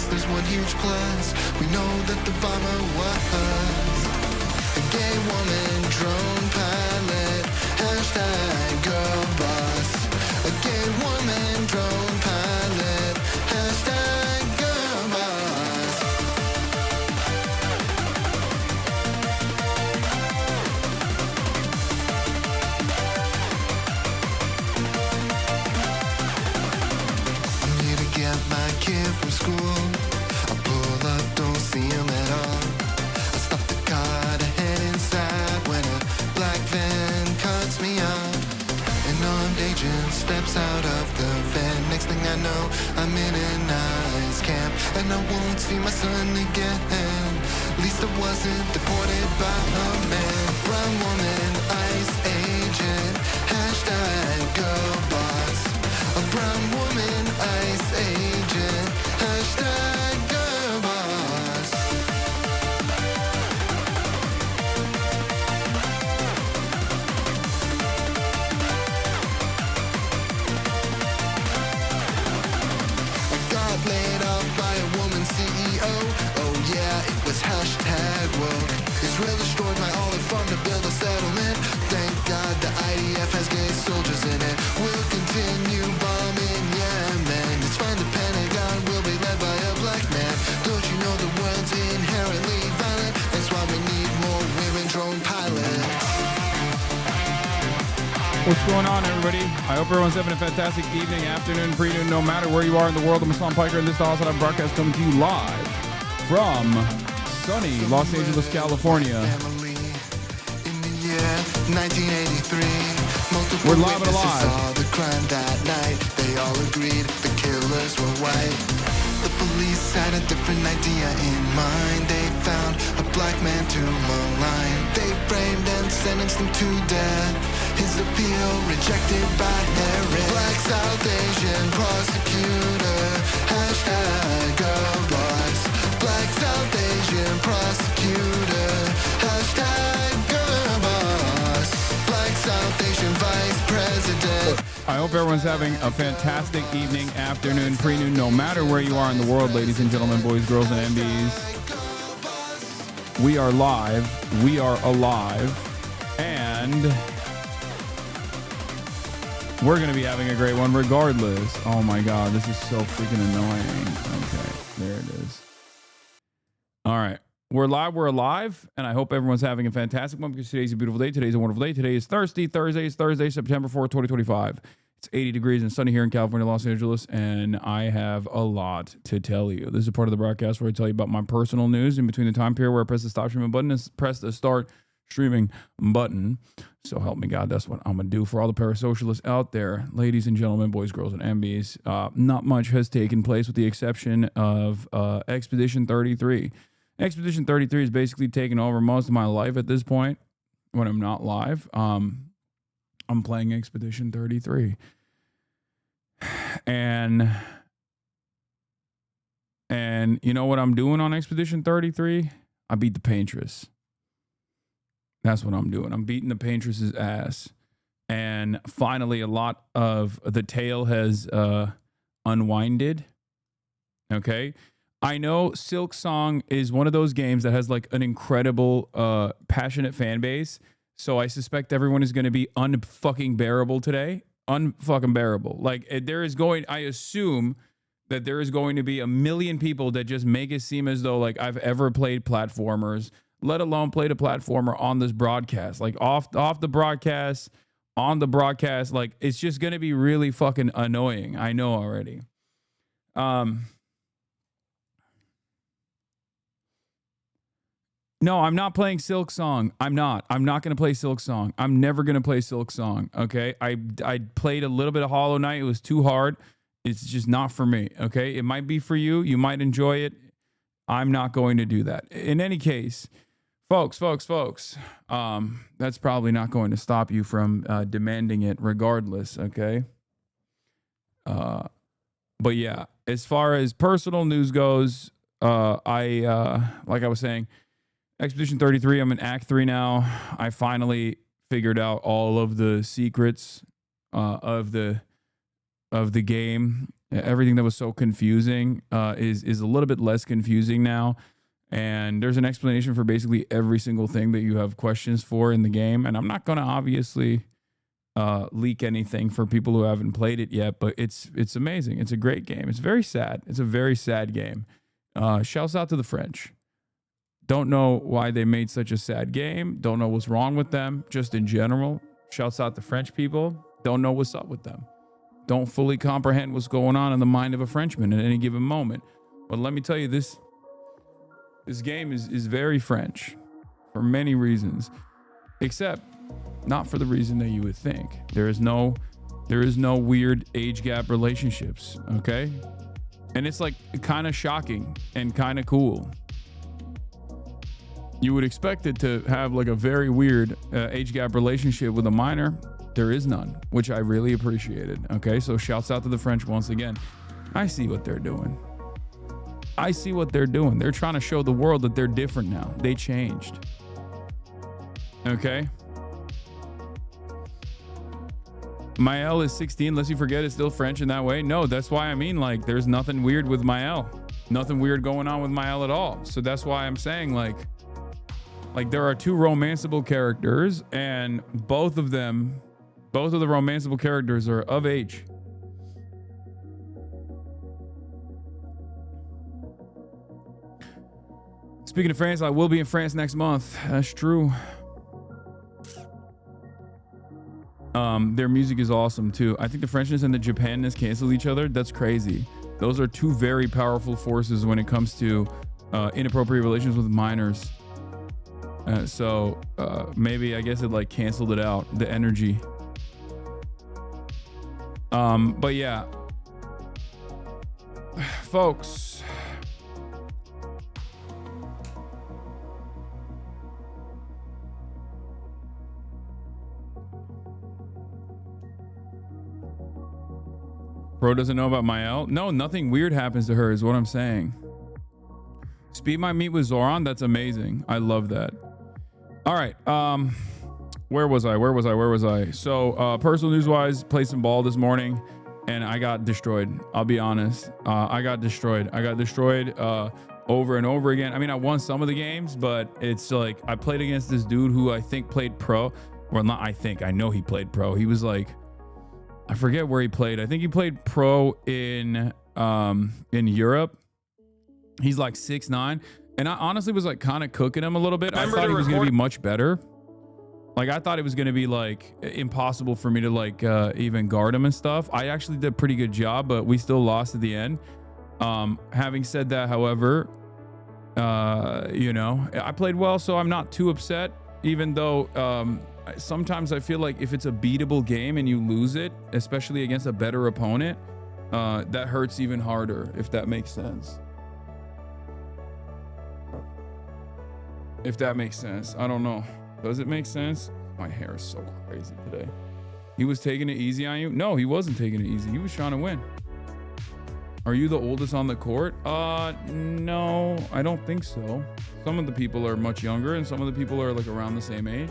minus, there's one huge plus. We know that the bomber was a gay woman, drone pilot, hashtag girl boss. A gay woman, drone pilot, hashtag girl boss. I'm here to get my kid from school. I pull up, don't see him at all. I stop the car to head inside when a black van cuts me off. An armed agent steps out of the van. Next thing I know, I'm in an ICE camp, and I won't see my son again. At least I wasn't deported by a man. Brown woman, ICE agent, hashtag girl boss. A brown woman, ICE agent, hashtag girl boss. I got laid off by a woman CEO. Oh yeah, it was hashtag woke. Israel destroyed my olive farm to build a settlement. Thank God the IDF has gay soldiers in it. We'll continue bombing Yemen. It's fine, the Pentagon will be led by a black man. Don't you know the world's inherently violent? That's why we need more women drone pilots. What's going on, everybody? I hope everyone's having a fantastic evening, afternoon, pre-noon, no matter where you are in the world. I'm Hassan Piker, and this is the Hasanabi broadcast coming to you live from sunny Los Angeles, California. Family in the year 1983. Multiple We're live and witnesses alive. saw the crime that night. They all agreed the killers were white. The police had a different idea in mind. They found a black man to malign. They framed and sentenced him to death. His appeal rejected by Herod. Black South Asian prosecutor, hashtag girl boss. Black South Asian prosecutor, hashtag girl boss. Black South Asian vice president. I hope everyone's having a fantastic evening, afternoon, pre-noon, no matter where you are in the world, ladies and gentlemen, boys, girls, and MBs. We are live. We are alive. And we're going to be having a great one regardless. Oh my God, this is so freaking annoying. Okay, there it is. All right. We're live, we're alive, and I hope everyone's having a fantastic one because today's a beautiful day. Today's a wonderful day. Today is Thursday, September 4th, 2025. It's 80 degrees and sunny here in California, Los Angeles, and I have a lot to tell you. This is a part of the broadcast where I tell you about my personal news in between the time period where I press the stop streaming button and press the start streaming button. So help me God, that's what I'm going to do for all the parasocialists out there. Ladies and gentlemen, boys, girls, and MBs, not much has taken place with the exception of Expedition 33. Expedition 33 is basically taking over most of my life at this point when I'm not live. I'm playing Expedition 33. And you know what I'm doing on Expedition 33? I beat the Paintress. That's what I'm doing. I'm beating the Paintress's ass. And finally, a lot of the tale has unwinded. Okay? I know Silk Song is one of those games that has like an incredible, passionate fan base. So I suspect everyone is going to be unfucking bearable today. Unfucking bearable. Like I assume that there is going to be a million people that just make it seem as though like I've ever played platformers, let alone played a platformer on this broadcast. Like off the broadcast, on the broadcast, like it's just going to be really fucking annoying. I know already. No, I'm not playing Silk Song. I'm not going to play Silk Song. I'm never going to play Silk Song, okay? I played a little bit of Hollow Knight. It was too hard. It's just not for me, okay? It might be for you. You might enjoy it. I'm not going to do that. In any case, folks, that's probably not going to stop you from demanding it regardless, okay? But yeah, as far as personal news goes, like I was saying, Expedition 33, I'm in Act 3 now. I finally figured out all of the secrets of the game. Everything that was so confusing is a little bit less confusing now. And there's an explanation for basically every single thing that you have questions for in the game. And I'm not going to obviously leak anything for people who haven't played it yet, but it's amazing. It's a great game. It's very sad. It's a very sad game. Shouts out to the French. Don't know why they made such a sad game. Don't know what's wrong with them. Just in general, shouts out to French people. Don't know what's up with them. Don't fully comprehend what's going on in the mind of a Frenchman at any given moment. But let me tell you, this game is very French for many reasons, except not for the reason that you would think. There is no weird age gap relationships, okay? And it's like kind of shocking and kind of cool. You would expect it to have like a very weird age gap relationship with a minor. There is none, which I really appreciated. Okay, so shouts out to the French once again. I see what they're doing. I see what they're doing. They're trying to show the world that they're different now. They changed. Okay. Maël is 16. Lest you forget, it's still French in that way. No, that's why I mean, like, there's nothing weird with Maël. Nothing weird going on with Maël at all. So that's why I'm saying, like there are two romanceable characters, and both of the romanceable characters are of age. Speaking of France, I will be in France next month. That's true. Their music is awesome too. I think the Frenchness and the Japanness cancel each other. That's crazy. Those are two very powerful forces when it comes to inappropriate relations with minors. So maybe I guess it like canceled it out, the energy. But yeah, folks. Bro doesn't know about Maël. No, nothing weird happens to her is what I'm saying. Speed my meet with Zoran. That's amazing. I love that. All right. Where was I? So personal news wise, played some ball this morning and I got destroyed. I'll be honest. I got destroyed over and over again. I mean, I won some of the games, but it's like I played against this dude who I think played pro. Well, not I think. I know he played pro. He was like, I forget where he played. I think he played pro in Europe. He's like 6'9", and I honestly was like kind of cooking him a little bit. I thought he was going to be much better. Like I thought it was going to be like impossible for me to like even guard him and stuff. I actually did a pretty good job, but we still lost at the end. Having said that, however, you know, I played well, so I'm not too upset, even though sometimes I feel like if it's a beatable game and you lose it, especially against a better opponent, that hurts even harder, if that makes sense. If that makes sense. I don't know. Does it make sense? My hair is so crazy today. He was taking it easy on you? No, he wasn't taking it easy. He was trying to win. Are you the oldest on the court? No, I don't think so. Some of the people are much younger and some of the people are like around the same age.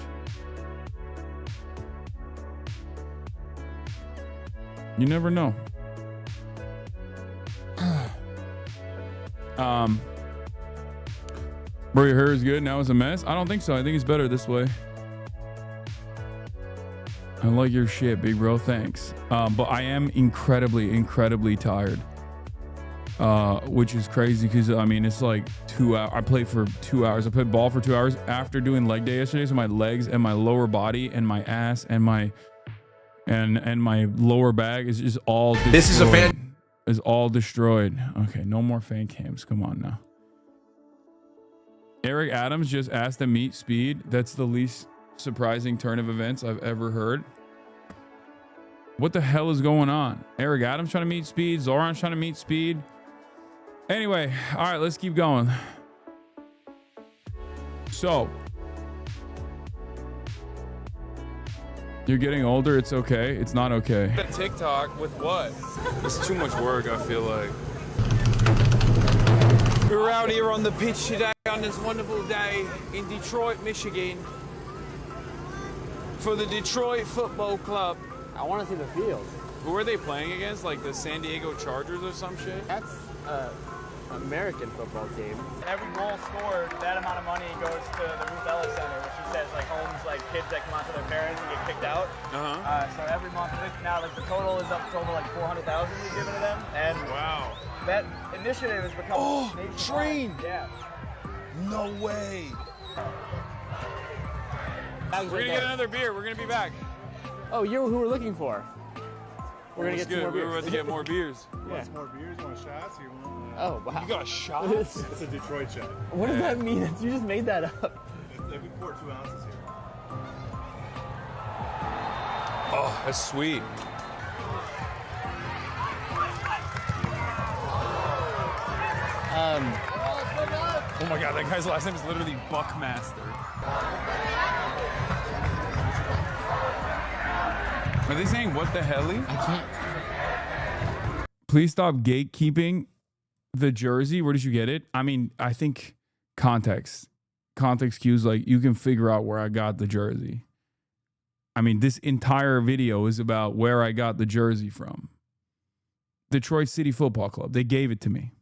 You never know. Bro, your hair is good. Now it's a mess. I don't think so. I think it's better this way. I like your shit, big bro. Thanks. But I am incredibly tired. Which is crazy because I mean it's like 2 hours. I played for 2 hours. I played ball for 2 hours after doing leg day yesterday. So my legs and my lower body and my ass and my lower back is just all destroyed. This is a fan. Is all destroyed. Okay, no more fan cams. Come on now. Eric Adams just asked to meet Speed. That's the least surprising turn of events I've ever heard. What the hell is going on? Eric Adams trying to meet Speed. Zoran's trying to meet Speed. Anyway, all right, let's keep going. So, you're getting older. It's okay. It's not okay. TikTok with what? It's too much work, I feel like. We're out here on the pitch today on this wonderful day in Detroit, Michigan for the Detroit Football Club. I want to see the field. Who are they playing against? Like the San Diego Chargers or some shit? That's American football team. Every goal scored, that amount of money goes to the Ruth Ellis Center, which she says like homes like kids that come out to their parents and get kicked out. So every month, now like the total is up to over like 400,000 we've given to them, and Wow. that initiative has become nationwide. train. Yeah. No way. We're gonna get another beer. We're gonna be back. Oh, you're who we're looking for. We're gonna That's get some more good. We were beers. about to get more beers. Yeah. Some more beers? You want shots? You want? Oh wow. You got shot? It's a Detroit shot. What does that mean? You just made that up. We poured 2 ounces here. Oh, that's sweet. Oh my god, that guy's last name is literally Buckmaster. Are they saying what the helly? Please stop gatekeeping the jersey. Where did you get it? I mean, I think context cues, like you can figure out where I got the jersey. I mean, this entire video is about where I got the jersey from. Detroit City Football Club. They gave it to me.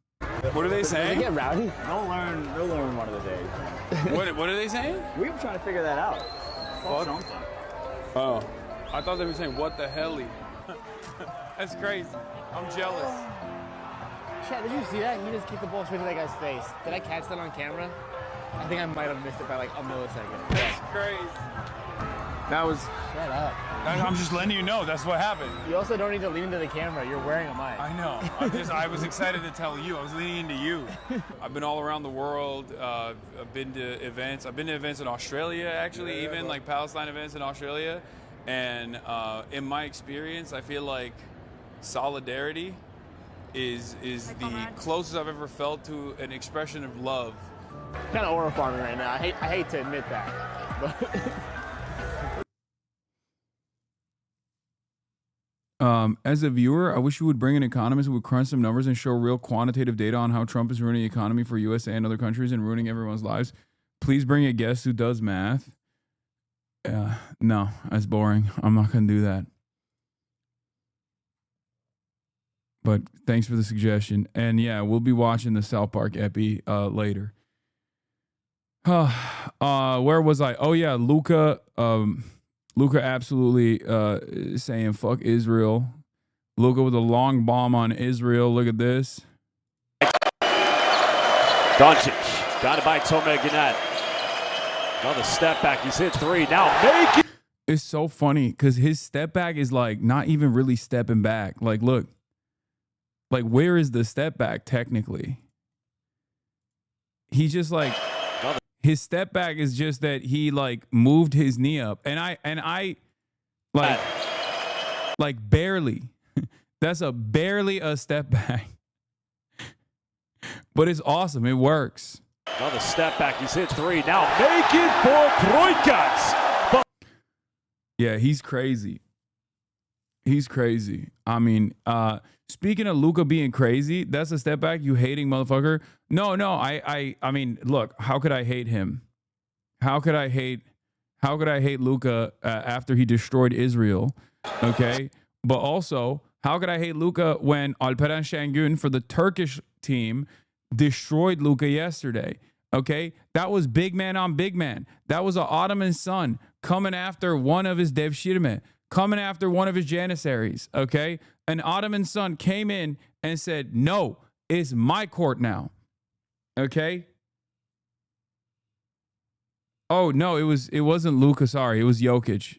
What are they Did saying? they get rowdy? They'll learn one of the days. What are they saying? We were trying to figure that out. Fuck something. Oh, I thought they were saying what the helly. That's crazy. I'm jealous. Chad, did you see that? He just kicked the ball straight to that guy's face. Did I catch that on camera? I think I might have missed it by like a millisecond. That's crazy. That was. Shut up. I'm just letting you know. That's what happened. You also don't need to lean into the camera. You're wearing a mic. I know. I was excited to tell you. I was leaning into you. I've been all around the world. I've been to events. I've been to events in Australia, actually, even like Palestine events in Australia. And in my experience, I feel like solidarity is the closest I've ever felt to an expression of love. Kind of aura farming right now. I hate to admit that. But As a viewer, I wish you would bring an economist who would crunch some numbers and show real quantitative data on how Trump is ruining the economy for USA and other countries and ruining everyone's lives. Please bring a guest who does math. No, that's boring. I'm not going to do that. But thanks for the suggestion. And yeah, we'll be watching the South Park epi later. Where was I? Oh yeah, Luca absolutely saying fuck Israel. Luca with a long bomb on Israel. Look at this. Doncic got it by Tomer Gannett. Another step back. He's hit 3. Now make it. It's so funny because his step back is like not even really stepping back. Like, look. Like, where is the step back technically? He's just like, his step back is just that he like moved his knee up. And I like barely. That's barely a step back. But it's awesome. It works. Another step back. He's hit 3. Now make it for Troikas. Yeah, he's crazy. He's crazy. I mean, speaking of Luka being crazy, that's a step back, you hating motherfucker. No, I mean, look, how could I hate him? How could I hate Luka after he destroyed Israel? Okay. But also, how could I hate Luka when Alperen Şengün for the Turkish team destroyed Luka yesterday? Okay. That was big man on big man. That was an Ottoman son coming after one of his devshirme, coming after one of his janissaries. Okay. An Ottoman son came in and said, no, it's my court now. Okay. Oh no, it wasn't Luka. Sorry, it was Jokic.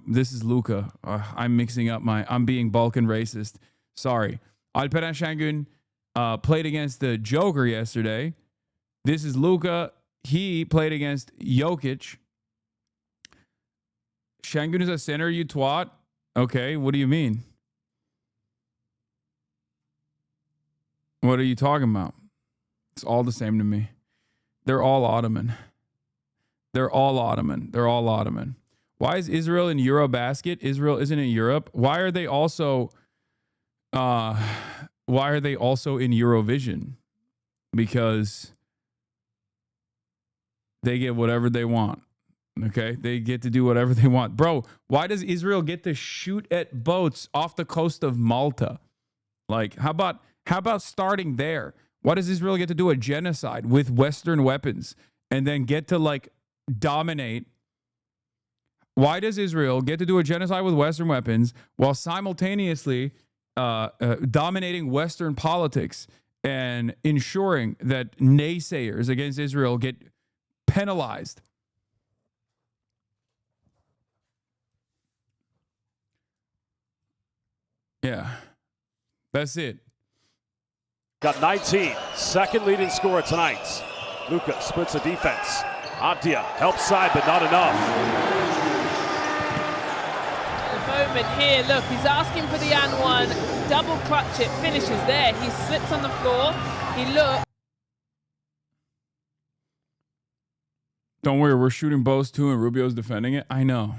This is Luka. I'm mixing up I'm being Balkan racist. Sorry. Alperen Şengün played against the Joker yesterday. This is Luka. He played against Jokic. Şengün is a center, you twat. Okay, what do you mean? What are you talking about? It's all the same to me. They're all Ottoman. They're all Ottoman. They're all Ottoman. Why is Israel in Eurobasket? Israel isn't in Europe. Why are they also in Eurovision? Because they get whatever they want. Okay, they get to do whatever they want. Bro, why does Israel get to shoot at boats off the coast of Malta? Like, how about starting there? Why does Israel get to do a genocide with Western weapons and then get to like dominate? Why does Israel get to do a genocide with Western weapons while simultaneously dominating Western politics and ensuring that naysayers against Israel get penalized? Yeah, that's it. Got 19. Second leading scorer tonight. Luka splits the defense. Abdia helps side, but not enough. The moment here, look, he's asking for the and one. Double clutch it, finishes there. He slips on the floor. He looks. Don't worry, we're shooting bows too, and Rubio's defending it. I know.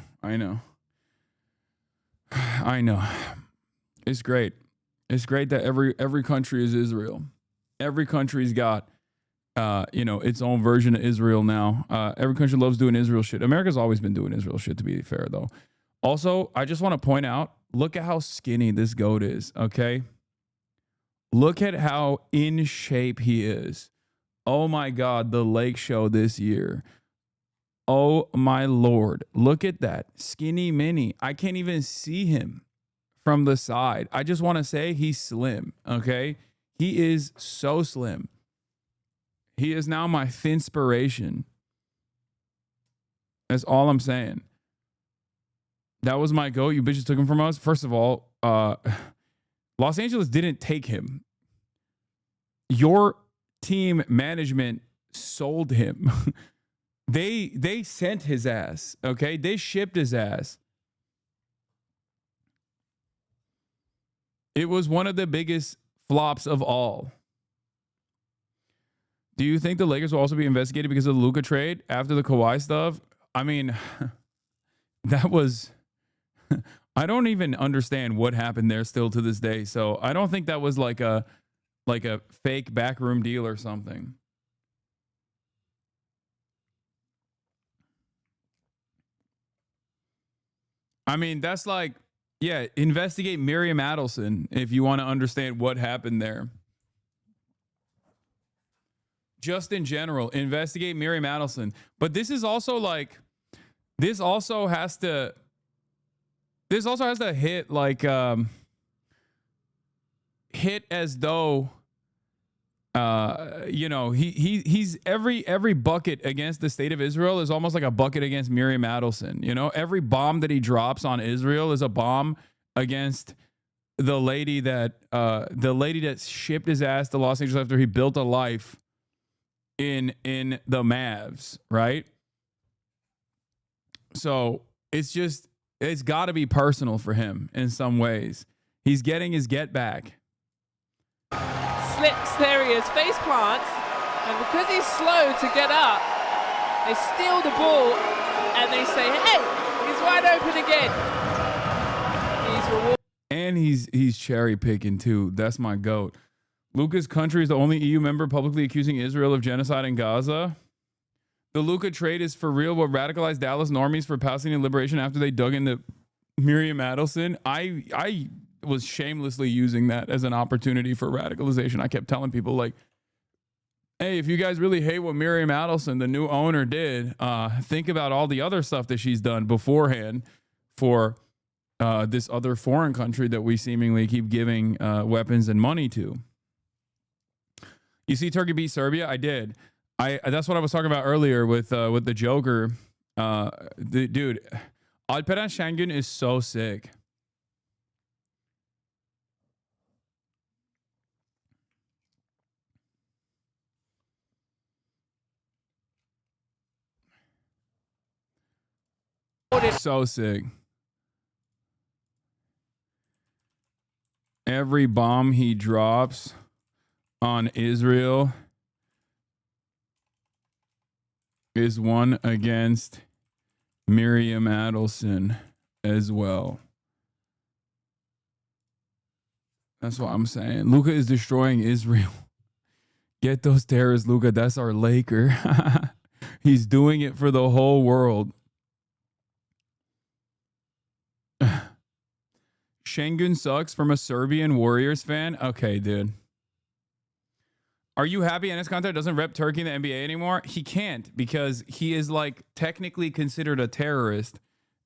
It's great. It's great that every country is Israel. Every country's got, its own version of Israel now. Every country loves doing Israel shit. America's always been doing Israel shit, to be fair, though. Also, I just want to point out, look at how skinny this goat is, okay? Look at how in shape he is. Oh, my God, the Lake Show this year. Oh, my Lord. Look at that. Skinny mini. I can't even see him from the side. I just want to say he's slim, okay? He is so slim. He is now my thinspiration. That's all I'm saying. That was my goat. You bitches took him from us. First of all, Los Angeles didn't take him. Your team management sold him. They sent his ass, okay? They shipped his ass. It was one of the biggest flops of all. Do you think the Lakers will also be investigated because of the Luka trade after the Kawhi stuff? I mean, that was... I don't even understand what happened there still to this day. So I don't think that was like a fake backroom deal or something. I mean, that's like, yeah, investigate Miriam Adelson if you want to understand what happened there. Just in general, investigate Miriam Adelson. But this is also like, this also has to hit like, hit as though, he's every bucket against the state of Israel is almost like a bucket against Miriam Adelson. You know, every bomb that he drops on Israel is a bomb against the lady that shipped his ass to Los Angeles after he built a life in the Mavs, right? So it's got to be personal for him in some ways. He's getting his get back. Slips, there he is, face plants, and because he's slow to get up, they steal the ball, and they say, hey, he's wide open again. He's rewarded. And he's cherry picking too. That's my goat. Luka's country is the only EU member publicly accusing Israel of genocide in Gaza. The Luka trade is for real what radicalized Dallas normies for Palestinian liberation after they dug into Miriam Adelson. I was shamelessly using that as an opportunity for radicalization. I kept telling people like, hey, if you guys really hate what Miriam Adelson, the new owner, did, think about all the other stuff that she's done beforehand for this other foreign country that we seemingly keep giving weapons and money to. You see Turkey beat Serbia? I did. That's what I was talking about earlier with the Joker. Dude, Alperen Şengün is so sick. So sick. Every bomb he drops on Israel is one against Miriam Adelson as well. That's what I'm saying. Luka is destroying Israel. Get those terrorists, Luka. That's our Laker. He's doing it for the whole world. Şengün sucks from a Serbian Warriors fan. Okay, dude. Are you happy Enes Kanter doesn't rep Turkey in the NBA anymore? He can't because he is like technically considered a terrorist.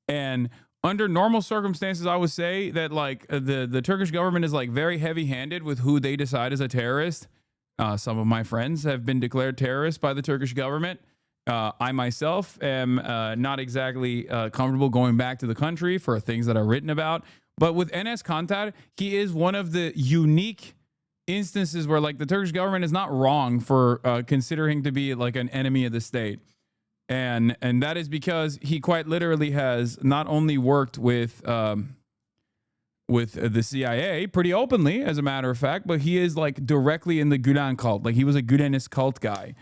And under normal circumstances, I would say that like the Turkish government is like very heavy-handed with who they decide is a terrorist. Some of my friends have been declared terrorists by the Turkish government. I myself am not exactly comfortable going back to the country for things that I've written about. But with Enes Kanter, he is one of the unique instances where like the Turkish government is not wrong for considering to be like an enemy of the state. And that is because he quite literally has not only worked with the CIA pretty openly, as a matter of fact, but he is like directly in the Gulen cult. Like he was a Gulenist cult guy.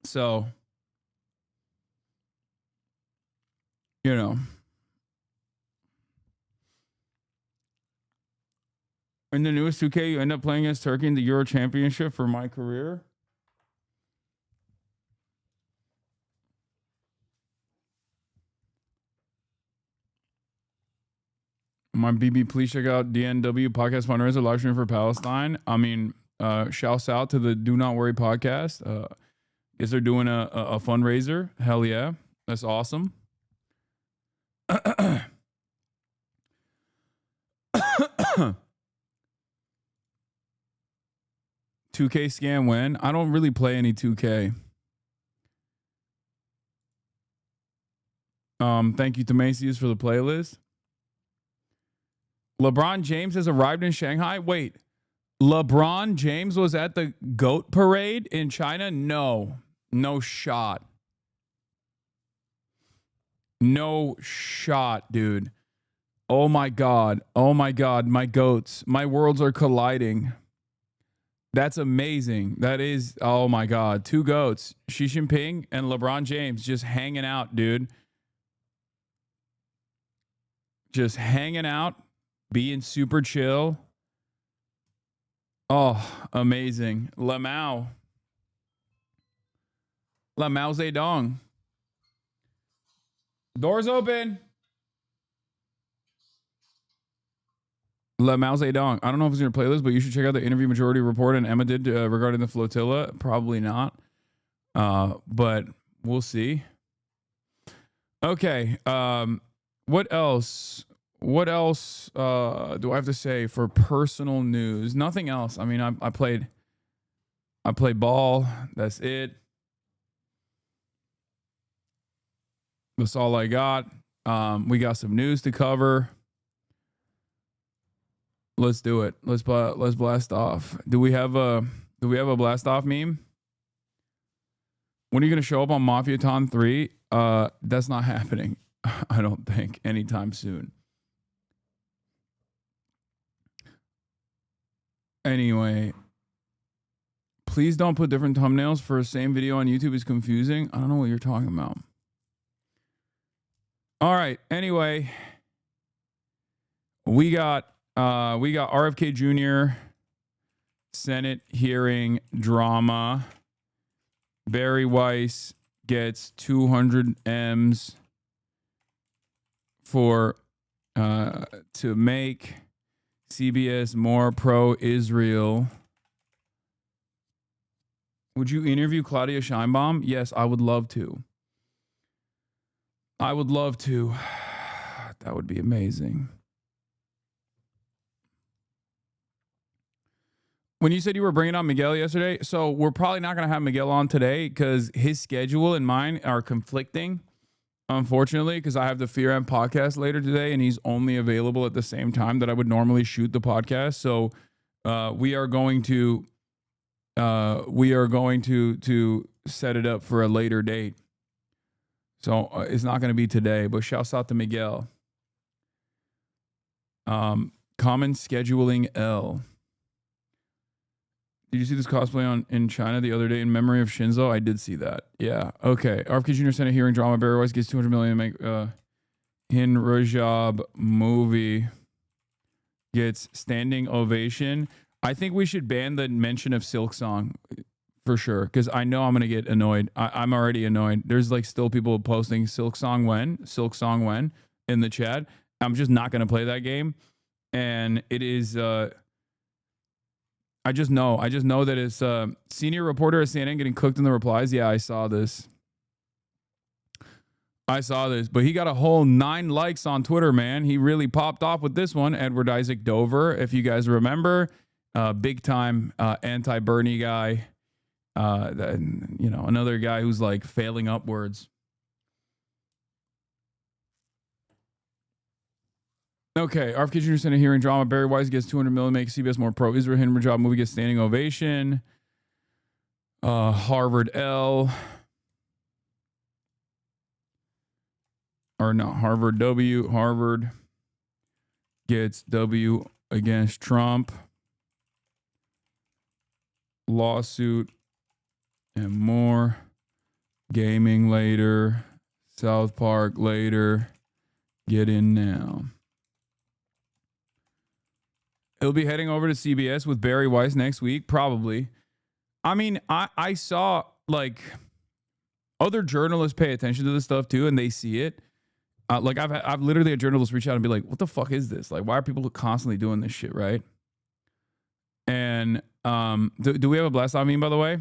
So, you know. In the newest 2K, you end up playing against Turkey in the Euro Championship for my career. My BB, please check out DNW Podcast Fundraiser live stream for Palestine. I mean, shouts out to the Do Not Worry podcast. Guess they're doing a fundraiser. Hell yeah. That's awesome. 2K scam when? I don't really play any 2K. Thank you to Macy's for the playlist. LeBron James has arrived in Shanghai. Wait, LeBron James was at the GOAT parade in China? No shot. No shot, dude. Oh my God. My goats. My worlds are colliding. That's amazing. That is, oh my God. 2 goats. Xi Jinping and LeBron James just hanging out, dude. Just hanging out, being super chill. Oh, amazing. Mao Zedong. Doors open. Mao Zedong. I don't know if it's in your playlist, but you should check out the interview Majority Report and Emma did regarding the flotilla. Probably not. But we'll see. Okay. What else? What else do I have to say for personal news? Nothing else. I mean, I played ball. That's it. That's all I got. We got some news to cover. Let's do it. Let's blast off. Do we have a blast off meme? When are you gonna show up on Mafiaton 3? That's not happening. I don't think anytime soon. Anyway, please don't put different thumbnails for the same video on YouTube. It's confusing. I don't know what you're talking about. All right. Anyway, we got RFK Jr. Senate hearing drama. Barry Weiss gets 200 M's for to make CBS more pro-Israel. Would you interview Claudia Scheinbaum? Yes, I would love to. I would love to. That would be amazing. When you said you were bringing on Miguel yesterday, so we're probably not going to have Miguel on today because his schedule and mine are conflicting, unfortunately, because I have the Fear M podcast later today, and he's only available at the same time that I would normally shoot the podcast. So we are going to set it up for a later date. So it's not going to be today, but shouts out to Miguel. Common scheduling L. Did you see this cosplay in China the other day in memory of Shinzo? I did see that. Yeah. Okay. RFK Jr. Senate hearing drama. Barry Weiss gets $200 million to make Hind Rajab movie gets standing ovation. I think we should ban the mention of Silk Song for sure, because I know I'm gonna get annoyed. I'm already annoyed. There's like still people posting Silk Song when in the chat. I'm just not going to play that game. And it is, I just know that it's senior reporter at CNN getting cooked in the replies. Yeah, I saw this. But he got a whole 9 likes on Twitter, man. He really popped off with this one. Edward Isaac Dover, if you guys remember, big time anti-Bernie guy. Another guy who's like failing upwards. Okay, RFK Jr. Senate hearing drama. Barry Weiss gets 200 million, makes CBS more pro-Israel. Hind Rajab movie gets standing ovation. Harvard W. Harvard gets W against Trump. Lawsuit and more. Gaming later. South Park later. Get in now. He'll be heading over to CBS with Barry Weiss next week, probably. I mean, I saw like other journalists pay attention to this stuff too, and they see it. Like I've literally had journalists reach out and be like, "What the fuck is this? Like, why are people constantly doing this shit?" Right? And do we have a blast off meme, by the way?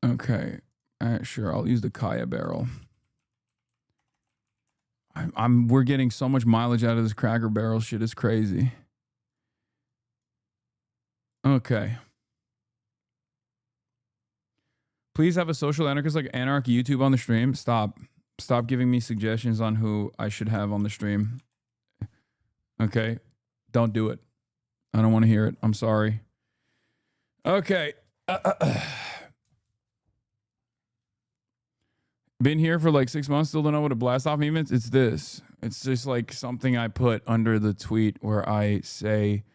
Okay, sure. I'll use the Kaya barrel. We're getting so much mileage out of this Cracker Barrel shit. It's crazy. Okay. Please have a social anarchist like Anarch YouTube on the stream. Stop giving me suggestions on who I should have on the stream. Okay, don't do it. I don't want to hear it. I'm sorry. Okay. Been here for like 6 months, still don't know what a blast off meme is. It's this. It's just like something I put under the tweet where I say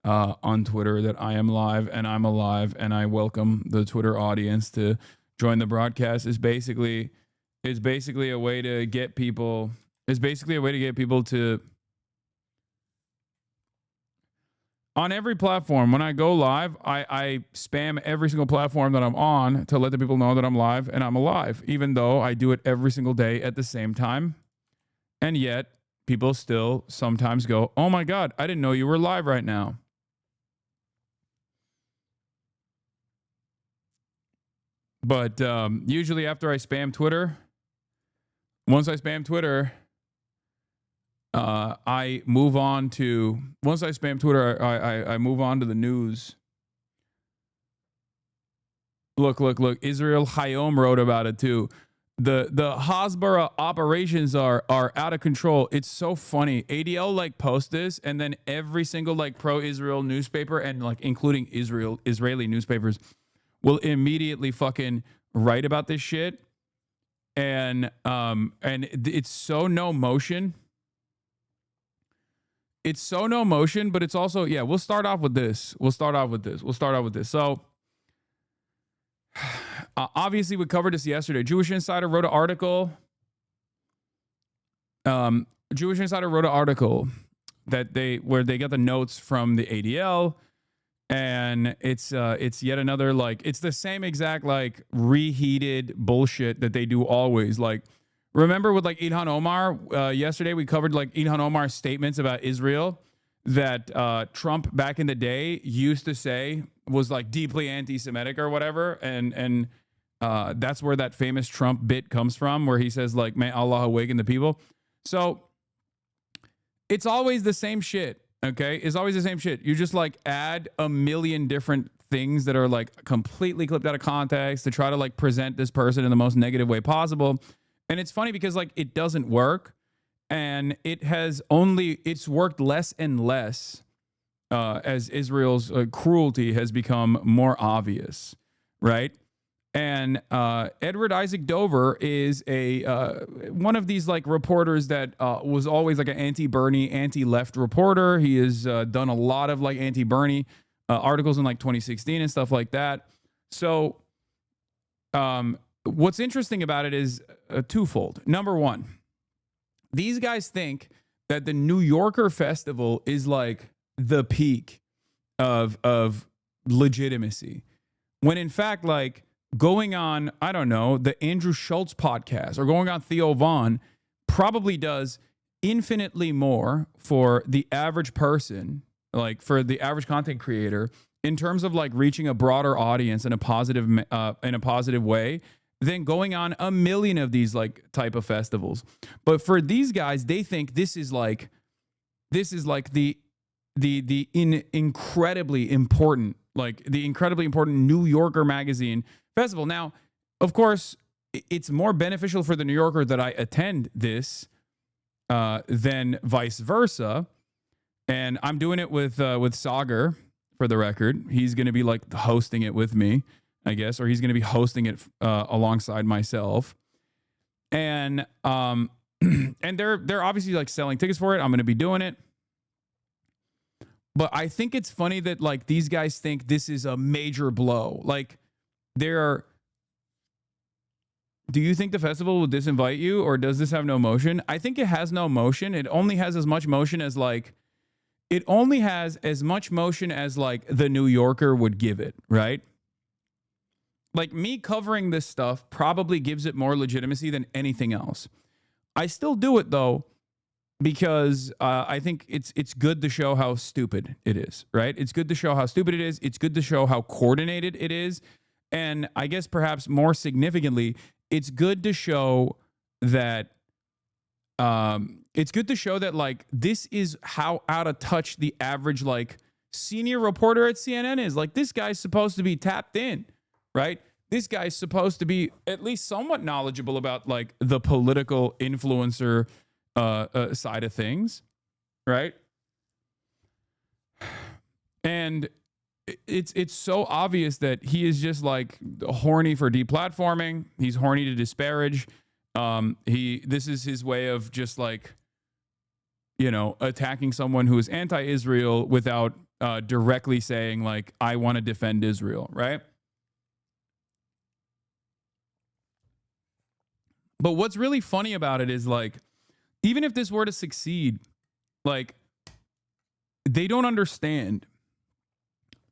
on Twitter that I am live and I'm alive and I welcome the Twitter audience to join the broadcast. It's basically a way to get people. It's basically a way to get people to. On every platform, when I go live, I spam every single platform that I'm on to let the people know that I'm live and I'm alive, even though I do it every single day at the same time. And yet, people still sometimes go, "Oh my God, I didn't know you were live right now." But usually after I spam Twitter, once I spam Twitter, I move on to, once I spam Twitter, I move on to the news. Look. Israel Hayom wrote about it too. The Hasbara operations are out of control. It's so funny. ADL like post this, and then every single like pro-Israel newspaper and like including Israeli newspapers will immediately fucking write about this shit. And it's so no motion. It's so no motion, but it's also, yeah, we'll start off with this. So obviously we covered this yesterday. Jewish Insider wrote an article. That where they got the notes from the ADL, and it's yet another, like, it's the same exact like reheated bullshit that they do always. Like, remember with like Ilhan Omar, yesterday we covered like Ilhan Omar's statements about Israel that Trump back in the day used to say was like deeply anti-Semitic or whatever. And that's where that famous Trump bit comes from, where he says like, "May Allah awaken the people." So it's always the same shit. Okay. It's always the same shit. You just like add a million different things that are like completely clipped out of context to try to like present this person in the most negative way possible. And it's funny because like it doesn't work, and it's worked less and less as Israel's cruelty has become more obvious, right? And Edward Isaac Dover is one of these like reporters that was always like an anti-Bernie, anti-left reporter. He has done a lot of like anti-Bernie articles in like 2016 and stuff like that. So what's interesting about it is twofold. Number one, these guys think that the New Yorker Festival is like the peak of legitimacy. When in fact, like going on, I don't know, the Andrew Schultz podcast or going on Theo Vaughn probably does infinitely more for the average person, like for the average content creator, in terms of like reaching a broader audience in a positive way than going on a million of these like type of festivals. But for these guys, they think this is like the incredibly important, like the incredibly important New Yorker Magazine festival. Now, of course, it's more beneficial for the New Yorker that I attend this than vice versa. And I'm doing it with Sagar, for the record. He's going to be like hosting it with me, I guess, or he's going to be hosting it alongside myself. And and they're obviously like selling tickets for it. I'm going to be doing it. But I think it's funny that like these guys think this is a major blow. Like do you think the festival will disinvite you, or does this have no motion? I think it has no motion. It only has as much motion as like the New Yorker would give it, right? Like me covering this stuff probably gives it more legitimacy than anything else. I still do it though, because I think it's good to show how stupid it is, right? It's good to show how stupid it is. It's good to show how coordinated it is. And I guess perhaps more significantly, it's good to show that like this is how out of touch the average like senior reporter at CNN is. Like this guy's supposed to be tapped in, right? This guy's supposed to be at least somewhat knowledgeable about like the political influencer side of things, right? And it's so obvious that he is just like horny for deplatforming. He's horny to disparage. This is his way of just like, you know, attacking someone who is anti-Israel without directly saying like, I want to defend Israel, right? But what's really funny about it is like, even if this were to succeed, like they don't understand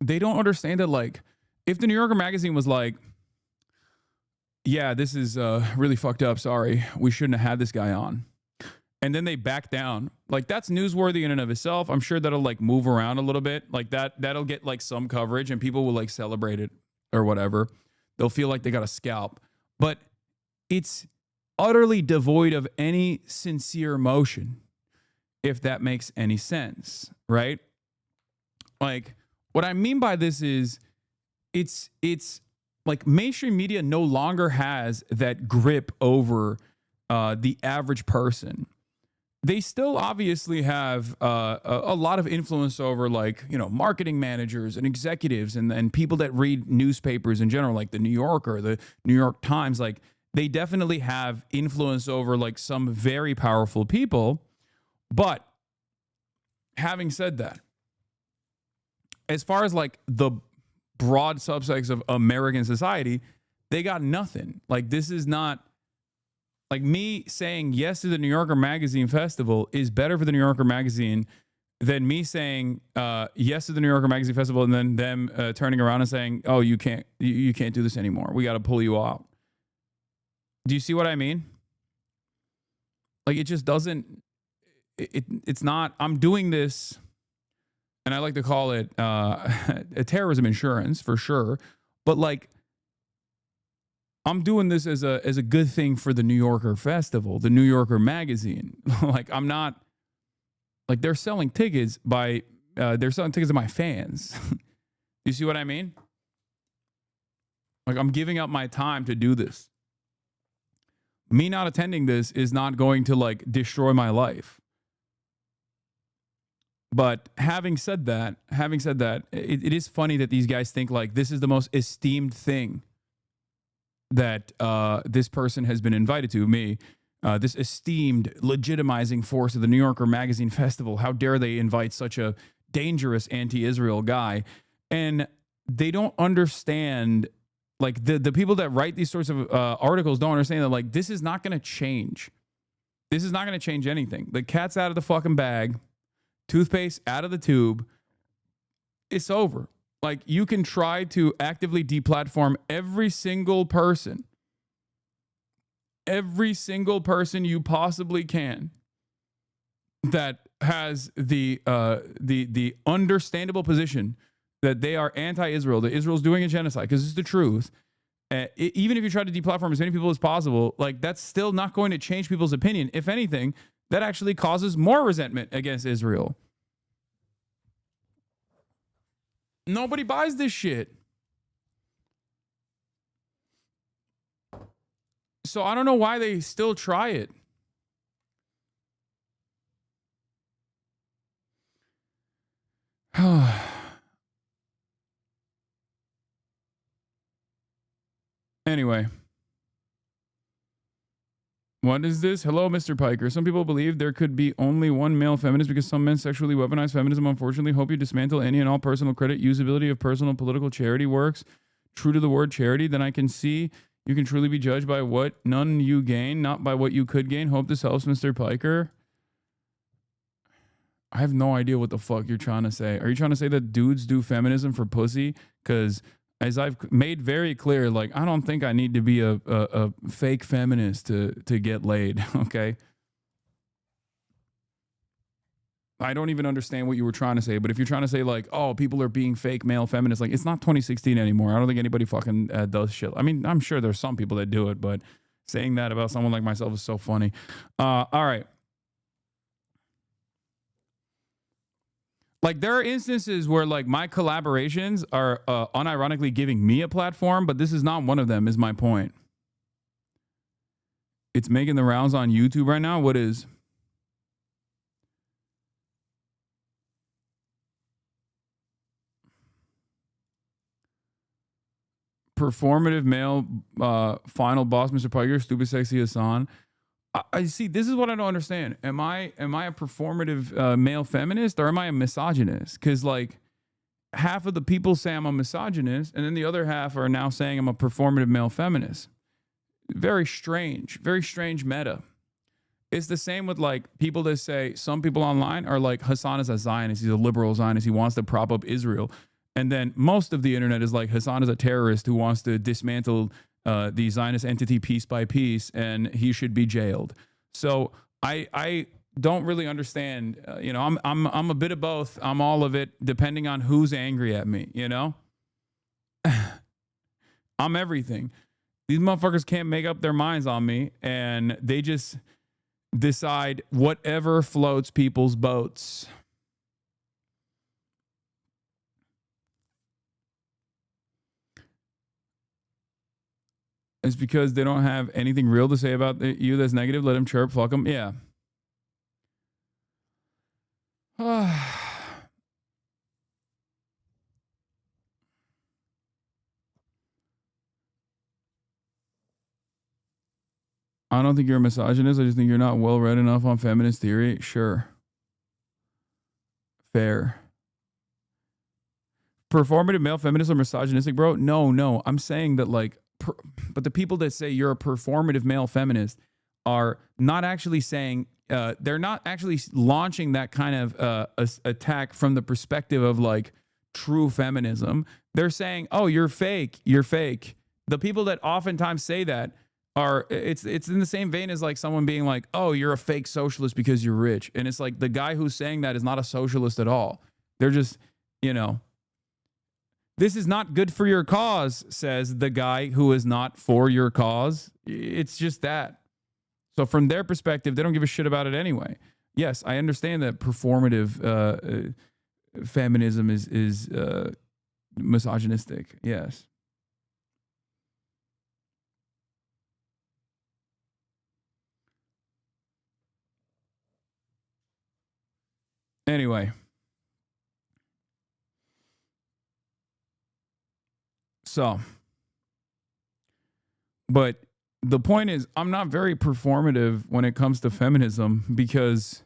that like if the New Yorker magazine was like, yeah, this is really fucked up, sorry, we shouldn't have had this guy on, and then they back down, like that's newsworthy in and of itself. I'm sure that'll like move around a little bit, like that'll get like some coverage and people will like celebrate it or whatever. They'll feel like they got a scalp, but it's utterly devoid of any sincere emotion, if that makes any sense, right? Like what I mean by this is it's like mainstream media no longer has that grip over the average person. They still obviously have a lot of influence over like, you know, marketing managers and executives and people that read newspapers in general, like the New Yorker, the New York Times. Like they definitely have influence over like some very powerful people. But having said that, as far as like the broad subsects of American society, they got nothing. Like this is not like me saying yes to the New Yorker Magazine Festival is better for the New Yorker Magazine than me saying yes to the New Yorker Magazine Festival and then them turning around and saying, oh, you can't do this anymore. We got to pull you out. Do you see what I mean? Like it just doesn't, it's not, I'm doing this, and I like to call it a terrorism insurance for sure. But like, I'm doing this as a good thing for the New Yorker Festival, the New Yorker Magazine. Like I'm not, like they're selling tickets to my fans. You see what I mean? Like I'm giving up my time to do this. Me not attending this is not going to like destroy my life. But having said that, it is funny that these guys think like this is the most esteemed thing that this person has been invited to. Me, this esteemed, legitimizing force of the New Yorker Magazine Festival. How dare they invite such a dangerous anti-Israel guy? And they don't understand, like the people that write these sorts of articles don't understand that like this is not going to change. This is not going to change anything. The cat's out of the fucking bag. Toothpaste out of the tube. It's over. Like, you can try to actively deplatform every single person you possibly can that has the understandable position that they are anti-Israel, that Israel's doing a genocide, because it's the truth. Even if you try to deplatform as many people as possible, like, that's still not going to change people's opinion. If anything, that actually causes more resentment against Israel. Nobody buys this shit. So I don't know why they still try it. Anyway. What is this? Hello, Mr. Piker. Some people believe there could be only one male feminist because some men sexually weaponize feminism. Unfortunately, hope you dismantle any and all personal credit, usability of personal political charity works. True to the word charity, then I can see you can truly be judged by what none you gain, not by what you could gain. Hope this helps, Mr. Piker. I have no idea what the fuck you're trying to say. Are you trying to say that dudes do feminism for pussy? Because as I've made very clear, like, I don't think I need to be a fake feminist to get laid, okay? I don't even understand what you were trying to say, but if you're trying to say, like, oh, people are being fake male feminists, like, it's not 2016 anymore. I don't think anybody fucking does shit. I mean, I'm sure there's some people that do it, but saying that about someone like myself is so funny. All right. Like, there are instances where, like, my collaborations are unironically giving me a platform, but this is not one of them, is my point. It's making the rounds on YouTube right now. What is? Performative male final boss, Mr. Piker, stupid sexy Hasan. I see. This is what I don't understand. Am I a performative male feminist, or am I a misogynist? Because, like, half of the people say I'm a misogynist, and then the other half are now saying I'm a performative male feminist. Very strange meta. It's the same with, like, people that say, some people online are like, Hasan is a Zionist, he's a liberal Zionist, he wants to prop up Israel. And then most of the internet is like, Hasan is a terrorist who wants to dismantle the Zionist entity piece by piece, and he should be jailed. So I don't really understand. I'm a bit of both. I'm all of it, depending on who's angry at me. You know, I'm everything. These motherfuckers can't make up their minds on me, and they just decide whatever floats people's boats. It's because they don't have anything real to say about you that's negative. Let them chirp, fuck them. Yeah. I don't think you're a misogynist. I just think you're not well read enough on feminist theory. Sure. Fair. Performative male feminists are misogynistic, bro? No. I'm saying that, like, but the people that say you're a performative male feminist are not actually saying, they're not actually launching that kind of attack from the perspective of, like, true feminism. They're saying, oh, you're fake. The people that oftentimes say that are, it's in the same vein as, like, someone being like, oh, you're a fake socialist because you're rich. And it's like, the guy who's saying that is not a socialist at all. They're just, this is not good for your cause, says the guy who is not for your cause. It's just that. So from their perspective, they don't give a shit about it anyway. Yes, I understand that performative feminism is misogynistic. Yes. Anyway. So, but the point is, I'm not very performative when it comes to feminism because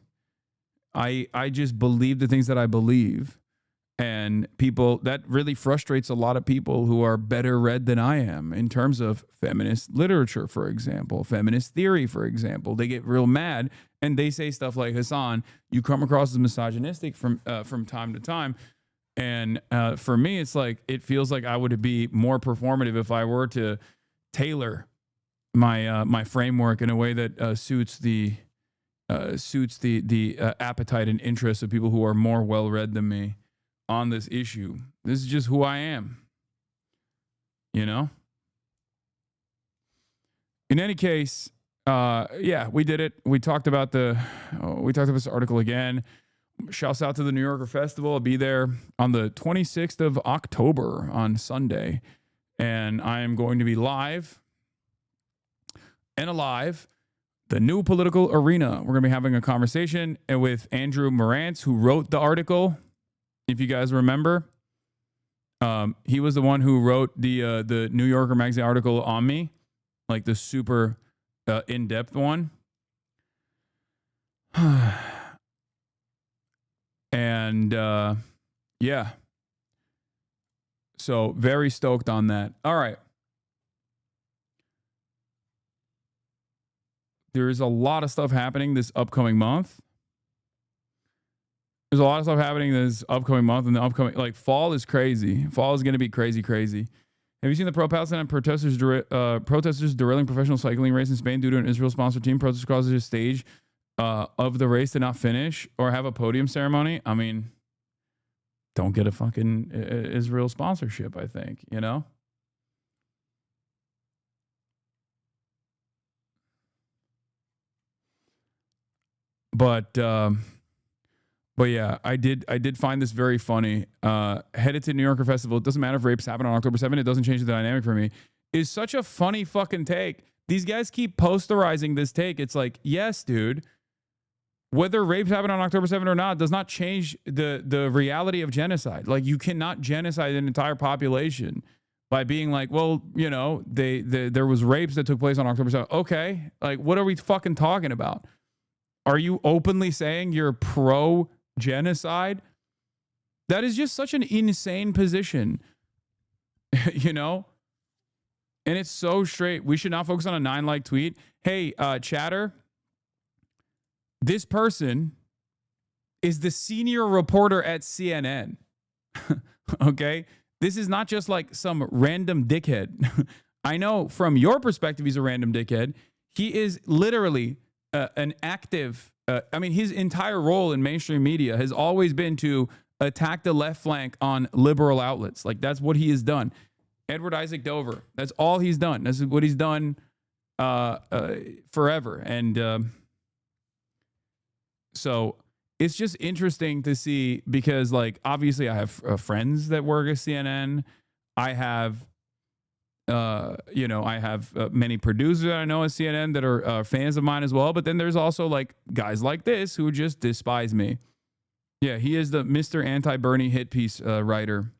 I just believe the things that I believe. And people, that really frustrates a lot of people who are better read than I am in terms of feminist literature, for example, feminist theory, for example. They get real mad and they say stuff like, Hasan, you come across as misogynistic from time to time. And for me, it's like it feels like I would be more performative if I were to tailor my my framework in a way that suits the appetite and interests of people who are more well read than me on this issue. This is just who I am. You know? In any case, yeah, we did it. We talked about this article again. Shouts out to the New Yorker Festival. I'll be there on the 26th of October on Sunday. And I am going to be live and alive. The new political arena. We're going to be having a conversation with Andrew Morantz, who wrote the article. If you guys remember, he was the one who wrote the New Yorker magazine article on me, like the super in-depth one. And yeah, so very stoked on that. All right. There's a lot of stuff happening this upcoming month. There's a lot of stuff happening this upcoming month, and the upcoming, like, fall is crazy. Fall is going to be crazy, crazy. Have you seen the pro-Palestine protesters derailing professional cycling race in Spain due to an Israel-sponsored team? Protesters caused a stage of the race to not finish or have a podium ceremony. I mean, don't get a fucking Israel sponsorship, I think, you know? But yeah, I did find this very funny. Headed to New Yorker Festival. It doesn't matter if rapes happen on October 7th. It doesn't change the dynamic for me. Is such a funny fucking take. These guys keep posterizing this take. It's like, yes, dude. Whether rapes happen on October 7th or not does not change the reality of genocide. Like, you cannot genocide an entire population by being like, well, you know, there was rapes that took place on October 7th. Okay, like, what are we fucking talking about? Are you openly saying you're pro-genocide? That is just such an insane position, you know? And it's so straight. We should not focus on a 9-like tweet. Hey, chatter, this person is the senior reporter at CNN, okay? This is not just like some random dickhead. I know from your perspective he's a random dickhead. He is literally an active, I mean, his entire role in mainstream media has always been to attack the left flank on liberal outlets. Like, that's what he has done. Edward Isaac Dover, that's all he's done. That's what he's done forever. And so it's just interesting to see because, like, obviously I have friends that work at CNN. I have I have many producers that I know at CNN that are fans of mine as well. But then there's also like guys like this who just despise me. Yeah, he is the Mr. Anti-Bernie hit piece writer.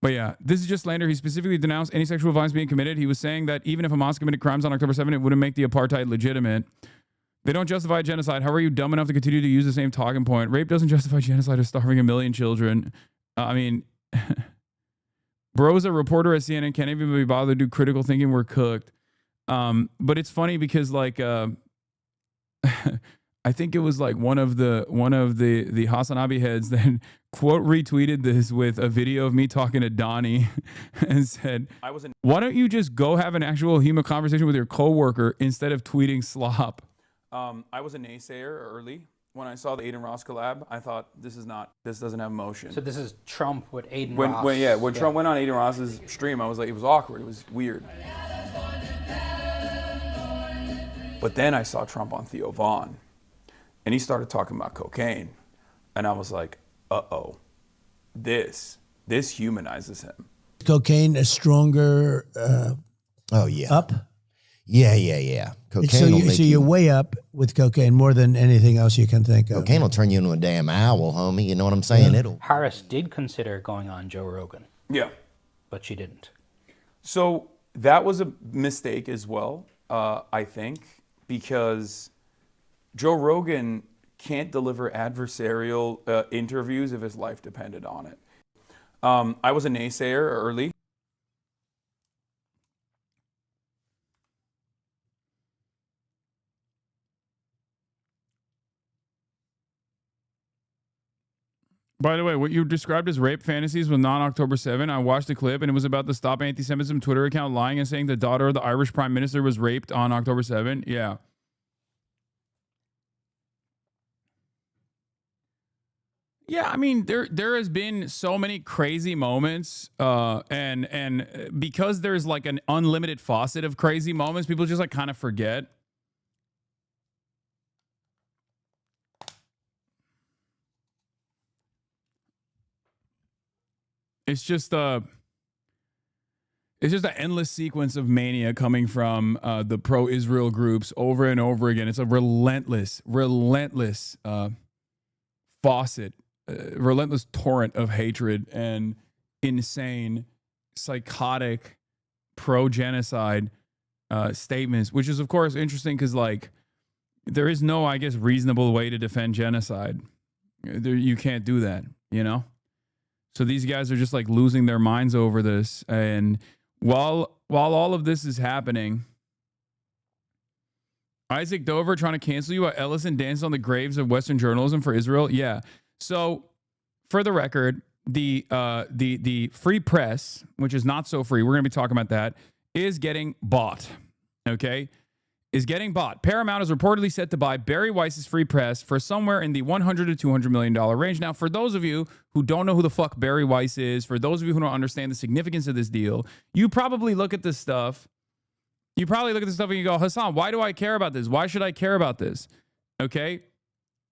But yeah, this is just slander. He specifically denounced any sexual violence being committed. He was saying that even if Hamas committed crimes on October 7th, it wouldn't make the apartheid legitimate. They don't justify genocide. How are you dumb enough to continue to use the same talking point? Rape doesn't justify genocide or starving 1 million children. I mean... Bro's a reporter at CNN, can't even be bothered to do critical thinking. We're cooked. But it's funny because, like, I think it was like one of the Hasanabi heads that quote retweeted this with a video of me talking to Donnie and said, "Why don't you just go have an actual human conversation with your coworker instead of tweeting slop?" I was a naysayer early. When I saw the Aiden Ross collab, I thought this doesn't have motion. So this is Trump with Aiden Ross. When Trump went on Aiden Ross's stream, I was like, it was awkward. It was weird. But then I saw Trump on Theo Vaughn, and he started talking about cocaine, and I was like, uh-oh, this humanizes him. Cocaine is stronger. Up. Yeah. Cocaine So you're way up with cocaine more than anything else you can think of. Cocaine will turn you into a damn owl, homie. You know what I'm saying? Yeah. Harris did consider going on Joe Rogan. Yeah. But she didn't. So that was a mistake as well, I think, because Joe Rogan can't deliver adversarial interviews if his life depended on it. I was a naysayer early. By the way, what you described as rape fantasies was non-October 7. I watched the clip, and it was about the Stop Anti-Semitism Twitter account lying and saying the daughter of the Irish Prime Minister was raped on October 7. Yeah. Yeah, I mean, there has been so many crazy moments, and because there's like an unlimited faucet of crazy moments, people just like kind of forget. It's just an endless sequence of mania coming from the pro-Israel groups over and over again. It's a relentless faucet, relentless torrent of hatred and insane, psychotic pro-genocide statements, which is of course interesting because like there is no, I guess, reasonable way to defend genocide. You can't do that, you know? So these guys are just like losing their minds over this. And while all of this is happening, Isaac Dover trying to cancel you while Ellison dances on the graves of Western journalism for Israel. Yeah. So for the record, the free press, which is not so free, we're going to be talking about that, is getting bought. Okay. Is getting bought. Paramount is reportedly set to buy Barry Weiss's free press for somewhere in the $100 to $200 million range. Now, for those of you who don't know who the fuck Barry Weiss is, for those of you who don't understand the significance of this deal, you probably look at this stuff. You probably look at this stuff and you go, Hasan, why do I care about this? Why should I care about this? Okay.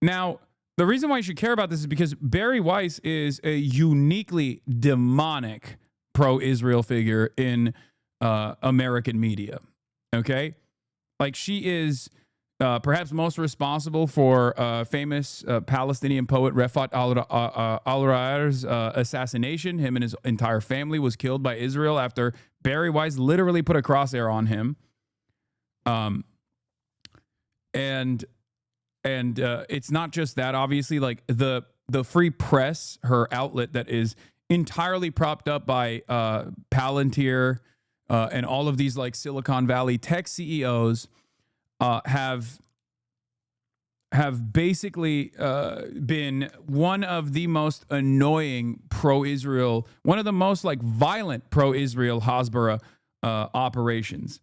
Now, the reason why you should care about this is because Barry Weiss is a uniquely demonic pro-Israel figure in American media. Okay. Like she is perhaps most responsible for famous Palestinian poet Refat al-Ra'ar's assassination. Him and his entire family was killed by Israel after Barry Weiss literally put a crosshair on him. And it's not just that. Obviously, like the Free Press, her outlet that is entirely propped up by Palantir. And all of these like Silicon Valley tech CEOs have basically been one of the most annoying pro-Israel, one of the most like violent pro-Israel Hasbara operations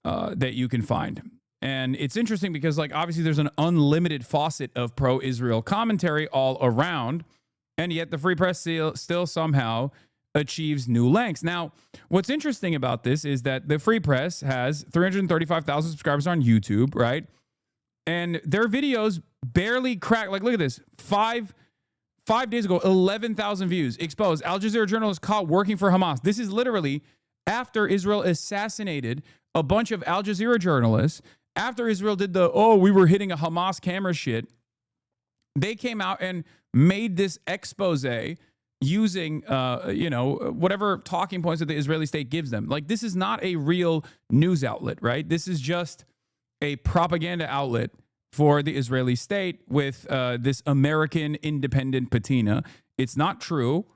that you can find. And it's interesting because like obviously there's an unlimited faucet of pro-Israel commentary all around, and yet the Free Press still somehow achieves new lengths. Now, what's interesting about this is that the Free Press has 335,000 subscribers on YouTube, right? And their videos barely crack. Like, look at this. Five days ago, 11,000 views. Exposed. Al Jazeera journalist caught working for Hamas. This is literally after Israel assassinated a bunch of Al Jazeera journalists. After Israel did we were hitting a Hamas camera shit. They came out and made this expose using, whatever talking points that the Israeli state gives them. Like, this is not a real news outlet, right? This is just a propaganda outlet for the Israeli state with this American independent patina. It's not true.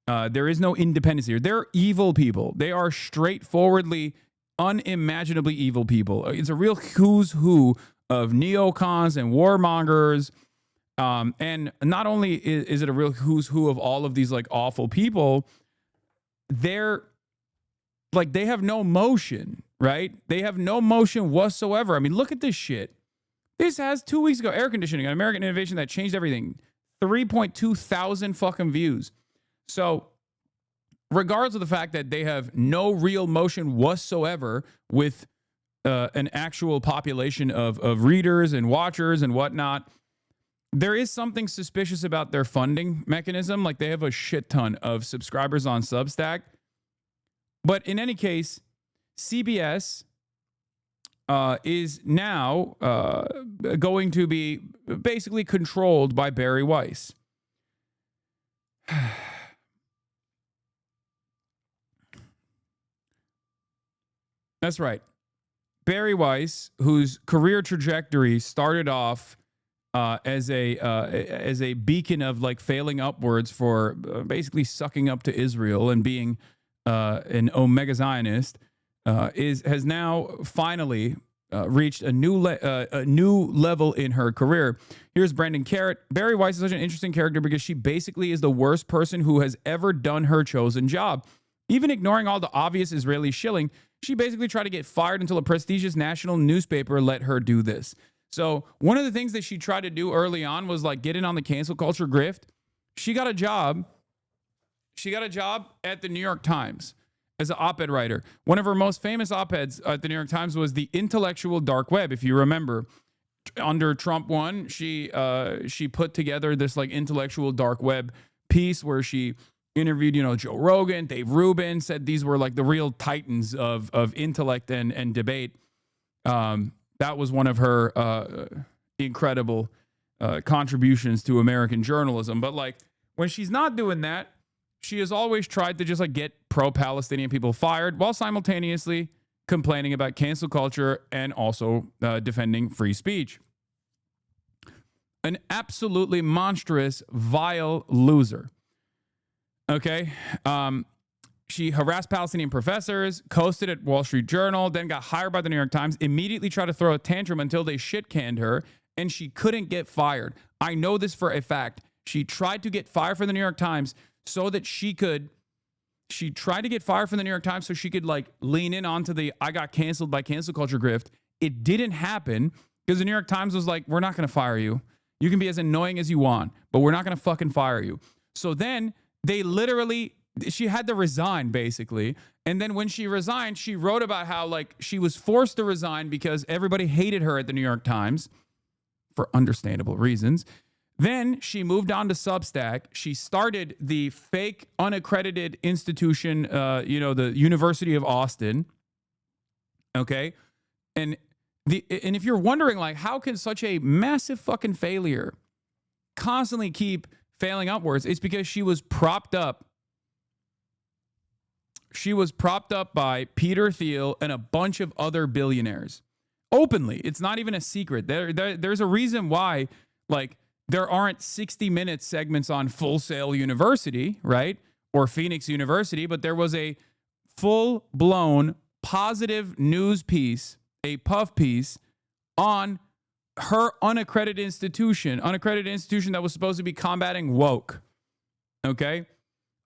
There is no independence here. They're evil people. They are straightforwardly, unimaginably evil people. It's a real who's who of neocons and warmongers. And not only is it a real who's who of all of these like awful people, they're like, they have no motion, right? They have no motion whatsoever. I mean, look at this shit. This has 2 weeks ago, air conditioning, an American innovation that changed everything. 3.2 thousand fucking views. So regardless of the fact that they have no real motion whatsoever with an actual population of readers and watchers and whatnot, there is something suspicious about their funding mechanism. Like, they have a shit ton of subscribers on Substack. But in any case, CBS is now going to be basically controlled by Barry Weiss. That's right. Barry Weiss, whose career trajectory started off as a beacon of like failing upwards for basically sucking up to Israel and being an Omega Zionist, has now finally reached a new level in her career. Here's Brendan Carrot. Barry Weiss is such an interesting character because she basically is the worst person who has ever done her chosen job. Even ignoring all the obvious Israeli shilling, she basically tried to get fired until a prestigious national newspaper let her do this. So one of the things that she tried to do early on was like get in on the cancel culture grift. She got a job. She got a job at the New York Times as an op-ed writer. One of her most famous op-eds at the New York Times was the intellectual dark web. If you remember, under Trump 1, she put together this like intellectual dark web piece where she interviewed, Joe Rogan, Dave Rubin, said these were like the real titans of intellect and debate. That was one of her incredible contributions to American journalism. But like when she's not doing that, she has always tried to just like get pro-Palestinian people fired while simultaneously complaining about cancel culture and also defending free speech. An absolutely monstrous, vile loser. Okay. She harassed Palestinian professors, coasted at Wall Street Journal, then got hired by the New York Times, immediately tried to throw a tantrum until they shit-canned her, and she couldn't get fired. I know this for a fact. She tried to get fired from the New York Times so that she could like lean in onto the I got canceled by cancel culture grift. It didn't happen because the New York Times was like, we're not going to fire you. You can be as annoying as you want, but we're not going to fucking fire you. So then she had to resign basically. And then when she resigned, she wrote about how like she was forced to resign because everybody hated her at the New York Times for understandable reasons. Then she moved on to Substack. She started the fake unaccredited institution, the University of Austin. Okay. And if you're wondering like, how can such a massive fucking failure constantly keep failing upwards? It's because she was propped up. She was propped up by Peter Thiel and a bunch of other billionaires. Openly. It's not even a secret. There's a reason why, like, there aren't 60-minute segments on Full Sail University, right? Or Phoenix University, but there was a full-blown positive news piece, a puff piece, on her unaccredited institution that was supposed to be combating woke. Okay?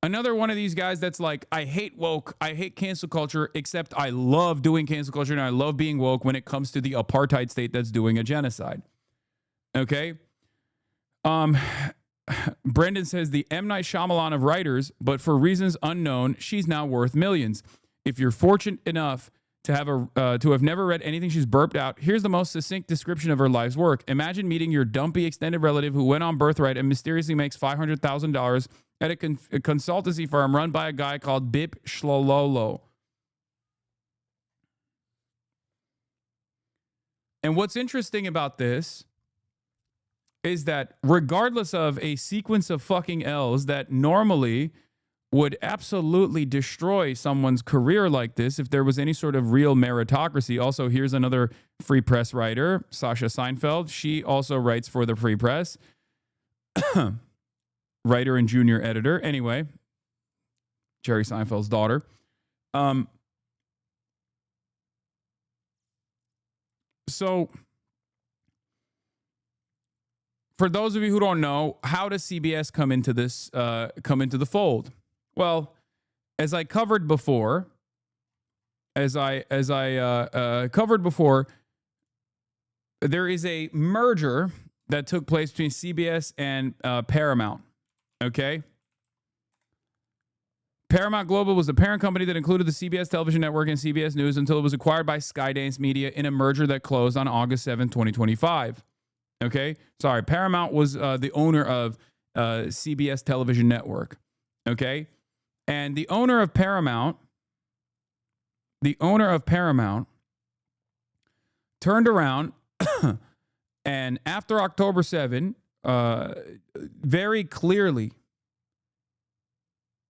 Another one of these guys that's like, I hate woke, I hate cancel culture, except I love doing cancel culture and I love being woke when it comes to the apartheid state that's doing a genocide. Okay? Brendan says the M. Night Shyamalan of writers, but for reasons unknown, she's now worth millions. If you're fortunate enough to have never read anything she's burped out, here's the most succinct description of her life's work. Imagine meeting your dumpy extended relative who went on birthright and mysteriously makes $500,000 at a consultancy firm run by a guy called Bip Shlololo. And what's interesting about this is that regardless of a sequence of fucking L's that normally would absolutely destroy someone's career like this if there was any sort of real meritocracy. Also, here's another Free Press writer, Sasha Seinfeld. She also writes for the Free Press. Writer and junior editor. Anyway, Jerry Seinfeld's daughter. So, for those of you who don't know, how does CBS come into this? Come into the fold? Well, as I covered before, there is a merger that took place between CBS and Paramount. Okay. Paramount Global was the parent company that included the CBS television network and CBS News until it was acquired by Skydance Media in a merger that closed on August 7, 2025. Okay. Sorry. Paramount was the owner of CBS television network. Okay. And the owner of Paramount turned around and after October 7, very clearly,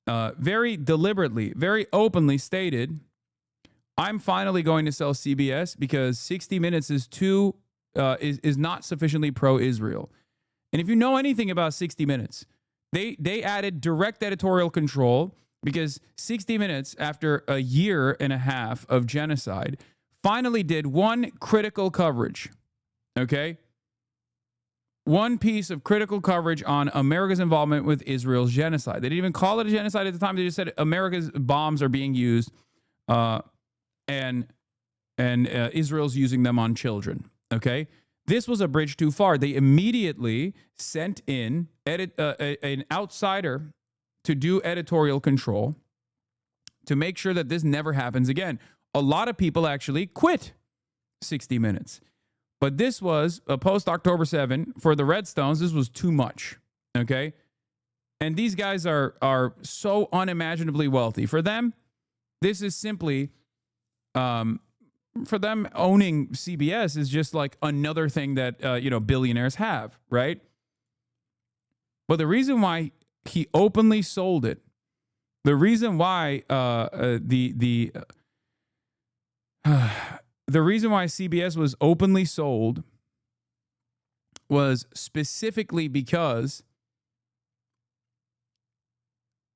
very deliberately, very openly stated, I'm finally going to sell CBS because 60 Minutes is not sufficiently pro-Israel. And if you know anything about 60 Minutes, they added direct editorial control because 60 Minutes, after a year and a half of genocide, finally did one critical coverage, okay? One piece of critical coverage on America's involvement with Israel's genocide. They didn't even call it a genocide at the time. They just said America's bombs are being used and Israel's using them on children, okay? This was a bridge too far. They immediately sent in an outsider to do editorial control to make sure that this never happens again. A lot of people actually quit 60 Minutes. But this was a post-October 7. For the Redstones, this was too much, okay? And these guys are so unimaginably wealthy. For them, this is simply, for them, owning CBS is just like another thing that, billionaires have, right? But the reason why he openly sold it, the reason why the reason why CBS was openly sold was specifically because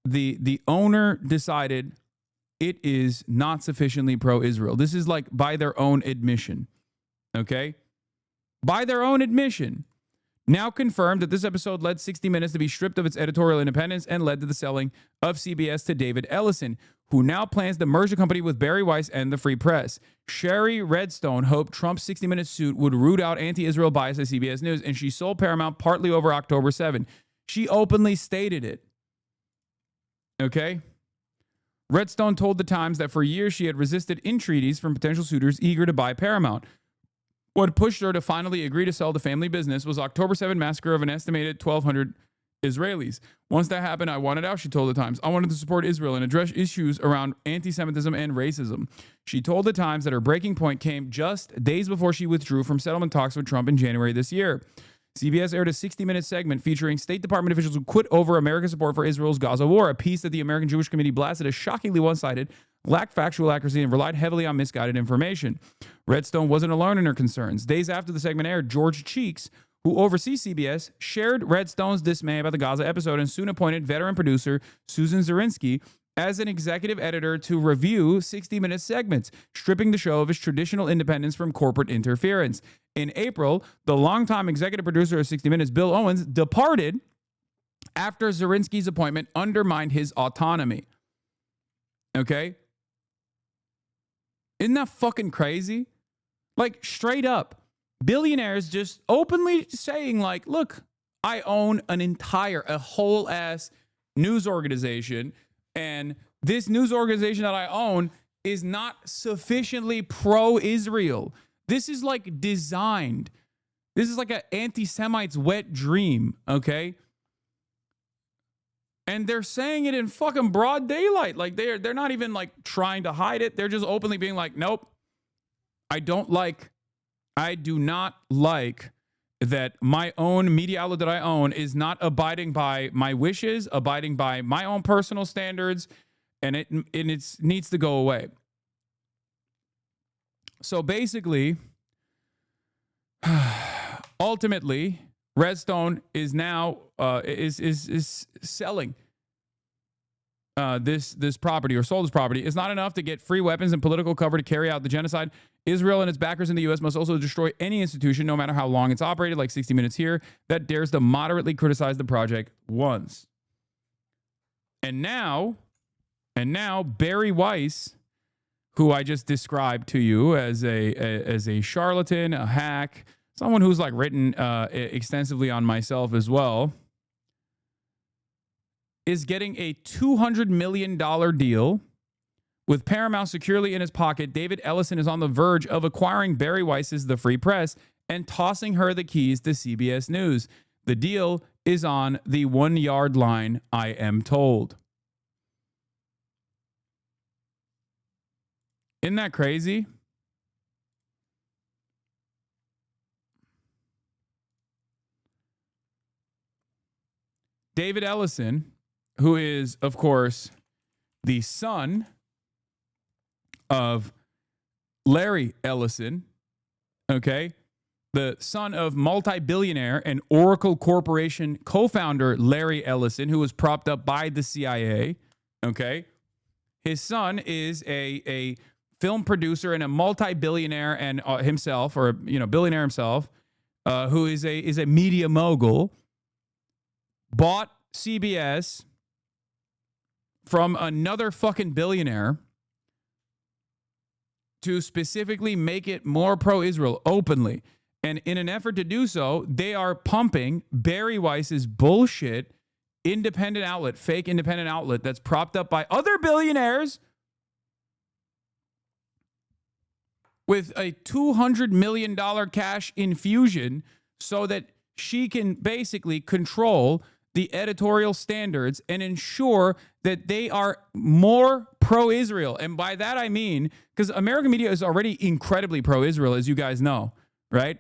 the owner decided it is not sufficiently pro-Israel. This is like by their own admission, okay? By their own admission. Now confirmed that this episode led 60 Minutes to be stripped of its editorial independence and led to the selling of CBS to David Ellison, who now plans to merge the company with Barry Weiss and the Free Press. Sherry Redstone hoped Trump's 60 Minutes suit would root out anti-Israel bias at CBS News, and she sold Paramount partly over October 7. She openly stated it. Okay? Redstone told The Times that for years she had resisted entreaties from potential suitors eager to buy Paramount. What pushed her to finally agree to sell the family business was October 7 massacre of an estimated 1,200 Israelis. Once that happened, I wanted out, she told The Times. I wanted to support Israel and address issues around anti-Semitism and racism. She told The Times that her breaking point came just days before she withdrew from settlement talks with Trump in January this year. CBS aired a 60-minute segment featuring State Department officials who quit over America's support for Israel's Gaza war, a piece that the American Jewish Committee blasted as shockingly one-sided, lacked factual accuracy, and relied heavily on misguided information. Redstone wasn't alone in her concerns. Days after the segment aired, George Cheeks, who oversees CBS, shared Redstone's dismay about the Gaza episode and soon appointed veteran producer Susan Zirinsky as an executive editor to review 60-minute segments, stripping the show of its traditional independence from corporate interference. In April, the longtime executive producer of 60 Minutes, Bill Owens, departed after Zirinsky's appointment undermined his autonomy. Okay? Isn't that fucking crazy? Like, straight up. Billionaires just openly saying, like, look, I own a whole ass news organization, and this news organization that I own is not sufficiently pro-Israel. This is like designed. This is like an anti-Semite's wet dream, okay? And they're saying it in fucking broad daylight. Like they're not even like trying to hide it. They're just openly being like, nope, I do not like that my own media outlet that I own is not abiding by my wishes, abiding by my own personal standards, and it needs to go away. So basically, ultimately, Redstone is now is selling this property, or sold this property. It's not enough to get free weapons and political cover to carry out the genocide. Israel and its backers in the U.S. must also destroy any institution, no matter how long it's operated, like 60 Minutes here, that dares to moderately criticize the project once. And now Barry Weiss, who I just described to you as a charlatan, a hack, someone who's like written extensively on myself as well, is getting a $200 million deal. With Paramount securely in his pocket, David Ellison is on the verge of acquiring Barry Weiss's The Free Press and tossing her the keys to CBS News. The deal is on the 1 yard line, I am told. Isn't that crazy? David Ellison, who is, of course, the son of Larry Ellison, okay? The son of multi-billionaire and Oracle Corporation co-founder Larry Ellison, who was propped up by the CIA, okay? His son is a film producer and a multi-billionaire and himself, or billionaire himself, who is a media mogul, bought CBS from another fucking billionaire to specifically make it more pro-Israel openly. And in an effort to do so, they are pumping Barry Weiss's bullshit independent outlet, fake independent outlet that's propped up by other billionaires with a $200 million cash infusion so that she can basically control the editorial standards and ensure that they are more pro-Israel. And by that I mean, because American media is already incredibly pro-Israel, as you guys know, right?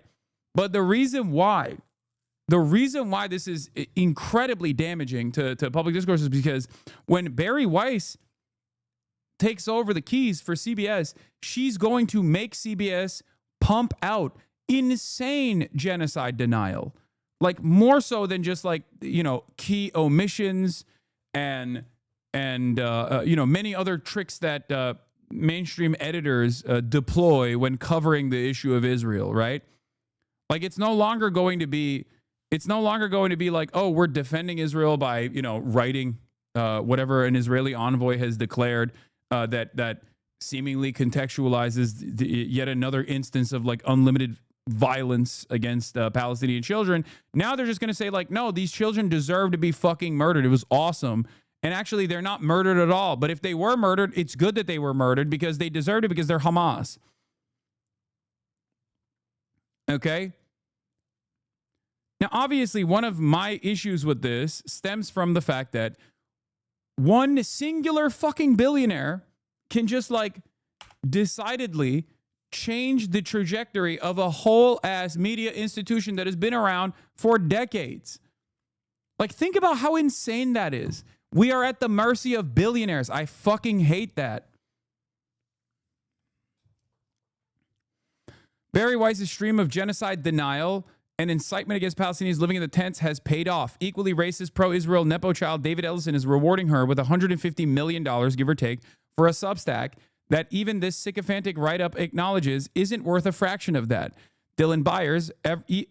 But the reason why this is incredibly damaging to public discourse is because when Barry Weiss takes over the keys for CBS, she's going to make CBS pump out insane genocide denial. Like more so than just like, key omissions and many other tricks that mainstream editors deploy when covering the issue of Israel, right? Like it's no longer going to be like, oh, we're defending Israel by, writing whatever an Israeli envoy has declared that seemingly contextualizes yet another instance of like unlimited violence against Palestinian children. Now they're just going to say like, no, these children deserve to be fucking murdered. It was awesome. And actually they're not murdered at all. But if they were murdered, it's good that they were murdered because they deserved it because they're Hamas. Okay? Now, obviously, one of my issues with this stems from the fact that one singular fucking billionaire can just like decidedly change the trajectory of a whole ass media institution that has been around for decades. Like, think about how insane that is. We are at the mercy of billionaires. I fucking hate that. Barry Weiss's stream of genocide denial and incitement against Palestinians living in the tents has paid off. Equally racist pro-Israel Nepo child David Ellison is rewarding her with $150 million, give or take, for a Substack that even this sycophantic write-up acknowledges isn't worth a fraction of that. Dylan Byers,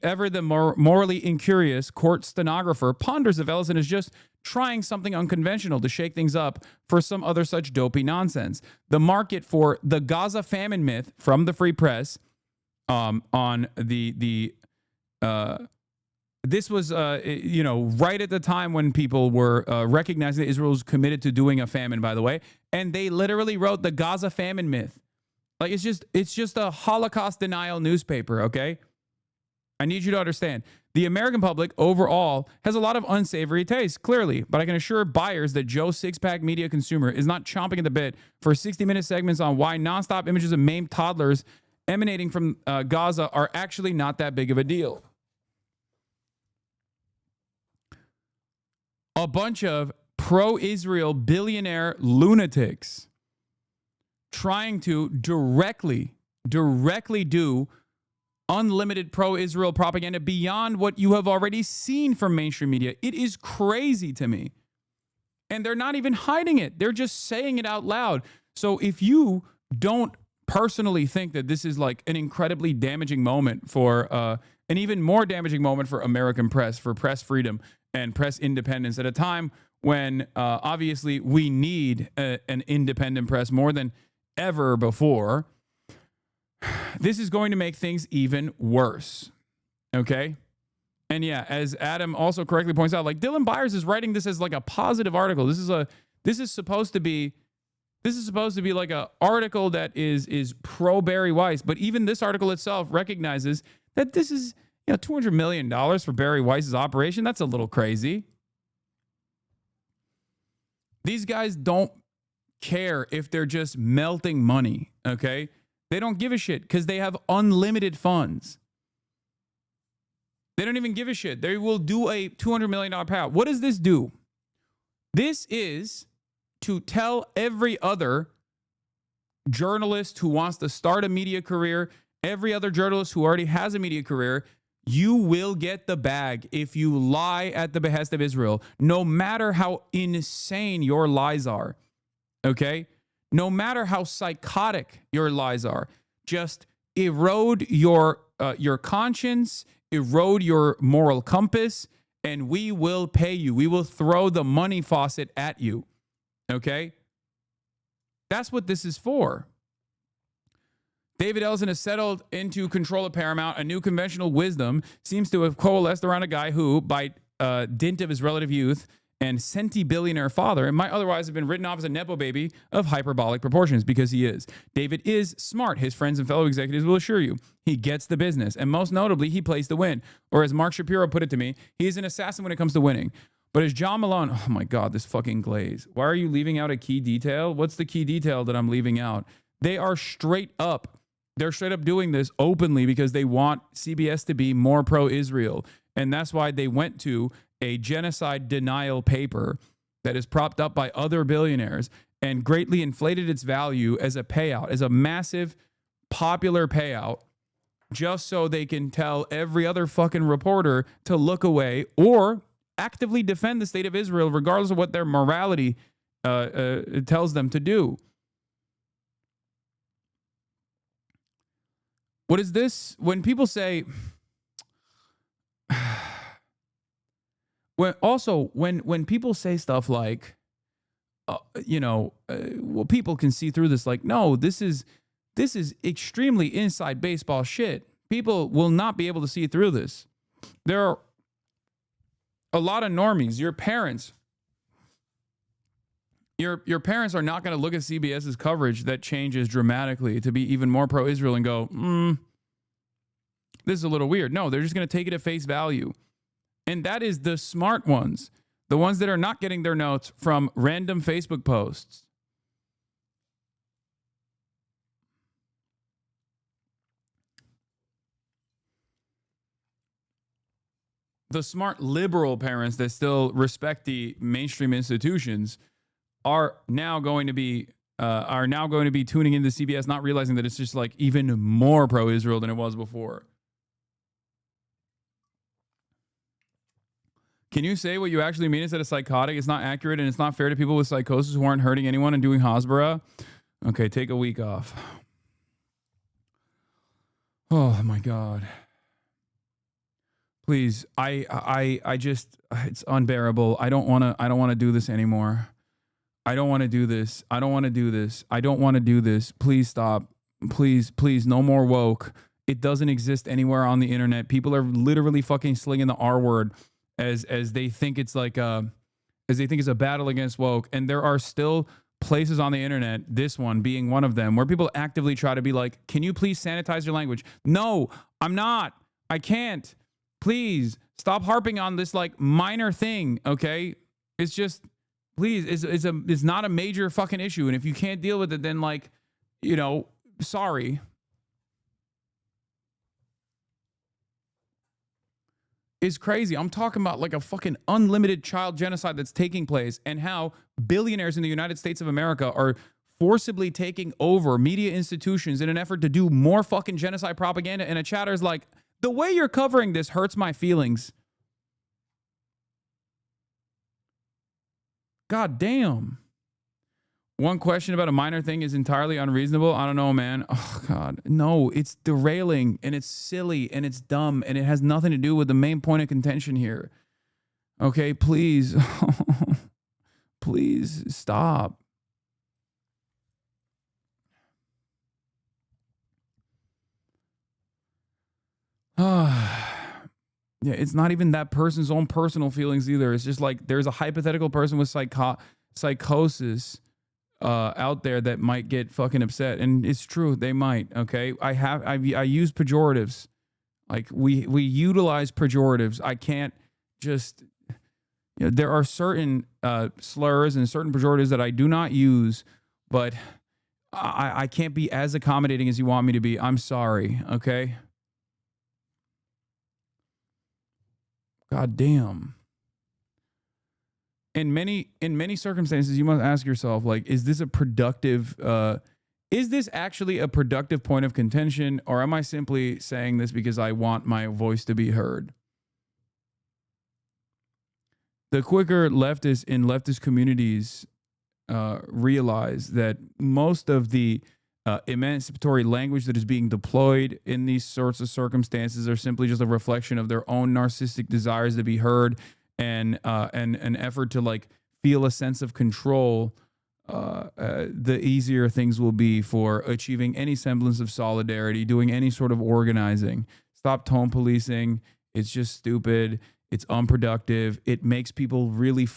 ever the morally incurious court stenographer, ponders if Ellison is just trying something unconventional to shake things up for some other such dopey nonsense. The market for the Gaza famine myth from the Free Press on this was, right at the time when people were recognizing that Israel was committed to doing a famine, by the way. And they literally wrote the Gaza famine myth. Like, it's just a Holocaust denial newspaper, okay? I need you to understand. The American public overall has a lot of unsavory taste, clearly. But I can assure buyers that Joe Six-Pack media consumer is not chomping at the bit for 60-minute segments on why nonstop images of maimed toddlers emanating from Gaza are actually not that big of a deal. A bunch of pro-Israel billionaire lunatics trying to directly do unlimited pro-Israel propaganda beyond what you have already seen from mainstream media. It is crazy to me. And they're not even hiding it. They're just saying it out loud. So if you don't personally think that this is like an incredibly damaging moment for an even more damaging moment for American press, for press freedom and press independence at a time when obviously we need an independent press more than ever before, this is going to make things even worse. Okay? And yeah, as Adam also correctly points out, like Dylan Byers is writing this as like a positive article. This is supposed to be like a article that is pro Barry Weiss, but even this article itself recognizes that this is $200 million for Barry Weiss's operation. That's a little crazy. These guys don't care if they're just melting money, okay? They don't give a shit because they have unlimited funds. They don't even give a shit. They will do a $200 million payout. What does this do? This is to tell every other journalist who wants to start a media career, every other journalist who already has a media career, you will get the bag if you lie at the behest of Israel, no matter how insane your lies are. Okay? no matter how psychotic your lies are, just erode your conscience, erode your moral compass, and we will pay you. We will throw the money faucet at you. Okay? That's what this is for. David Ellison has settled into control of Paramount. A new conventional wisdom seems to have coalesced around a guy who, by dint of his relative youth and centibillionaire father, and might otherwise have been written off as a nepo baby of hyperbolic proportions, because he is. David is smart, his friends and fellow executives will assure you. He gets the business, and most notably, he plays to win. Or as Mark Shapiro put it to me, he is an assassin when it comes to winning. But as John Malone, oh my God, this fucking glaze. Why are you leaving out a key detail? What's the key detail that I'm leaving out? They are straight up. They're straight up doing this openly because they want CBS to be more pro-Israel. And that's why they went to a genocide denial paper that is propped up by other billionaires and greatly inflated its value as a payout, as a massive popular payout, just so they can tell every other fucking reporter to look away or actively defend the state of Israel, regardless of what their morality tells them to do. What is this? When people say, when people say stuff like, well, people can see through this. Like, no, this is extremely inside baseball shit. People will not be able to see through this. There are a lot of normies. Your parents. Your parents are not going to look at CBS's coverage that changes dramatically to be even more pro-Israel and go, this is a little weird. No, they're just going to take it at face value. And that is the smart ones, the ones that are not getting their notes from random Facebook posts. The smart liberal parents that still respect the mainstream institutions are now going to be tuning into CBS, not realizing that it's just like even more pro-Israel than it was before. Can you say what you actually mean instead of psychotic? It's not accurate and it's not fair to people with psychosis who aren't hurting anyone and doing Hasbara. Okay, take a week off. Oh my God. Please, I just, it's unbearable. I don't want to do this anymore. I don't want to do this. I don't want to do this. I don't want to do this. Please stop. Please, no more woke. It doesn't exist anywhere on the internet. People are literally fucking slinging the R word as they think it's like as they think it's a battle against woke. And there are still places on the internet, this one being one of them, where people actively try to be like, can you please sanitize your language? No, I'm not. I can't. Please stop harping on this like minor thing. Okay. It's just, please, it's not a major fucking issue. And if you can't deal with it, then like, sorry. It's crazy. I'm talking about like a fucking unlimited child genocide that's taking place, and how billionaires in the United States of America are forcibly taking over media institutions in an effort to do more fucking genocide propaganda. And a chatter's like, the way you're covering this hurts my feelings. God damn. One question about a minor thing is entirely unreasonable. I don't know, man. Oh, God. No, it's derailing and it's silly and it's dumb and it has nothing to do with the main point of contention here. Okay, please. Please stop. Yeah, it's not even that person's own personal feelings either. It's just like there's a hypothetical person with psychosis out there that might get fucking upset, and it's true, they might. Okay, I use pejoratives, like we utilize pejoratives. I can't just, there are certain slurs and certain pejoratives that I do not use, but I can't be as accommodating as you want me to be. I'm sorry. Okay. God damn. In many circumstances, you must ask yourself, like, is this actually a productive point of contention, or am I simply saying this because I want my voice to be heard? The quicker leftists in leftist communities realize that most of the emancipatory language that is being deployed in these sorts of circumstances are simply just a reflection of their own narcissistic desires to be heard and an effort to like feel a sense of control. The easier things will be for achieving any semblance of solidarity, doing any sort of organizing. Stop tone policing. It's just stupid. It's unproductive. It makes people really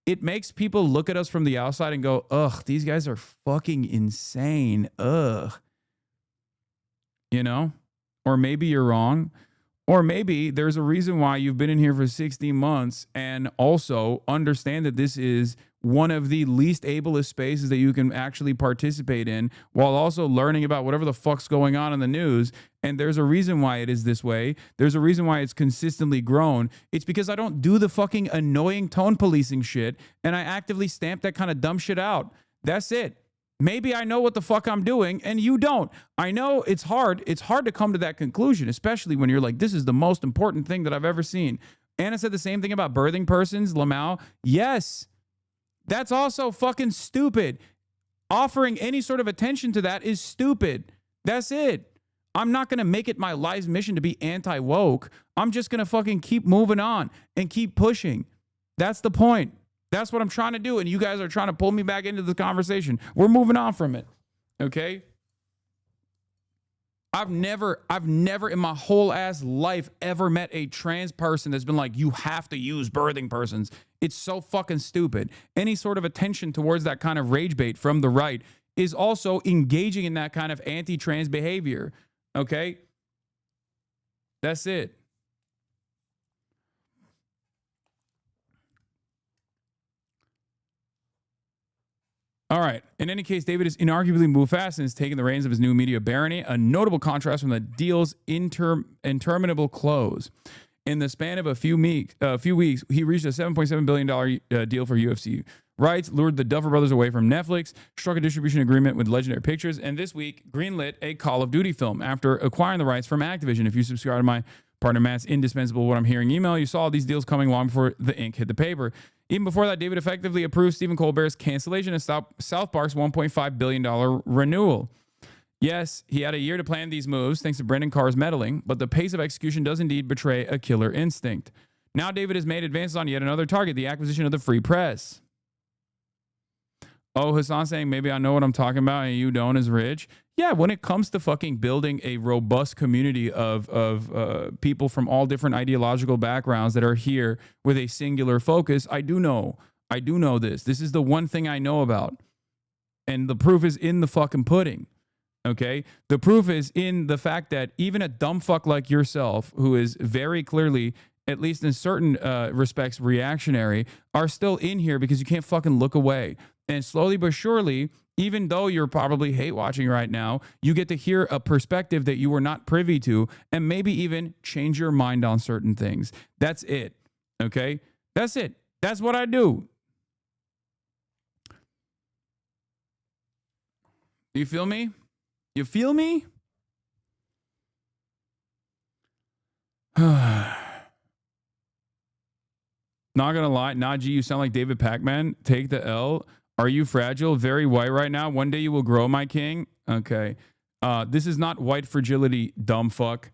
it makes people look at us from the outside and go, ugh, these guys are fucking insane. Ugh. You know? Or maybe you're wrong. Or maybe there's a reason why you've been in here for 16 months and also understand that this is one of the least ableist spaces that you can actually participate in while also learning about whatever the fuck's going on in the news. And there's a reason why it is this way. There's a reason why it's consistently grown. It's because I don't do the fucking annoying tone policing shit and I actively stamp that kind of dumb shit out. That's it. Maybe I know what the fuck I'm doing and you don't. I know it's hard. It's hard to come to that conclusion, especially when you're like, this is the most important thing that I've ever seen. Anna said the same thing about birthing persons, Lamau. Yes. That's also fucking stupid. Offering any sort of attention to that is stupid. That's it. I'm not going to make it my life's mission to be anti-woke. I'm just going to fucking keep moving on and keep pushing. That's the point. That's what I'm trying to do. And you guys are trying to pull me back into the conversation. We're moving on from it. Okay? I've never in my whole ass life ever met a trans person that's been like, you have to use birthing persons. It's so fucking stupid. Any sort of attention towards that kind of rage bait from the right is also engaging in that kind of anti-trans behavior. Okay? That's it. All right. In any case, David has inarguably moved fast and has taken the reins of his new media barony, a notable contrast from the deal's interminable close. In the span of a few weeks, he reached a $7.7 billion deal for UFC rights, lured the Duffer Brothers away from Netflix, struck a distribution agreement with Legendary Pictures, and this week greenlit a Call of Duty film after acquiring the rights from Activision. If you subscribe to my partner Matt's indispensable What I'm Hearing email, you saw all these deals coming long before the ink hit the paper. Even before that, David effectively approved Stephen Colbert's cancellation of South Park's $1.5 billion renewal. Yes, he had a year to plan these moves thanks to Brendan Carr's meddling, but the pace of execution does indeed betray a killer instinct. Now David has made advances on yet another target, the acquisition of the free press. Oh, Hasan saying, maybe I know what I'm talking about and you don't, is rich. Yeah, when it comes to fucking building a robust community of people from all different ideological backgrounds that are here with a singular focus, I do know this. This is the one thing I know about. And the proof is in the fucking pudding. Okay? The proof is in the fact that even a dumb fuck like yourself, who is very clearly, at least in certain respects, reactionary, are still in here because you can't fucking look away. And slowly but surely, even though you're probably hate watching right now, you get to hear a perspective that you were not privy to and maybe even change your mind on certain things. That's it. Okay? That's it. That's what I do. You feel me? You feel me? Not gonna lie, Najee, you sound like David Pac-Man. Take the L. Are you fragile? Very white right now. One day you will grow, my king. Okay. This is not white fragility, dumb fuck.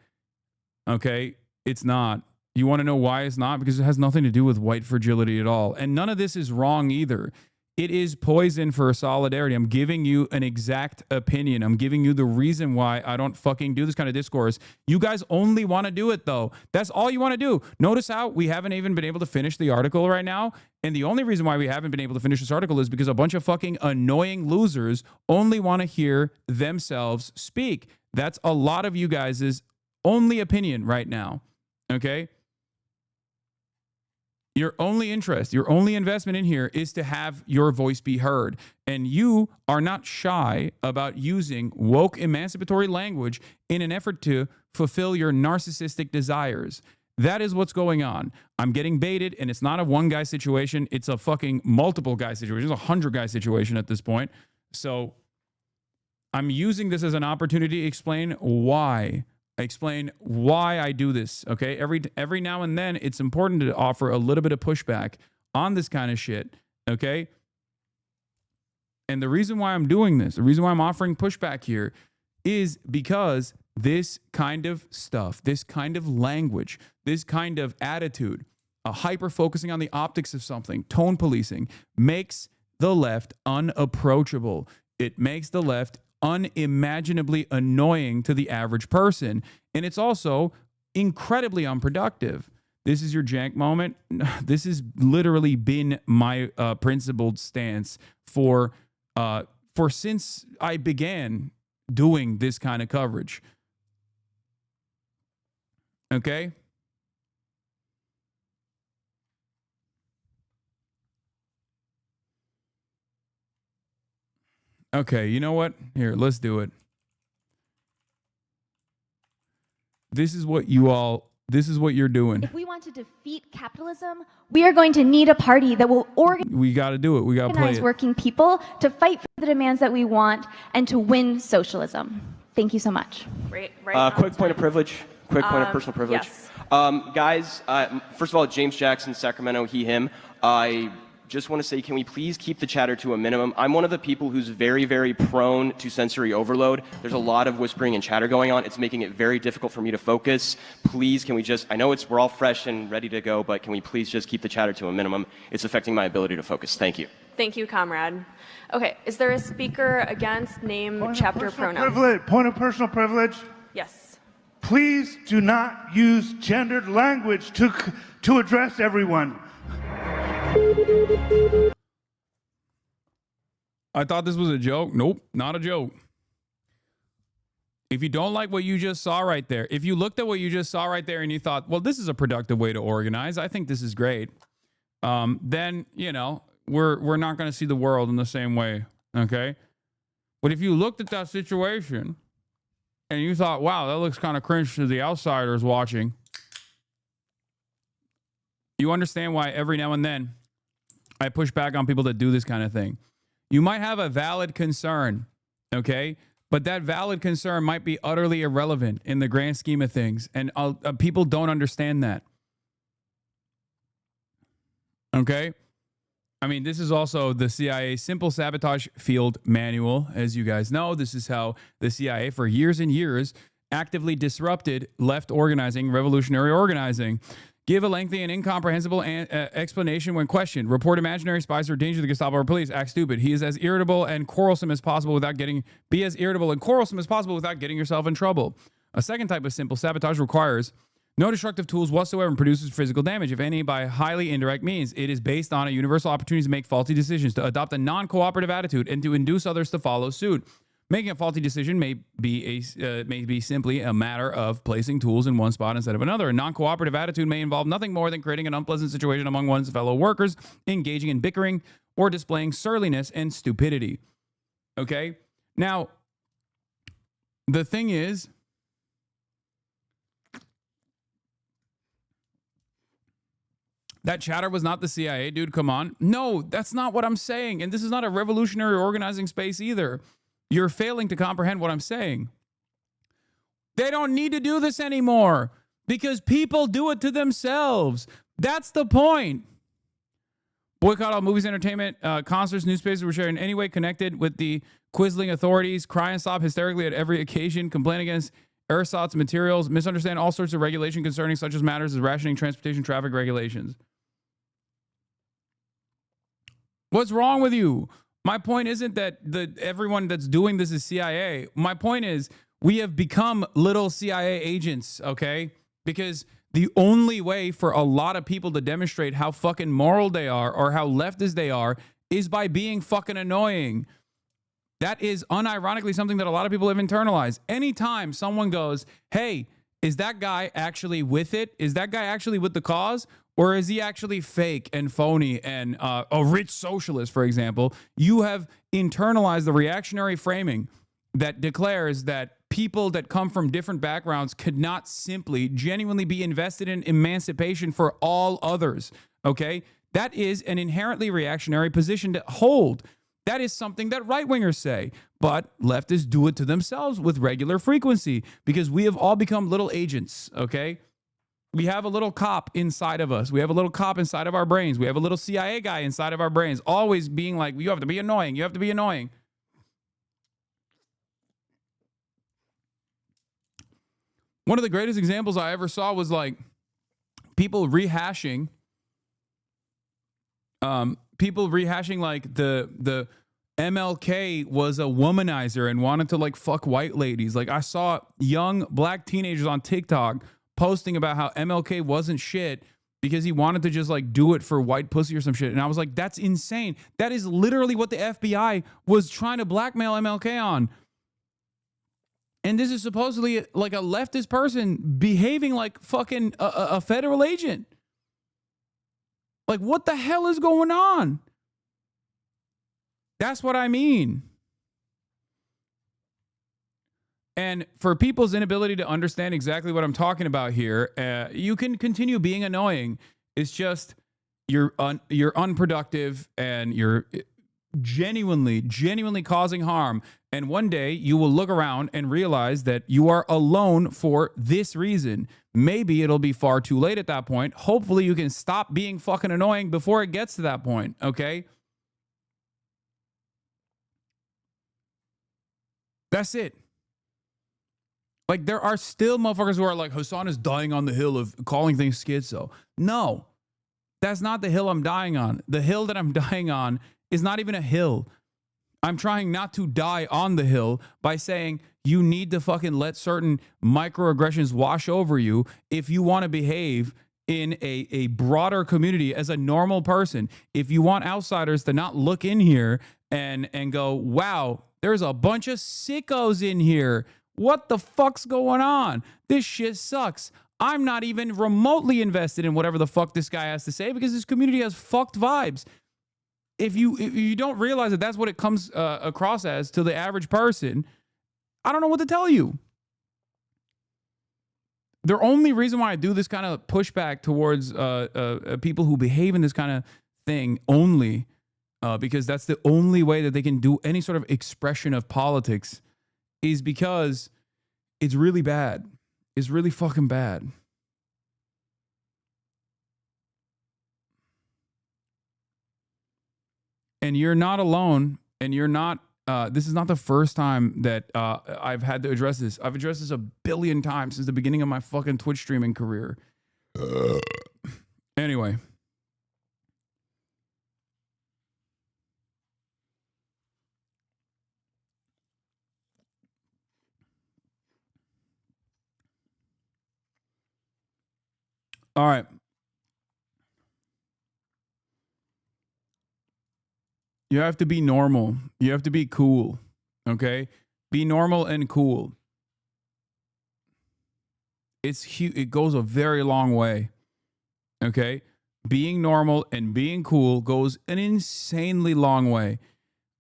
Okay? It's not. You want to know why it's not? Because it has nothing to do with white fragility at all. And none of this is wrong either. It is poison for solidarity. I'm giving you an exact opinion. I'm giving you the reason why I don't fucking do this kind of discourse. You guys only want to do it, though. That's all you want to do. Notice how we haven't even been able to finish the article right now. And the only reason why we haven't been able to finish this article is because a bunch of fucking annoying losers only want to hear themselves speak. That's a lot of you guys' only opinion right now. Okay? Your only interest, your only investment in here is to have your voice be heard. And you are not shy about using woke emancipatory language in an effort to fulfill your narcissistic desires. That is what's going on. I'm getting baited, and it's not a one guy situation. It's a fucking multiple guy situation. It's a 100 guy situation at this point. So I'm using this as an opportunity to explain why. Explain why I do this, okay? Every now and then, it's important to offer a little bit of pushback on this kind of shit, okay? And the reason why I'm doing this, the reason why I'm offering pushback here is because this kind of stuff, this kind of language, this kind of attitude, hyper focusing on the optics of something, tone policing, makes the left unapproachable. It makes the left unimaginably annoying to the average person. And it's also incredibly unproductive. This is your jank moment. This has literally been my principled stance for since I began doing this kind of coverage. Okay? Okay, you know what? Here, let's do it. This is what you're doing. If we want to defeat capitalism, we are going to need a party that will We got to do it. We got to play organize it. working people to fight for the demands that we want and to win socialism. Thank you so much. Quick point of privilege. Quick point of personal privilege. Yes. Guys, first of all, James Jackson, Sacramento, he, him. I just want to say, can we please keep the chatter to a minimum? I'm one of the people who's very, very prone to sensory overload. There's a lot of whispering and chatter going on. It's making it very difficult for me to focus. Please, can we just, I know we're all fresh and ready to go, but can we please just keep the chatter to a minimum? It's affecting my ability to focus. Thank you. Thank you, comrade. Okay, is there a speaker against name, chapter, pronoun? Point of personal privilege. Yes. Please do not use gendered language to address everyone. I thought this was a joke. Nope, not a joke. If you don't like what you just saw right there, if you looked at what you just saw right there and you thought, well, this is a productive way to organize, I think this is great, then, you know, we're not going to see the world in the same way, okay? But if you looked at that situation and you thought, wow, that looks kind of cringe to the outsiders watching, you understand why every now and then I push back on people that do this kind of thing. You might have a valid concern, okay? But that valid concern might be utterly irrelevant in the grand scheme of things. And people don't understand that. Okay? I mean, this is also the CIA Simple Sabotage Field Manual. As you guys know, this is how the CIA for years and years actively disrupted left organizing, revolutionary organizing. Give a lengthy and incomprehensible explanation when questioned. Report imaginary spies or danger to the Gestapo or police. Act stupid. Be as irritable and quarrelsome as possible without getting yourself in trouble. A second type of simple sabotage requires no destructive tools whatsoever and produces physical damage, if any, by highly indirect means. It is based on a universal opportunity to make faulty decisions, to adopt a non-cooperative attitude, and to induce others to follow suit. Making a faulty decision may be simply a matter of placing tools in one spot instead of another. A non-cooperative attitude may involve nothing more than creating an unpleasant situation among one's fellow workers, engaging in bickering, or displaying surliness and stupidity. Okay? Now, the thing is, that chatter was not the CIA, dude. Come on. No, that's not what I'm saying. And this is not a revolutionary organizing space either. You're failing to comprehend what I'm saying. They don't need to do this anymore because people do it to themselves. That's the point. Boycott all movies, entertainment, concerts, newspapers which are in any way connected with the Quisling authorities. Cry and stop hysterically at every occasion. Complain against ersatz materials. Misunderstand all sorts of regulation concerning such as matters as rationing, transportation, traffic regulations. What's wrong with you? My point isn't that everyone that's doing this is CIA. My point is we have become little CIA agents, okay? Because the only way for a lot of people to demonstrate how fucking moral they are or how leftist they are is by being fucking annoying. That is unironically something that a lot of people have internalized. Anytime someone goes, hey, is that guy actually with it? Is that guy actually with the cause? Or is he actually fake and phony and a rich socialist, for example? You have internalized the reactionary framing that declares that people that come from different backgrounds could not simply genuinely be invested in emancipation for all others, okay? That is an inherently reactionary position to hold. That is something that right-wingers say, but leftists do it to themselves with regular frequency because we have all become little agents, okay? We have a little cop inside of us. We have a little cop inside of our brains. We have a little CIA guy inside of our brains, always being like, you have to be annoying. You have to be annoying. One of the greatest examples I ever saw was like people rehashing like the MLK was a womanizer and wanted to like fuck white ladies. Like I saw young black teenagers on TikTok posting about how MLK wasn't shit because he wanted to just like do it for white pussy or some shit. And I was like, that's insane. That is literally what the FBI was trying to blackmail MLK on. And this is supposedly like a leftist person behaving like fucking a federal agent. Like, what the hell is going on? That's what I mean. And for people's inability to understand exactly what I'm talking about here, you can continue being annoying. It's just you're unproductive and you're genuinely causing harm. And one day you will look around and realize that you are alone for this reason. Maybe it'll be far too late at that point. Hopefully you can stop being fucking annoying before it gets to that point, okay? That's it. Like, there are still motherfuckers who are like, Hasan is dying on the hill of calling things schizo. No, that's not the hill I'm dying on. The hill that I'm dying on is not even a hill. I'm trying not to die on the hill by saying you need to fucking let certain microaggressions wash over you if you want to behave in a broader community as a normal person. If you want outsiders to not look in here and go, wow, there's a bunch of sickos in here. What the fuck's going on? This shit sucks. I'm not even remotely invested in whatever the fuck this guy has to say because this community has fucked vibes. If you don't realize that that's what it comes across as to the average person, I don't know what to tell you. The only reason why I do this kind of pushback towards people who behave in this kind of thing only because that's the only way that they can do any sort of expression of politics is because it's really bad. It's really fucking bad. And you're not alone, and you're not, this is not the first time that I've had to address this. I've addressed this a billion times since the beginning of my fucking Twitch streaming career. Anyway. All right. You have to be normal. You have to be cool. Okay? Be normal and cool. It's huge. It goes a very long way. Okay? Being normal and being cool goes an insanely long way.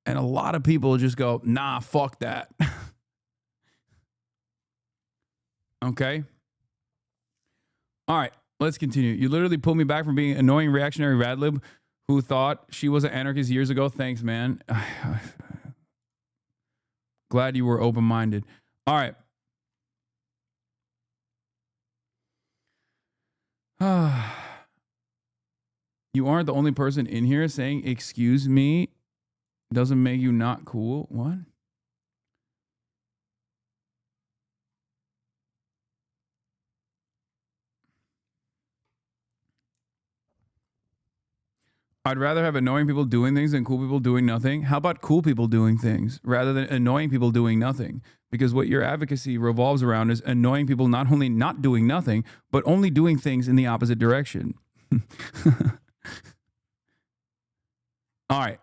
And a lot of people just go, nah, fuck that. Okay? All right. Let's continue. You literally pulled me back from being an annoying reactionary radlib who thought she was an anarchist years ago. Thanks, man. Glad you were open-minded. All right. You aren't the only person in here saying, excuse me, doesn't make you not cool. What? I'd rather have annoying people doing things than cool people doing nothing. How about cool people doing things rather than annoying people doing nothing? Because what your advocacy revolves around is annoying people not only not doing nothing, but only doing things in the opposite direction. All right.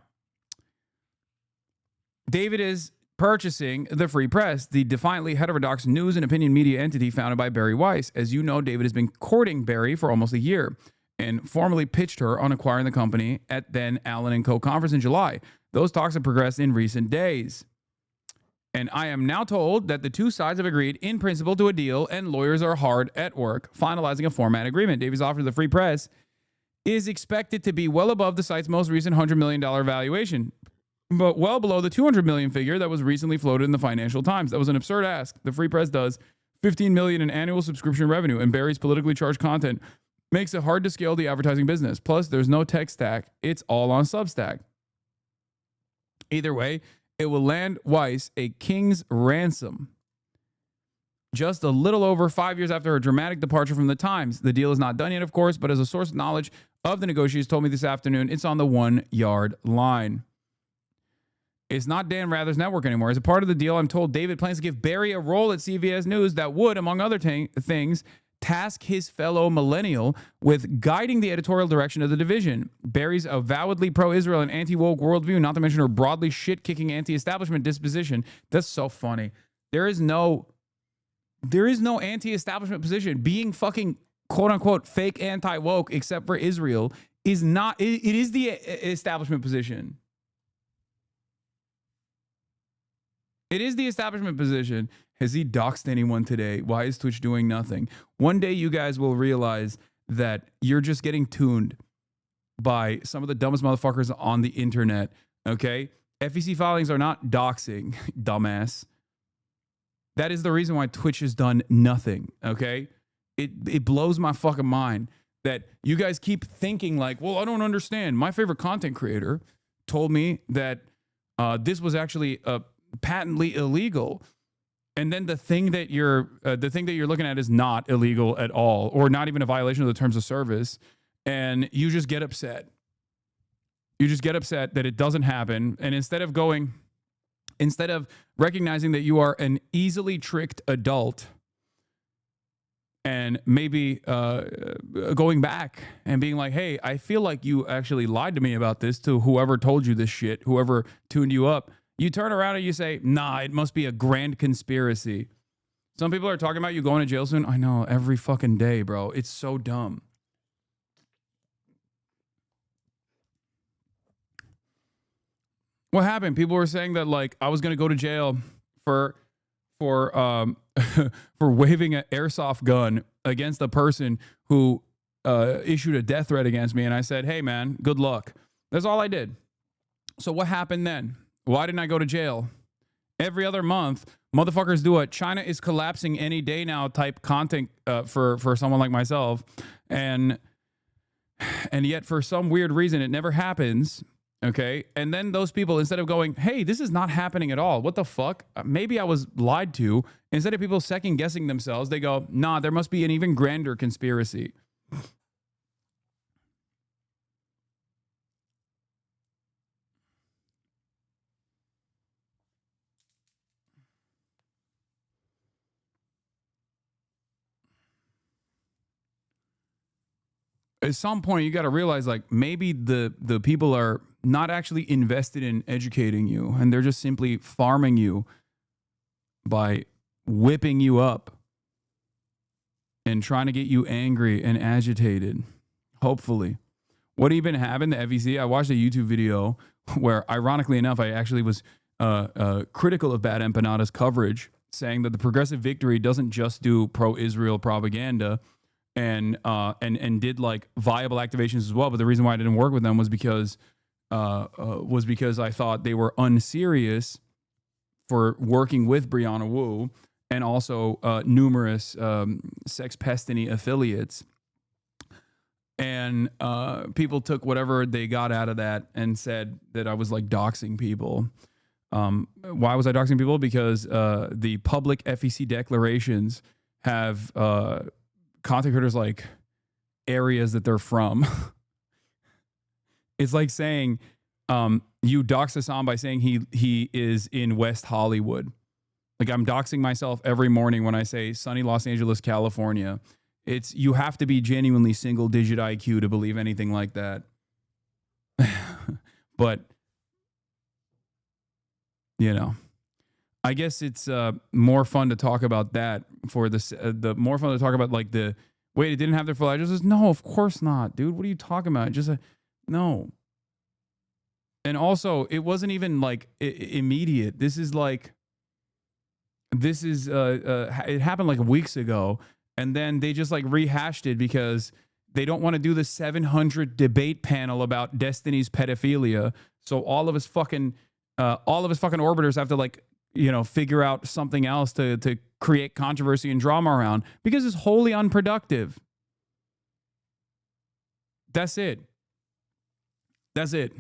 David is purchasing the Free Press, the defiantly heterodox news and opinion media entity founded by Barry Weiss. As you know, David has been courting Barry for almost a year and formally pitched her on acquiring the company at then Allen & Co. conference in July. Those talks have progressed in recent days. And I am now told that the two sides have agreed in principle to a deal and lawyers are hard at work finalizing a format agreement. David's offer to the Free Press is expected to be well above the site's most recent $100 million valuation, but well below the $200 million figure that was recently floated in the Financial Times. That was an absurd ask. The Free Press does $15 million in annual subscription revenue, and Barry's politically charged content makes it hard to scale the advertising business. Plus, there's no tech stack. It's all on Substack. Either way, it will land Weiss a king's ransom. Just a little over 5 years after her dramatic departure from the Times. The deal is not done yet, of course, but as a source of knowledge of the negotiations told me this afternoon, it's on the 1 yard line. It's not Dan Rather's network anymore. As a part of the deal, I'm told David plans to give Barry a role at CBS News that would, among other things, task his fellow millennial with guiding the editorial direction of the division. Barry's avowedly pro-Israel and anti-woke worldview, not to mention her broadly shit-kicking anti-establishment disposition. That's so funny. There is no anti-establishment position. Being fucking quote-unquote fake anti-woke except for Israel is not, it is the establishment position. It is the establishment position. Has he doxed anyone today? Why is Twitch doing nothing? One day you guys will realize that you're just getting tuned by some of the dumbest motherfuckers on the internet, okay? FEC filings are not doxing, dumbass. That is the reason why Twitch has done nothing, okay? It blows my fucking mind that you guys keep thinking like, well, I don't understand. My favorite content creator told me that this was actually patently illegal. And then the thing that you're looking at is not illegal at all, or not even a violation of the terms of service, and you just get upset. You just get upset that it doesn't happen, and instead of recognizing that you are an easily tricked adult, and maybe going back and being like, hey, I feel like you actually lied to me about this, to whoever told you this shit, whoever tuned you up. You turn around and you say, nah, it must be a grand conspiracy. Some people are talking about you going to jail soon. I know, every fucking day, bro. It's so dumb. What happened? People were saying that like I was going to go to jail for for waving an airsoft gun against a person who issued a death threat against me. And I said, hey, man, good luck. That's all I did. So what happened then? Why didn't I go to jail? Every other month, motherfuckers do a China is collapsing any day now type content for someone like myself. And yet for some weird reason, it never happens. Okay. And then those people, instead of going, hey, this is not happening at all. What the fuck? Maybe I was lied to. Instead of people second guessing themselves, they go, nah, there must be an even grander conspiracy. At some point, you got to realize, like, maybe the people are not actually invested in educating you, and they're just simply farming you by whipping you up and trying to get you angry and agitated. Hopefully. What even happened to FEC? I watched a YouTube video where, ironically enough, I actually was critical of Bad Empanada's coverage, saying that the Progressive Victory doesn't just do pro-Israel propaganda, and did like viable activations as well. But the reason why I didn't work with them was because I thought they were unserious for working with Brianna Wu and also numerous Sex Pestiny affiliates. And people took whatever they got out of that and said that I was like doxing people. Why was I doxing people? Because the public FEC declarations have content creators like areas that they're from. It's like saying you dox Hasan by saying he is in West Hollywood. Like, I'm doxing myself every morning when I say sunny Los Angeles, California. It's, you have to be genuinely single digit IQ to believe anything like that. But you know, I guess it's more fun to talk about that for the more fun to talk about like the, wait, it didn't have their full addresses? No, of course not, dude. What are you talking about? Just no. And also, it wasn't even like immediate. This is it happened like weeks ago, and then they just like rehashed it because they don't want to do the 700 debate panel about Destiny's pedophilia. So all of his fucking orbiters have to like figure out something else to create controversy and drama around, because it's wholly unproductive. That's it. That's it.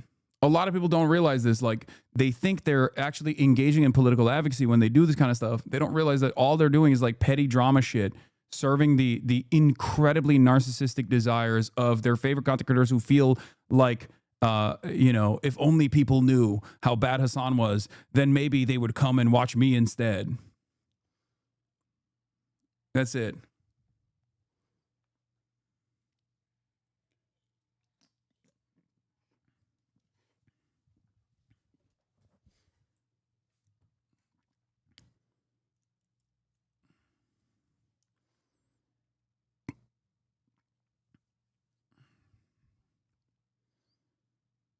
A lot of people don't realize this. Like, they think they're actually engaging in political advocacy when they do this kind of stuff. They don't realize that all they're doing is like petty drama shit, serving the incredibly narcissistic desires of their favorite content creators who feel like, if only people knew how bad Hasan was, then maybe they would come and watch me instead. That's it.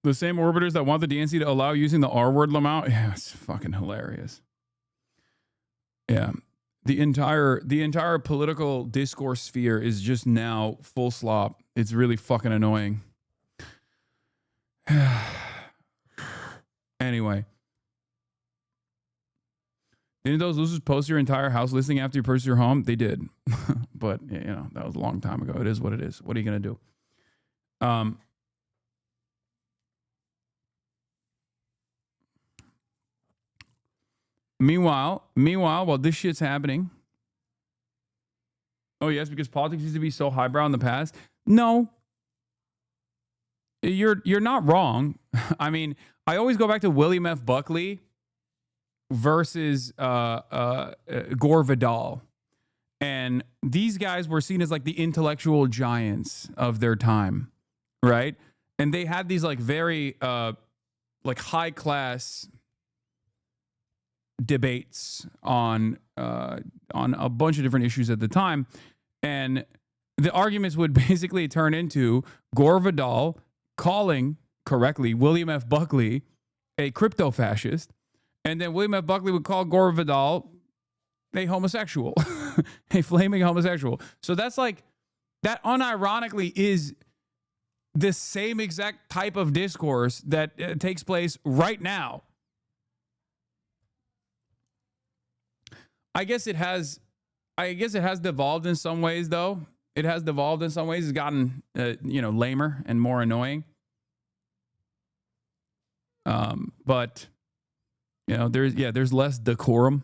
The same orbiters that want the DNC to allow using the R word Lamau. Yeah, it's fucking hilarious. Yeah. The entire political discourse sphere is just now full slop. It's really fucking annoying. Anyway. Didn't those losers post your entire house listing after you purchased your home? They did. But, that was a long time ago. It is what it is. What are you going to do? Meanwhile, while this shit's happening. Oh, yes, because politics used to be so highbrow in the past. No. You're not wrong. I mean, I always go back to William F. Buckley versus Gore Vidal. And these guys were seen as like the intellectual giants of their time, right? And they had these like very like high class debates on a bunch of different issues at the time, and the arguments would basically turn into Gore Vidal calling correctly William F. Buckley a crypto fascist, and then William F. Buckley would call Gore Vidal a homosexual, a flaming homosexual. So that's like, that unironically is the same exact type of discourse that takes place right now. I guess it has devolved in some ways, though. It has devolved in some ways. It's gotten, lamer and more annoying. But, there's less decorum.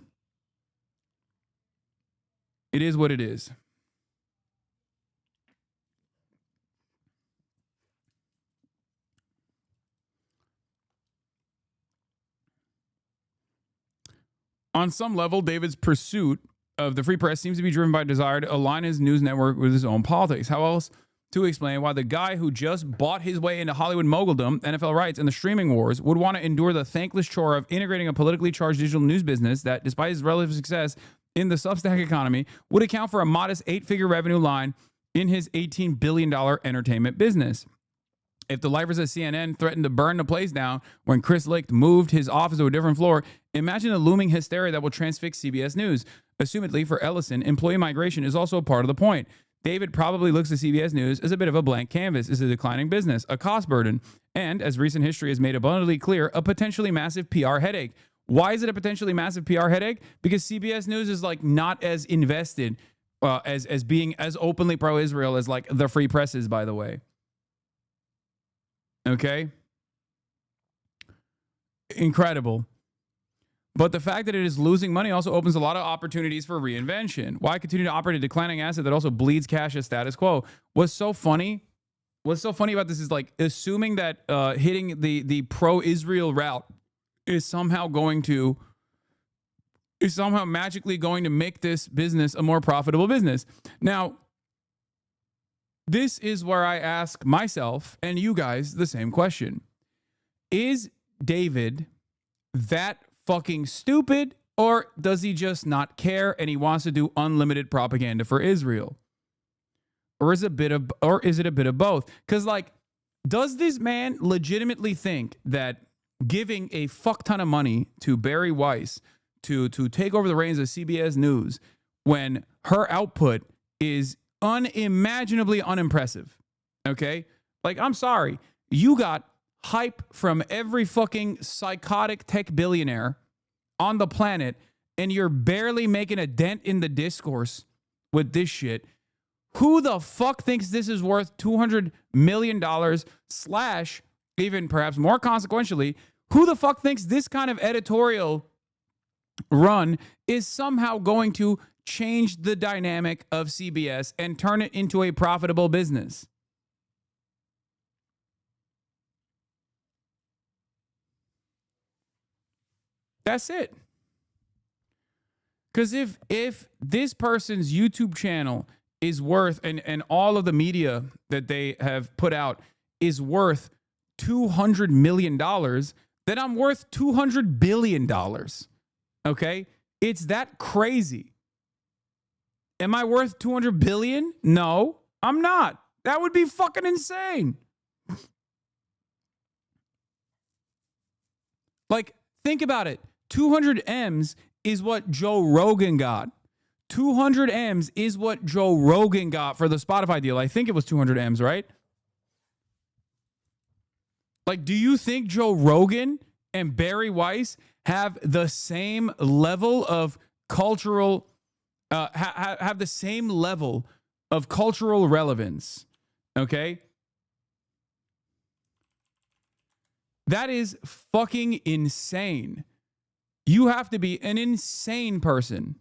It is what it is. On some level, David's pursuit of the free press seems to be driven by a desire to align his news network with his own politics. How else to explain why the guy who just bought his way into Hollywood moguldom, NFL rights, and the streaming wars would want to endure the thankless chore of integrating a politically charged digital news business that, despite his relative success in the Substack economy, would account for a modest 8-figure revenue line in his $18 billion entertainment business? If the lifers at CNN threatened to burn the place down when Chris Licht moved his office to a different floor, imagine the looming hysteria that will transfix CBS News. Assumedly, for Ellison, employee migration is also a part of the point. David probably looks at CBS News as a bit of a blank canvas, as a declining business, a cost burden, and, as recent history has made abundantly clear, a potentially massive PR headache. Why is it a potentially massive PR headache? Because CBS News is like not as invested as being as openly pro-Israel as like the free press is, by the way. Okay? Incredible. But the fact that it is losing money also opens a lot of opportunities for reinvention. Why continue to operate a declining asset that also bleeds cash as status quo? What's so funny about this is like assuming that hitting the pro-Israel route is somehow magically going to make this business a more profitable business. Now, this is where I ask myself and you guys the same question. Is David that fucking stupid, or does he just not care and he wants to do unlimited propaganda for Israel? Or is it a bit of both? Because, like, does this man legitimately think that giving a fuck ton of money to Barry Weiss to take over the reins of CBS News when her output is unimaginably unimpressive, okay? Like, I'm sorry. You got hype from every fucking psychotic tech billionaire on the planet, and you're barely making a dent in the discourse with this shit. Who the fuck thinks this is worth $200 million / even perhaps more consequentially, who the fuck thinks this kind of editorial run is somehow going to change the dynamic of CBS and turn it into a profitable business? That's it. Because if this person's YouTube channel is worth, and all of the media that they have put out is worth $200 million, then I'm worth $200 billion. Okay? It's that crazy. Am I worth 200 billion? No, I'm not. That would be fucking insane. Like, think about it. 200 M's is what Joe Rogan got. 200 M's is what Joe Rogan got for the Spotify deal. I think it was 200 M's, right? Like, do you think Joe Rogan and Barry Weiss have the same level of cultural, have the same level of cultural relevance? Okay? That is fucking insane. You have to be an insane person.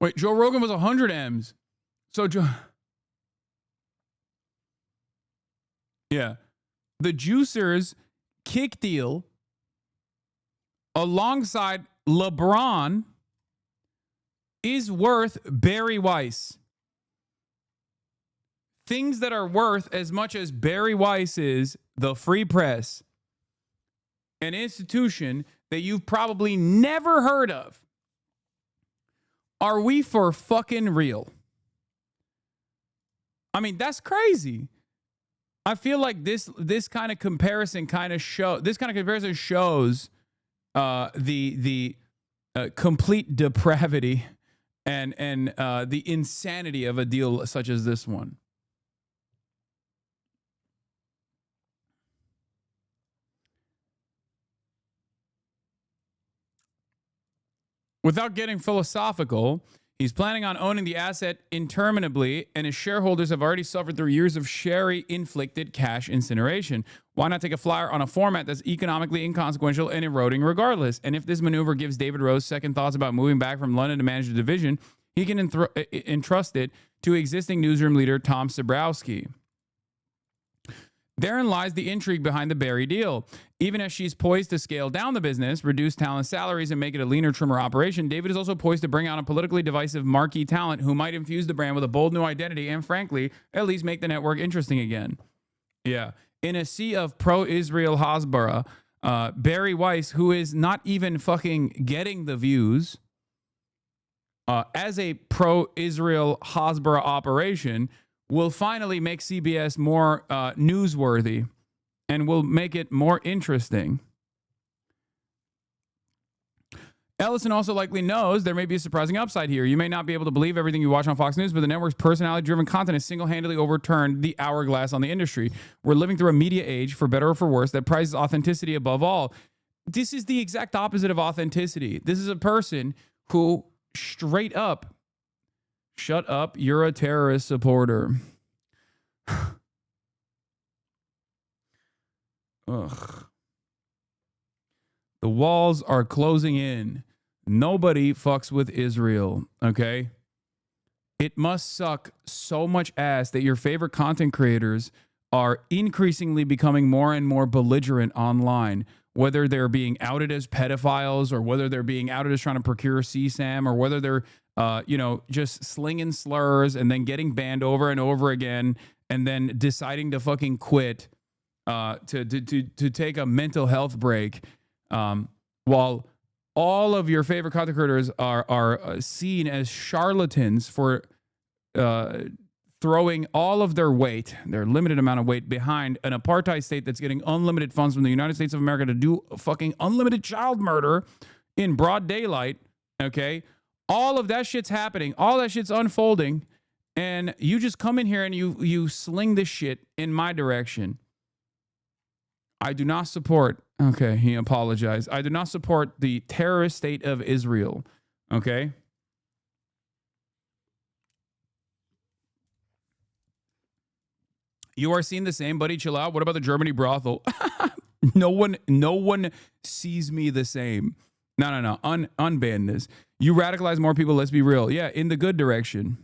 Wait, Joe Rogan was 100 M's. So yeah. The Juicers kick deal alongside LeBron is worth Barry Weiss. Things that are worth as much as Barry Weiss is, the Free Press, an institution that you've probably never heard of. Are we for fucking real? I mean, that's crazy. I feel like this kind of comparison shows the complete depravity and the insanity of a deal such as this one. Without getting philosophical, he's planning on owning the asset interminably, and his shareholders have already suffered through years of Sherry-inflicted cash incineration. Why not take a flyer on a format that's economically inconsequential and eroding regardless? And if this maneuver gives David Rose second thoughts about moving back from London to manage the division, he can entrust it to existing newsroom leader Tom Sabrowski. Therein lies the intrigue behind the Barry deal. Even as she's poised to scale down the business, reduce talent salaries, and make it a leaner, trimmer operation, David is also poised to bring on a politically divisive marquee talent who might infuse the brand with a bold new identity and, frankly, at least make the network interesting again. Yeah. In a sea of pro-Israel Hasbara, Barry Weiss, who is not even fucking getting the views, as a pro-Israel Hasbara operation, will finally make CBS more newsworthy and will make it more interesting. Ellison also likely knows there may be a surprising upside here. You may not be able to believe everything you watch on Fox News, but the network's personality-driven content has single-handedly overturned the hourglass on the industry. We're living through a media age, for better or for worse, that prizes authenticity above all. This is the exact opposite of authenticity. This is a person who straight up, shut up, you're a terrorist supporter. Ugh. The walls are closing in. Nobody fucks with Israel, okay? It must suck so much ass that your favorite content creators are increasingly becoming more and more belligerent online, whether they're being outed as pedophiles or whether they're being outed as trying to procure CSAM or whether they're just slinging slurs and then getting banned over and over again and then deciding to fucking quit to take a mental health break, while all of your favorite content creators are seen as charlatans for throwing all of their weight, their limited amount of weight, behind an apartheid state that's getting unlimited funds from the United States of America to do fucking unlimited child murder in broad daylight, okay? All of that shit's happening. All that shit's unfolding. And you just come in here and you sling this shit in my direction. I do not support. Okay, he apologized. I do not support the terrorist state of Israel. Okay. You are seeing the same, buddy. Chill out. What about the Germany brothel? No one sees me the same. No. Unban this. You radicalize more people. Let's be real. Yeah, in the good direction.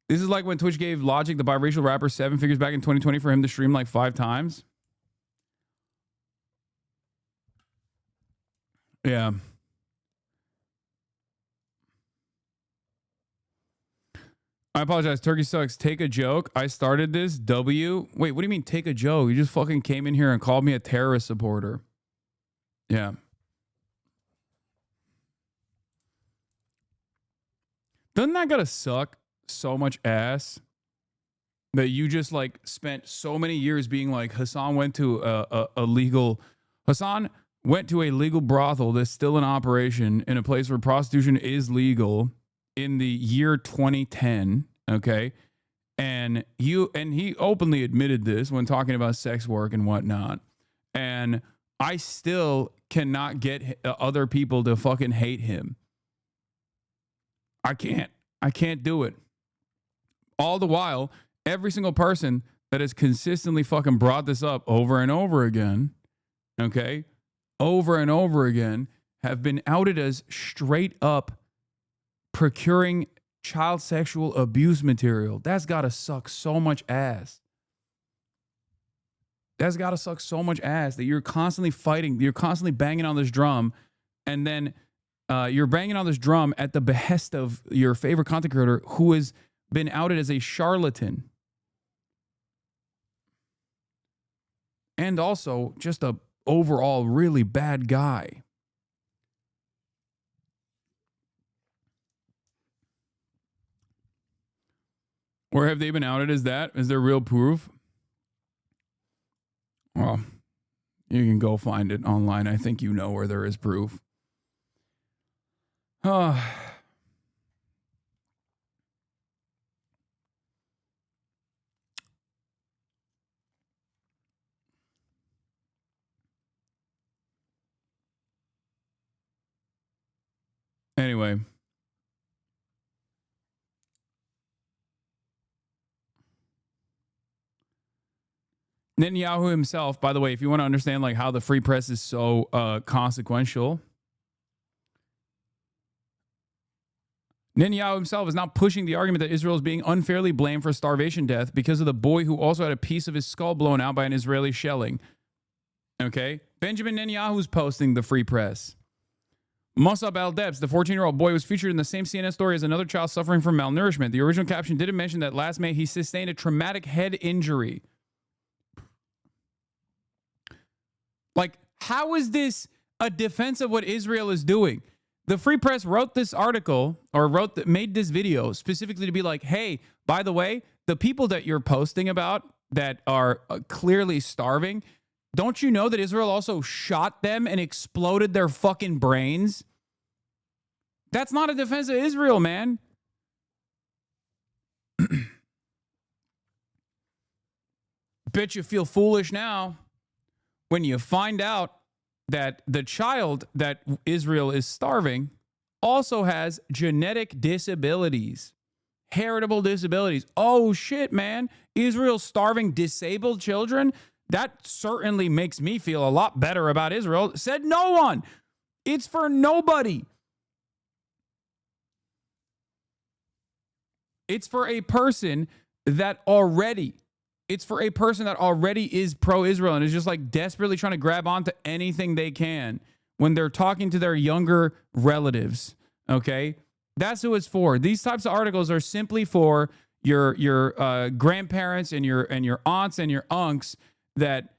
This is like when Twitch gave Logic, the biracial rapper, 7 figures back in 2020 for him to stream like 5 times. Yeah. I apologize. Turkey sucks. Take a joke. I started this. W. Wait, what do you mean take a joke? You just fucking came in here and called me a terrorist supporter. Yeah. Doesn't that gotta suck so much ass that you just like spent so many years being like Hasan went to a legal brothel that's still in operation in a place where prostitution is legal in the year 2010, okay? And he openly admitted this when talking about sex work and whatnot. And I still cannot get other people to fucking hate him. I can't do it. All the while, every single person that has consistently fucking brought this up over and over again, okay, over and over again, have been outed as straight up procuring child sexual abuse material. That's gotta suck so much ass. That's gotta suck so much ass that you're constantly fighting, you're constantly banging on this drum, and then you're banging on this drum at the behest of your favorite content creator who has been outed as a charlatan. And also just a overall really bad guy. Where have they been outed as that? Is there real proof? Well, you can go find it online. I think you know where there is proof. Anyway. Netanyahu himself, by the way, if you want to understand like how the free press is so consequential, Netanyahu himself is now pushing the argument that Israel is being unfairly blamed for starvation death because of the boy who also had a piece of his skull blown out by an Israeli shelling. Okay? Benjamin Netanyahu's posting the free press. Mossab al-Debs, the 14-year-old boy, was featured in the same CNN story as another child suffering from malnourishment. The original caption didn't mention that last May he sustained a traumatic head injury. Like, how is this a defense of what Israel is doing? The Free Press wrote this article or made this video specifically to be like, hey, by the way, the people that you're posting about that are clearly starving, don't you know that Israel also shot them and exploded their fucking brains? That's not a defense of Israel, man. Bet you feel foolish now when you find out that the child that Israel is starving also has genetic disabilities, heritable disabilities. Oh shit, man. Israel's starving disabled children? That certainly makes me feel a lot better about Israel. Said no one. It's for nobody. It's for a person that already is pro-Israel and is just like desperately trying to grab onto anything they can when they're talking to their younger relatives. Okay? That's who it's for. These types of articles are simply for your grandparents and your aunts and your unks that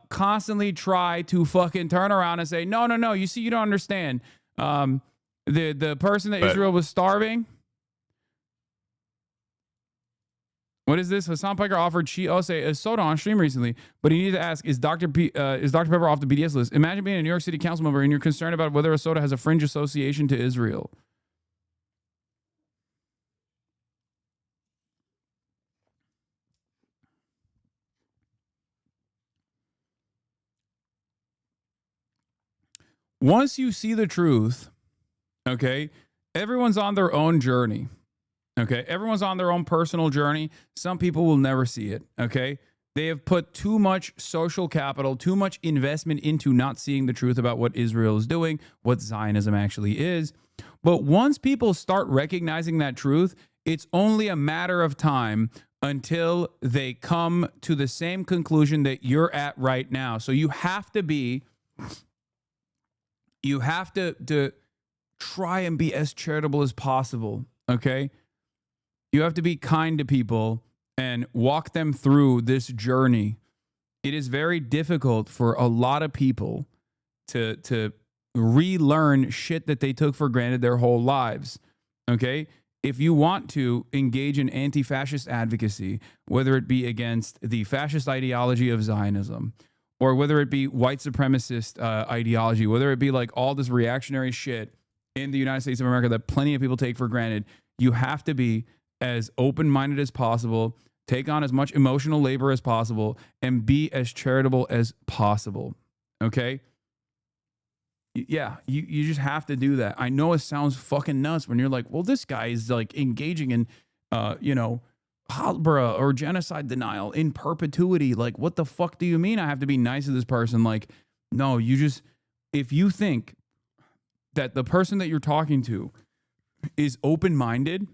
constantly try to fucking turn around and say, no, you see, you don't understand. The person that Israel was starving. What is this? Hasan Piker offered a soda on stream recently, but he needed to ask, is Dr. Pepper off the BDS list? Imagine being a New York City council member and you're concerned about whether a soda has a fringe association to Israel. once you see the truth, okay, everyone's on their own journey. Okay, everyone's on their own personal journey. Some people will never see it. Okay, they have put too much social capital, too much investment into not seeing the truth about what Israel is doing, what Zionism actually is. But once people start recognizing that truth, it's only a matter of time until they come to the same conclusion that you're at right now. So you have to try and be as charitable as possible. Okay. You have to be kind to people and walk them through this journey. It is very difficult for a lot of people to relearn shit that they took for granted their whole lives. Okay? If you want to engage in anti-fascist advocacy, whether it be against the fascist ideology of Zionism, or whether it be white supremacist ideology, whether it be like all this reactionary shit in the United States of America that plenty of people take for granted, you have to be as open-minded as possible, take on as much emotional labor as possible, and be as charitable as possible. Okay? Yeah, you just have to do that. I know it sounds fucking nuts when you're like, well, this guy is like engaging in, Halbra or genocide denial in perpetuity. Like, what the fuck do you mean I have to be nice to this person? Like, no, if you think that the person that you're talking to is open-minded,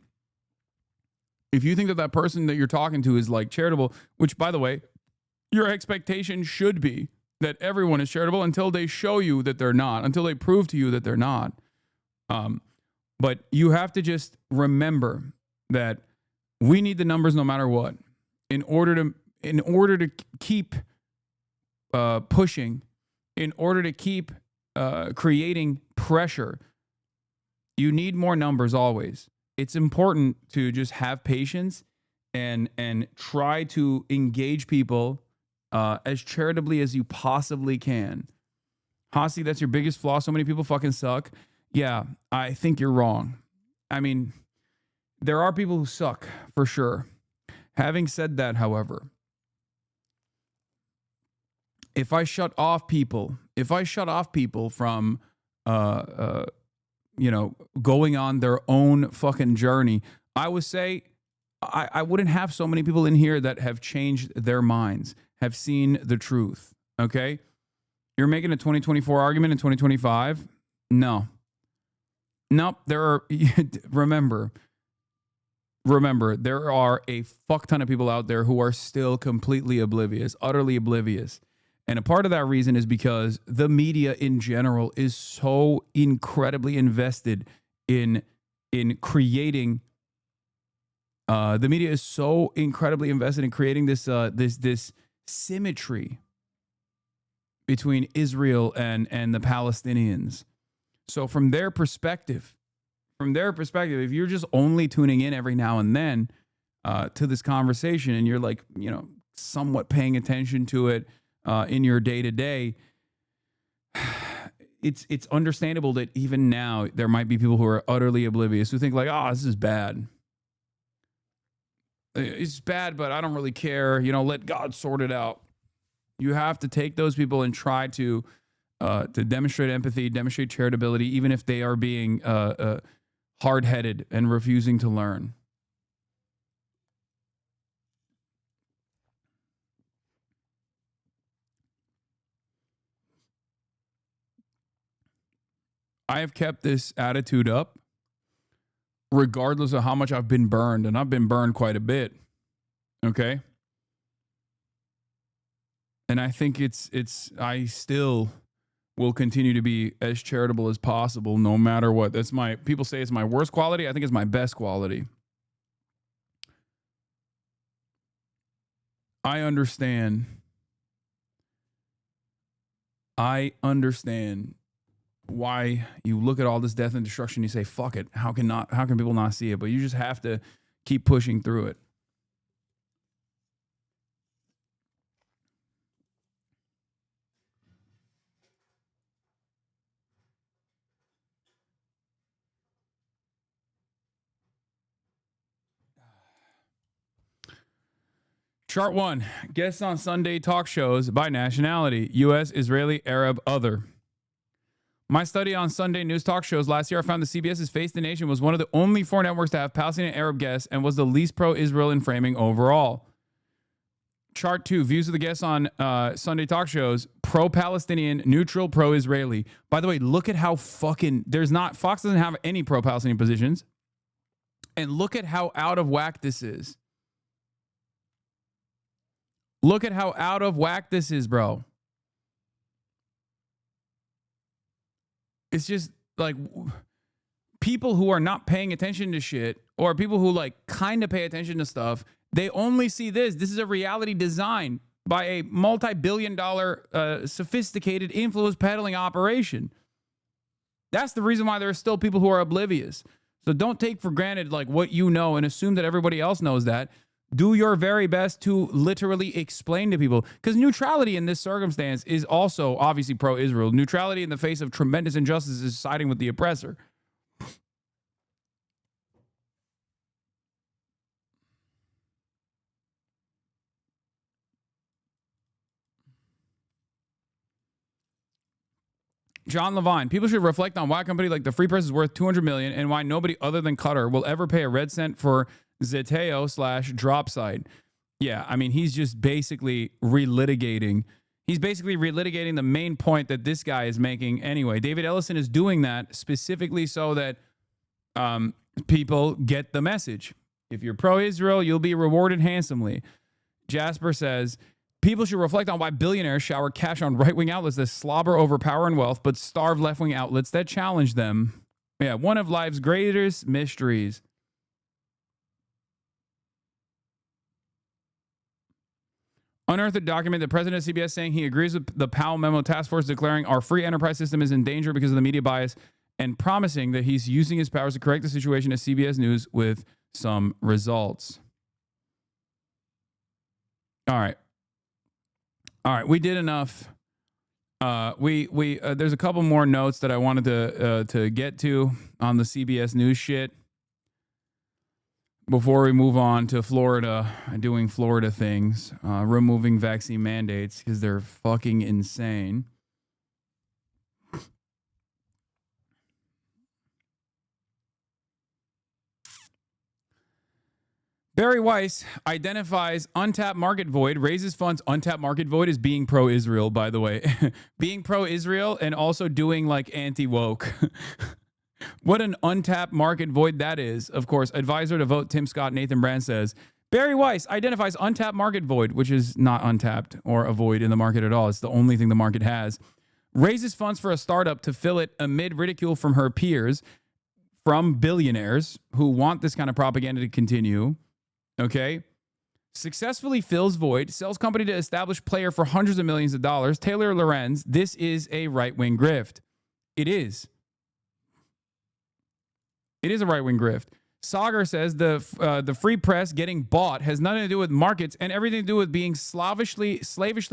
if you think that that person that you're talking to is like charitable, which by the way, your expectation should be that everyone is charitable until they show you that they're not, until they prove to you that they're not. But you have to just remember that we need the numbers no matter what in order to keep pushing, in order to keep creating pressure. You need more numbers always. It's important to just have patience and try to engage people as charitably as you possibly can. Hasi, that's your biggest flaw. So many people fucking suck. Yeah, I think you're wrong. I mean, there are people who suck for sure. Having said that, however, if I shut off people from going on their own fucking journey, I would say I wouldn't have so many people in here that have changed their minds, have seen the truth. Okay? You're making a 2024 argument in 2025? No. Nope. Remember, there are a fuck ton of people out there who are still completely oblivious, utterly oblivious. And a part of that reason is because the media in general is so incredibly invested in creating. The media is so incredibly invested in creating this symmetry between Israel and the Palestinians. So from their perspective, if you're just only tuning in every now and then to this conversation, and you're like, somewhat paying attention to it in your day-to-day, it's understandable that even now there might be people who are utterly oblivious, who think like, oh, this is bad. It's bad, but I don't really care. Let God sort it out. You have to take those people and try to demonstrate empathy, demonstrate charitability, even if they are being hard-headed and refusing to learn. I have kept this attitude up regardless of how much I've been burned, and I've been burned quite a bit. Okay? And I think I still will continue to be as charitable as possible no matter what. People say it's my worst quality. I think it's my best quality. I understand why you look at all this death and destruction, you say, fuck it. How can people not see it? But you just have to keep pushing through it. Chart 1, guests on Sunday talk shows by nationality: U.S., Israeli, Arab, other. My study on Sunday news talk shows last year, I found that CBS's Face the Nation was one of the only 4 networks to have Palestinian Arab guests and was the least pro-Israel in framing overall. Chart 2, views of the guests on Sunday talk shows, pro-Palestinian, neutral, pro-Israeli. By the way, look at how fucking, Fox doesn't have any pro-Palestinian positions. And look at how out of whack this is. Look at how out of whack this is, bro. It's just like people who are not paying attention to shit, or people who like kind of pay attention to stuff, they only see this. This is a reality design by a multi-billion-dollar sophisticated influence peddling operation. That's the reason why there are still people who are oblivious. So don't take for granted like what you know and assume that everybody else knows that. Do your very best to literally explain to people, because neutrality in this circumstance is also obviously pro-Israel. Neutrality in the face of tremendous injustice is siding with the oppressor. John Levine, people should reflect on why a company like the Free Press is worth $200 million and why nobody other than Qatar will ever pay a red cent for Zeteo/drop site. Yeah, I mean, he's just basically relitigating. He's basically relitigating the main point that this guy is making anyway. David Ellison is doing that specifically so that people get the message. If you're pro-Israel, you'll be rewarded handsomely. Jasper says, people should reflect on why billionaires shower cash on right-wing outlets that slobber over power and wealth, but starve left-wing outlets that challenge them. Yeah, one of life's greatest mysteries. Unearthed a document, the president of CBS saying he agrees with the Powell memo task force declaring our free enterprise system is in danger because of the media bias and promising that he's using his powers to correct the situation at CBS News with some results. All right, we did enough. There's a couple more notes that I wanted to get to on the CBS News shit before we move on to Florida, doing Florida things, removing vaccine mandates because they're fucking insane. Barry Weiss identifies untapped market void, raises funds. Untapped market void is being pro-Israel, by the way. Being pro-Israel and also doing like anti-woke. What an untapped market void that is. Of course, advisor to vote Tim Scott, Nathan Brand says, Barry Weiss identifies untapped market void, which is not untapped or a void in the market at all. It's the only thing the market has. Raises funds for a startup to fill it amid ridicule from her peers, from billionaires who want this kind of propaganda to continue. Okay. Successfully fills void, sells company to established player for hundreds of millions of dollars. Taylor Lorenz, this is a right-wing grift. It is. It is a right-wing grift. Sagar says the free press getting bought has nothing to do with markets and everything to do with being slavishly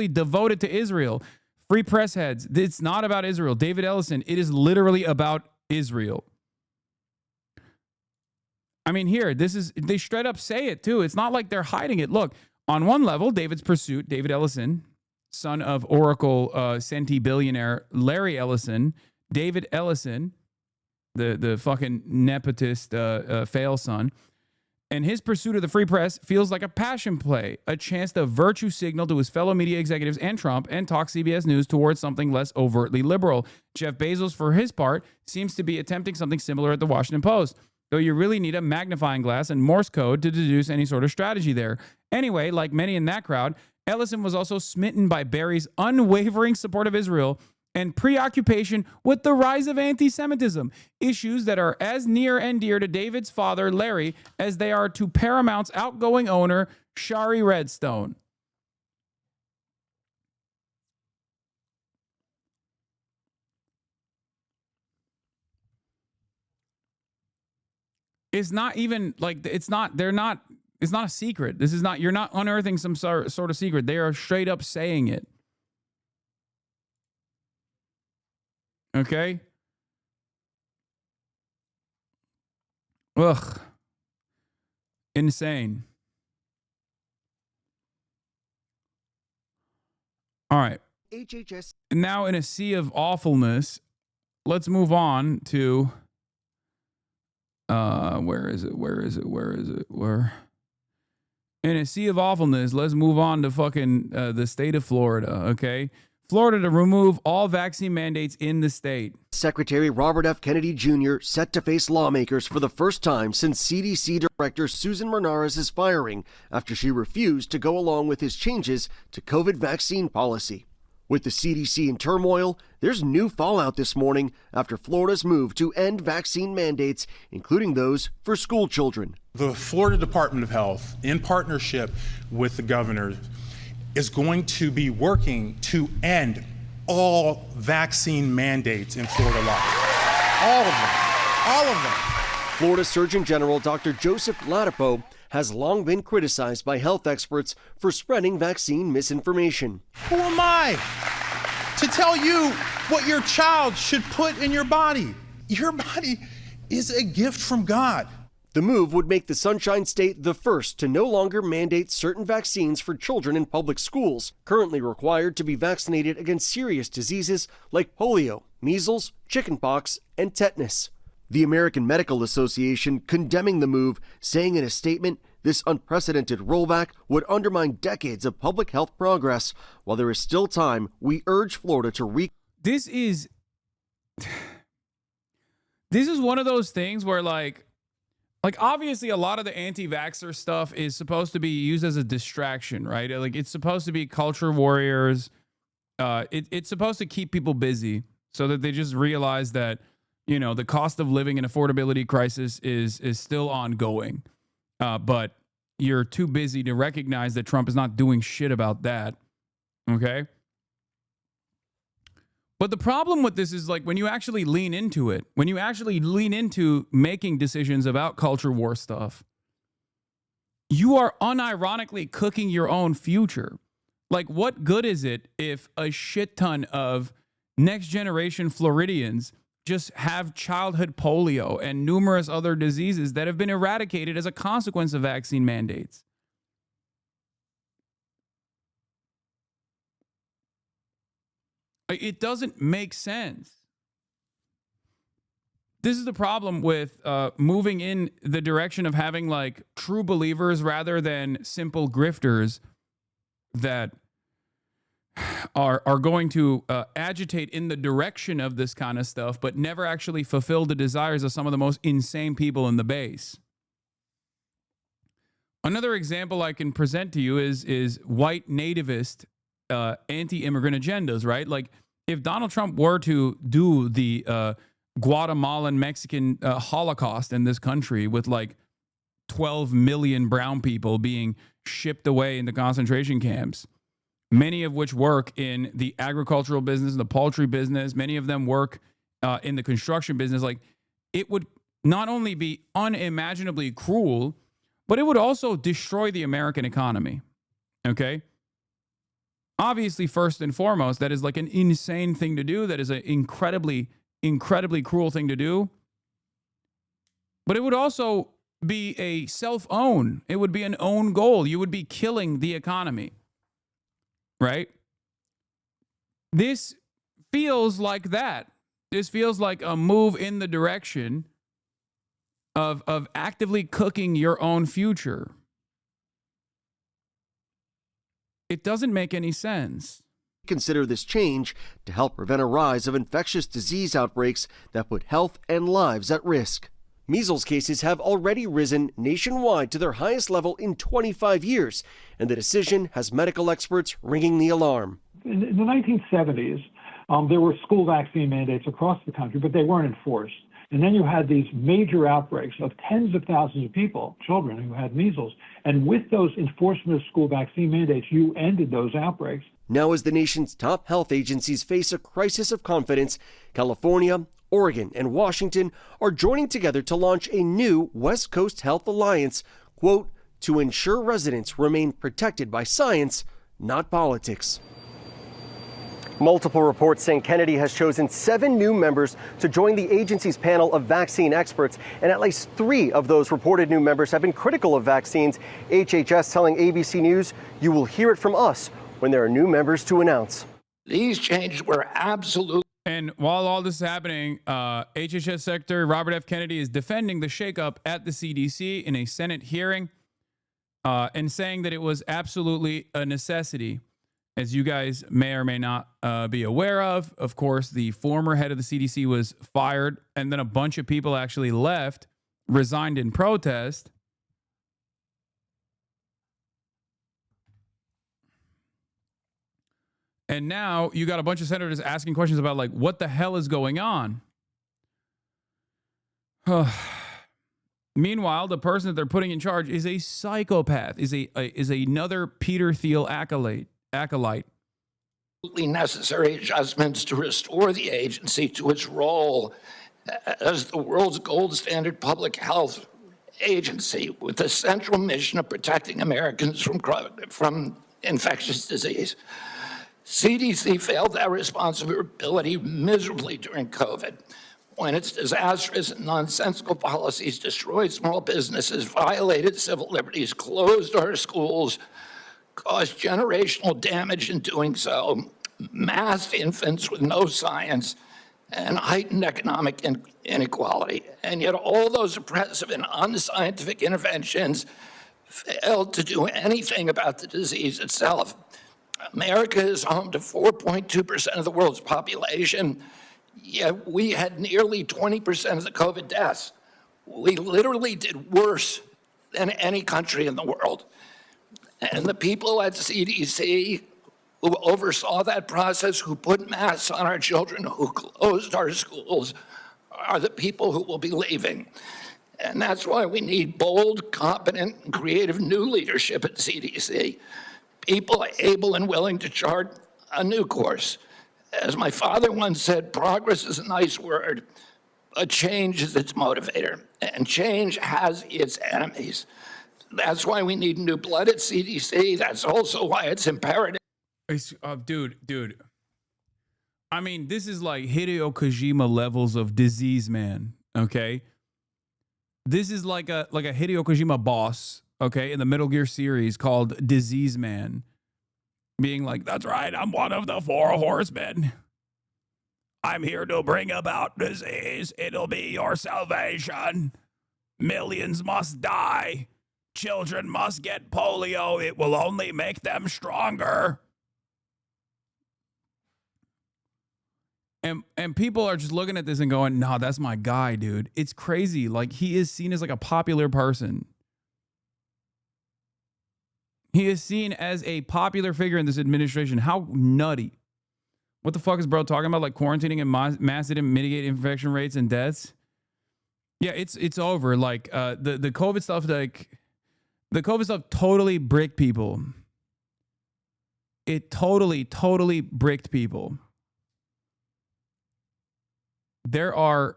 devoted to Israel. Free press heads, it's not about Israel. David Ellison, it is literally about Israel. I mean, here, they straight up say it too. It's not like they're hiding it. Look, on one level, David's pursuit, David Ellison, son of Oracle Senti billionaire Larry Ellison, David Ellison, the fucking nepotist fail son, and his pursuit of the free press feels like a passion play, a chance to virtue signal to his fellow media executives and Trump and talk CBS News towards something less overtly liberal. Jeff Bezos, for his part, seems to be attempting something similar at the Washington Post, though you really need a magnifying glass and Morse code to deduce any sort of strategy there. Anyway, like many in that crowd, Ellison was also smitten by Barry's unwavering support of Israel and preoccupation with the rise of anti-Semitism, issues that are as near and dear to David's father, Larry, as they are to Paramount's outgoing owner, Shari Redstone. It's not even like, it's not a secret. This is not, you're not unearthing some sort of secret. They are straight up saying it. Okay? Ugh. Insane. All right. HHS. Now in a sea of awfulness, let's move on to where in a sea of awfulness, let's move on to fucking the state of Florida, okay? Florida to remove all vaccine mandates in the state. Secretary Robert F. Kennedy Jr. set to face lawmakers for the first time since CDC Director Susan Mernarez' firing after she refused to go along with his changes to COVID vaccine policy. With the CDC in turmoil, there's new fallout this morning after Florida's move to end vaccine mandates, including those for school children. The Florida Department of Health, in partnership with the governor, is going to be working to end all vaccine mandates in Florida law. All of them. All of them. Florida Surgeon General Dr. Joseph Ladapo has long been criticized by health experts for spreading vaccine misinformation. Who am I to tell you what your child should put in your body? Your body is a gift from God. The move would make the Sunshine State the first to no longer mandate certain vaccines for children in public schools, currently required to be vaccinated against serious diseases like polio, measles, chickenpox, and tetanus. The American Medical Association condemning the move, saying in a statement, this unprecedented rollback would undermine decades of public health progress. While there is still time, we urge Florida to This is one of those things where like obviously a lot of the anti-vaxxer stuff is supposed to be used as a distraction, right? Like it's supposed to be culture warriors. It's supposed to keep people busy so that they just realize that, you know, the cost of living and affordability crisis is still ongoing. But you're too busy to recognize that Trump is not doing shit about that. Okay? But the problem with this is like when you actually lean into it, when you actually lean into making decisions about culture war stuff, you are unironically cooking your own future. Like, what good is it if a shit ton of next generation Floridians just have childhood polio and numerous other diseases that have been eradicated as a consequence of vaccine mandates? It doesn't make sense. This is the problem with moving in the direction of having like true believers rather than simple grifters that are going to agitate in the direction of this kind of stuff, but never actually fulfill the desires of some of the most insane people in the base. Another example I can present to you is white nativist anti-immigrant agendas, right? Like if Donald Trump were to do the Guatemalan Mexican Holocaust in this country with like 12 million brown people being shipped away into concentration camps, many of which work in the agricultural business, the poultry business, many of them work in the construction business, like it would not only be unimaginably cruel, but it would also destroy the American economy. Okay? Obviously, first and foremost, that is like an insane thing to do. That is an incredibly, incredibly cruel thing to do. But it would also be a self-own. It would be an own goal. You would be killing the economy. Right? This feels like that. This feels like a move in the direction of actively cooking your own future. It doesn't make any sense. Consider this change to help prevent a rise of infectious disease outbreaks that put health and lives at risk. Measles cases have already risen nationwide to their highest level in 25 years, and the decision has medical experts ringing the alarm. In the 1970s, there were school vaccine mandates across the country, but they weren't enforced. And then you had these major outbreaks of tens of thousands of people, children who had measles. And with those enforcement of school vaccine mandates, you ended those outbreaks. Now, as the nation's top health agencies face a crisis of confidence, California, Oregon, and Washington are joining together to launch a new West Coast Health Alliance, quote, to ensure residents remain protected by science, not politics. Multiple reports saying Kennedy has chosen 7 new members to join the agency's panel of vaccine experts, and at least 3 of those reported new members have been critical of vaccines. HHS telling ABC News, you will hear it from us when there are new members to announce. These changes were absolutely And while all this is happening, HHS Secretary Robert F. Kennedy is defending the shakeup at the CDC in a Senate hearing and saying that it was absolutely a necessity. As you guys may or may not be aware of course, the former head of the CDC was fired, and then a bunch of people actually left, resigned in protest. And now you got a bunch of senators asking questions about, like, what the hell is going on? Meanwhile, the person that they're putting in charge is a psychopath, is another Peter Thiel acolyte. Necessary adjustments to restore the agency to its role as the world's gold standard public health agency with the central mission of protecting Americans from infectious disease. CDC failed that responsibility miserably during COVID, when its disastrous and nonsensical policies destroyed small businesses, violated civil liberties, closed our schools, caused generational damage in doing so, masked infants with no science, and heightened economic inequality. And yet all those oppressive and unscientific interventions failed to do anything about the disease itself. America is home to 4.2% of the world's population, yet we had nearly 20% of the COVID deaths. We literally did worse than any country in the world. And the people at CDC who oversaw that process, who put masks on our children, who closed our schools, are the people who will be leaving. And that's why we need bold, competent, and creative new leadership at CDC. People able and willing to chart a new course. As my father once said, progress is a nice word, but change is its motivator, and change has its enemies. That's why we need new blood at CDC. That's also why it's imperative. Dude. I mean, this is like Hideo Kojima levels of disease, man. Okay, this is like a Hideo Kojima boss. Okay, in the Metal Gear series called Disease Man, being like, "That's right, I'm one of the 4 horsemen. I'm here to bring about disease. It'll be your salvation. Millions must die. Children must get polio. It will only make them stronger." And people are just looking at this and going, "No, that's my guy, dude." It's crazy. Like, he is seen as like a popular person. He is seen as a popular figure in this administration. How nutty. What the fuck is bro talking about? Like quarantining and mass didn't mitigate infection rates and deaths? Yeah, it's over. Like the COVID stuff, like the COVID stuff totally bricked people. It totally bricked people. There are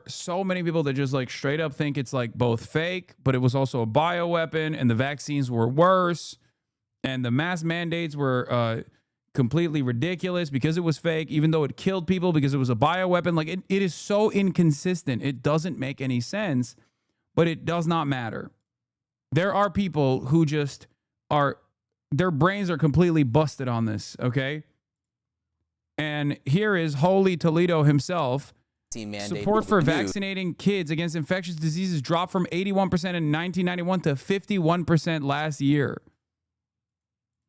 so many people that just like straight up think it's like both fake, but it was also a bioweapon, and the vaccines were worse, and the mask mandates were completely ridiculous because it was fake, even though it killed people because it was a bioweapon. Like it is so inconsistent. It doesn't make any sense, but it does not matter. There are people who just their brains are completely busted on this, okay? And here is Holy Toledo himself. Support for vaccinating kids against infectious diseases dropped from 81% in 1991 to 51% last year.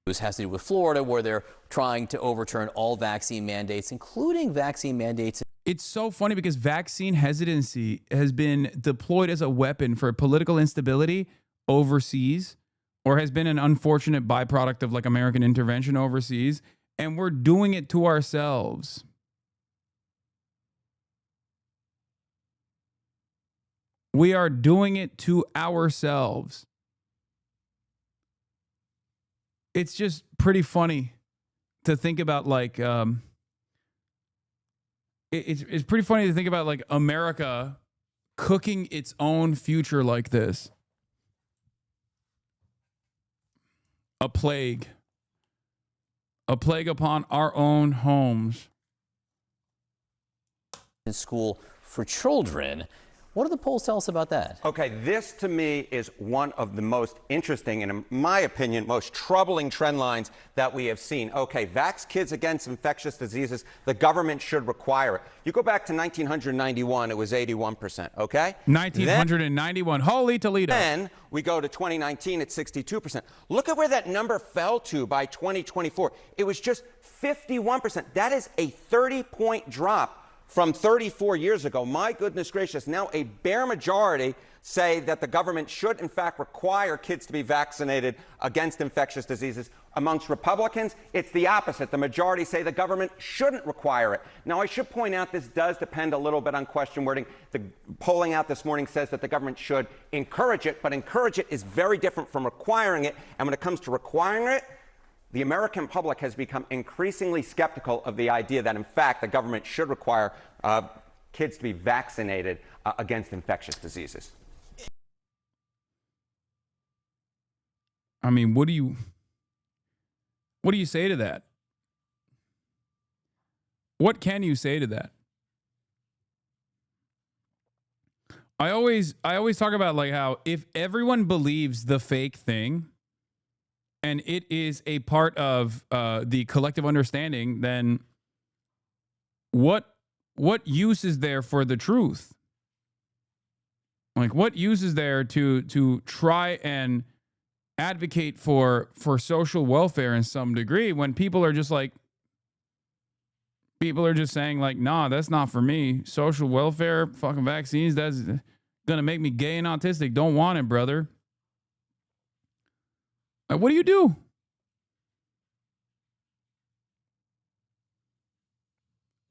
This has to do with Florida, where they're trying to overturn all vaccine mandates, including vaccine mandates. It's so funny because vaccine hesitancy has been deployed as a weapon for political instability overseas, or has been an unfortunate byproduct of like American intervention overseas. And we're doing it to ourselves. We are doing it to ourselves. It's just pretty funny to think about, like, it's pretty funny to think about, like, America cooking its own future like this. A plague upon our own homes. In school for children, What do the polls tell us about that? Okay, this to me is one of the most interesting and, in my opinion, most troubling trend lines that we have seen. Okay, vax kids against infectious diseases, the government should require it. You go back to 1991, it was 81%, okay? 1991, holy Toledo. Then we go to 2019 at 62%. Look at where that number fell to by 2024. It was just 51%. That is a 30-point drop from 34 years ago. My goodness gracious, now a bare majority say that the government should in fact require kids to be vaccinated against infectious diseases. Amongst Republicans, it's the opposite. The majority say the government shouldn't require it. Now, I should point out this does depend a little bit on question wording. The polling out this morning says that the government should encourage it, but encourage it is very different from requiring it. And when it comes to requiring it, the American public has become increasingly skeptical of the idea that, in fact, the government should require kids to be vaccinated against infectious diseases. I mean, what do you say to that? What can you say to that? I always talk about like how if everyone believes the fake thing, and it is a part of the collective understanding, then what use is there for the truth? Like, what use is there to try and advocate for social welfare in some degree when people are just saying like, nah, that's not for me. Social welfare, fucking vaccines, that's gonna make me gay and autistic. Don't want it, brother. What do you do?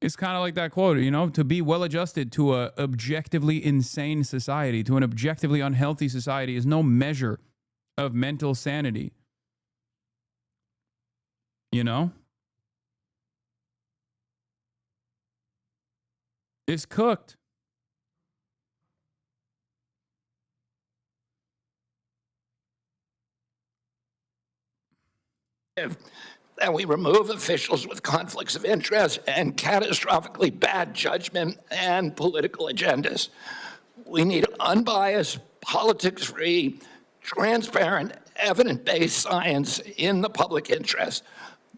It's kind of like that quote, you know, to be well adjusted to a objectively insane society, to an objectively unhealthy society is no measure of mental sanity. You know? It's cooked. That we remove officials with conflicts of interest and catastrophically bad judgment and political agendas. We need unbiased, politics-free, transparent, evidence-based science in the public interest.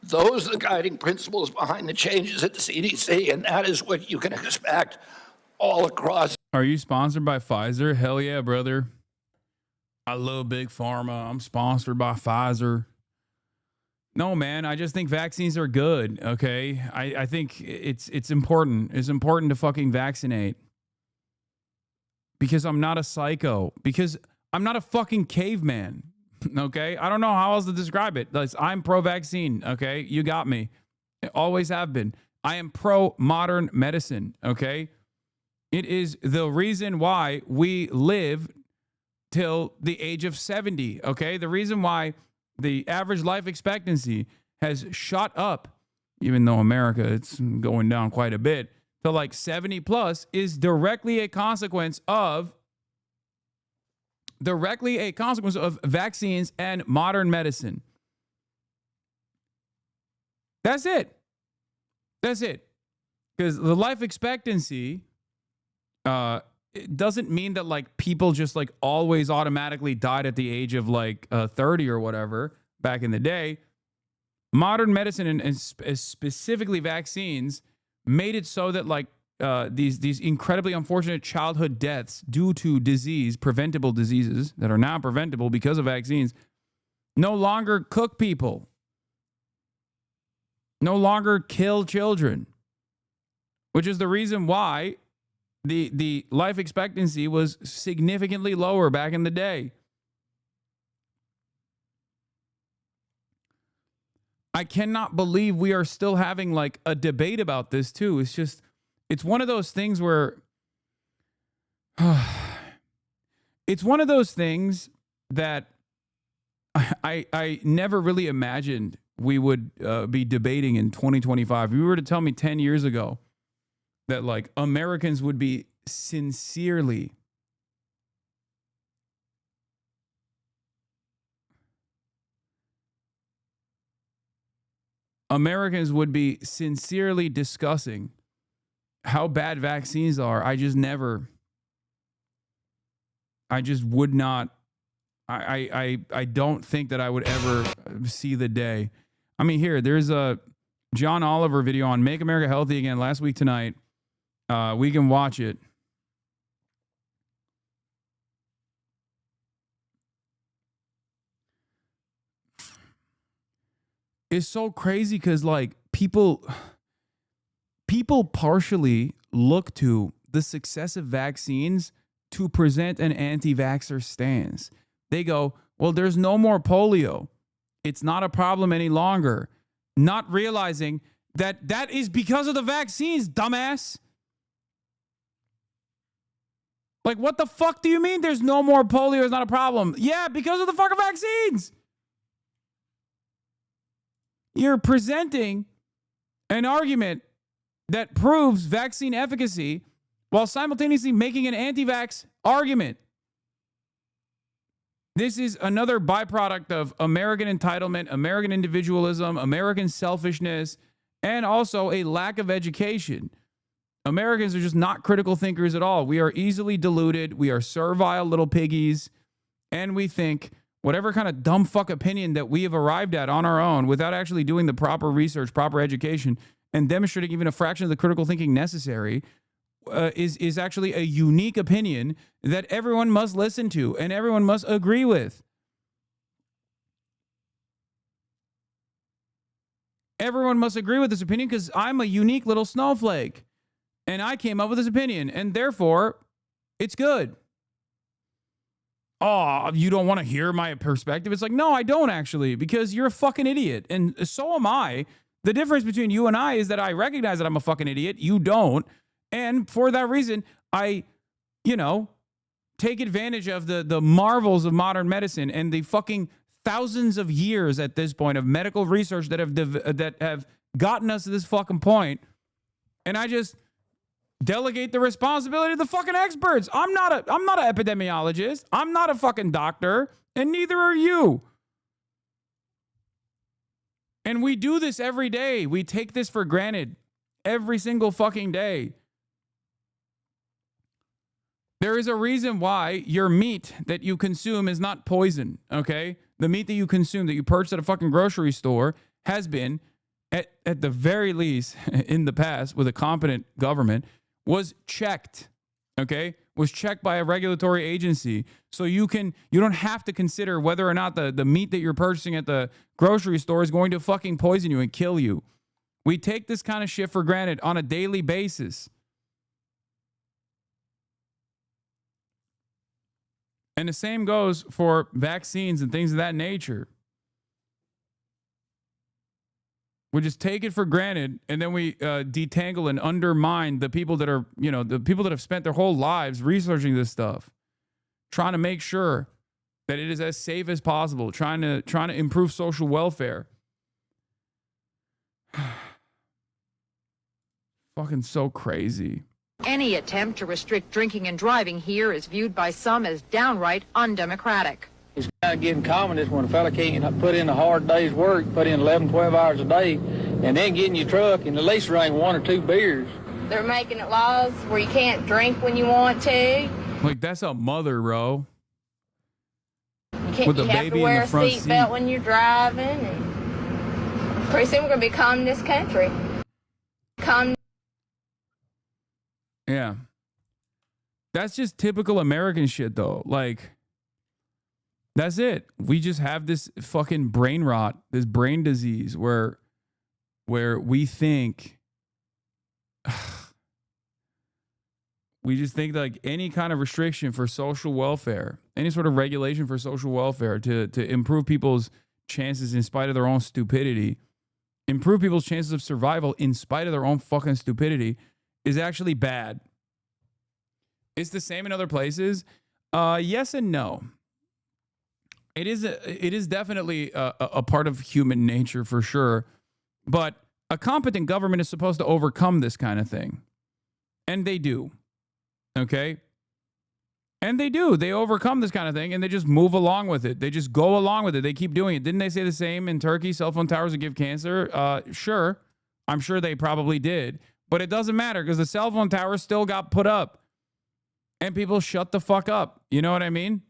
Those are the guiding principles behind the changes at the CDC, and that is what you can expect all across. Are you sponsored by Pfizer? Hell yeah, brother. I love Big Pharma. I'm sponsored by Pfizer. No, man, I just think vaccines are good, okay? I think it's important. It's important to fucking vaccinate. Because I'm not a psycho. Because I'm not a fucking caveman, okay? I don't know how else to describe it. I'm pro-vaccine, okay? You got me. I always have been. I am pro-modern medicine, okay? It is the reason why we live till the age of 70, okay? The reason why the average life expectancy has shot up, even though America, it's going down quite a bit, to like 70 plus, is directly a consequence of vaccines and modern medicine. That's it. That's it. Because the life expectancy, it doesn't mean that like people just like always automatically died at the age of like 30 or whatever back in the day. Modern medicine and specifically vaccines made it so that like these incredibly unfortunate childhood deaths due to disease, preventable diseases that are now preventable because of vaccines, no longer cook people, no longer kill children, which is the reason why the life expectancy was significantly lower back in the day. I cannot believe we are still having like a debate about this too. It's just, it's one of those things where it's one of those things that I never really imagined we would be debating in 2025. If you were to tell me 10 years ago that like Americans would be sincerely discussing how bad vaccines are, I just never just would not. I don't think that I would ever see the day. I mean, here, there's a John Oliver video on Make America Healthy Again last week tonight. We can watch it. It's so crazy because, like, people partially look to the success of vaccines to present an anti-vaxxer stance. They go, well, there's no more polio. It's not a problem any longer. Not realizing that that is because of the vaccines, dumbass. Like, what the fuck do you mean there's no more polio? It's not a problem. Yeah, because of the fucking vaccines. You're presenting an argument that proves vaccine efficacy while simultaneously making an anti-vax argument. This is another byproduct of American entitlement, American individualism, American selfishness, and also a lack of education. Americans are just not critical thinkers at all. We are easily deluded. We are servile little piggies. And we think whatever kind of dumb fuck opinion that we have arrived at on our own without actually doing the proper research, proper education, and demonstrating even a fraction of the critical thinking necessary is actually a unique opinion that everyone must listen to and everyone must agree with. Everyone must agree with this opinion because I'm a unique little snowflake and I came up with this opinion and therefore it's good. Oh, you don't want to hear my perspective? It's like, no, I don't actually, because you're a fucking idiot. And so am I. The difference between you and I is that I recognize that I'm a fucking idiot. You don't. And for that reason, I, take advantage of the marvels of modern medicine and the fucking thousands of years at this point of medical research that have gotten us to this fucking point. And I just delegate the responsibility to the fucking experts. I'm not an epidemiologist. I'm not a fucking doctor, and neither are you. And we do this every day. We take this for granted every single fucking day. There is a reason why your meat that you consume is not poison, okay? The meat that you consume, that you purchase at a fucking grocery store, has been, at the very least, in the past, with a competent government, was checked, okay? Was checked by a regulatory agency. So you don't have to consider whether or not the meat that you're purchasing at the grocery store is going to fucking poison you and kill you. We take this kind of shit for granted on a daily basis. And the same goes for vaccines and things of that nature. We just take it for granted, and then we detangle and undermine the people that are, the people that have spent their whole lives researching this stuff, trying to make sure that it is as safe as possible, trying to improve social welfare. Fucking so crazy. Any attempt to restrict drinking and driving here is viewed by some as downright undemocratic. It's kind of getting common is when a fella can't put in a hard day's work, put in 11, 12 hours a day, and then get in your truck and at least drink 1 or 2 beers. They're making it laws where you can't drink when you want to. Like, that's a mother, bro. You have to wear a seatbelt when you're driving. And pretty soon we're going to be calm this country. Yeah. That's just typical American shit, though. Like, that's it. We just have this fucking brain rot, this brain disease where we think, we just think like any kind of restriction for social welfare, any sort of regulation for social welfare to improve people's chances in spite of their own stupidity, improve people's chances of survival in spite of their own fucking stupidity, is actually bad. It's the same in other places. Yes and no. It is definitely a part of human nature for sure. But a competent government is supposed to overcome this kind of thing. And they do. Okay? And they do. They overcome this kind of thing and they just move along with it. They just go along with it. They keep doing it. Didn't they say the same in Turkey? Cell phone towers that give cancer? Sure. I'm sure they probably did. But it doesn't matter because the cell phone towers still got put up. And people shut the fuck up. You know what I mean?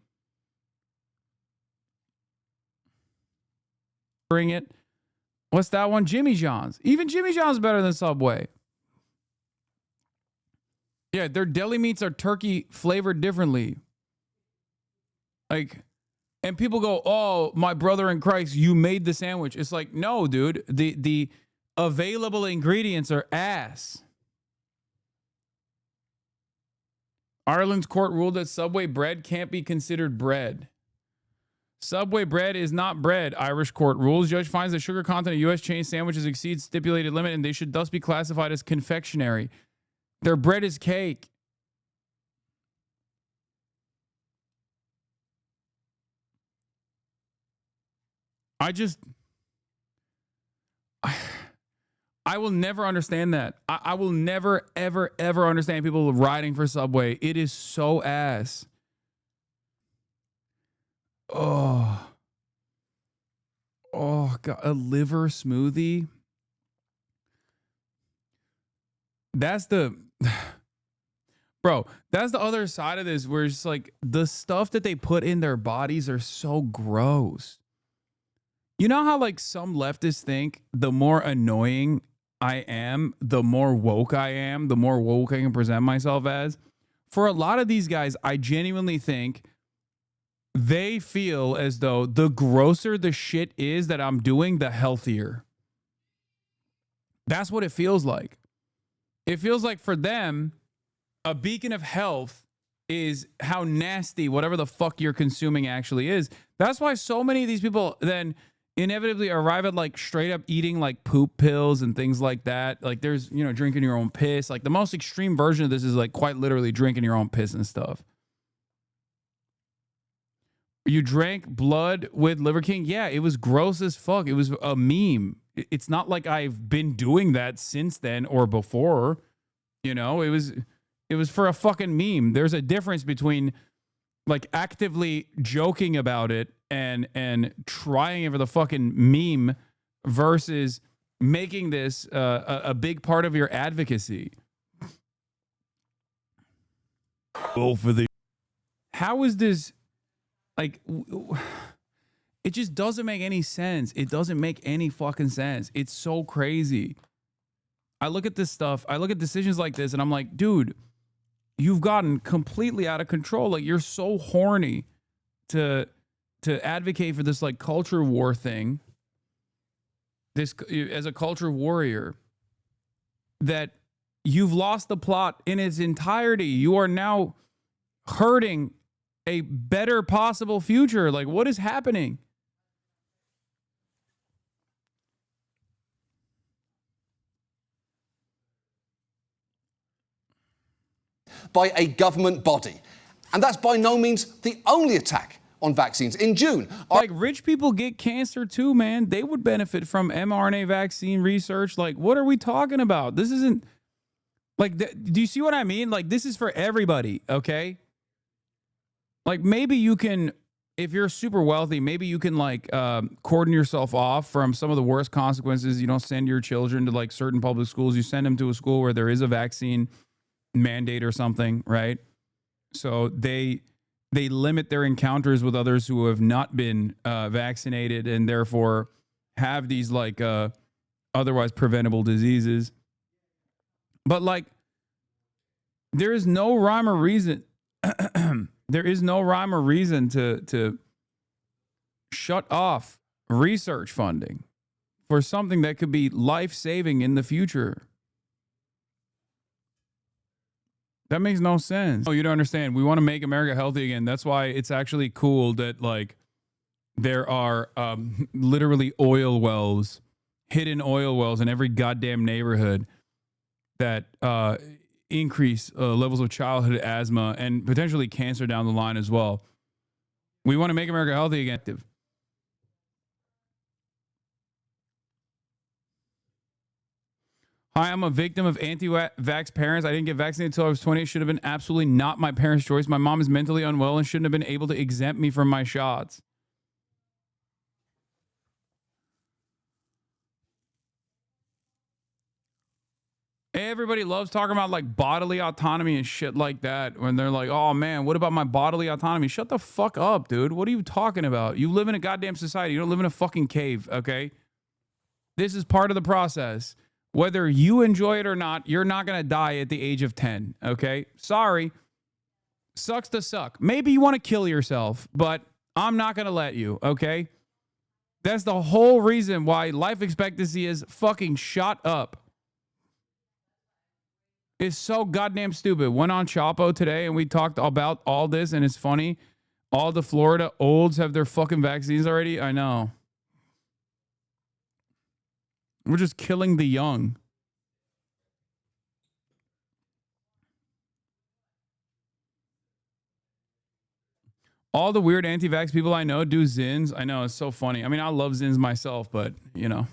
Bring it. What's that one? Jimmy John's. Even Jimmy John's better than Subway. Yeah, their deli meats are turkey flavored differently. Like, and people go, "Oh, my brother in Christ, you made the sandwich." It's like, no, dude. The available ingredients are ass. Ireland's court ruled that Subway bread can't be considered bread. Subway bread is not bread, Irish court rules. Judge finds that sugar content of U.S. chain sandwiches exceeds stipulated limit, and they should thus be classified as confectionery. Their bread is cake. I will never understand that. I will never, ever, ever understand people riding for Subway. It is so ass. Oh, God, a liver smoothie. That's the, bro, that's the other side of this where it's like the stuff that they put in their bodies are so gross. You know how like some leftists think the more annoying I am, the more woke I am, the more woke I can present myself as? For a lot of these guys, I genuinely think they feel as though the grosser the shit is that I'm doing, the healthier. That's what it feels like. It feels like for them, a beacon of health is how nasty whatever the fuck you're consuming actually is. That's why so many of these people then inevitably arrive at like straight up eating like poop pills and things like that. Like there's, you know, drinking your own piss. Like the most extreme version of this is like quite literally drinking your own piss and stuff. You drank blood with Liver King? Yeah, it was gross as fuck. It was a meme. It's not like I've been doing that since then or before. You know, it was for a fucking meme. There's a difference between like actively joking about it and trying it for the fucking meme versus making this a big part of your advocacy. Well, for the how is this like? It just doesn't make any sense. It doesn't make any fucking sense. It's so crazy. I look at this stuff. I look at decisions like this, and I'm like, dude, you've gotten completely out of control. Like you're so horny to advocate for this like culture war thing. This as a culture warrior, that you've lost the plot in its entirety. You are now hurting a better possible future. Like what is happening? By a government body. And that's by no means the only attack on vaccines. In June, like rich people get cancer too, man. They would benefit from mRNA vaccine research. Like, what are we talking about? This isn't like, do you see what I mean? Like, this is for everybody, okay? Like, maybe you can, if you're super wealthy, maybe you can like cordon yourself off from some of the worst consequences. You don't send your children to like certain public schools. You send them to a school where there is a vaccine mandate or something, right? So they limit their encounters with others who have not been vaccinated and therefore have these like otherwise preventable diseases. But like, there is no rhyme or reason. There is no rhyme or reason to shut off research funding for something that could be life-saving in the future. That makes no sense. Oh, you don't understand. We want to make America healthy again. That's why it's actually cool that like there are literally oil wells, hidden oil wells in every goddamn neighborhood that increase levels of childhood asthma and potentially cancer down the line as well. We want to make America healthy again. Hi, I'm a victim of anti-vax parents. I didn't get vaccinated until I was 20. It should have been absolutely not my parents' choice. My mom is mentally unwell and shouldn't have been able to exempt me from my shots. Everybody loves talking about like bodily autonomy and shit like that when they're like, oh man, what about my bodily autonomy? Shut the fuck up, dude. What are you talking about? You live in a goddamn society. You don't live in a fucking cave, okay? This is part of the process. Whether you enjoy it or not, you're not going to die at the age of 10, okay? Sorry. Sucks to suck. Maybe you want to kill yourself, but I'm not going to let you, okay? That's the whole reason why life expectancy is fucking shot up. It's so goddamn stupid. Went on Chapo today and we talked about all this, and it's funny. All the Florida olds have their fucking vaccines already. I know. We're just killing the young. All the weird anti-vax people I know do Zins. I know, it's so funny. I mean, I love Zins myself, but, you know,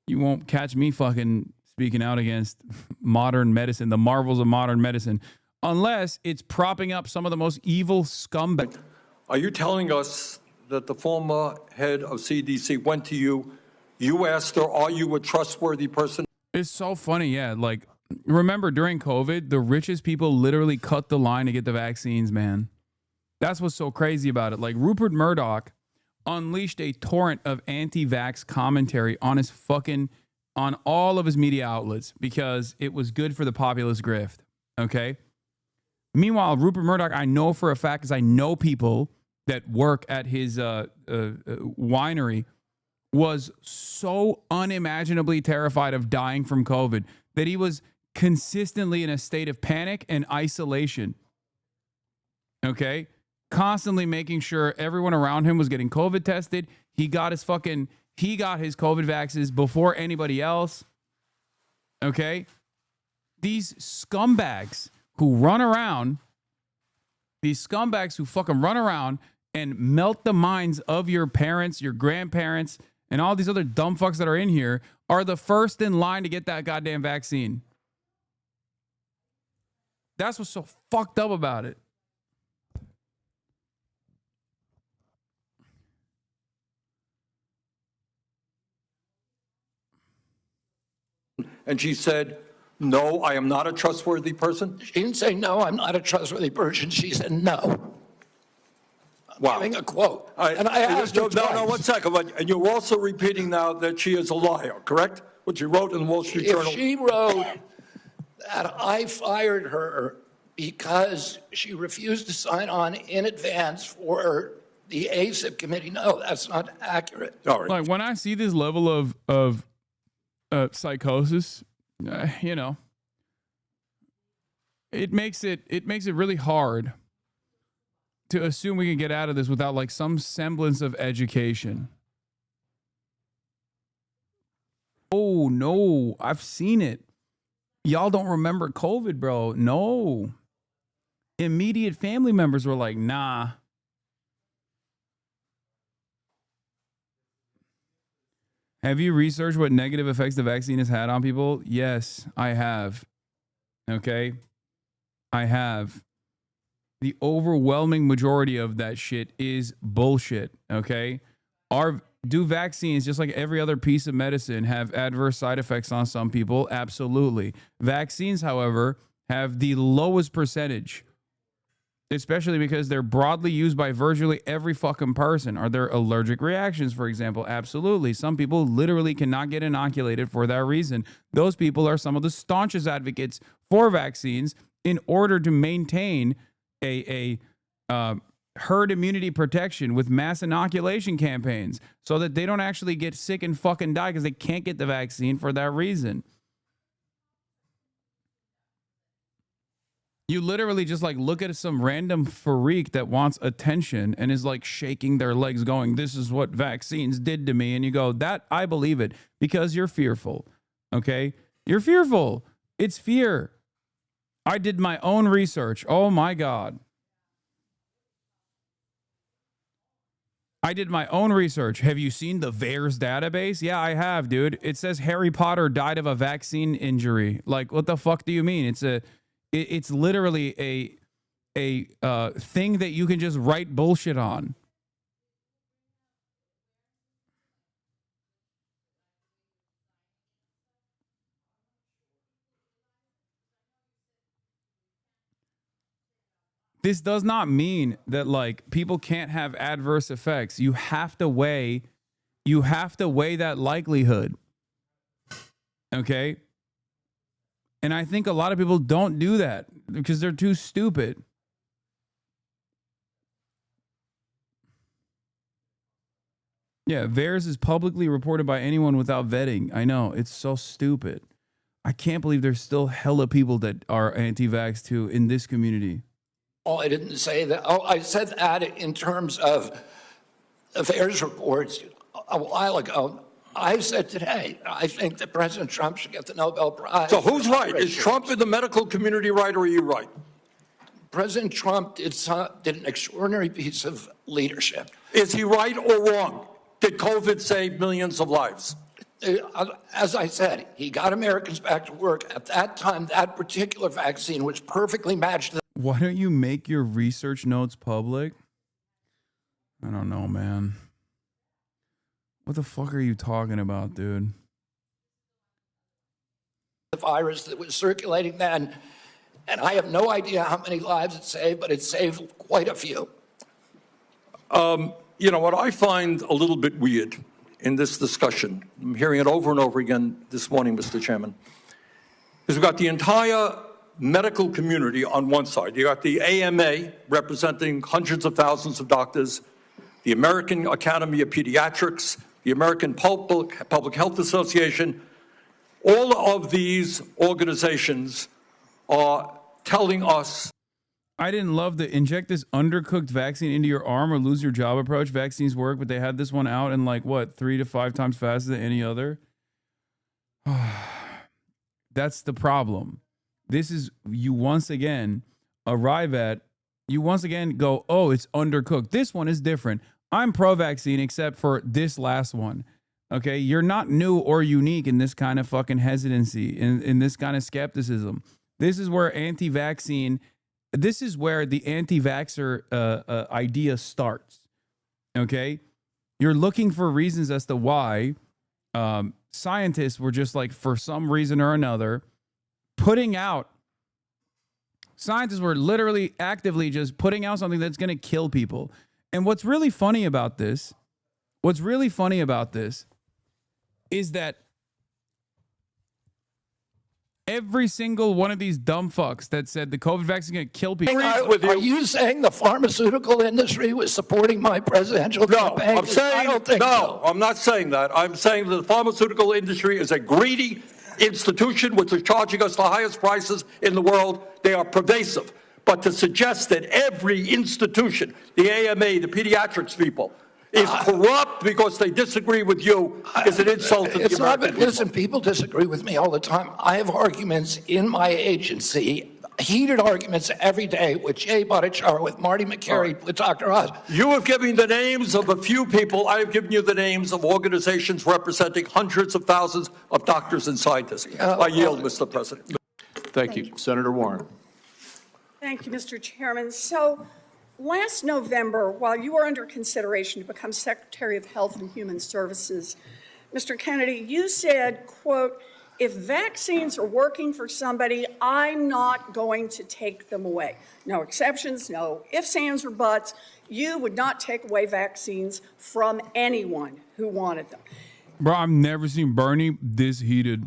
you won't catch me fucking speaking out against modern medicine, the marvels of modern medicine, unless it's propping up some of the most evil scumbags. Are you telling us that the former head of CDC went to you, you asked her, are you a trustworthy person? It's so funny, yeah. Like, remember during COVID, the richest people literally cut the line to get the vaccines, man. That's what's so crazy about it. Like, Rupert Murdoch unleashed a torrent of anti-vax commentary on his fucking, on all of his media outlets because it was good for the populist grift, okay? Meanwhile, Rupert Murdoch, I know for a fact, because I know people that work at his winery, was so unimaginably terrified of dying from COVID that he was consistently in a state of panic and isolation, okay? Constantly making sure everyone around him was getting COVID tested. He got his COVID vaxes before anybody else. Okay? These scumbags who run around, and melt the minds of your parents, your grandparents, and all these other dumb fucks that are in here are the first in line to get that goddamn vaccine. That's what's so fucked up about it. And she said, no, I am not a trustworthy person? She didn't say, no, I'm not a trustworthy person. She said, no. Wow. Giving a quote. And I asked her twice. No, 1 second. And you're also repeating now that she is a liar, correct? What she wrote in the Wall Street Journal. If she wrote that I fired her because she refused to sign on in advance for the ACIP committee, no, that's not accurate. Sorry. Like, when I see this level of psychosis, you know, it makes it really hard to assume we can get out of this without like some semblance of education. Oh no, I've seen it. Y'all don't remember COVID, bro. No. Immediate family members were like, nah. Have you researched what negative effects the vaccine has had on people? Yes, I have. Okay? I have. The overwhelming majority of that shit is bullshit. Okay? Do vaccines, just like every other piece of medicine, have adverse side effects on some people? Absolutely. Vaccines, however, have the lowest percentage, especially because they're broadly used by virtually every fucking person. Are there allergic reactions, for example? Absolutely. Some people literally cannot get inoculated for that reason. Those people are some of the staunchest advocates for vaccines in order to maintain a herd immunity protection with mass inoculation campaigns so that they don't actually get sick and fucking die because they can't get the vaccine for that reason. You literally just like look at some random freak that wants attention and is like shaking their legs going, this is what vaccines did to me. And you go, that I believe it, because you're fearful. Okay? You're fearful. It's fear. I did my own research. Oh my God. I did my own research. Have you seen the VAERS database? Yeah, I have, dude. It says Harry Potter died of a vaccine injury. Like, what the fuck do you mean? It's literally a thing that you can just write bullshit on. this does not mean that like people can't have adverse effects. You have to weigh that likelihood. Okay? And I think a lot of people don't do that because they're too stupid. Yeah, VAERS is publicly reported by anyone without vetting. I know, it's so stupid. I can't believe there's still hella people that are anti-vax too in this community. Oh, I didn't say that. Oh, I said that in terms of affairs reports a while ago. I said today, I think that President Trump should get the Nobel Prize. So who's right? Is Trump in the medical community right, or are you right? President Trump did an extraordinary piece of leadership. Is he right or wrong? Did COVID save millions of lives? As I said, he got Americans back to work. At that time, that particular vaccine was perfectly matched. Why don't you make your research notes public? I don't know, man. What the fuck are you talking about, dude? The virus that was circulating then, and I have no idea how many lives it saved, but it saved quite a few. You know, what I find a little bit weird in this discussion, I'm hearing it over and over again this morning, Mr. Chairman, is we've got the entire medical community on one side. You got the AMA representing hundreds of thousands of doctors, the American Academy of Pediatrics, the American Public Health Association. All of these organizations are telling us. I didn't love the inject this undercooked vaccine into your arm or lose your job approach. Vaccines work, but they had this one out in like, what, 3 to 5 times faster than any other? That's the problem. This is, you once again arrive at, you once again go, oh, it's undercooked. This one is different. I'm pro-vaccine except for this last one. Okay, you're not new or unique in this kind of fucking hesitancy, in this kind of skepticism. This is where anti-vaccine, this is where the anti-vaxxer idea starts. Okay, you're looking for reasons as to why scientists were just like, for some reason or another, putting out. Scientists were literally actively just putting out something that's going to kill people. And what's really funny about this, is that every single one of these dumb fucks that said the COVID vaccine is going to kill people. Are you saying the pharmaceutical industry was supporting my presidential campaign? I'm saying, I'm not saying that. I'm saying that the pharmaceutical industry is a greedy institution which is charging us the highest prices in the world. They are pervasive. But to suggest that every institution, the AMA, the pediatrics people, is corrupt because they disagree with you is an insult to the American people. Listen, people disagree with me all the time. I have arguments in my agency, heated arguments every day with Jay Bhattacharya, with Marty McCary, with Dr. Oz. You have given the names of a few people. I have given you the names of organizations representing hundreds of thousands of doctors and scientists. I yield, Mr. President. Thank you. Senator Warren. Thank you, Mr. Chairman. So last November, while you were under consideration to become Secretary of Health and Human Services, Mr. Kennedy, you said, quote, if vaccines are working for somebody, I'm not going to take them away. No exceptions, no ifs, ands, or buts. You would not take away vaccines from anyone who wanted them. Bro, I've never seen Bernie this heated.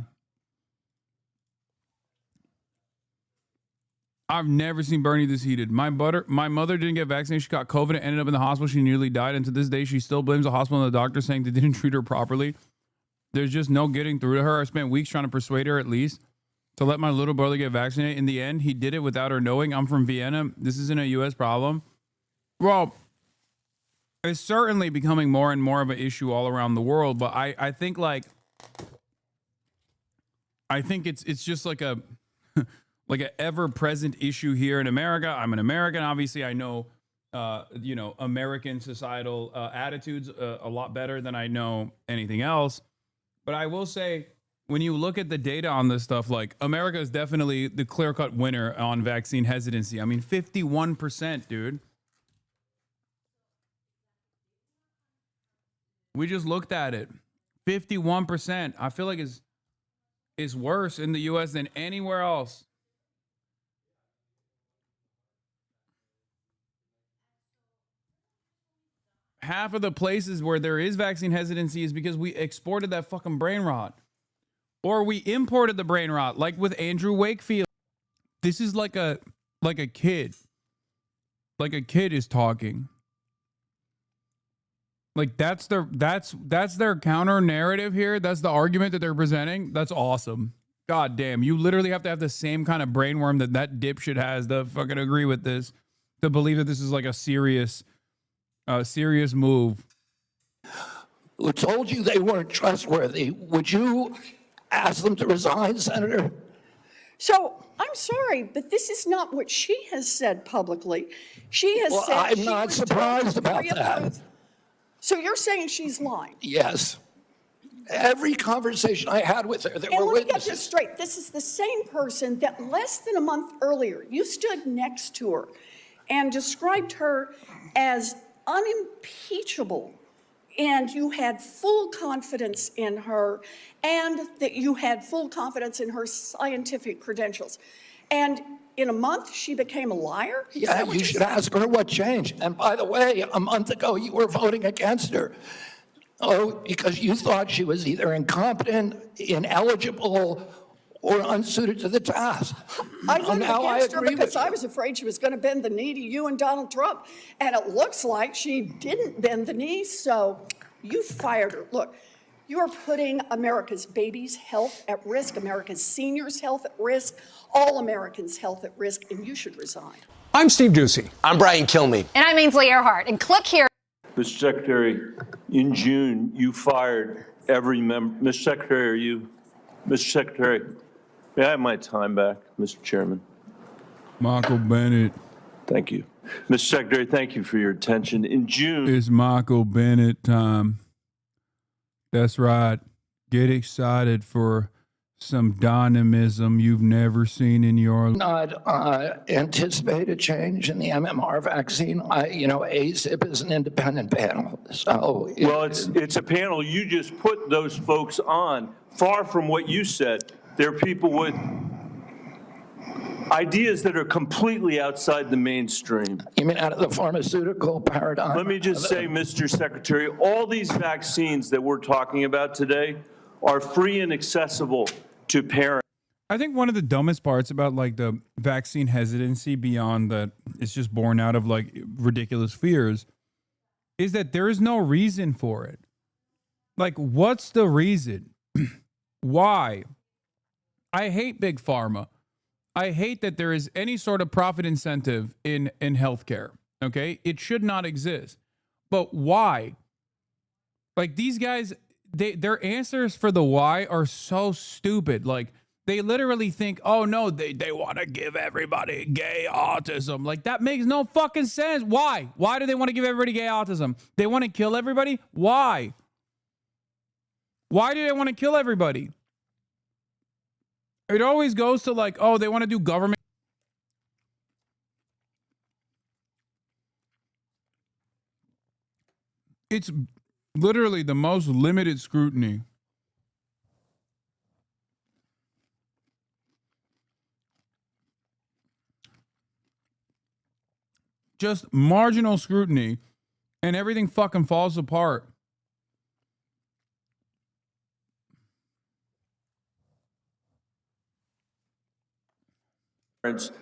I've never seen Bernie this heated. My mother didn't get vaccinated. She got COVID and ended up in the hospital. She nearly died. And to this day, she still blames the hospital and the doctor saying they didn't treat her properly. There's just no getting through to her. I spent weeks trying to persuade her at least to let my little brother get vaccinated. In the end, he did it without her knowing. I'm from Vienna. This isn't a U.S. problem. Well, it's certainly becoming more and more of an issue all around the world. But I think it's just like a like an ever-present issue here in America. I'm an American. Obviously, I know, American societal attitudes a lot better than I know anything else. But I will say, when you look at the data on this stuff, like, America is definitely the clear-cut winner on vaccine hesitancy. I mean, 51%, dude. We just looked at it. 51%. I feel like is worse in the U.S. than anywhere else. half of the places where there is vaccine hesitancy is because we exported that fucking brain rot. Or we imported the brain rot, like with Andrew Wakefield. This is like a kid. Like a kid is talking. Like that's their counter narrative here. That's the argument that they're presenting. That's awesome. God damn, you literally have to have the same kind of brainworm that dipshit has to fucking agree with this, to believe that this is like a serious move. Who told you they weren't trustworthy? Would you ask them to resign, Senator? So I'm sorry, but this is not what she has said publicly. She has said I'm she not was surprised told to about that. reapprove. So you're saying she's lying? Yes. Every conversation I had with her, there And were let me get witnesses. this straight. This is the same person that less than a month earlier, you stood next to her and described her as unimpeachable. And you had full confidence in her, and that you had full confidence in her scientific credentials. And in a month, she became a liar? Yeah, you should ask her what changed. And by the way, a month ago, you were voting against her. Oh, because you thought she was either incompetent, ineligible, or unsuited to the task. I voted Now I against her agree because with I you. was afraid she was going to bend the knee to you and Donald Trump. And it looks like she didn't bend the knee, so you fired her. Look, you're putting America's babies' health at risk, America's seniors' health at risk, all Americans' health at risk, and you should resign. I'm Steve Doocy. I'm Brian Kilmeade. And I'm Ainsley Earhart. And click here. Mr. Secretary, in June, you fired every member. Mr. Secretary, Mr. Secretary, may I have my time back, Mr. Chairman? Michael Bennett. Thank you. Mr. Secretary, thank you for your attention. In June... It's Michael Bennett time. That's right. Get excited for some dynamism you've never seen in your life. Not anticipate a change in the MMR vaccine. ACIP is an independent panel. So Well, it's a panel. You just put those folks on. Far from what you said, they're people with ideas that are completely outside the mainstream. You mean out of the pharmaceutical paradigm? Let me just say, Mr. Secretary, all these vaccines that we're talking about today are free and accessible to parents. I think one of the dumbest parts about like the vaccine hesitancy, beyond that it's just born out of like ridiculous fears, is that there is no reason for it. Like, what's the reason? Why? I hate big pharma. I hate that there is any sort of profit incentive in healthcare. Okay, it should not exist. But why? Like, these guys, their answers for the why are so stupid. Like, they literally think, oh no, they want to give everybody gay autism. Like, that makes no fucking sense. Why? Why do they want to give everybody gay autism? They want to kill everybody? Why? Why do they want to kill everybody? It always goes to like, oh, they want to do government. It's literally the most limited scrutiny. Just marginal scrutiny, and everything fucking falls apart.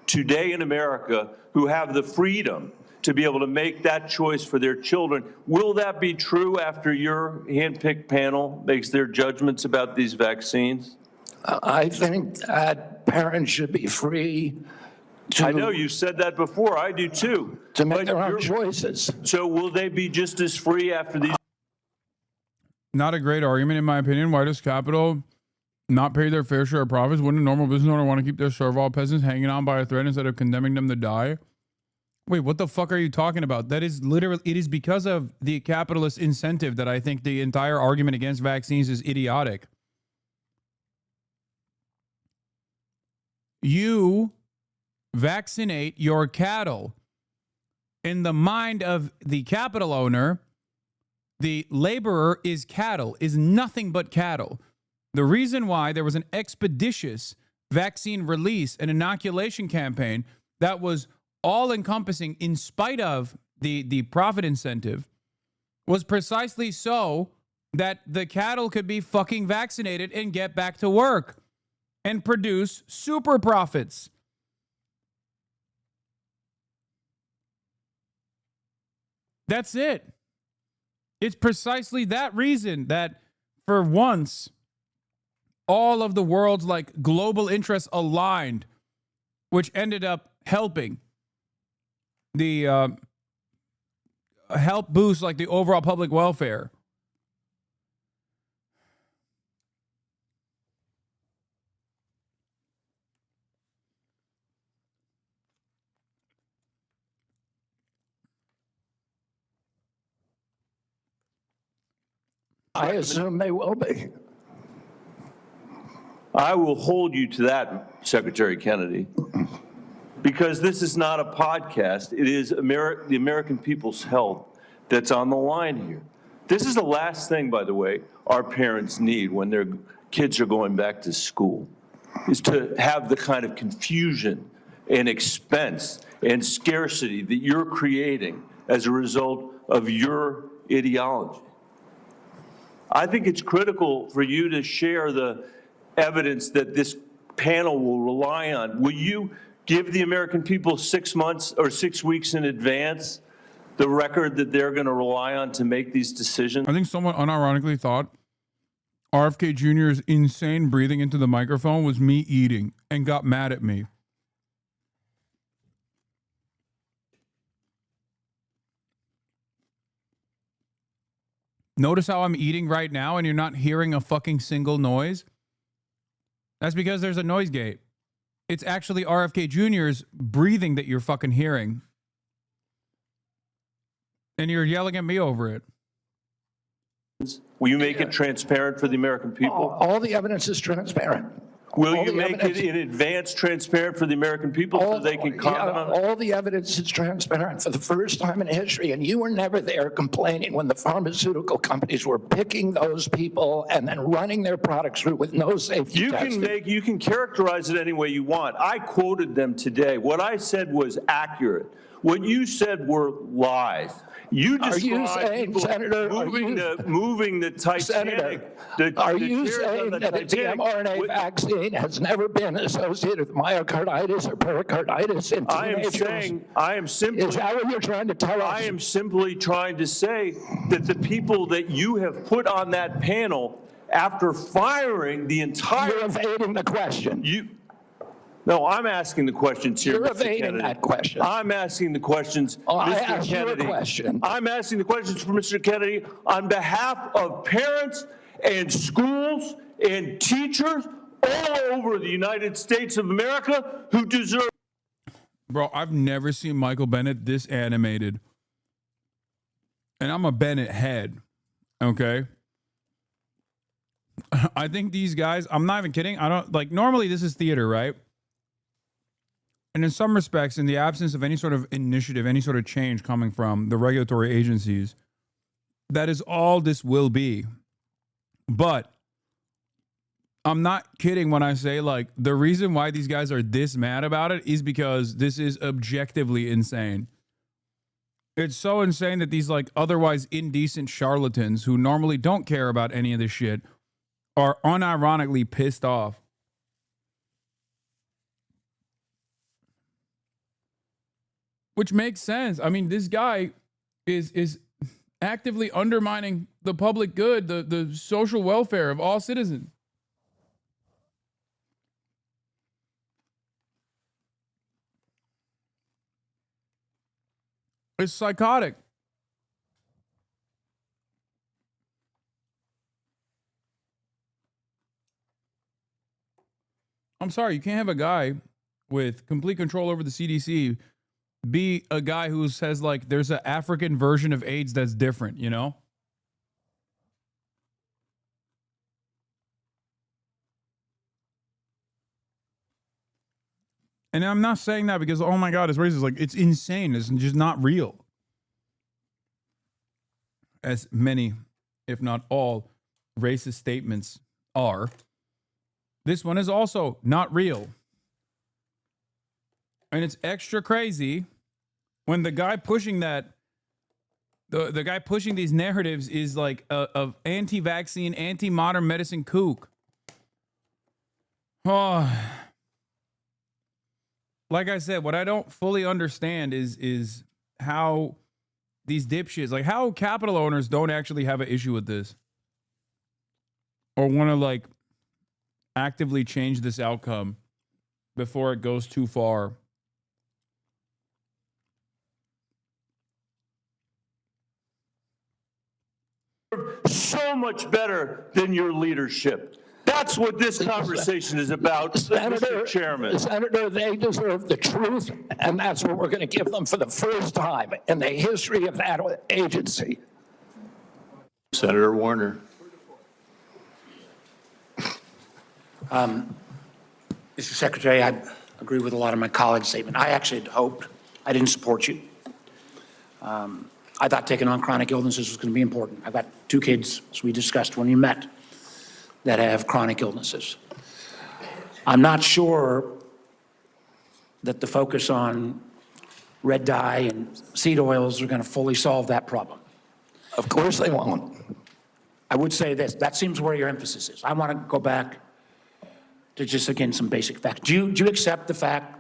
Today in America who have the freedom to be able to make that choice for their children. Will that be true after your handpicked panel makes their judgments about these vaccines? I think that parents should be free to... I know you said that before. I do too. To make their own choices. So will they be just as free after these? Not a great argument, in my opinion. Why does Capital not pay their fair share of profits? Wouldn't a normal business owner want to keep their servile peasants hanging on by a thread instead of condemning them to die? Wait, what the fuck are you talking about? That is literally, it is because of the capitalist incentive that I think the entire argument against vaccines is idiotic. You vaccinate your cattle. In the mind of the capital owner, the laborer is cattle, is nothing but cattle. The reason why there was an expeditious vaccine release and inoculation campaign that was all-encompassing in spite of the profit incentive was precisely so that the cattle could be fucking vaccinated and get back to work and produce super profits. That's it. It's precisely that reason that for once, all of the world's like global interests aligned, which ended up helping the help boost like the overall public welfare. I assume they will be. I will hold you to that, Secretary Kennedy, because this is not a podcast. It is the American people's health that's on the line here. This is the last thing, by the way, our parents need when their kids are going back to school, is to have the kind of confusion and expense and scarcity that you're creating as a result of your ideology. I think it's critical for you to share the evidence that this panel will rely on. Will you give the American people 6 months or 6 weeks in advance the record that they're going to rely on to make these decisions? I think someone unironically thought RFK Jr.'s insane breathing into the microphone was me eating and got mad at me. Notice how I'm eating right now and you're not hearing a fucking single noise? That's because there's a noise gate. It's actually RFK Jr.'s breathing that you're fucking hearing. And you're yelling at me over it. Will you make it transparent for the American people? All the evidence is transparent. Will you make it in advance transparent for the American people so they can comment on it? All the evidence is transparent for the first time in history, and you were never there complaining when the pharmaceutical companies were picking those people and then running their products through with no safety testing. You can characterize it any way you want. I quoted them today. What I said was accurate. What you said were lies. You described people moving the Titanic. Senator, are you saying that the mRNA vaccine has never been associated with myocarditis or pericarditis in teenagers? I am simply. Is that what you're trying to tell us? I am simply trying to say that the people that you have put on that panel, after firing the entire. You're evading the question. No, I'm asking the questions here, You're Mr. evading Kennedy. that question. I'm asking the questions, I Mr. asked Kennedy. you a question. I'm asking the questions for Mr. Kennedy on behalf of parents and schools and teachers all over the United States of America who deserve. Bro, I've never seen Michael Bennett this animated. And I'm a Bennett head, okay? I think these guys, I'm not even kidding. I don't, like, normally this is theater, right? And in some respects, in the absence of any sort of initiative, any sort of change coming from the regulatory agencies, that is all this will be. But I'm not kidding when I say, like, the reason why these guys are this mad about it is because this is objectively insane. It's so insane that these, like, otherwise indecent charlatans who normally don't care about any of this shit are unironically pissed off. Which makes sense. I mean, this guy is actively undermining the public good, the social welfare of all citizens. It's psychotic. I'm sorry, you can't have a guy with complete control over the CDC be a guy who says, like, there's an African version of AIDS that's different, you know? And I'm not saying that because, oh my God, it's racist. Like, it's insane. It's just not real. As many, if not all, racist statements are. This one is also not real. And it's extra crazy when the guy pushing that The guy pushing these narratives is like a anti-vaccine, anti-modern medicine kook. Oh, like I said, what I don't fully understand is how these dipshits, like how capital owners don't actually have an issue with this or want to like actively change this outcome before it goes too far. So much better than your leadership. That's what this conversation is about, Mr. Chairman. Senator, they deserve the truth, and that's what we're going to give them for the first time in the history of that agency. Senator Warner. Mr. Secretary, I agree with a lot of my colleagues' statement. I actually had hoped, I didn't support you. I thought taking on chronic illnesses was going to be important. I've got 2 kids, as we discussed when we met, that have chronic illnesses. I'm not sure that the focus on red dye and seed oils are going to fully solve that problem. Of course they won't. I would say this, that seems where your emphasis is. I want to go back to just, again, some basic facts. Do you accept the fact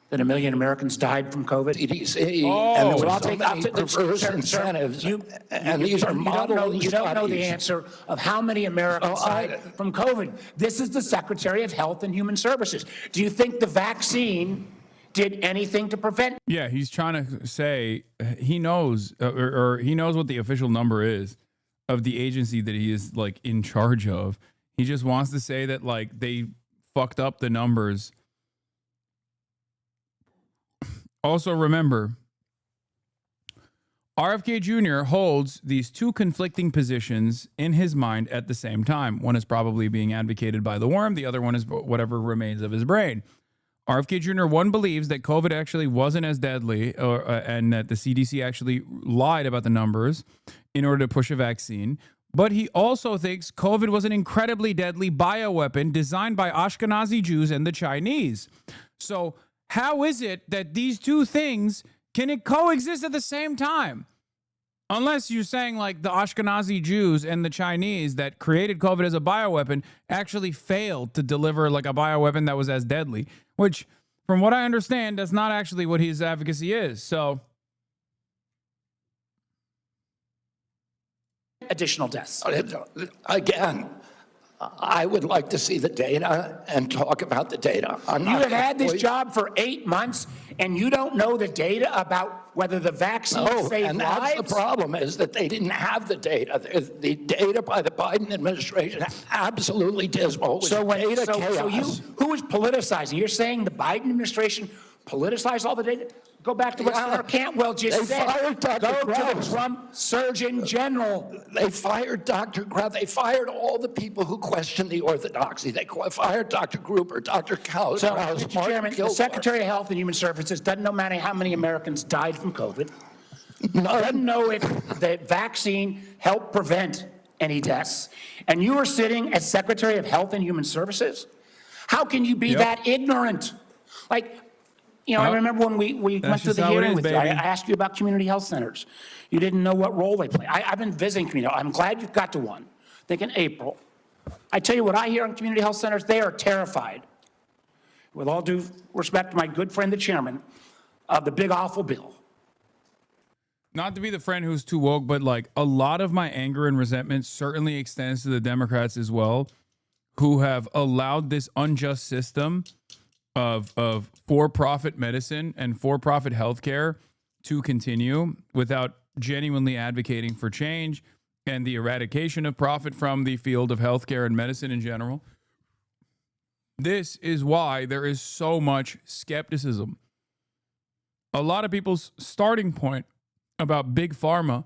that 1 million Americans died from COVID? CDC, and there were so many perverse incentives, and these are model You don't know the answer of how many Americans died from COVID. This is the Secretary of Health and Human Services. Do you think the vaccine did anything to prevent? Yeah, he's trying to say he knows, or he knows what the official number is of the agency that he is like in charge of. He just wants to say that like they fucked up the numbers. Also, remember, RFK Jr. holds these 2 conflicting positions in his mind at the same time. One is probably being advocated by the worm. The other one is whatever remains of his brain. RFK Jr., one believes that COVID actually wasn't as deadly and that the CDC actually lied about the numbers in order to push a vaccine. But he also thinks COVID was an incredibly deadly bioweapon designed by Ashkenazi Jews and the Chinese. So how is it that these 2 things can it coexist at the same time? Unless you're saying like the Ashkenazi Jews and the Chinese that created COVID as a bioweapon actually failed to deliver like a bioweapon that was as deadly, which from what I understand, that's not actually what his advocacy is. So additional deaths. Again, I would like to see the data and talk about the data. You have had this job for 8 months, and you don't know the data about whether the vaccine saved and lives? that's the problem, is that they didn't have the data. The data by the Biden administration absolutely dismal. It was data chaos. Who is politicizing? You're saying the Biden administration politicized all the data? Go back to what Senator Cantwell just said. Fired Dr. Go Krauss. to the Trump Surgeon General. They fired Dr. Krauss. They fired all the people who questioned the orthodoxy. They fired Dr. Gruber, Dr. Krauss. So, Mr. Chairman, the Secretary of Health and Human Services doesn't know how many Americans died from COVID. Doesn't know if the vaccine helped prevent any deaths. And you are sitting as Secretary of Health and Human Services? How can you be that ignorant? Like, you know, I remember when we went to the hearing with you, I asked you about community health centers. You didn't know what role they play. I've been visiting community. I'm glad you got to one. I think in April. I tell you what I hear on community health centers, they are terrified, with all due respect to my good friend, the chairman, of the big awful bill. Not to be the friend who's too woke, but like a lot of my anger and resentment certainly extends to the Democrats as well, who have allowed this unjust system of for-profit medicine and for-profit healthcare to continue without genuinely advocating for change and the eradication of profit from the field of healthcare and medicine in general. This is why there is so much skepticism. A lot of people's starting point about big pharma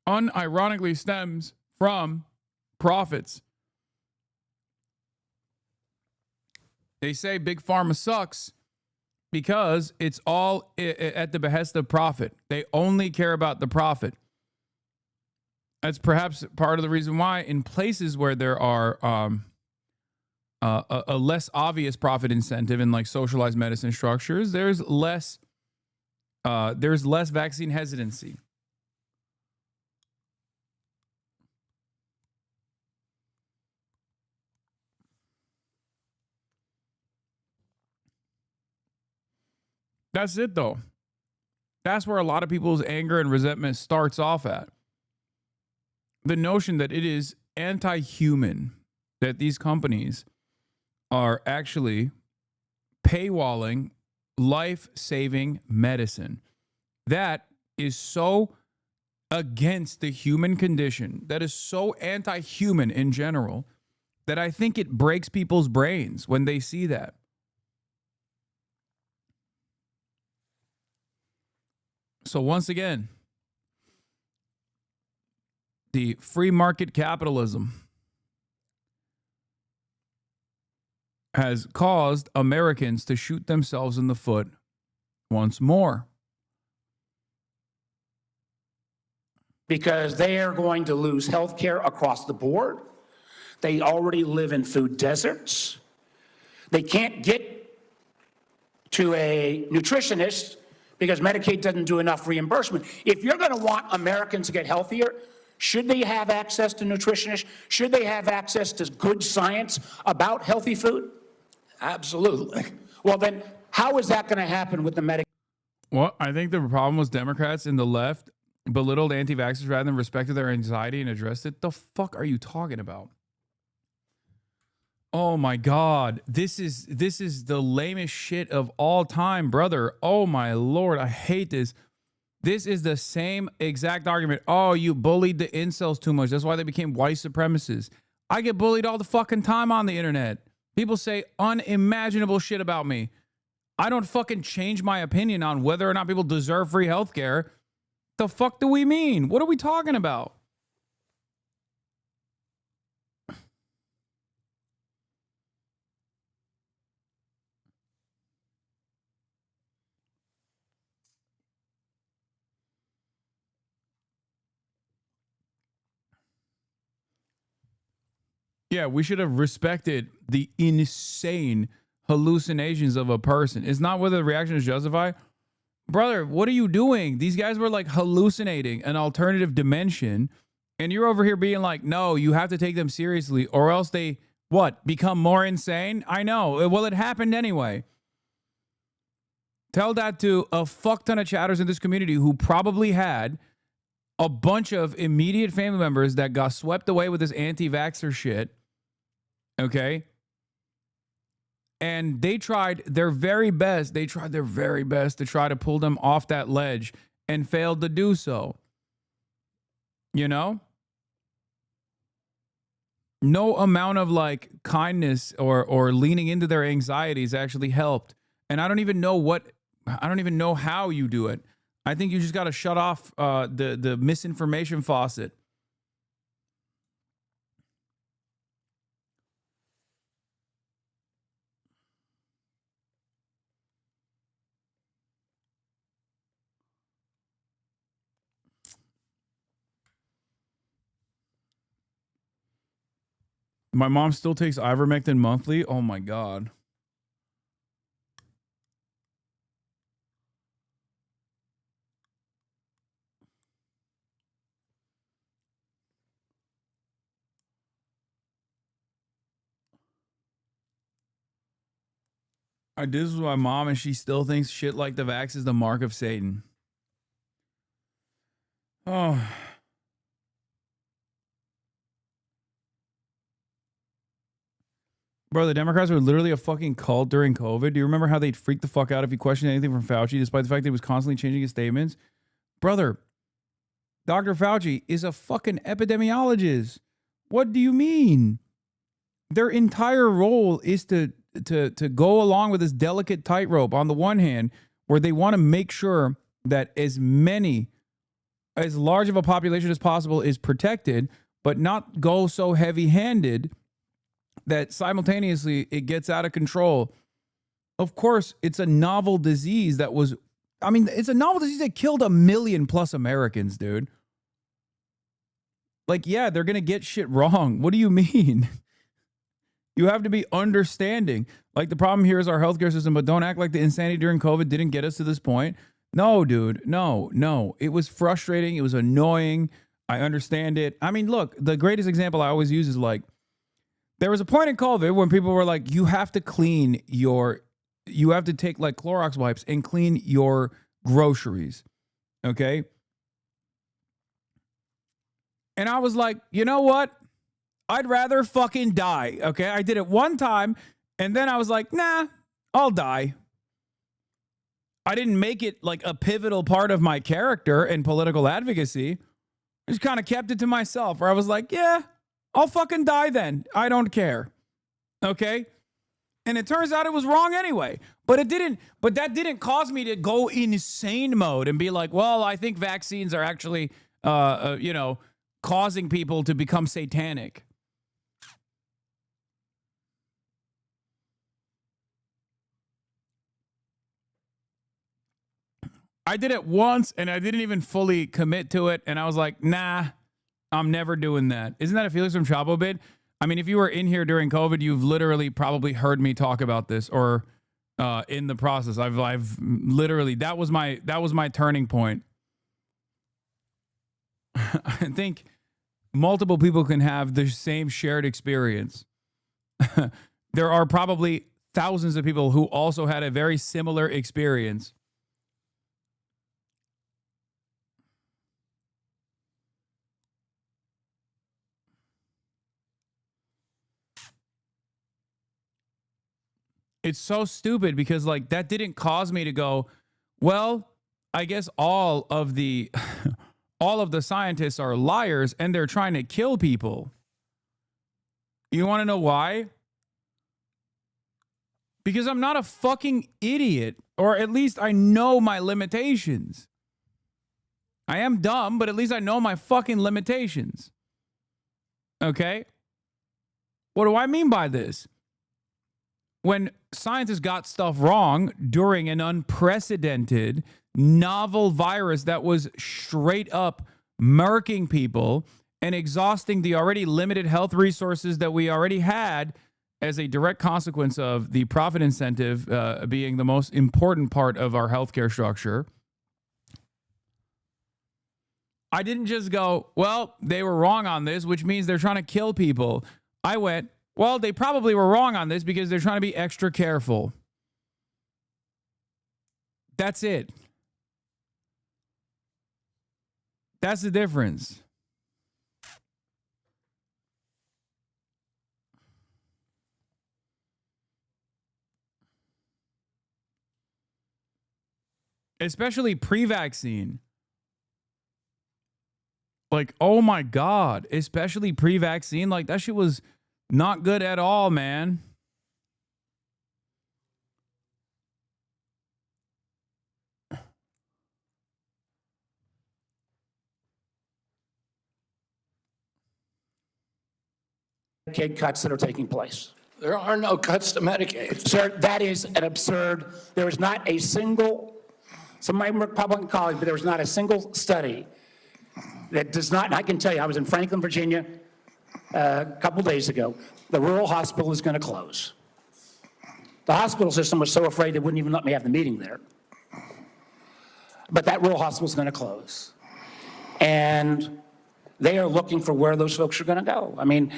unironically stems from profits. They say big pharma sucks because it's all at the behest of profit. They only care about the profit. That's perhaps part of the reason why in places where there are a less obvious profit incentive in like socialized medicine structures, there's less vaccine hesitancy. That's it, though. That's where a lot of people's anger and resentment starts off at. The notion that it is anti-human that these companies are actually paywalling life-saving medicine. That is so against the human condition, that is so anti-human in general, that I think it breaks people's brains when they see that. So once again, the free market capitalism has caused Americans to shoot themselves in the foot once more. Because they are going to lose health care across the board. They already live in food deserts. They can't get to a nutritionist because Medicaid doesn't do enough reimbursement. If you're going to want Americans to get healthier, should they have access to nutritionists? Should they have access to good science about healthy food? Absolutely. Well, then how is that going to happen with the Medicaid? Well, I think the problem was Democrats and the left belittled anti-vaxxers rather than respected their anxiety and addressed it. The fuck are you talking about? Oh my God. This is the lamest shit of all time, brother. Oh my Lord. I hate this. This is the same exact argument. Oh, you bullied the incels too much. That's why they became white supremacists. I get bullied all the fucking time on the internet. People say unimaginable shit about me. I don't fucking change my opinion on whether or not people deserve free healthcare. The fuck do we mean? What are we talking about? Yeah, we should have respected the insane hallucinations of a person. It's not whether the reaction is justified. Brother, what are you doing? These guys were like hallucinating an alternative dimension, and you're over here being like, no, you have to take them seriously, or else they, what, become more insane? I know. Well, it happened anyway. Tell that to a fuck ton of chatters in this community who probably had a bunch of immediate family members that got swept away with this anti-vaxxer shit. Okay? And they tried their very best. They tried their very best to try to pull them off that ledge and failed to do so. You know? No amount of like kindness or leaning into their anxieties actually helped. And I don't even know how you do it. I think you just got to shut off the misinformation faucet. My mom still takes ivermectin monthly. Oh my God. I did this with my mom, and she still thinks shit like the vax is the mark of Satan. Oh. Bro, the Democrats were literally a fucking cult during COVID. Do you remember how they'd freak the fuck out if you questioned anything from Fauci, despite the fact that he was constantly changing his statements? Brother, Dr. Fauci is a fucking epidemiologist. What do you mean? Their entire role is to go along with this delicate tightrope on the one hand, where they want to make sure that as large of a population as possible is protected, but not go so heavy-handed that simultaneously it gets out of control. Of course, it's a novel disease it's a novel disease that killed 1 million plus Americans, dude. Like, yeah, they're going to get shit wrong. What do you mean? You have to be understanding. Like, the problem here is our healthcare system, but don't act like the insanity during COVID didn't get us to this point. No, dude. No. It was frustrating. It was annoying. I understand it. I mean, look, the greatest example I always use is like, there was a point in COVID when people were like, you have to clean your you have to take like Clorox wipes and clean your groceries. Okay. And I was like, you know what? I'd rather fucking die. Okay. I did it one time and then I was like, nah, I'll die. I didn't make it like a pivotal part of my character and political advocacy. I just kind of kept it to myself where I was like, yeah, I'll fucking die then. I don't care. Okay. And it turns out it was wrong anyway, but that didn't cause me to go insane mode and be like, well, I think vaccines are actually, causing people to become satanic. I did it once and I didn't even fully commit to it. And I was like, nah, I'm never doing that. Isn't that a Felix from Chapo bit? I mean, if you were in here during COVID, you've literally probably heard me talk about this or in the process. I've literally, that was my turning point. I think multiple people can have the same shared experience. There are probably thousands of people who also had a very similar experience. It's so stupid because like that didn't cause me to go, well, I guess all of the scientists are liars and they're trying to kill people. You want to know why? Because I'm not a fucking idiot, or at least I know my limitations. I am dumb, but at least I know my fucking limitations. Okay? What do I mean by this? When scientists got stuff wrong during an unprecedented novel virus that was straight up murking people and exhausting the already limited health resources that we already had as a direct consequence of the profit incentive being the most important part of our healthcare structure. I didn't just go, well, they were wrong on this, which means they're trying to kill people. I went, well, they probably were wrong on this because they're trying to be extra careful. That's it. That's the difference. Especially pre-vaccine. Like, oh my God, especially pre-vaccine. Like, that shit was not good at all, man. Medicaid cuts that are taking place. There are no cuts to Medicaid. Sir, that is an absurd. There is not a single, some of my Republican colleagues, but there was not a single study that does not, and I can tell you, I was in Franklin, Virginia a couple days ago. The rural hospital is going to close. The hospital system was so afraid they wouldn't even let me have the meeting there. But that rural hospital is going to close. And they are looking for where those folks are going to go. I mean,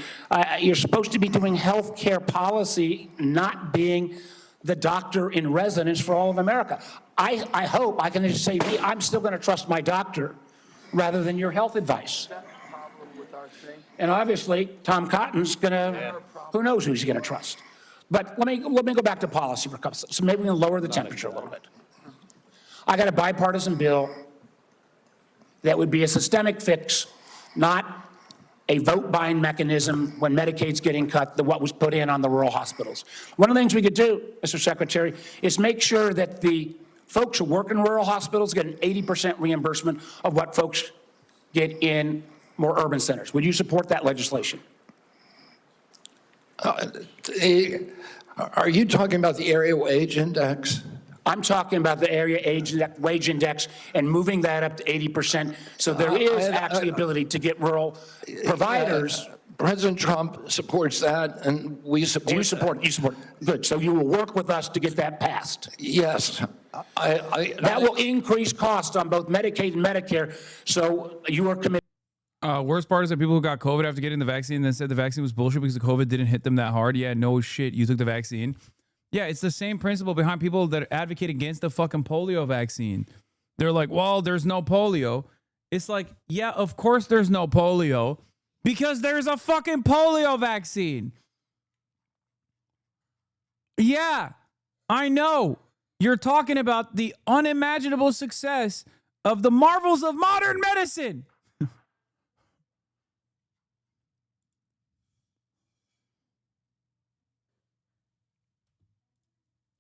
you're supposed to be doing health care policy, not being the doctor in residence for all of America. I hope I can just say, I'm still going to trust my doctor rather than your health advice. And obviously, Tom Cotton's going to, who knows who he's going to trust. But let me go back to policy for a couple, so maybe we can lower the temperature a little bit. I got a bipartisan bill that would be a systemic fix, not a vote buying mechanism when Medicaid's getting cut, what was put in on the rural hospitals. One of the things we could do, Mr. Secretary, is make sure that the folks who work in rural hospitals get an 80% reimbursement of what folks get in more urban centers. Would you support that legislation? Are you talking about the area wage index? I'm talking about the area wage index and moving that up to 80%. So there is actually ability to get rural providers. President Trump supports that, and we support. Do you support it? You support it. Good. So you will work with us to get that passed. Yes. That will increase costs on both Medicaid and Medicare. So you are committed. Worst part is that people who got COVID after getting the vaccine then said the vaccine was bullshit because the COVID didn't hit them that hard. Yeah, no shit. You took the vaccine. Yeah, it's the same principle behind people that advocate against the fucking polio vaccine. They're like, well, there's no polio. It's like, yeah, of course there's no polio because there's a fucking polio vaccine. Yeah, I know. You're talking about the unimaginable success of the marvels of modern medicine.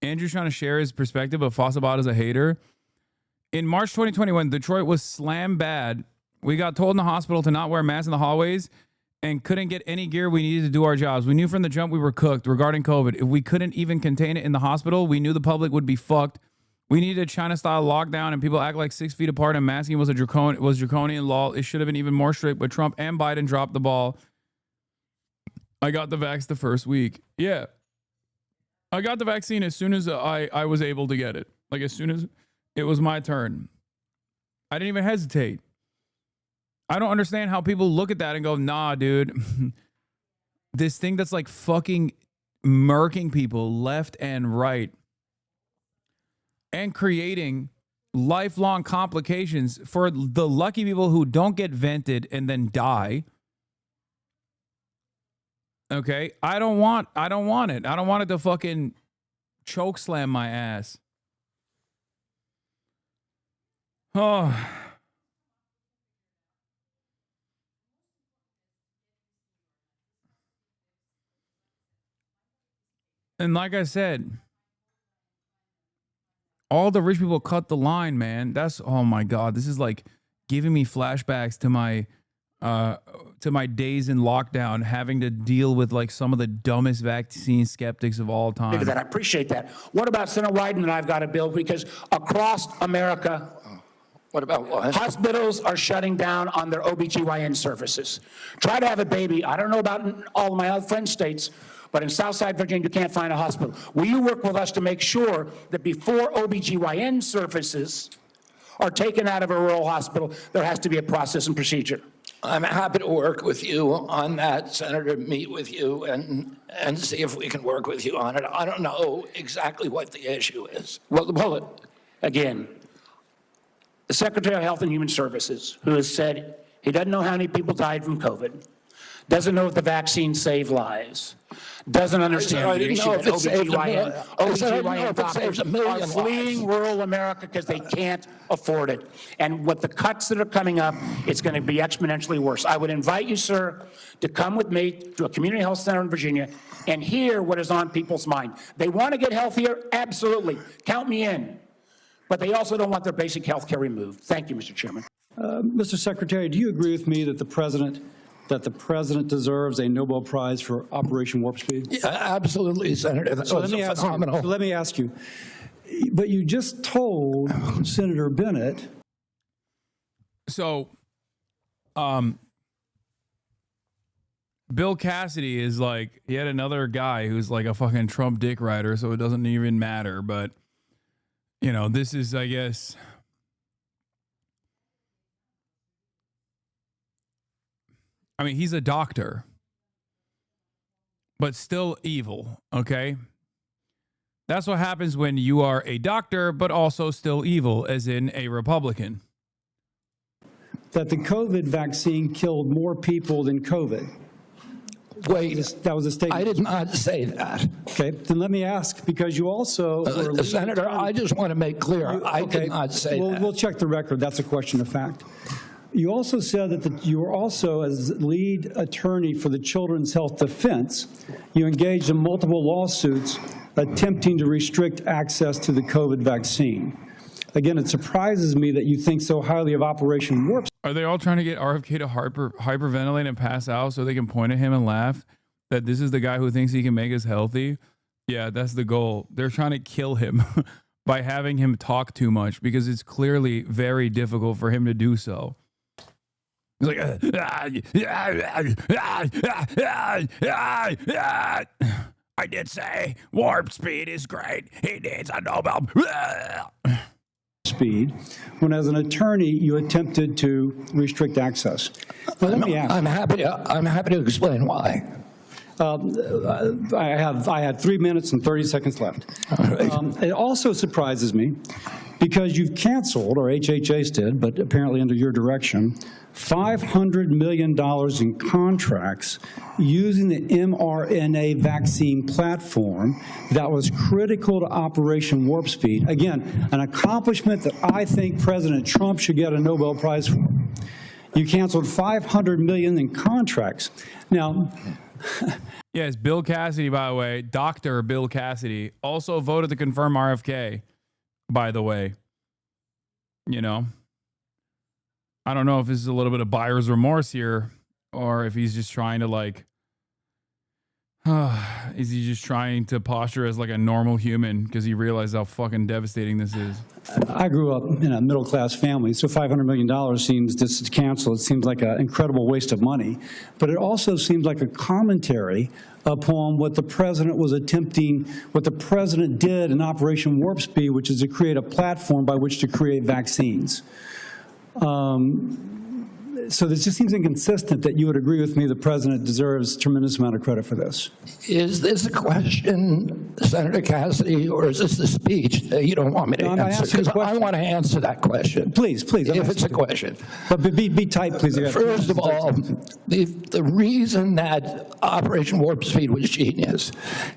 Andrew's trying to share his perspective of Fossabot as a hater. In March 2021, Detroit was slam bad. We got told in the hospital to not wear masks in the hallways and couldn't get any gear we needed to do our jobs. We knew from the jump we were cooked regarding COVID. If we couldn't even contain it in the hospital, we knew the public would be fucked. We needed a China-style lockdown, and people act like 6 feet apart, and masking was draconian law. It should have been even more strict, but Trump and Biden dropped the ball. I got the vax the first week. Yeah. I got the vaccine as soon as I was able to get it. Like, as soon as it was my turn. I didn't even hesitate. I don't understand how people look at that and go, nah, dude. This thing that's like fucking murking people left and right and creating lifelong complications for the lucky people who don't get vented and then die. Okay, I don't want it. I don't want it to fucking choke slam my ass. Oh. And like I said, all the rich people cut the line, man. That's, oh my God, this is like giving me flashbacks to my days in lockdown, having to deal with like some of the dumbest vaccine skeptics of all time. I appreciate that. What about Senator Wyden and I've got a bill because across America, what about what? Hospitals are shutting down on their OBGYN services. Try to have a baby. I don't know about in all of my other friend states, but in Southside Virginia, you can't find a hospital. Will you work with us to make sure that before OBGYN services are taken out of a rural hospital, there has to be a process and procedure? I'm happy to work with you on that, Senator, meet with you and see if we can work with you on it. I don't know exactly what the issue is. Well, again, the Secretary of Health and Human Services, who has said he doesn't know how many people died from COVID, doesn't know if the vaccine saved lives, doesn't understand the issue that OBGYN doctors are fleeing rural America because they can't afford it. And with the cuts that are coming up, it's going to be exponentially worse. I would invite you, sir, to come with me to a community health center in Virginia and hear what is on people's mind. They want to get healthier? Absolutely. Count me in. But they also don't want their basic health care removed. Thank you, Mr. Chairman. Mr. Secretary, do you agree with me that the president deserves a Nobel Prize for Operation Warp Speed? Yeah, absolutely, Senator. That was phenomenal. Let me ask you, but you just told Senator Bennett. So, Bill Cassidy is like yet another guy who's like a fucking Trump dick rider, so it doesn't even matter. But, you know, this is, I guess, I mean, he's a doctor, but still evil, okay? That's what happens when you are a doctor, but also still evil, as in a Republican. That the COVID vaccine killed more people than COVID. Wait, that was a statement. I did not say that. Okay, then let me ask, because you also Senator, I just want to make clear, I did not say that. We'll check the record. That's a question of fact. You also said that you were also, as lead attorney for the Children's Health Defense, you engaged in multiple lawsuits attempting to restrict access to the COVID vaccine. Again, it surprises me that you think so highly of Operation Warp. Are they all trying to get RFK to hyperventilate and pass out so they can point at him and laugh that this is the guy who thinks he can make us healthy? Yeah, that's the goal. They're trying to kill him by having him talk too much because it's clearly very difficult for him to do so. He's like, I did say warp speed is great. He needs a Nobel. Speed, when as an attorney you attempted to restrict access. Well, let me ask. I'm happy to explain why. I had 3 minutes and 30 seconds left. It also surprises me because you've canceled, or HHS did, but apparently under your direction, $500 million in contracts using the mRNA vaccine platform that was critical to Operation Warp Speed. Again, an accomplishment that I think President Trump should get a Nobel Prize for. You canceled $500 million in contracts. Now, yes, Bill Cassidy, by the way, Dr. Bill Cassidy, also voted to confirm RFK, by the way. You know, I don't know if this is a little bit of buyer's remorse here, or if he's just trying to like, is he just trying to posture as like a normal human because he realized how fucking devastating this is? I grew up in a middle-class family, so $500 million seems, just to cancel, it seems like an incredible waste of money. But it also seems like a commentary upon what the president was attempting, what the president did in Operation Warp Speed, which is to create a platform by which to create vaccines. So this just seems inconsistent that you would agree with me the president deserves a tremendous amount of credit for this. Is this a question, Senator Cassidy, or is this a speech that you don't want me to answer? Because I want to answer that question. Please, if it's a question. But be tight, please. First of all, the reason that Operation Warp Speed was genius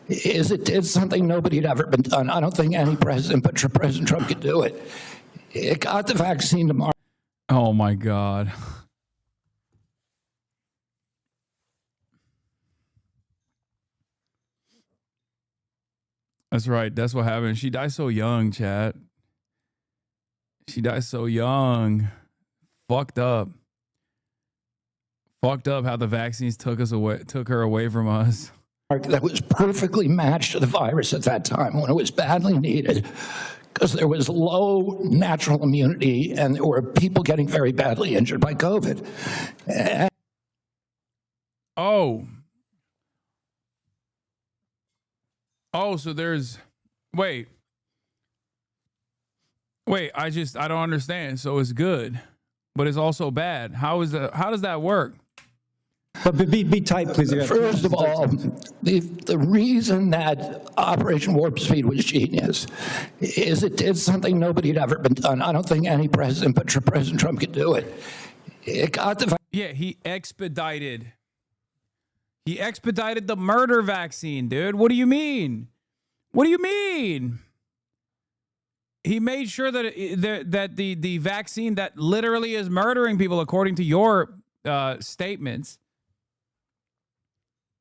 is it did something nobody had ever been done. I don't think any president but President Trump could do it. It got the vaccine to market. Oh, my God. That's right. That's what happened. She died so young, chat. She died so young. Fucked up. Fucked up how the vaccines took her away from us. That was perfectly matched to the virus at that time when it was badly needed, because there was low natural immunity and there were people getting very badly injured by COVID. Oh, so there's, wait, I don't understand. So it's good, but it's also bad. How does that work? But be tight, please. First of all, the reason that Operation Warp Speed was genius is it did something nobody had ever been done. I don't think any president but President Trump could do it. It got the... Yeah, he expedited the murder vaccine, dude. What do you mean? What do you mean? He made sure that the vaccine that literally is murdering people, according to your statements,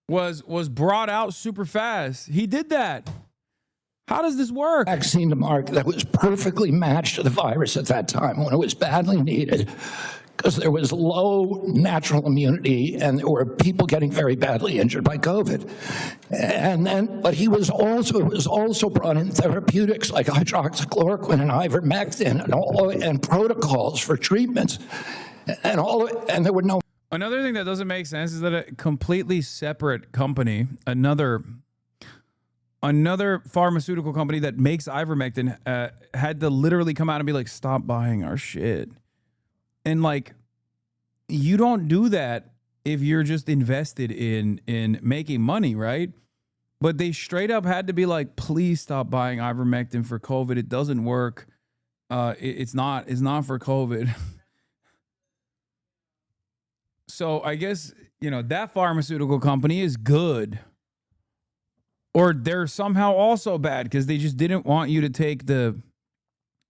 was brought out super fast. He did that. How does this work? Vaccine to market that was perfectly matched to the virus at that time when it was badly needed, because there was low natural immunity and there were people getting very badly injured by COVID. But it was also brought in therapeutics like hydroxychloroquine and ivermectin and protocols for treatments and there were no... Another thing that doesn't make sense is that a completely separate company, another pharmaceutical company that makes ivermectin, had to literally come out and be like, stop buying our shit. And like, you don't do that if you're just invested in making money, right? But they straight up had to be like, please stop buying ivermectin for COVID. It doesn't work. It's not for COVID. So I guess, that pharmaceutical company is good. Or they're somehow also bad because they just didn't want you to take the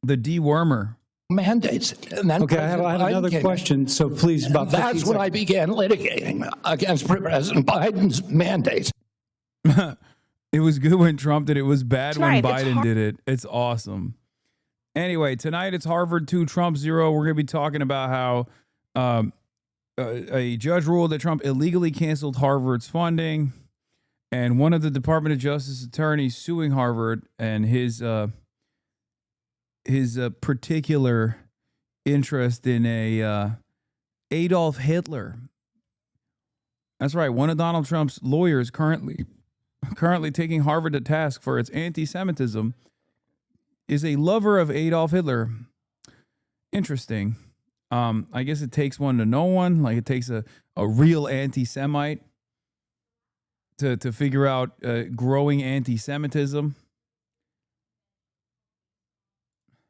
dewormer. Mandates. And then okay, I have another question, so please, about 15 That's when I began litigating against President Biden's mandates. It was good when Trump did it. It was bad when Biden did it. It's awesome. Anyway, tonight it's Harvard 2, Trump 0. We're going to be talking about how a judge ruled that Trump illegally canceled Harvard's funding, and one of the Department of Justice attorneys suing Harvard and his particular interest in Adolf Hitler. That's right. One of Donald Trump's lawyers currently taking Harvard to task for its anti-Semitism is a lover of Adolf Hitler. Interesting. I guess it takes one to know one. Like, it takes a real anti-Semite to figure out growing anti-Semitism.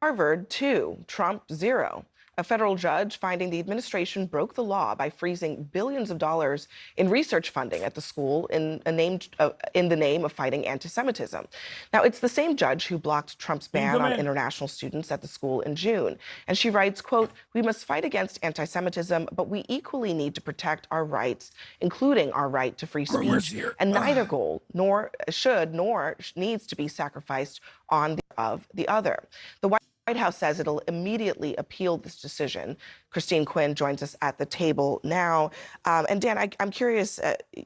Harvard 2, Trump 0. A federal judge finding the administration broke the law by freezing billions of dollars in research funding at the school in the name of fighting anti-Semitism. Now, it's the same judge who blocked Trump's ban on international students at the school in June. And she writes, quote, "We must fight against anti-Semitism, but we equally need to protect our rights, including our right to free speech. And neither goal nor needs to be sacrificed on the other." The White House says it'll immediately appeal this decision. Christine Quinn joins us at the table now. And Dan, I'm curious,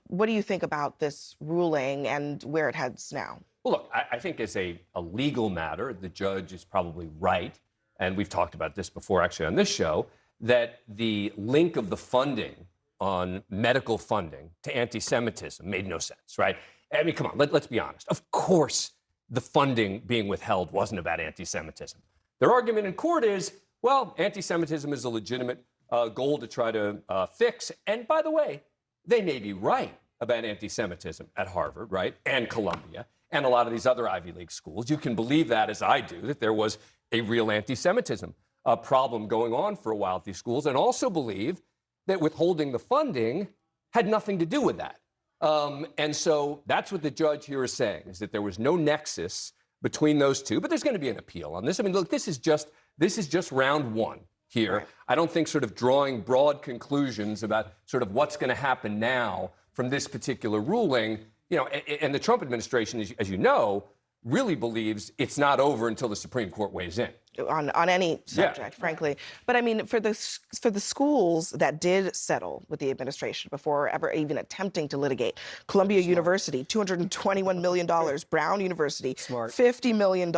what do you think about this ruling and where it heads now? Well, look, I think as a legal matter, the judge is probably right. And we've talked about this before, actually, on this show, that the link of the funding on medical funding to anti-Semitism made no sense, right? I mean, come on, let's be honest. Of course, the funding being withheld wasn't about anti-Semitism. Their argument in court is, well, anti-Semitism is a legitimate goal to try to fix. And by the way, they may be right about anti-Semitism at Harvard, right, and Columbia, and a lot of these other Ivy League schools. You can believe that, as I do, that there was a real anti-Semitism problem going on for a while at these schools, and also believe that withholding the funding had nothing to do with that. And so that's what the judge here is saying, is that there was no nexus between those two, but there's going to be an appeal on this. I mean, look, this is just round one here. Right. I don't think sort of drawing broad conclusions about sort of what's going to happen now from this particular ruling, you know, and the Trump administration, as you know, really believes it's not over until the Supreme Court weighs in. On any subject, frankly. But I mean, for the schools that did settle with the administration before ever even attempting to litigate, Columbia University, $221 million, Brown University, $50 million,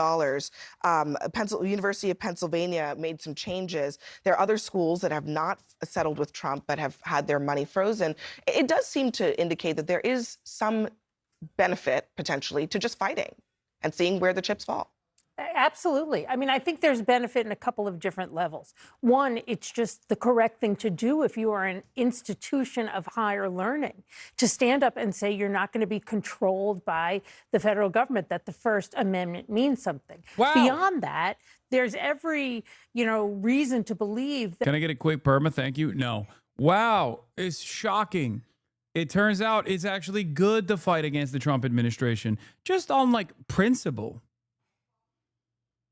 University of Pennsylvania made some changes. There are other schools that have not settled with Trump but have had their money frozen. It does seem to indicate that there is some benefit, potentially, to just fighting and seeing where the chips fall. Absolutely. I mean, I think there's benefit in a couple of different levels. One, it's just the correct thing to do if you are an institution of higher learning, to stand up and say you're not going to be controlled by the federal government, that the First Amendment means something. Wow. Beyond that, there's every, reason to believe that— Can I get a quick perma? Thank you. No. Wow. It's shocking. It turns out it's actually good to fight against the Trump administration, just on principle.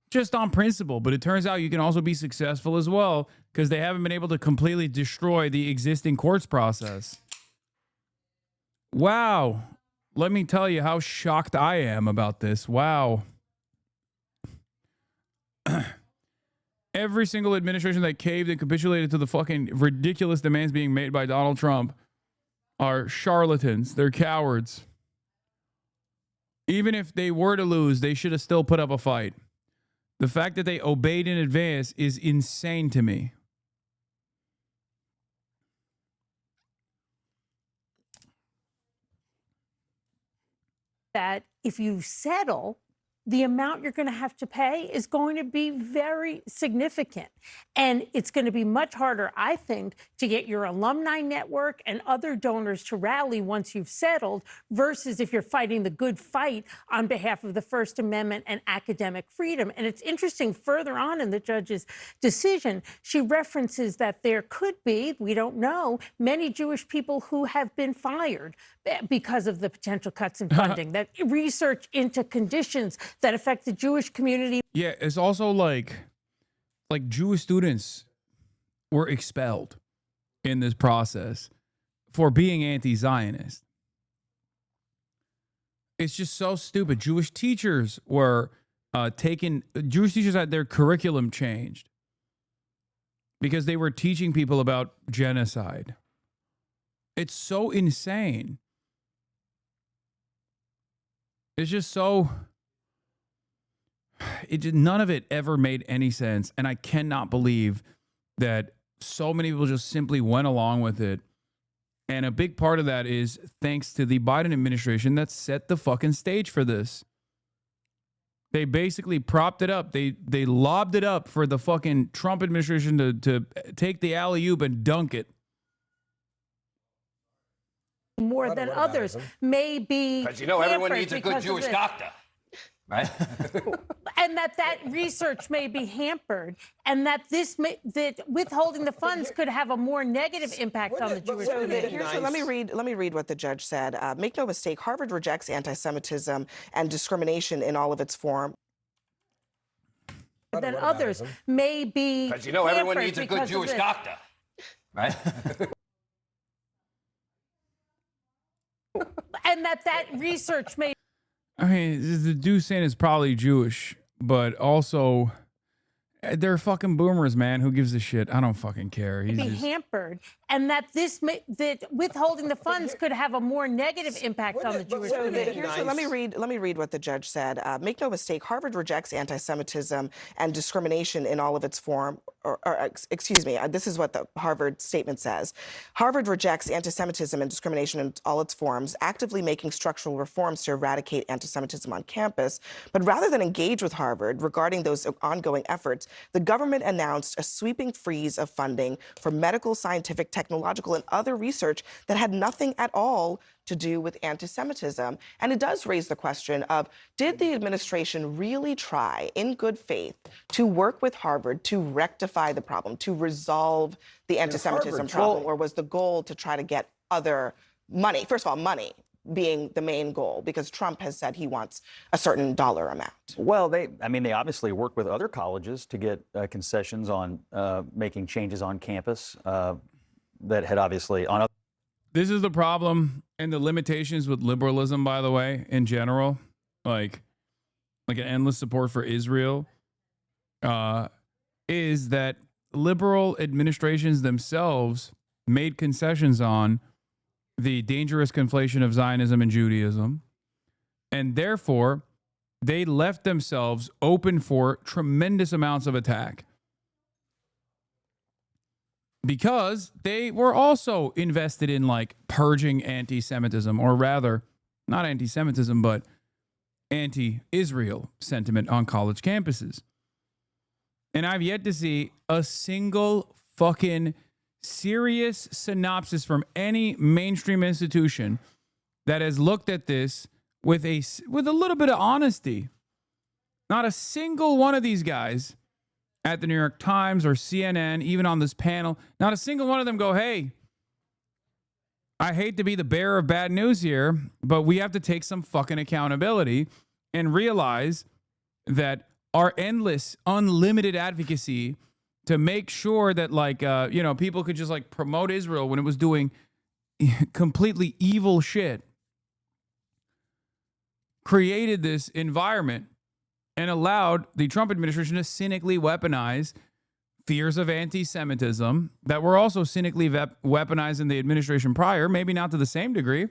Just on principle, but it turns out you can also be successful as well because they haven't been able to completely destroy the existing courts process. Wow. Let me tell you how shocked I am about this. Wow. Every single administration that caved and capitulated to the fucking ridiculous demands being made by Donald Trump are charlatans. They're cowards. Even if they were to lose, they should have still put up a fight. The fact that they obeyed in advance is insane to me. That if you settle, the amount you're going to have to pay is going to be very significant. And it's going to be much harder, I think, to get your alumni network and other donors to rally once you've settled versus if you're fighting the good fight on behalf of the First Amendment and academic freedom. And it's interesting, further on in the judge's decision, she references that there could be, we don't know, many Jewish people who have been fired because of the potential cuts in funding, that research into conditions that affect the Jewish community. Yeah, it's also like Jewish students were expelled in this process for being anti-Zionist. It's just so stupid. Jewish teachers were Jewish teachers had their curriculum changed because they were teaching people about genocide. It's so insane. It's just so... none of it ever made any sense. And I cannot believe that so many people just simply went along with it. And a big part of that is thanks to the Biden administration that set the fucking stage for this. They basically propped it up. They lobbed it up for the fucking Trump administration to take the alley-oop and dunk it. more than others may be Because you know everyone hampered needs a good because of Jewish this. doctor, right? And that research may be hampered, and that that withholding the funds could have a more negative impact on the Jewish community. So let me read what the judge said. Make no mistake, Harvard rejects anti-Semitism and discrimination in all of its form. Than others may be Because you know everyone needs a good because of Jewish this. doctor, right? And that research may I mean, the dude saying is probably Jewish, but also they're fucking boomers, man. Who gives a shit? I don't fucking care. He's be just... hampered, and that that withholding the funds could have a more negative impact on the Jewish community. So let me read what the judge said. Make no mistake, Harvard rejects anti-Semitism and discrimination in all of its form. Excuse me, this is what the Harvard statement says. Harvard rejects anti-Semitism and discrimination in all its forms, actively making structural reforms to eradicate anti-Semitism on campus. But rather than engage with Harvard regarding those ongoing efforts, the government announced a sweeping freeze of funding for medical, scientific, technological, and other research that had nothing at all to do with anti-Semitism. And it does raise the question of, did the administration really try, in good faith, to work with Harvard to rectify the problem, to resolve the anti-Semitism problem, or was the goal to try to get other money? First of all, money being the main goal, because Trump has said he wants a certain dollar amount. Well, they obviously work with other colleges to get concessions on making changes on campus that had obviously on. This is the problem and the limitations with liberalism, by the way, in general, like an endless support for Israel, is that liberal administrations themselves made concessions on the dangerous conflation of Zionism and Judaism, and therefore they left themselves open for tremendous amounts of attack. Because they were also invested in like purging anti-Semitism, or rather, not anti-Semitism, but anti-Israel sentiment on college campuses. And I've yet to see a single fucking serious synopsis from any mainstream institution that has looked at this with a little bit of honesty. Not a single one of these guys at the New York Times or CNN, even on this panel, not a single one of them go, hey, I hate to be the bearer of bad news here, but we have to take some fucking accountability and realize that our endless, unlimited advocacy to make sure that, like, people could just, like, promote Israel when it was doing completely evil shit created this environment and allowed the Trump administration to cynically weaponize fears of anti-Semitism that were also cynically weaponized in the administration prior, maybe not to the same degree,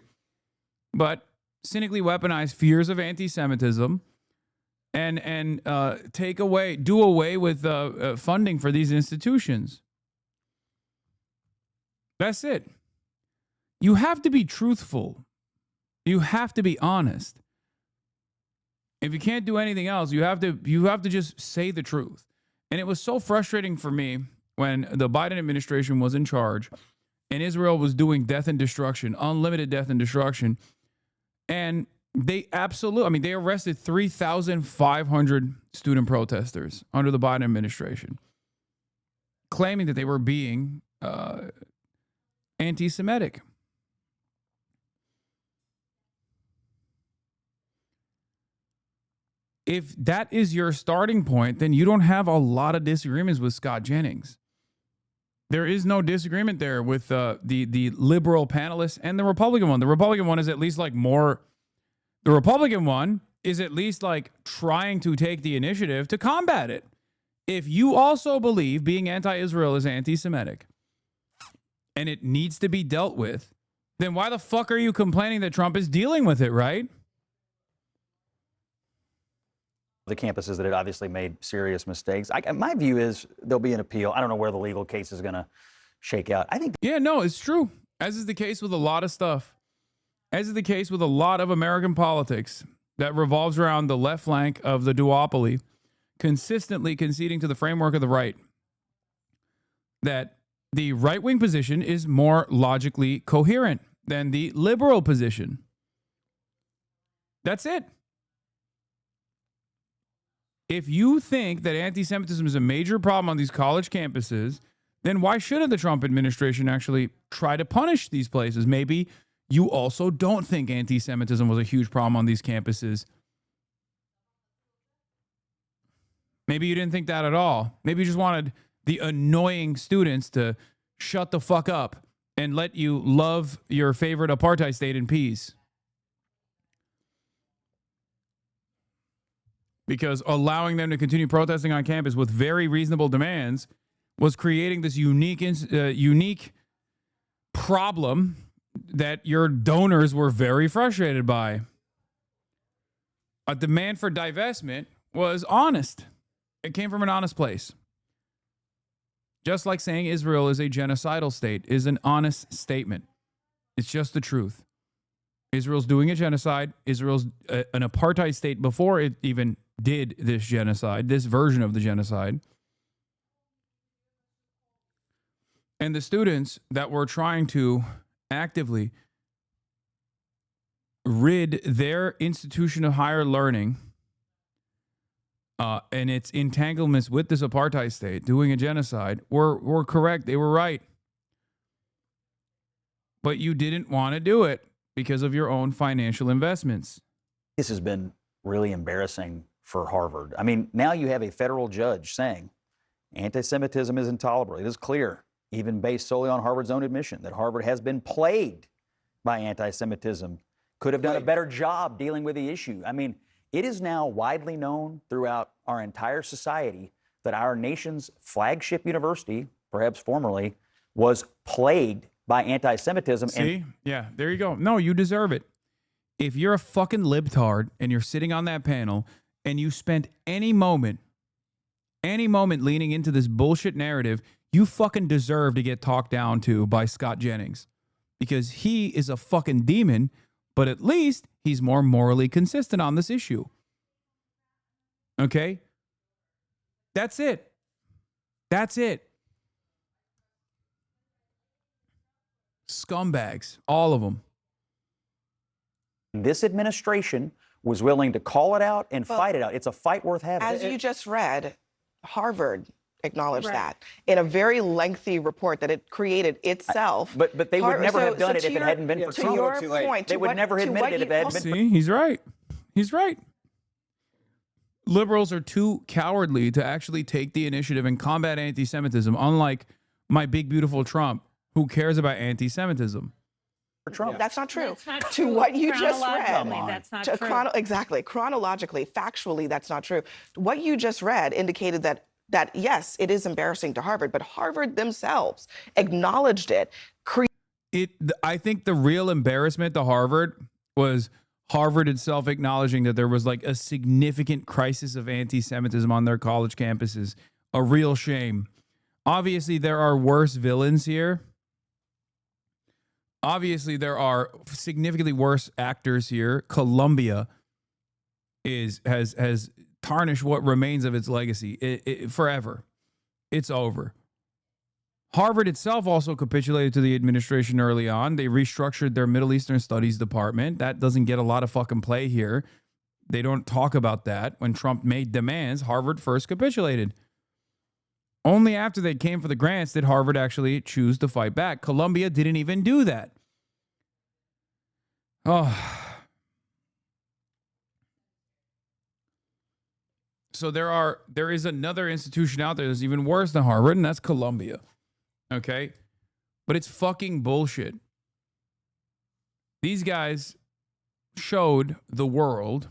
but cynically weaponize fears of anti-Semitism and do away with funding for these institutions. That's it. You have to be truthful. You have to be honest. If you can't do anything else, you have to just say the truth. And it was so frustrating for me when the Biden administration was in charge and Israel was doing death and destruction, unlimited death and destruction. And they arrested 3,500 student protesters under the Biden administration, claiming that they were being anti-Semitic. If that is your starting point, then you don't have a lot of disagreements with Scott Jennings. There is no disagreement there with the liberal panelists and the Republican one. The Republican one is at least the Republican one is at least like trying to take the initiative to combat it. If you also believe being anti-Israel is anti-Semitic and it needs to be dealt with, then why the fuck are you complaining that Trump is dealing with it, right? The campuses that had obviously made serious mistakes. My view is there'll be an appeal. I don't know where the legal case is going to shake out. I think. Yeah, no, it's true. As is the case with a lot of stuff. As is the case with a lot of American politics that revolves around the left flank of the duopoly, consistently conceding to the framework of the right. That the right-wing position is more logically coherent than the liberal position. That's it. If you think that anti-Semitism is a major problem on these college campuses, then why shouldn't the Trump administration actually try to punish these places? Maybe you also don't think anti-Semitism was a huge problem on these campuses. Maybe you didn't think that at all. Maybe you just wanted the annoying students to shut the fuck up and let you love your favorite apartheid state in peace. Because allowing them to continue protesting on campus with very reasonable demands was creating this unique problem that your donors were very frustrated by. A demand for divestment was honest. It came from an honest place. Just like saying Israel is a genocidal state is an honest statement. It's just the truth. Israel's doing a genocide. Israel's an apartheid state before it even did this genocide, this version of the genocide. And the students that were trying to actively rid their institution of higher learning and its entanglements with this apartheid state, doing a genocide, were correct. They were right. But you didn't want to do it because of your own financial investments. This has been really embarrassing for Harvard. I mean, now you have a federal judge saying anti-Semitism is intolerable. It is clear, even based solely on Harvard's own admission, that Harvard has been plagued by anti-Semitism, could have done a better job dealing with the issue. I mean, it is now widely known throughout our entire society that our nation's flagship university, perhaps formerly, was plagued by anti-Semitism. See? Yeah, there you go. No, you deserve it. If you're a fucking libtard and you're sitting on that panel and you spent any moment leaning into this bullshit narrative, you fucking deserve to get talked down to by Scott Jennings. Because he is a fucking demon, but at least he's more morally consistent on this issue. Okay? That's it. That's it. Scumbags, all of them. This administration was willing to call it out and fight it out. It's a fight worth having. As you just read, Harvard acknowledged that in a very lengthy report that it created itself. But they would never have done it if it hadn't been for to Trump. your point, They would never have admitted it if it hadn't been for See, he's right. He's right. Liberals are too cowardly to actually take the initiative and combat anti-Semitism, unlike my big, beautiful Trump, who cares about anti-Semitism. For Trump. That's not true. That's not To true. what you just read. Chronologically, that's not true. Exactly. Chronologically, factually, that's not true. What you just read indicated that yes, it is embarrassing to Harvard, but Harvard themselves acknowledged it. I think the real embarrassment to Harvard was Harvard itself acknowledging that there was like a significant crisis of anti-Semitism on their college campuses. A real shame. Obviously, there are worse villains here. Obviously, there are significantly worse actors here. Columbia has tarnished what remains of its legacy forever. It's over. Harvard itself also capitulated to the administration early on. They restructured their Middle Eastern Studies department. That doesn't get a lot of fucking play here. They don't talk about that. When Trump made demands, Harvard first capitulated. Only after they came for the grants did Harvard actually choose to fight back. Columbia didn't even do that. Oh. So there is another institution out there that's even worse than Harvard, and that's Columbia. Okay? But it's fucking bullshit. These guys showed the world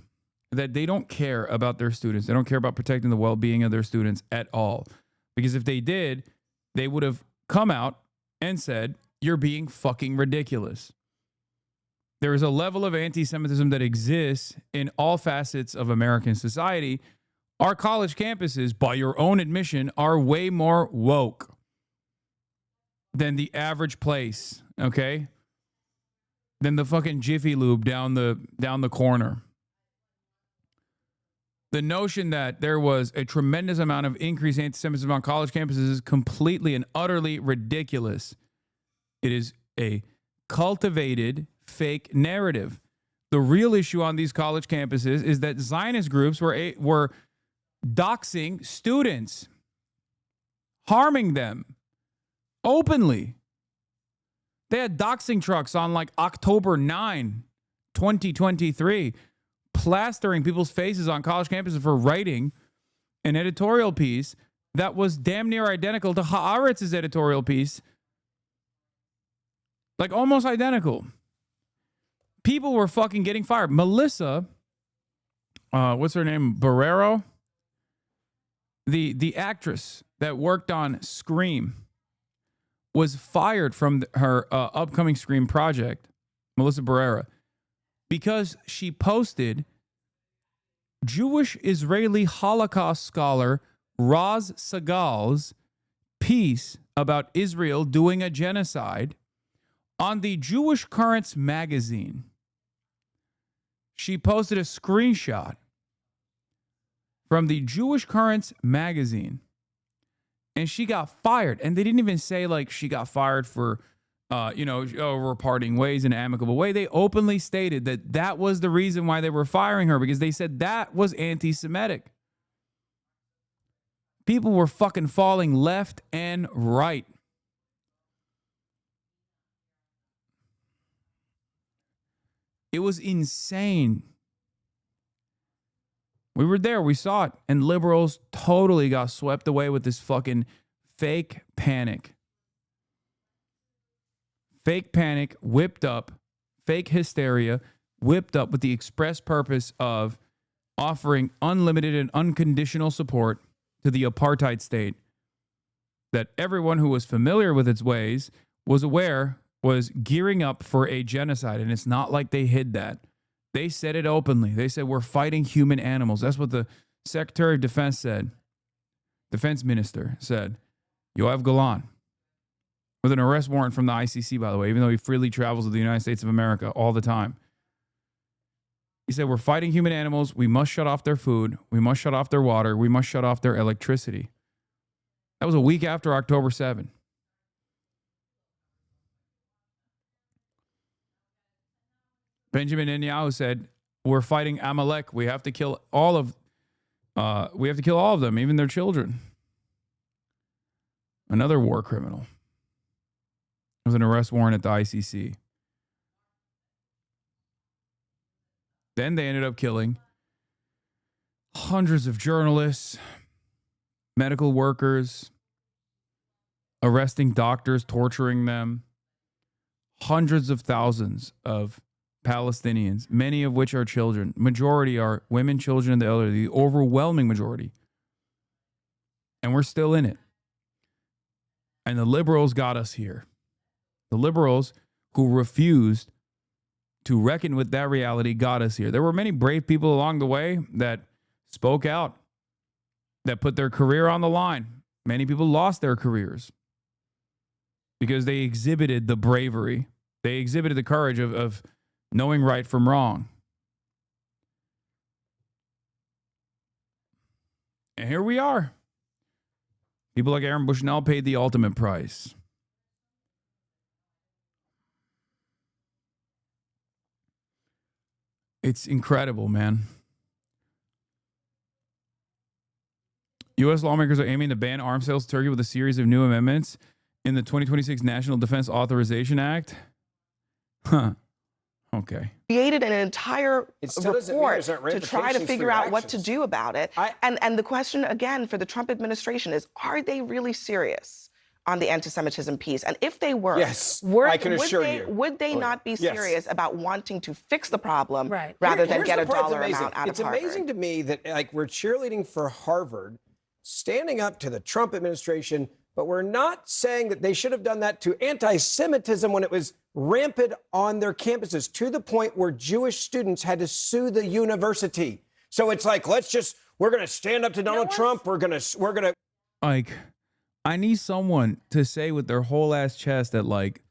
that they don't care about their students. They don't care about protecting the well-being of their students at all. Because if they did, they would have come out and said, you're being fucking ridiculous. There is a level of anti-Semitism that exists in all facets of American society. Our college campuses, by your own admission, are way more woke than the average place, okay? Than the fucking Jiffy Lube down the corner. The notion that there was a tremendous amount of increased anti-Semitism on college campuses is completely and utterly ridiculous. It is a cultivated fake narrative. The real issue on these college campuses is that Zionist groups were doxing students, harming them openly. They had doxing trucks on like October 9, 2023, plastering people's faces on college campuses for writing an editorial piece that was damn near identical to Haaretz's editorial piece. Like almost identical. People were fucking getting fired. Melissa, what's her name? Barrero? The actress that worked on Scream was fired from her upcoming Scream project, Melissa Barrera, because she posted Jewish Israeli Holocaust scholar Raz Segal's piece about Israel doing a genocide on the Jewish Currents magazine. She posted a screenshot from the Jewish Currents magazine, and she got fired. And they didn't even say like she got fired for, we're parting ways in an amicable way. They openly stated that that was the reason why they were firing her, because they said that was anti-Semitic. People were fucking falling left and right. It was insane. We were there. We saw it. And liberals totally got swept away with this fucking fake panic. Fake panic whipped up. Fake hysteria whipped up with the express purpose of offering unlimited and unconditional support to the apartheid state that everyone who was familiar with its ways was aware was gearing up for a genocide. And it's not like they hid that. They said it openly. They said, we're fighting human animals. That's what the Secretary of Defense said. Defense Minister said, Yoav Galan, with an arrest warrant from the ICC, by the way, even though he freely travels to the United States of America all the time. He said, we're fighting human animals. We must shut off their food. We must shut off their water. We must shut off their electricity. That was a week after October 7. Benjamin Netanyahu said, we're fighting Amalek. We have to kill all of them, even their children. Another war criminal. There was an arrest warrant at the ICC. Then they ended up killing hundreds of journalists, medical workers, arresting doctors, torturing them, hundreds of thousands of Palestinians, many of which are children. Majority are women, children, and the elderly, the overwhelming majority. And we're still in it. And the liberals got us here. The liberals who refused to reckon with that reality got us here. There were many brave people along the way that spoke out, that put their career on the line. Many people lost their careers because they exhibited the bravery. They exhibited the courage of knowing right from wrong. And here we are. People like Aaron Bushnell paid the ultimate price. It's incredible, man. U.S. lawmakers are aiming to ban arms sales to Turkey with a series of new amendments in the 2026 National Defense Authorization Act. Okay. Created an entire report to try to figure out what to do about it. And the question, again, for the Trump administration is, are they really serious on the anti-Semitism piece? And if they were, I can assure you. Would they not be serious about wanting to fix the problem rather than get a dollar amount out of Harvard? It's amazing to me that we're cheerleading for Harvard, standing up to the Trump administration, but we're not saying that they should have done that to anti-Semitism when it was rampant on their campuses, to the point where Jewish students had to sue the university. So it's like, we're going to stand up to Donald Trump. We're going to. Like, I need someone to say with their whole ass chest that, like,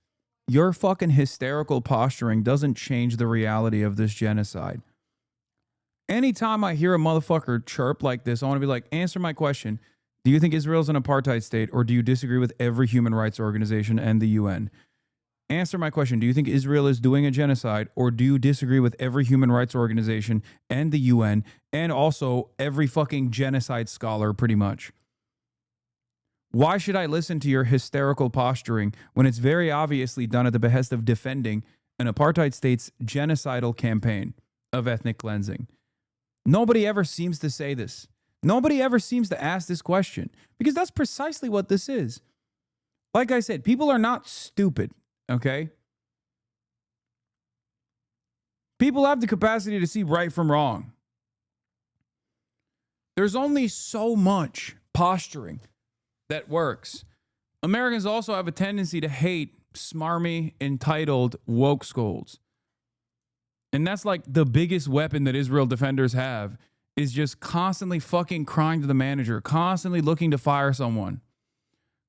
your fucking hysterical posturing doesn't change the reality of this genocide. Anytime I hear a motherfucker chirp like this, I want to be like, answer my question. Do you think Israel's an apartheid state, or do you disagree with every human rights organization and the UN? Answer my question. Do you think Israel is doing a genocide, or do you disagree with every human rights organization and the UN and also every fucking genocide scholar pretty much? Why should I listen to your hysterical posturing when it's very obviously done at the behest of defending an apartheid state's genocidal campaign of ethnic cleansing? Nobody ever seems to say this. Nobody ever seems to ask this question, because that's precisely what this is. Like I said, people are not stupid, okay? People have the capacity to see right from wrong. There's only so much posturing that works. Americans also have a tendency to hate smarmy, entitled, woke scolds. And that's like the biggest weapon that Israel defenders have, is just constantly fucking crying to the manager, constantly looking to fire someone,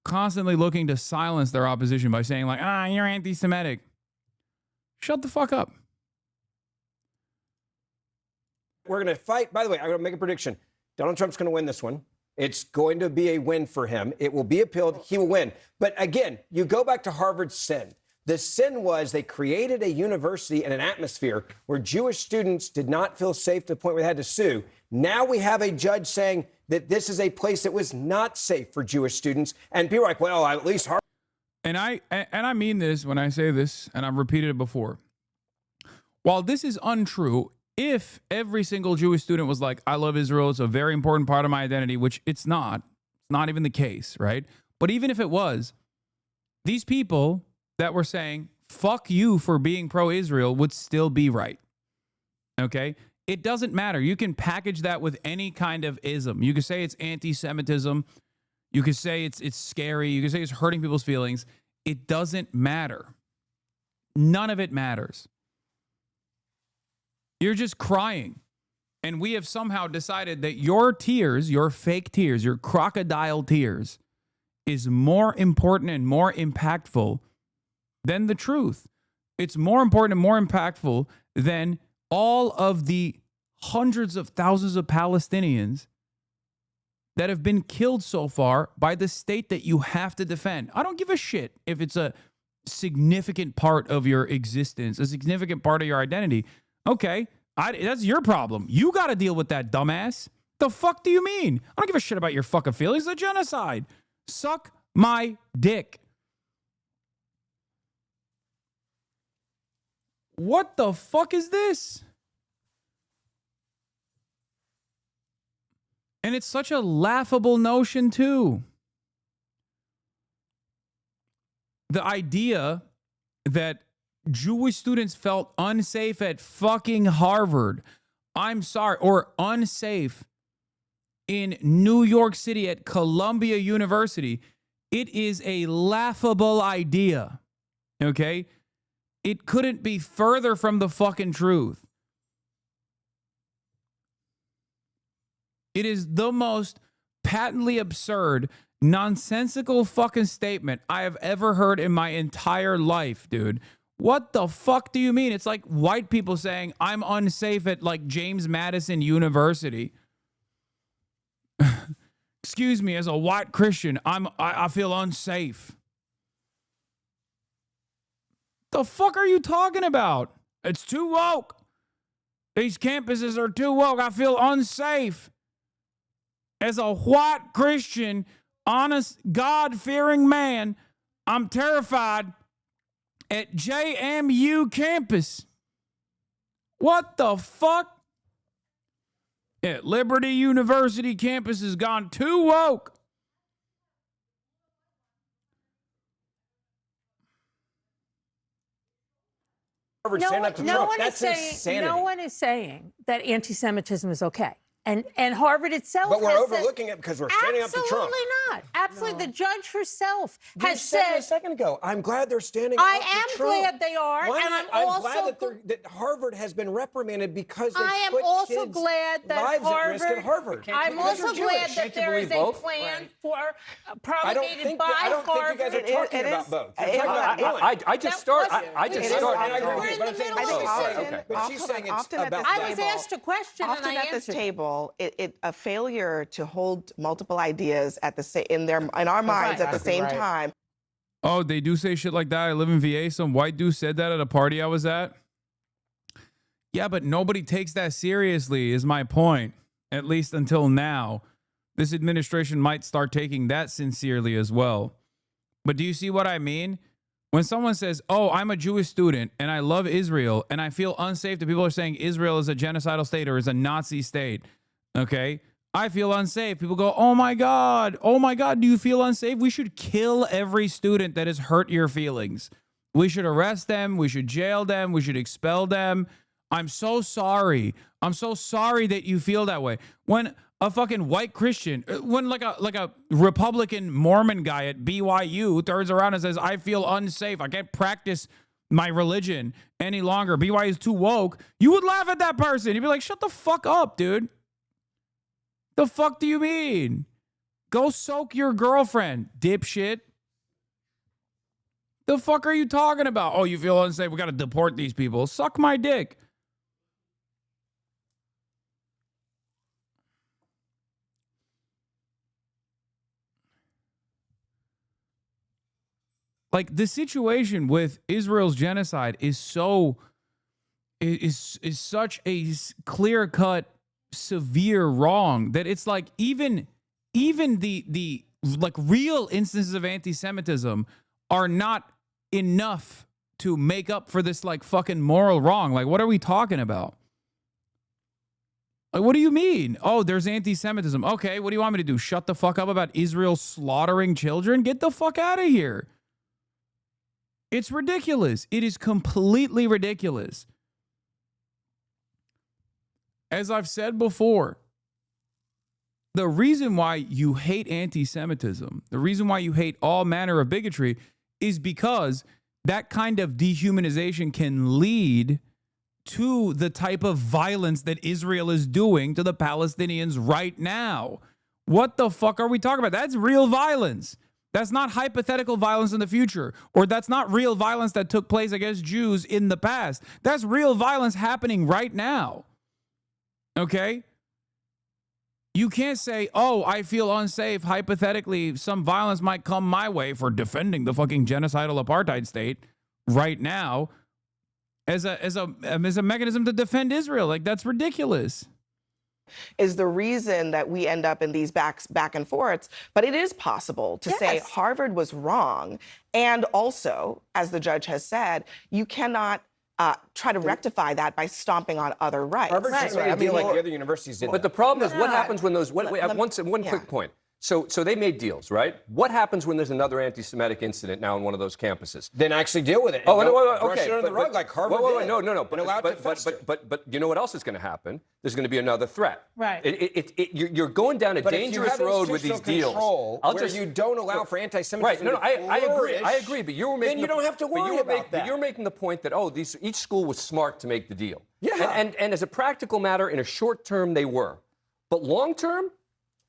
constantly looking to silence their opposition by saying like, you're anti-Semitic. Shut the fuck up. We're going to fight. By the way, I'm going to make a prediction. Donald Trump's going to win this one. It's going to be a win for him. It will be appealed. He will win. But again, you go back to Harvard's sin. The sin was they created a university and an atmosphere where Jewish students did not feel safe to the point where they had to sue. Now we have a judge saying that this is a place that was not safe for Jewish students. And people are like, well, at least Harvard. And I mean this when I say this, and I've repeated it before. While this is untrue, if every single Jewish student was like, I love Israel, it's a very important part of my identity, which it's not even the case, right? But even if it was, these people that were saying, fuck you for being pro-Israel would still be right. Okay? It doesn't matter. You can package that with any kind of ism. You could say it's anti-Semitism. You could say it's scary. You could say it's hurting people's feelings. It doesn't matter. None of it matters. You're just crying. And we have somehow decided that your tears, your fake tears, your crocodile tears, is more important and more impactful than the truth. It's more important and more impactful than all of the hundreds of thousands of Palestinians that have been killed so far by the state that you have to defend. I don't give a shit if it's a significant part of your existence, a significant part of your identity. Okay, that's your problem. You got to deal with that, dumbass. The fuck do you mean? I don't give a shit about your fucking feelings. It's a genocide. Suck my dick. What the fuck is this? And it's such a laughable notion, too. The idea that Jewish students felt unsafe at fucking Harvard, I'm sorry, or unsafe in New York City at Columbia University, it is a laughable idea, okay? It couldn't be further from the fucking truth. It is the most patently absurd, nonsensical fucking statement I have ever heard in my entire life, dude. What the fuck do you mean? It's like white people saying, I'm unsafe at like James Madison University. Excuse me, as a white Christian, I feel unsafe. The fuck are you talking about? It's too woke. These campuses are too woke. I feel unsafe. As a white Christian, honest, God-fearing man, I'm terrified at JMU campus. What the fuck? At Liberty University campus has gone too woke. No one is saying that anti-Semitism is okay. And Harvard itself But we're has overlooking it because we're standing up to Trump. Absolutely not. Absolutely. No. The judge herself You has said said... a second ago, I'm glad they're standing up to Trump. I am glad they are. Why and not? I'm glad also that Harvard has been reprimanded because they I am put also kids' glad that lives at risk at Harvard. I'm also glad that there is a plan for promulgated by Harvard. I don't think you guys are talking about both. You're talking about one. I just started. I just started. We're in the middle of it. But she's saying it's about I was asked a question and I Often at this answered. table, a failure to hold multiple ideas at the in our minds at the same time. Oh, they do say shit like that. I live in VA. Some white dude said that at a party I was at. Yeah, but nobody takes that seriously, is my point. At least until now. This administration might start taking that sincerely as well. But do you see what I mean? When someone says, oh, I'm a Jewish student and I love Israel and I feel unsafe that people are saying Israel is a genocidal state or is a Nazi state, okay? I feel unsafe. People go, oh my God, do you feel unsafe? We should kill every student that has hurt your feelings. We should arrest them. We should jail them. We should expel them. I'm so sorry. I'm so sorry that you feel that way. When a fucking white Christian, when like a Republican Mormon guy at BYU turns around and says, I feel unsafe. I can't practice my religion any longer. BYU is too woke. You would laugh at that person. You'd be like, shut the fuck up, dude. The fuck do you mean? Go soak your girlfriend, dipshit. The fuck are you talking about? Oh, you feel unsafe. We got to deport these people. Suck my dick. Like, the situation with Israel's genocide is such a clear-cut, severe wrong that it's like even the like real instances of anti-Semitism are not enough to make up for this like fucking moral wrong. Like, what are we talking about? Like, what do you mean? Oh, there's anti-Semitism. Okay, what do you want me to do? Shut the fuck up about Israel slaughtering children? Get the fuck out of here. It's ridiculous. It is completely ridiculous. As I've said before, the reason why you hate anti-Semitism, the reason why you hate all manner of bigotry is because that kind of dehumanization can lead to the type of violence that Israel is doing to the Palestinians right now. What the fuck are we talking about? That's real violence. That's not hypothetical violence in the future, or that's not real violence that took place against Jews in the past. That's real violence happening right now. Okay? You can't say, oh, I feel unsafe. Hypothetically, some violence might come my way for defending the fucking genocidal apartheid state right now as a mechanism to defend Israel. Like, that's ridiculous. Is the reason that we end up in these back and forths. But it is possible to say Harvard was wrong. And also, as the judge has said, you cannot try to rectify that by stomping on other rights. Harvard just made a deal like the other universities did. But the problem is, what happens when those... One quick point. So they made deals, right? What happens when there's another anti-Semitic incident now on one of those campuses? Then actually deal with it. Oh, no, brush it under the rug like Harvard did. No. But you know what else is going to happen? There's going to be another threat. Right. You're going down a dangerous road with these deals. You don't allow for anti-Semitism. Right. No, I agree. But you were making. Then you don't have to worry about that. But you're making the point that each school was smart to make the deal. Yeah. And as a practical matter, in a short term, they were. But long term,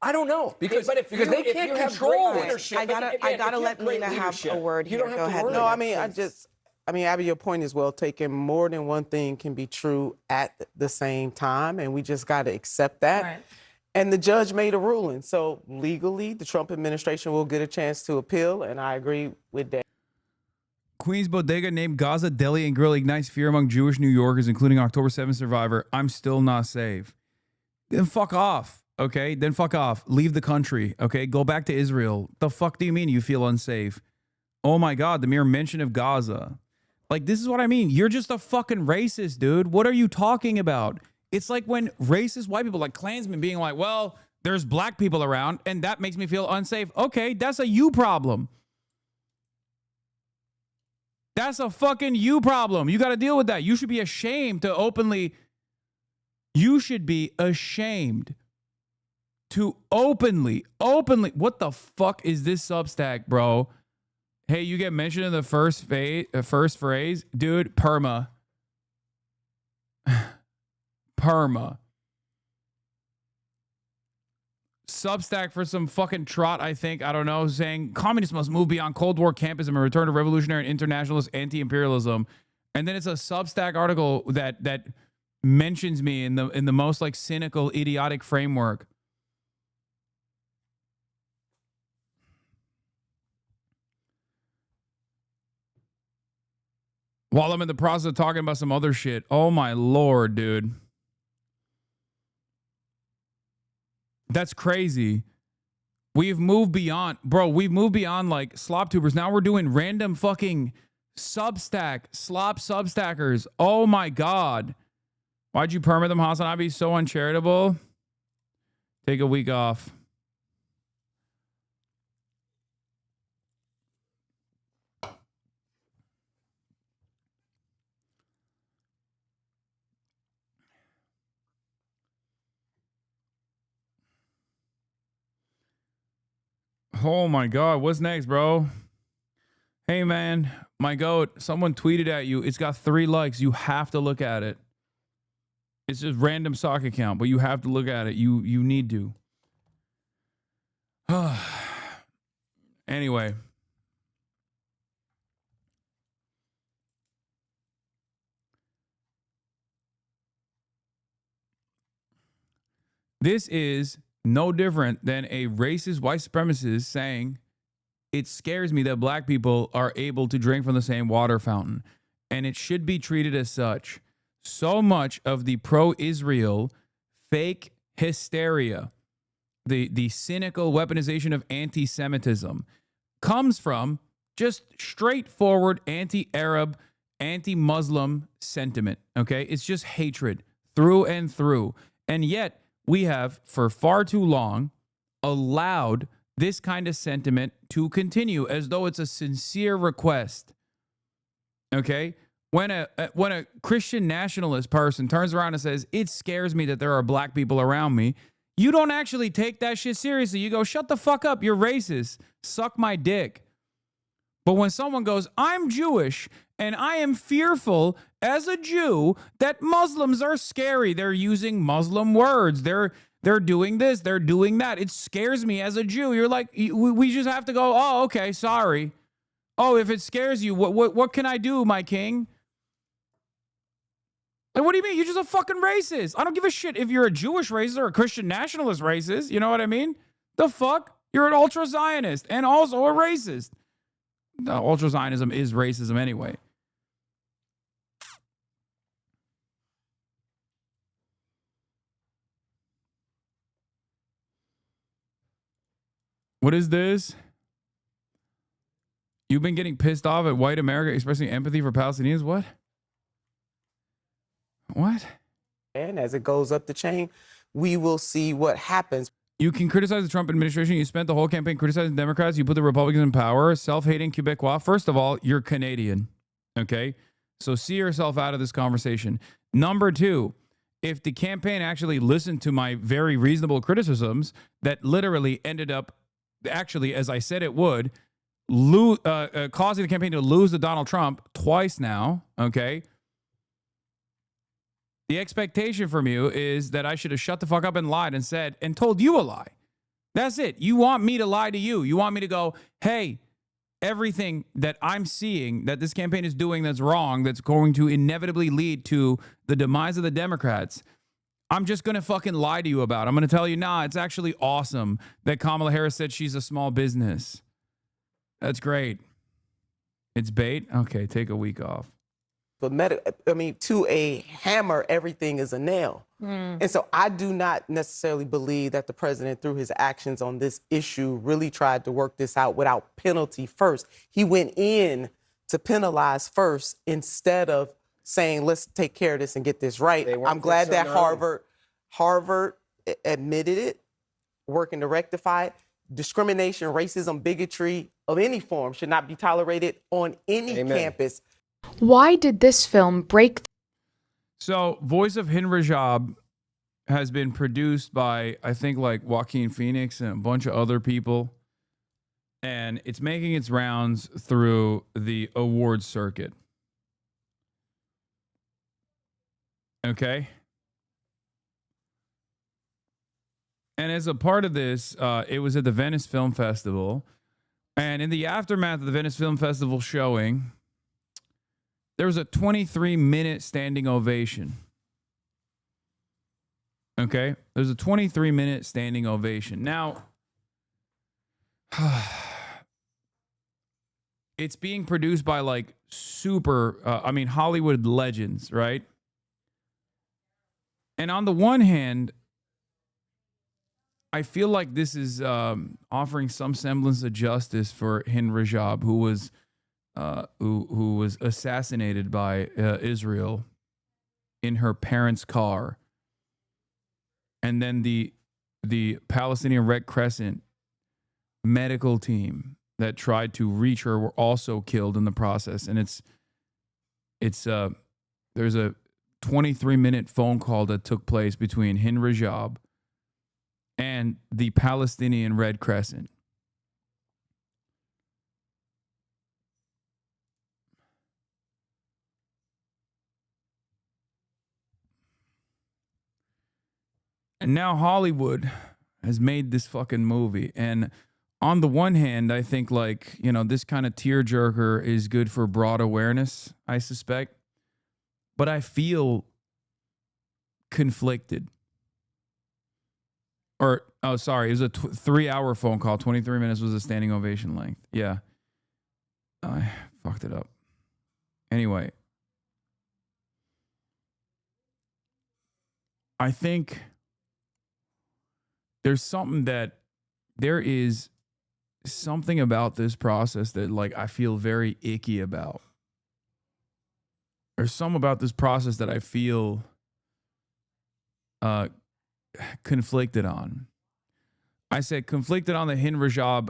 I don't know, because they can't control it. I gotta let Nina have a word here. Go ahead. No, Abby, your point is well taken. More than one thing can be true at the same time, and we just got to accept that. Right. And the judge made a ruling. So legally, the Trump administration will get a chance to appeal, and I agree with that. Queen's Bodega named Gaza Deli and Grill ignites fear among Jewish New Yorkers, including October 7th survivor. I'm still not safe. Then fuck off. Okay, then fuck off. Leave the country. Okay, go back to Israel. The fuck do you mean you feel unsafe? Oh my God, the mere mention of Gaza. Like, this is what I mean. You're just a fucking racist, dude. What are you talking about? It's like when racist white people, like Klansmen, being like, well, there's black people around and that makes me feel unsafe. Okay, that's a you problem. That's a fucking you problem. You got to deal with that. You should be ashamed to openly. You should be ashamed to openly, what the fuck is this Substack, bro? Hey, you get mentioned in the first phrase, dude. Perma. Substack for some fucking trot, I think. I don't know, saying communists must move beyond Cold War campism and return to revolutionary and internationalist anti-imperialism. And then it's a Substack article that mentions me in the most like cynical, idiotic framework. While I'm in the process of talking about some other shit. Oh my Lord, dude. That's crazy. We've moved beyond, bro, we've moved beyond like slop tubers. Now we're doing random fucking slop substackers. Oh my God. Why'd you permit them, Hasanabi? So uncharitable. Take a week off. Oh my God. What's next, bro? Hey, man. My goat. Someone tweeted at you. It's got 3 likes. You have to look at it. It's just random sock account, but you have to look at it. You need to. Anyway. This is no different than a racist white supremacist saying, it scares me that black people are able to drink from the same water fountain, and it should be treated as such. So much of the pro-Israel fake hysteria, the cynical weaponization of anti-Semitism, comes from just straightforward anti-Arab, anti-Muslim sentiment, okay? It's just hatred through and through. And yet, we have, for far too long, allowed this kind of sentiment to continue as though it's a sincere request. Okay? When a Christian nationalist person turns around and says, it scares me that there are black people around me, you don't actually take that shit seriously. You go, shut the fuck up, you're racist. Suck my dick. But when someone goes, I'm Jewish and I am fearful as a Jew that Muslims are scary. They're using Muslim words. They're doing this. They're doing that. It scares me as a Jew. You're like, we just have to go, oh, okay, sorry. Oh, if it scares you, what can I do, my king? Like, what do you mean? You're just a fucking racist. I don't give a shit if you're a Jewish racist or a Christian nationalist racist. You know what I mean? The fuck? You're an ultra-Zionist and also a racist. No, ultra-Zionism is racism anyway. What is this? You've been getting pissed off at white America expressing empathy for Palestinians? What? What? And as it goes up the chain, we will see what happens. You can criticize the Trump administration. You spent the whole campaign criticizing Democrats. You put the Republicans in power. Self-hating Quebecois. First of all, you're Canadian. Okay? So see yourself out of this conversation. Number 2, if the campaign actually listened to my very reasonable criticisms that literally ended up, actually, as I said it would, causing the campaign to lose to Donald Trump twice now, okay? The expectation from you is that I should have shut the fuck up and lied and said, and told you a lie. That's it. You want me to lie to you. You want me to go, hey, everything that I'm seeing that this campaign is doing that's wrong, that's going to inevitably lead to the demise of the Democrats, I'm just going to fucking lie to you about. I'm going to tell you, nah, it's actually awesome that Kamala Harris said she's a small business. That's great. It's bait? Okay, take a week off. But to a hammer, everything is a nail. And so I do not necessarily believe that the president, through his actions on this issue, really tried to work this out without penalty first. He went in to penalize first instead of saying, let's take care of this and get this right. I'm glad that Harvard admitted it, working to rectify it. Discrimination, racism, bigotry of any form should not be tolerated on any campus. Why did this film break? So, Voice of Hind Rajab has been produced by, I think, like Joaquin Phoenix and a bunch of other people. And it's making its rounds through the awards circuit. Okay? And as a part of this, it was at the Venice Film Festival. And in the aftermath of the Venice Film Festival showing, there was a 23-minute standing ovation. Okay? There's a 23-minute standing ovation. Now, it's being produced by like super, Hollywood legends, right? And on the one hand, I feel like this is offering some semblance of justice for Hind Rajab, who was assassinated by Israel in her parents' car, and then the Palestinian Red Crescent medical team that tried to reach her were also killed in the process. And there's a 23-minute phone call that took place between Hind Rajab and the Palestinian Red Crescent. And now Hollywood has made this fucking movie. And on the one hand, I think like, this kind of tearjerker is good for broad awareness, I suspect. But I feel conflicted. It was a 3-hour phone call. 23 minutes was a standing ovation length. Yeah. I fucked it up. Anyway. I think there is something about this process that like I feel very icky about. There's some about this process that I feel conflicted on. I said conflicted on the Hind Rajab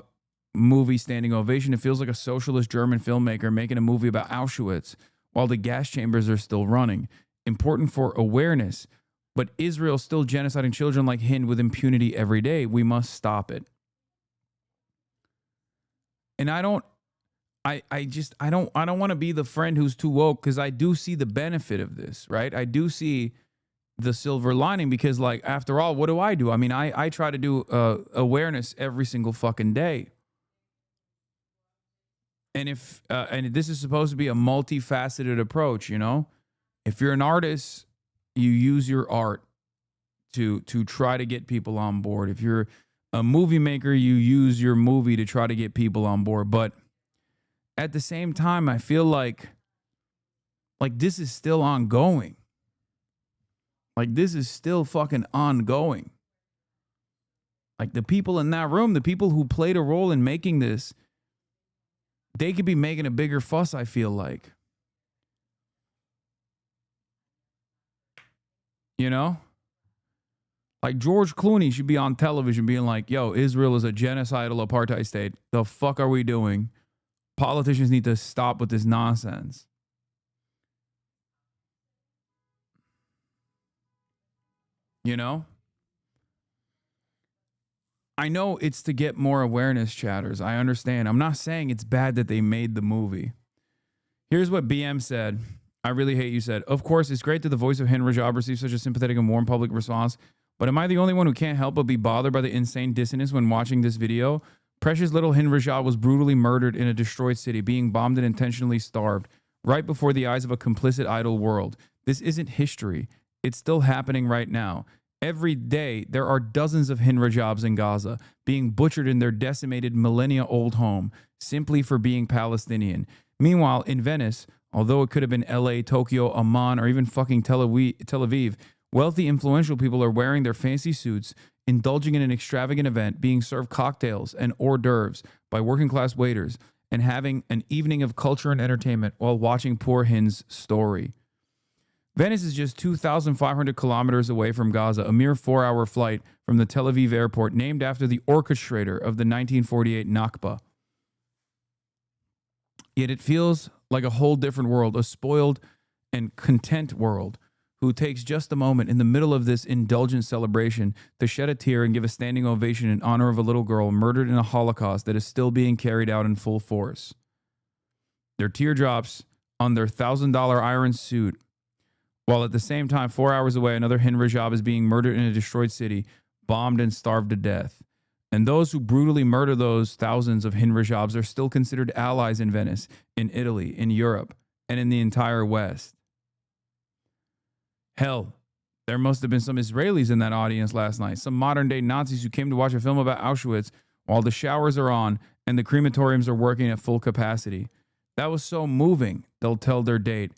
movie standing ovation. It feels like a socialist German filmmaker making a movie about Auschwitz while the gas chambers are still running. Important for awareness, but Israel still genociding children like Hind with impunity every day. We must stop it. And I don't want to be the friend who's too woke, because I do see the benefit of this, right? I do see the silver lining, because like, after all, what do? I mean, I try to do awareness every single fucking day. And and this is supposed to be a multifaceted approach, if you're an artist, you use your art to try to get people on board. If you're a movie maker, you use your movie to try to get people on board. But at the same time, I feel like this is still ongoing. Like, this is still fucking ongoing. Like, the people in that room, the people who played a role in making this, they could be making a bigger fuss, I feel like. Like, George Clooney should be on television being like, yo, Israel is a genocidal apartheid state. The fuck are we doing? Politicians need to stop with this nonsense. I know it's to get more awareness, chatters. I understand. I'm not saying it's bad that they made the movie. Here's what BM said. I really hate you said. Of course, it's great that the voice of Hind Rajab receives such a sympathetic and warm public response, but am I the only one who can't help but be bothered by the insane dissonance when watching this video? Precious little Hind Rajab was brutally murdered in a destroyed city, being bombed and intentionally starved, right before the eyes of a complicit idle world. This isn't history. It's still happening right now. Every day, there are dozens of Hind Rajabs in Gaza being butchered in their decimated millennia-old home simply for being Palestinian. Meanwhile, in Venice, although it could have been LA, Tokyo, Amman, or even fucking Tel Aviv, wealthy, influential people are wearing their fancy suits, indulging in an extravagant event, being served cocktails and hors d'oeuvres by working-class waiters, and having an evening of culture and entertainment while watching poor Hind's story. Venice is just 2,500 kilometers away from Gaza, a mere 4-hour flight from the Tel Aviv airport, named after the orchestrator of the 1948 Nakba. Yet it feels like a whole different world, a spoiled and content world, who takes just a moment in the middle of this indulgent celebration to shed a tear and give a standing ovation in honor of a little girl murdered in a Holocaust that is still being carried out in full force. Their teardrops on their $1,000 iron suit, while at the same time, 4 hours away, another Hind Rajab is being murdered in a destroyed city, bombed and starved to death. And those who brutally murder those thousands of Hind Rajabs are still considered allies in Venice, in Italy, in Europe, and in the entire West. Hell, there must have been some Israelis in that audience last night, some modern-day Nazis who came to watch a film about Auschwitz while the showers are on and the crematoriums are working at full capacity. That was so moving, they'll tell their date,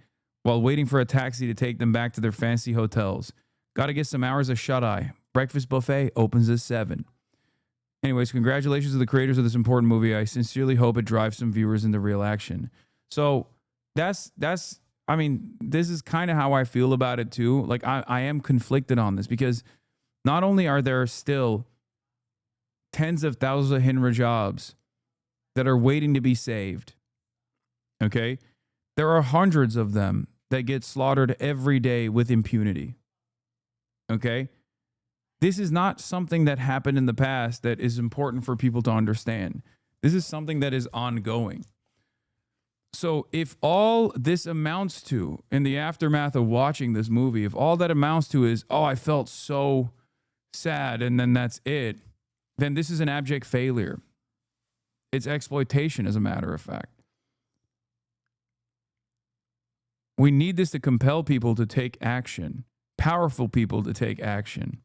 while waiting for a taxi to take them back to their fancy hotels. Got to get some hours of shut-eye. Breakfast buffet opens at 7. Anyways, congratulations to the creators of this important movie. I sincerely hope it drives some viewers into real action. So that's I mean, this is kind of how I feel about it too. Like I am conflicted on this because not only are there still tens of thousands of Hind Rajabs that are waiting to be saved, okay? There are hundreds of them that get slaughtered every day with impunity, okay? This is not something that happened in the past that is important for people to understand. This is something that is ongoing. So if all this amounts to, in the aftermath of watching this movie, if all that amounts to is, oh, I felt so sad and then that's it, then this is an abject failure. It's exploitation, as a matter of fact. We need this to compel people to take action, powerful people to take action.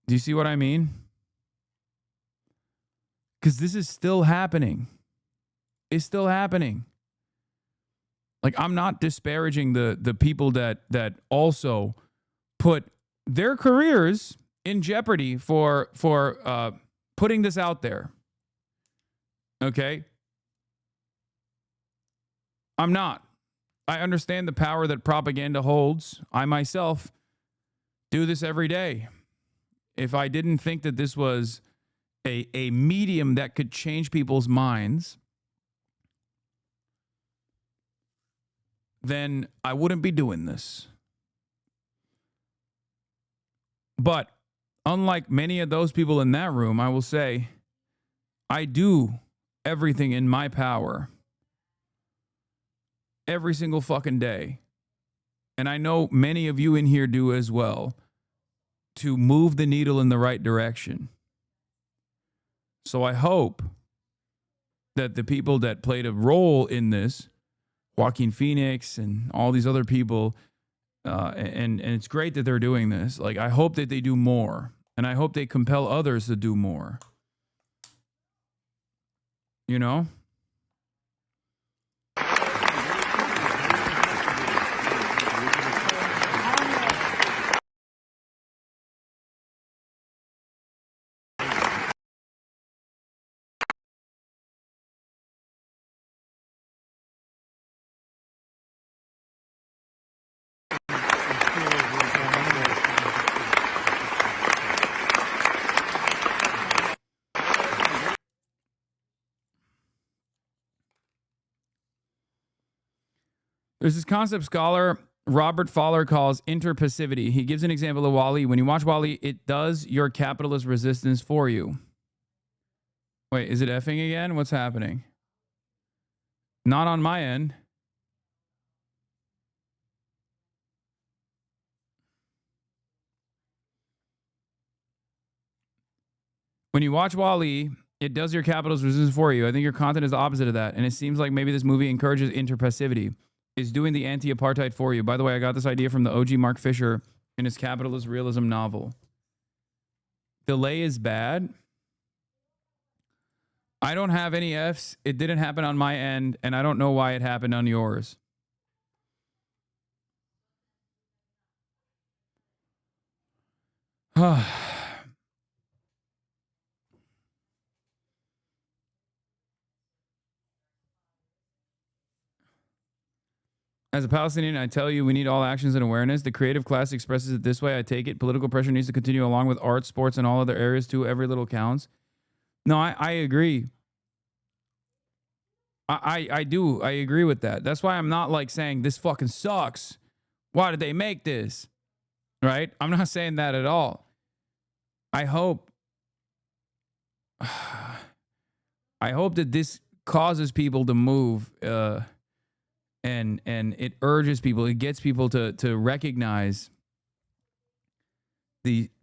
Do you see what I mean? Because this is still happening. It's still happening. Like, I'm not disparaging the people that also put their careers in jeopardy for putting this out there. Okay? I'm not. I understand the power that propaganda holds. I myself do this every day. If I didn't think that this was a medium that could change people's minds, then I wouldn't be doing this. But unlike many of those people in that room, I will say, I do everything in my power every single fucking day. And I know many of you in here do as well, to move the needle in the right direction. So I hope that the people that played a role in this, Joaquin Phoenix and all these other people, and it's great that they're doing this. Like, I hope that they do more, and I hope they compel others to do more. You know? There's this concept scholar, Robert Fowler, calls interpassivity. He gives an example of WALL-E. When you watch WALL-E, it does your capitalist resistance for you. Wait, is it effing again? What's happening? Not on my end. When you watch WALL-E, it does your capitalist resistance for you. I think your content is the opposite of that. And it seems like maybe this movie encourages interpassivity. Is doing the anti-apartheid for you. By the way, I got this idea from the OG Mark Fisher in his capitalist realism novel. Delay is bad. I don't have any Fs. It didn't happen on my end, and I don't know why it happened on yours. As a Palestinian, I tell you, we need all actions and awareness. The creative class expresses it this way. I take it. Political pressure needs to continue along with art, sports, and all other areas too. Every little counts. No, I agree. I do. I agree with that. That's why I'm not like saying this fucking sucks. Why did they make this? Right? I'm not saying that at all. I hope that this causes people to move, and it urges people, it gets people to recognize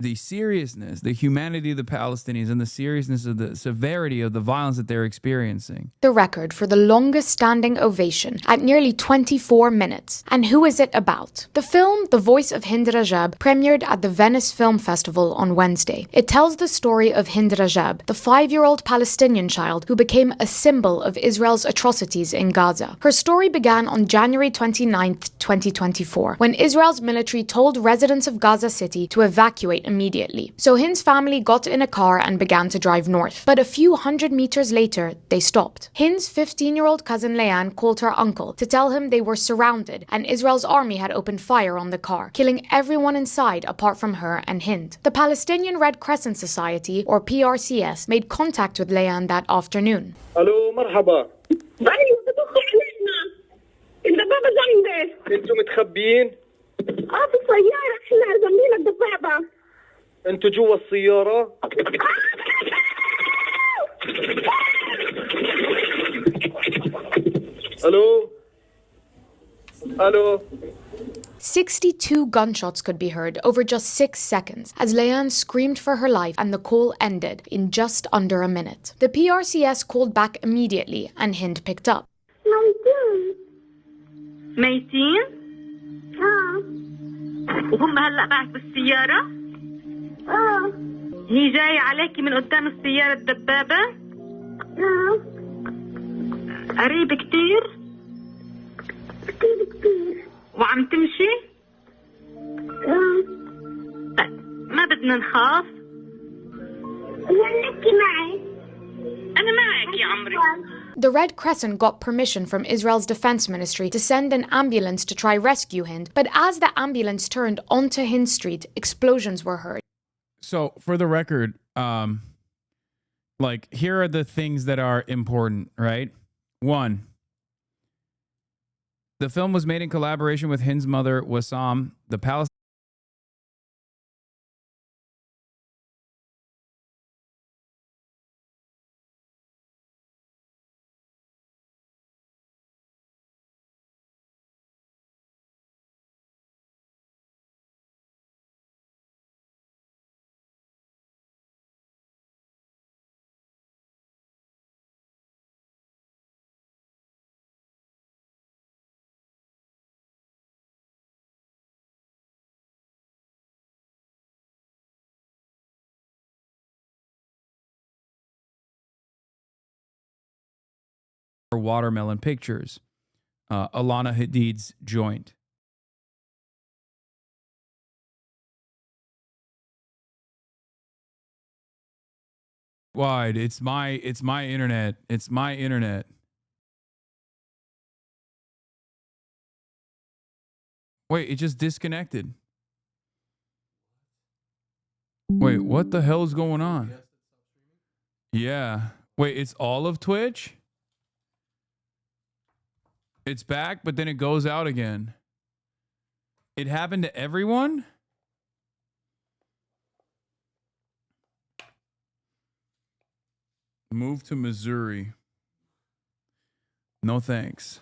the seriousness, the humanity of the Palestinians, and the seriousness of the severity of the violence that they're experiencing. The record for the longest standing ovation at nearly 24 minutes. And who is it about? The film The Voice of Hind Rajab premiered at the Venice Film Festival on Wednesday. It tells the story of Hind Rajab, the 5-year-old Palestinian child who became a symbol of Israel's atrocities in Gaza. Her story began on January 29, 2024, when Israel's military told residents of Gaza City to evacuate immediately. So Hind's family got in a car and began to drive north. But a few hundred meters later, they stopped. Hind's 15-year-old cousin Leanne called her uncle to tell him they were surrounded and Israel's army had opened fire on the car, killing everyone inside apart from her and Hind. The Palestinian Red Crescent Society, or PRCS, made contact with Leanne that afternoon. الو مرحبا. ايوه بتدخل علينا. الدبابه جنبك. انتوا متخبيين؟ في السياره احنا جنبين الدبابه. انتوا جوا السياره؟ الو. الو. 62 gunshots could be heard over just 6 seconds as Leanne screamed for her life and the call ended in just under a minute. The PRCS called back immediately and Hind picked up. ميتين؟ وهم هلا معك بالسيارة؟ هي جاية عليكي من قدام السيارة الدبابة؟ قريب كتير؟ كتير وعم تمشي؟ طيب ما بدنا نخاف؟ نحكي معي أنا معك يا عمري. The Red Crescent got permission from Israel's defense ministry to send an ambulance to try rescue Hind, but as the ambulance turned onto Hind Street, explosions were heard. So, for the record, like, here are the things that are important, right? 1, the film was made in collaboration with Hind's mother, Wassam, the Palestinian. Watermelon Pictures, Alana Hadid's joint. Wide, it's my internet. It's my internet. Wait, it just disconnected. Wait, what the hell is going on? Yeah. Wait, it's all of Twitch? It's back, but then it goes out again. It happened to everyone? Move to Missouri. No thanks.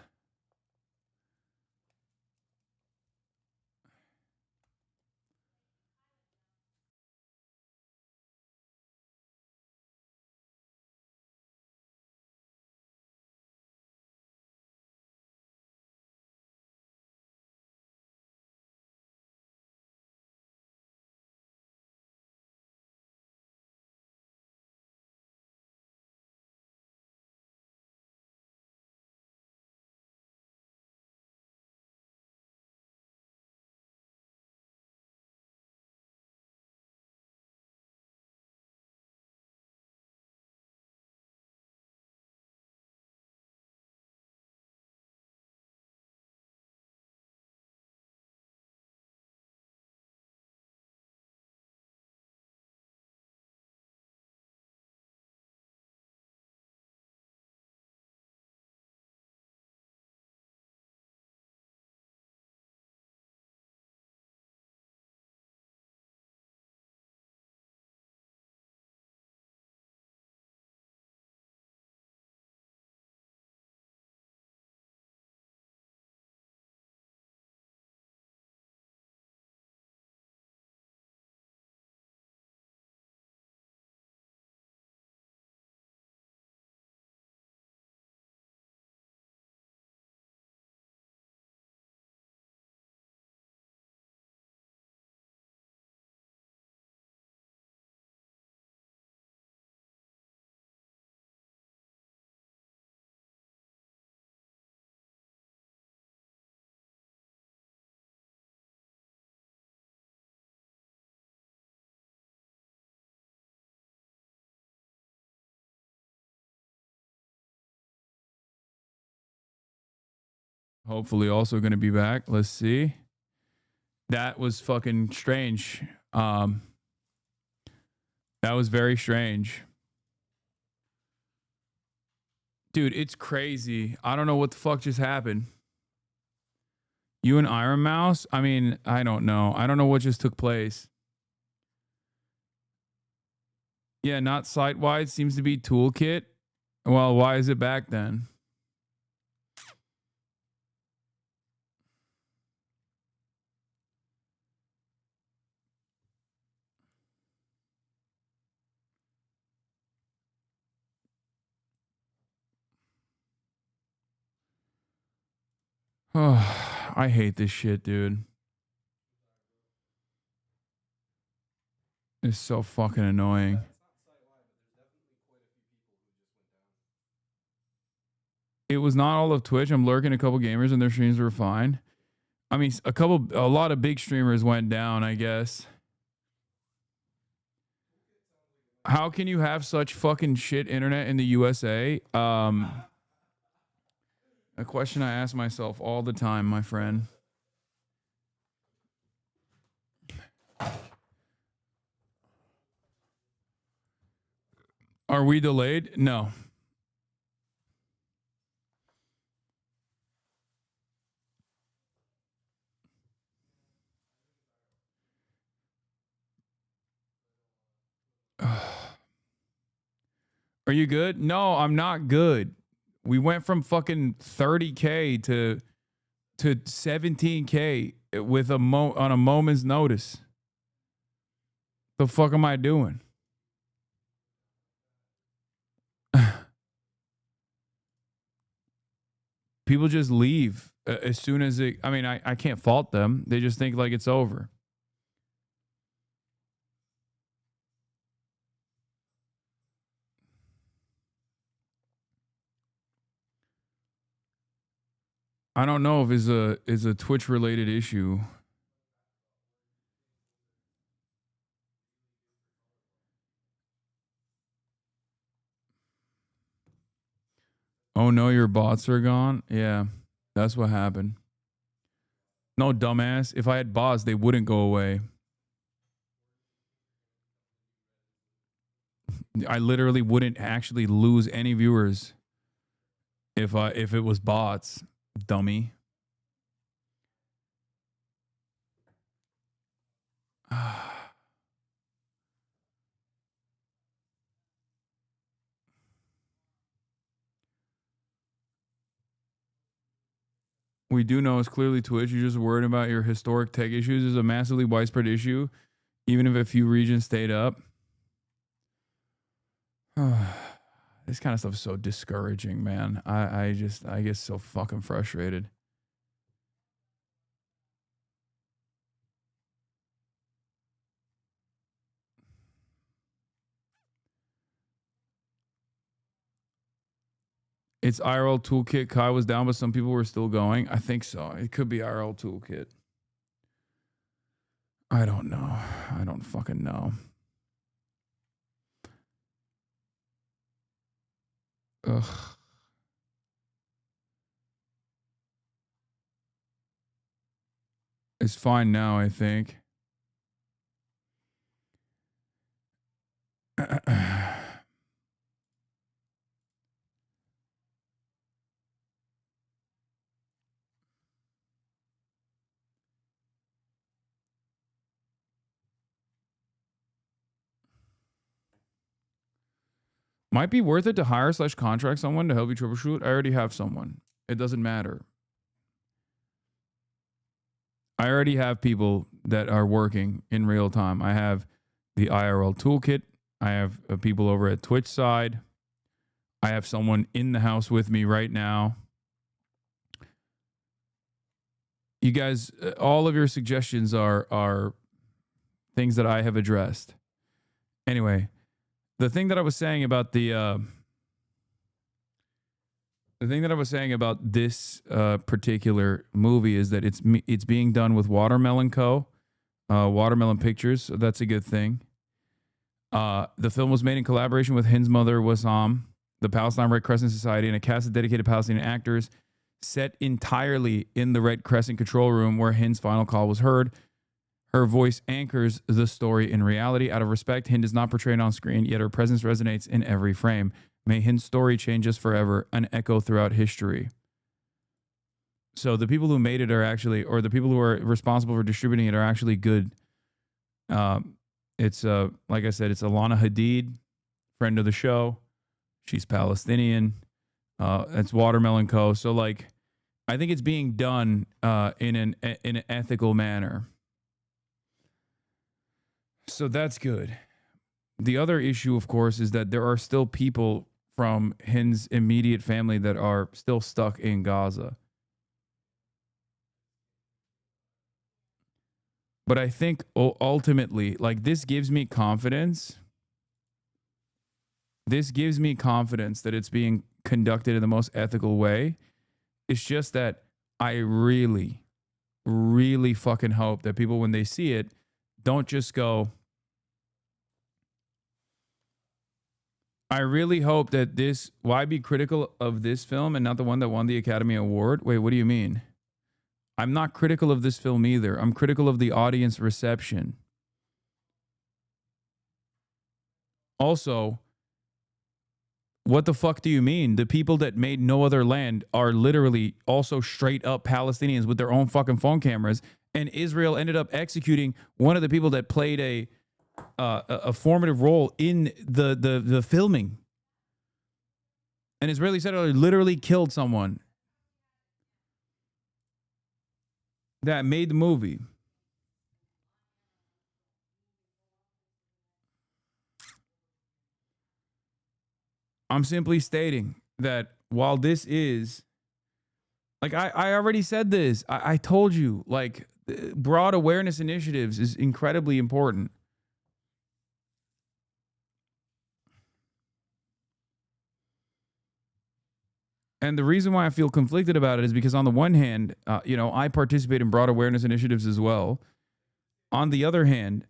hopefully also going to be back. Let's see. That was fucking strange. That was very strange. Dude, it's crazy. I don't know what the fuck just happened. You and Iron Mouse? I mean, I don't know. I don't know what just took place. Yeah, not site-wide. Seems to be Toolkit. Well, why is it back then? Oh, I hate this shit, dude. It's so fucking annoying. It was not all of Twitch. I'm lurking a couple gamers and their streams were fine. I mean, a lot of big streamers went down, I guess. How can you have such fucking shit internet in the USA? A question I ask myself all the time, my friend. Are we delayed? No. Are you good? No, I'm not good. We went from fucking 30K to 17K with on a moment's notice. The fuck am I doing? People just leave as soon as it. I mean, I can't fault them. They just think like it's over. I don't know if it's a Twitch related issue. Oh no, your bots are gone? Yeah, that's what happened. No, dumbass. If I had bots, they wouldn't go away. I literally wouldn't actually lose any viewers if it was bots, dummy. We do know it's clearly Twitch. You're just worried about your historic tech issues. Is a massively widespread issue, even if a few regions stayed up. This kind of stuff is so discouraging, man. I get so fucking frustrated. It's IRL Toolkit. Kai was down, but some people were still going. I think so. It could be IRL Toolkit. I don't know. I don't fucking know. Ugh. It's fine now, I think. Might be worth it to hire/contract someone to help you troubleshoot. I already have someone. It doesn't matter. I already have people that are working in real time. I have the IRL Toolkit. I have people over at Twitch side. I have someone in the house with me right now. You guys, all of your suggestions are things that I have addressed. Anyway, the thing that I was saying about this particular movie is that it's being done with Watermelon Watermelon Pictures. So that's a good thing. The film was made in collaboration with Hind's mother, Wassam, the Palestine Red Crescent Society, and a cast of dedicated Palestinian actors. set entirely in the Red Crescent control room where Hind's final call was heard. Her voice anchors the story in reality. Out of respect, Hind is not portrayed on screen, yet her presence resonates in every frame. May Hind's story change us forever, an echo throughout history. So the people who made it are actually, or the people who are responsible for distributing it are actually good. It's like I said, it's Alana Hadid, friend of the show. She's Palestinian. It's Watermelon Co. So like, I think it's being done in an ethical manner. So that's good. The other issue, of course, is that there are still people from Hind's immediate family that are still stuck in Gaza. But I think ultimately, like, this gives me confidence. This gives me confidence that it's being conducted in the most ethical way. It's just that I really, really fucking hope that people, when they see it, don't just go. I really hope that this, why be critical of this film and not the one that won the Academy Award? Wait, what do you mean? I'm not critical of this film either. I'm critical of the audience reception. Also, what the fuck do you mean? The people that made No Other Land are literally also straight up Palestinians with their own fucking phone cameras. And Israel ended up executing one of the people that played a formative role in the filming. An Israeli settler literally killed someone that made the movie. I'm simply stating that while this is, like, I already said this. I told you, like, broad awareness initiatives is incredibly important. And the reason why I feel conflicted about it is because on the one hand, I participate in broad awareness initiatives as well. On the other hand,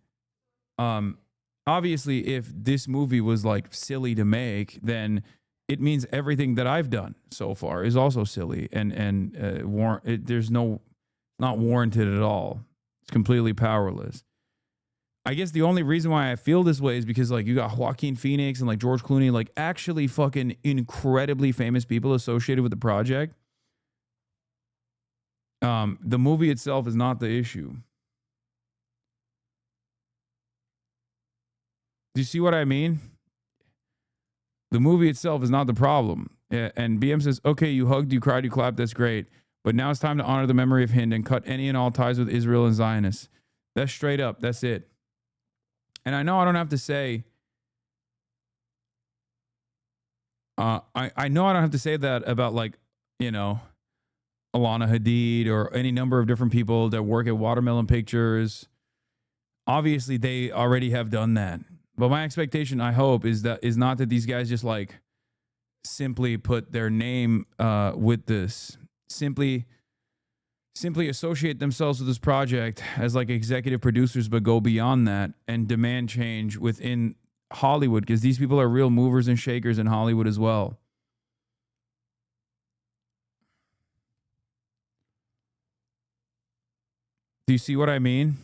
obviously, if this movie was like silly to make, then it means everything that I've done so far is also silly and there's not warranted at all. It's completely powerless. I guess the only reason why I feel this way is because, like, you got Joaquin Phoenix and like George Clooney, like actually fucking incredibly famous people associated with the project. The movie itself is not the issue. Do you see what I mean? The movie itself is not the problem. And BM says, okay, you hugged, you cried, you clapped, that's great. But now it's time to honor the memory of Hind and cut any and all ties with Israel and Zionists. That's straight up. That's it. And I know I don't have to say, I know I don't have to say that about, like, Alana Hadid or any number of different people that work at Watermelon Pictures. Obviously, they already have done that. But my expectation, I hope, is not that these guys just, like, simply put their name with this. Simply associate themselves with this project as, like, executive producers, but go beyond that and demand change within Hollywood, because these people are real movers and shakers in Hollywood as well. Do you see what I mean?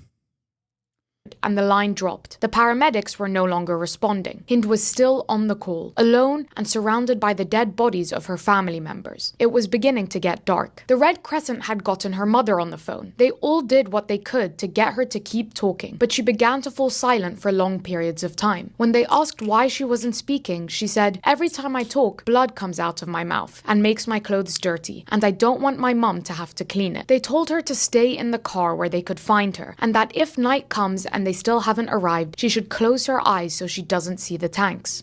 And the line dropped. The paramedics were no longer responding. Hind was still on the call, alone and surrounded by the dead bodies of her family members. It was beginning to get dark. The Red Crescent had gotten her mother on the phone. They all did what they could to get her to keep talking, but she began to fall silent for long periods of time. When they asked why she wasn't speaking, she said, "Every time I talk, blood comes out of my mouth and makes my clothes dirty, and I don't want my mum to have to clean it." They told her to stay in the car where they could find her, and that if night comes and they still haven't arrived, she should close her eyes so she doesn't see the tanks.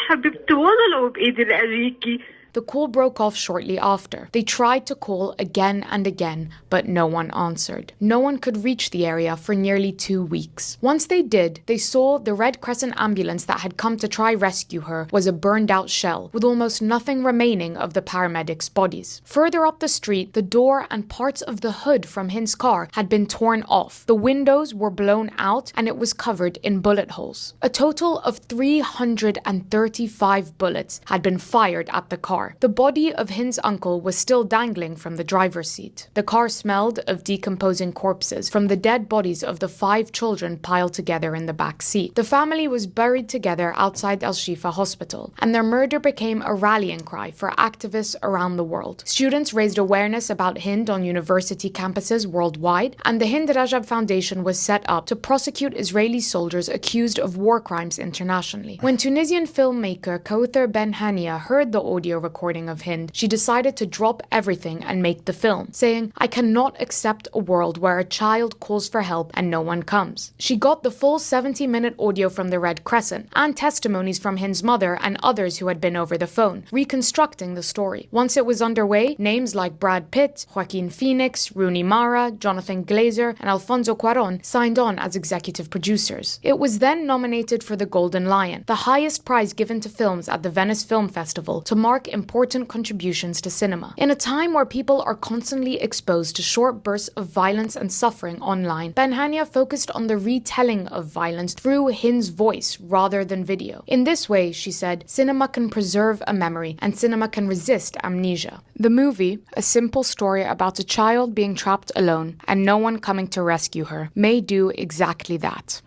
حبيبتي والله لو بإيدي لأجيكي The call broke off shortly after. They tried to call again and again, but no one answered. No one could reach the area for nearly 2 weeks. Once they did, they saw the Red Crescent ambulance that had come to try rescue her was a burned-out shell, with almost nothing remaining of the paramedics' bodies. Further up the street, the door and parts of the hood from Hind's car had been torn off. The windows were blown out and it was covered in bullet holes. A total of 335 bullets had been fired at the car. The body of Hind's uncle was still dangling from the driver's seat. The car smelled of decomposing corpses from the dead bodies of the 5 children piled together in the back seat. The family was buried together outside Al Shifa Hospital, and their murder became a rallying cry for activists around the world. Students raised awareness about Hind on university campuses worldwide, and the Hind Rajab Foundation was set up to prosecute Israeli soldiers accused of war crimes internationally. When Tunisian filmmaker Kauthar Ben-Hania heard the audio recording of Hind, she decided to drop everything and make the film, saying, "I cannot accept a world where a child calls for help and no one comes." She got the full 70-minute audio from the Red Crescent and testimonies from Hind's mother and others who had been over the phone, reconstructing the story. Once it was underway, names like Brad Pitt, Joaquin Phoenix, Rooney Mara, Jonathan Glazer, and Alfonso Cuarón signed on as executive producers. It was then nominated for the Golden Lion, the highest prize given to films at the Venice Film Festival, to mark important contributions to cinema. In a time where people are constantly exposed to short bursts of violence and suffering online, Ben-Hania focused on the retelling of violence through Hind's voice rather than video. In this way, she said, cinema can preserve a memory and cinema can resist amnesia. The movie, a simple story about a child being trapped alone and no one coming to rescue her, may do exactly that.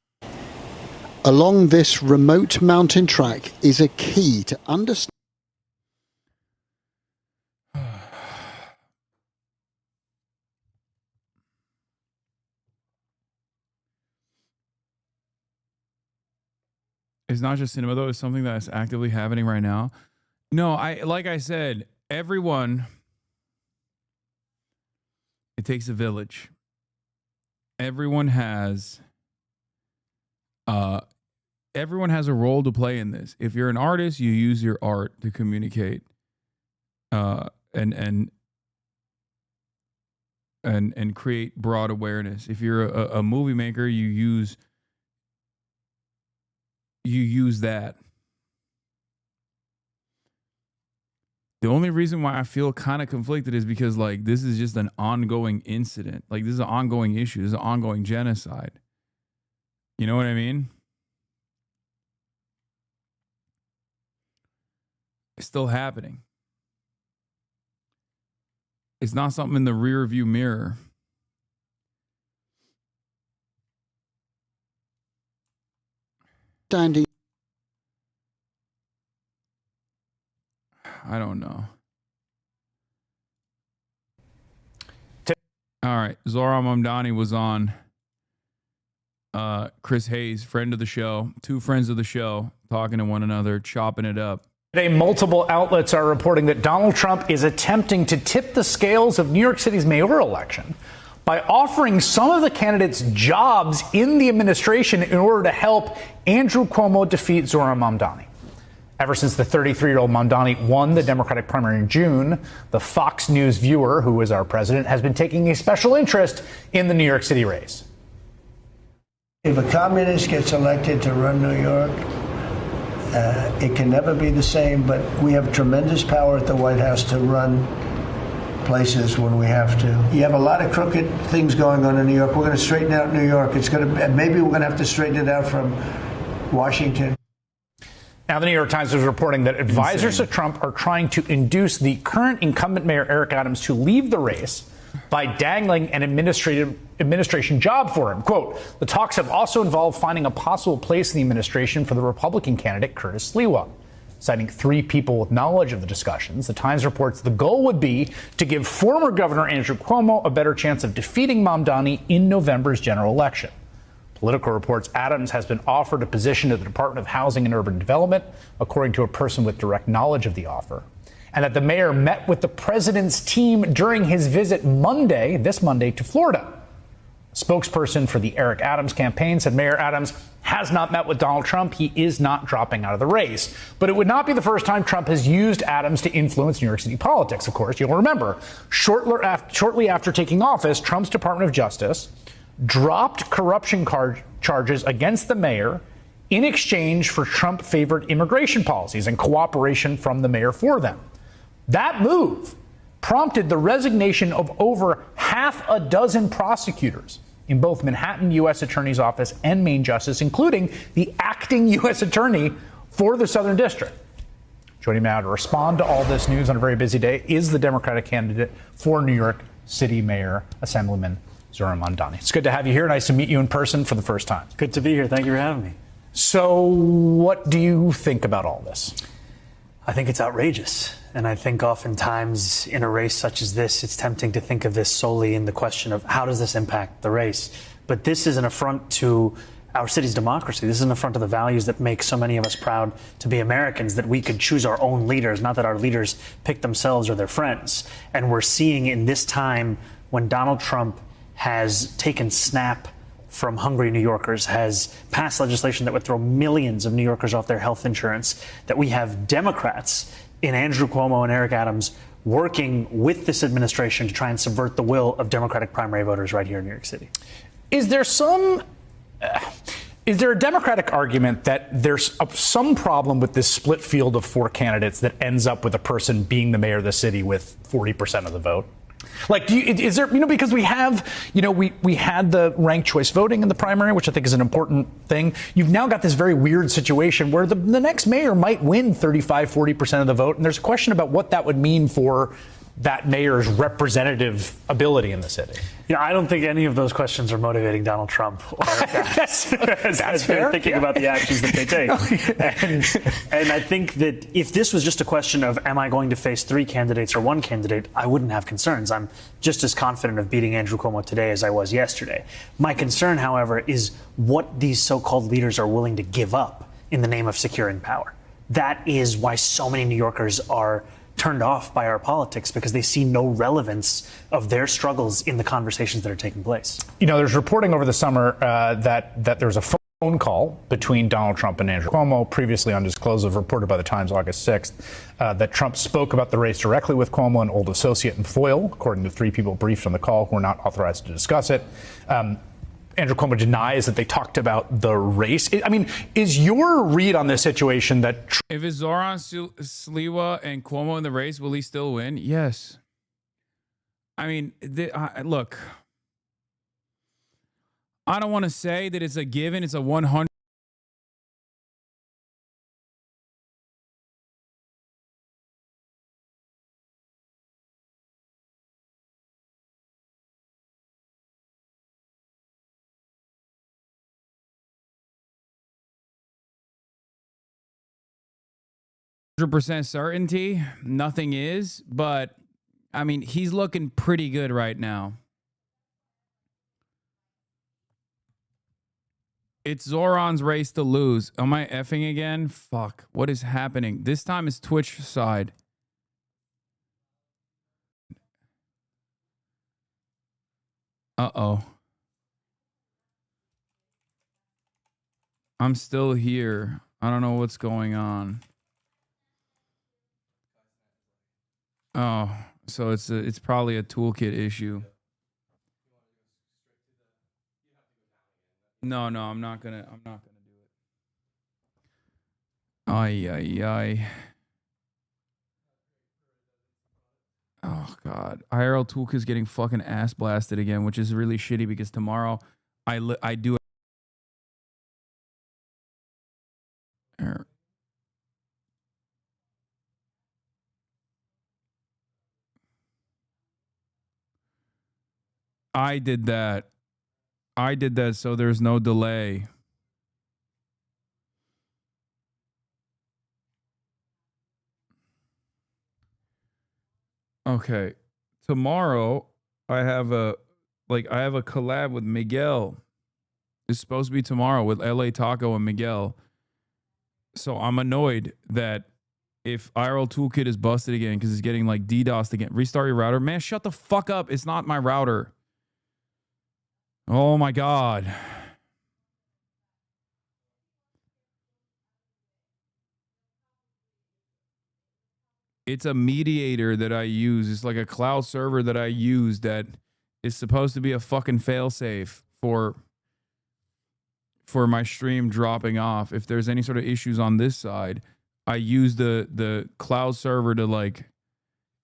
Along this remote mountain track is a key to understand. It's not just cinema, though. It's something that's actively happening right now. No, like I said, everyone, it takes a village. Everyone has a role to play in this. If you're an artist, you use your art to communicate and create broad awareness. If you're a movie maker, you use that. The only reason why I feel kind of conflicted is because, like, this is just an ongoing incident. Like, this is an ongoing issue. This is an ongoing genocide. You know what I mean? It's still happening. It's not something in the rear view mirror. Standing. I don't know. All right. Zohran Mamdani was on Chris Hayes, friend of the show, 2 friends of the show, talking to one another, chopping it up. Today, multiple outlets are reporting that Donald Trump is attempting to tip the scales of New York City's mayoral election by offering some of the candidates jobs in the administration in order to help Andrew Cuomo defeat Zohran Mamdani. Ever since the 33-year-old Mamdani won the Democratic primary in June, the Fox News viewer, who is our president, has been taking a special interest in the New York City race. If a communist gets elected to run New York, it can never be the same, but we have tremendous power at the White House to run places when we have to. You have a lot of crooked things going on in New York. We're going to straighten out New York. Maybe we're going to have to straighten it out from Washington. Now, the New York Times is reporting that advisors to Trump are trying to induce the current incumbent mayor, Eric Adams, to leave the race by dangling an administration job for him. Quote, the talks have also involved finding a possible place in the administration for the Republican candidate, Curtis Sliwa. Citing 3 people with knowledge of the discussions, the Times reports the goal would be to give former Governor Andrew Cuomo a better chance of defeating Mamdani in November's general election. Political reports Adams has been offered a position at the Department of Housing and Urban Development, according to a person with direct knowledge of the offer, and that the mayor met with the president's team during his visit this Monday, to Florida. A spokesperson for the Eric Adams campaign said Mayor Adams has not met with Donald Trump. He is not dropping out of the race. But it would not be the first time Trump has used Adams to influence New York City politics, of course. You'll remember, shortly after taking office, Trump's Department of Justice dropped corruption charges against the mayor in exchange for Trump-favored immigration policies and cooperation from the mayor for them. That move prompted the resignation of over half a dozen prosecutors in both Manhattan U.S. Attorney's Office and Main Justice, including the acting U.S. Attorney for the Southern District. Joining me now to respond to all this news on a very busy day is the Democratic candidate for New York City Mayor, Assemblyman Zohran Mamdani. It's good to have you here. Nice to meet you in person for the first time. Good to be here. Thank you for having me. So what do you think about all this? I think it's outrageous. And I think oftentimes in a race such as this, it's tempting to think of this solely in the question of how does this impact the race? But this is an affront to our city's democracy. This is an affront to the values that make so many of us proud to be Americans, that we could choose our own leaders, not that our leaders pick themselves or their friends. And we're seeing in this time when Donald Trump has taken snap from hungry New Yorkers, has passed legislation that would throw millions of New Yorkers off their health insurance, that we have Democrats in Andrew Cuomo and Eric Adams working with this administration to try and subvert the will of Democratic primary voters right here in New York City. Is there a Democratic argument that there's some problem with this split field of 4 candidates that ends up with a person being the mayor of the city with 40% of the vote? Like, is there, because we have, we had the ranked choice voting in the primary, which I think is an important thing. You've now got this very weird situation where the next mayor might win 35-40% of the vote. And there's a question about what that would mean for that mayor's representative ability in the city. I don't think any of those questions are motivating Donald Trump or that's fair. Thinking about the actions that they take. And I think that if this was just a question of am I going to face 3 candidates or 1 candidate, I wouldn't have concerns. I'm just as confident of beating Andrew Cuomo today as I was yesterday. My concern, however, is what these so-called leaders are willing to give up in the name of securing power. That is why so many New Yorkers are turned off by our politics, because they see no relevance of their struggles in the conversations that are taking place. There's reporting over the summer that there was a phone call between Donald Trump and Andrew Cuomo, previously undisclosed, reported by the Times August 6th, that Trump spoke about the race directly with Cuomo, an old associate and foil, according to 3 people briefed on the call who were not authorized to discuss it. Andrew Cuomo denies that they talked about the race. Is your read on this situation that if it's Zohran, Sliwa, and Cuomo in the race, will he still win? Yes. Look, I don't want to say that it's a given. It's a 100. %, certainty. Nothing is, but he's looking pretty good right now. It's Zoran's race to lose. Am I effing again? Fuck. What is happening? This time it's Twitch side. Uh-oh. I'm still here. I don't know what's going on. Oh, so it's probably a toolkit issue. No, I'm not gonna do it. Ay. Oh God, IRL toolkit is getting fucking ass blasted again, which is really shitty because tomorrow I do. I did that so there's no delay. Okay. Tomorrow I have a collab with Miguel. It's supposed to be tomorrow with LA Taco and Miguel. So I'm annoyed that if IRL Toolkit is busted again because it's getting like DDoSed again. Restart your router. Man, shut the fuck up. It's not my router. Oh my God. It's a mediator that I use. It's like a cloud server that I use that is supposed to be a fucking failsafe for my stream dropping off. If there's any sort of issues on this side, I use the cloud server to like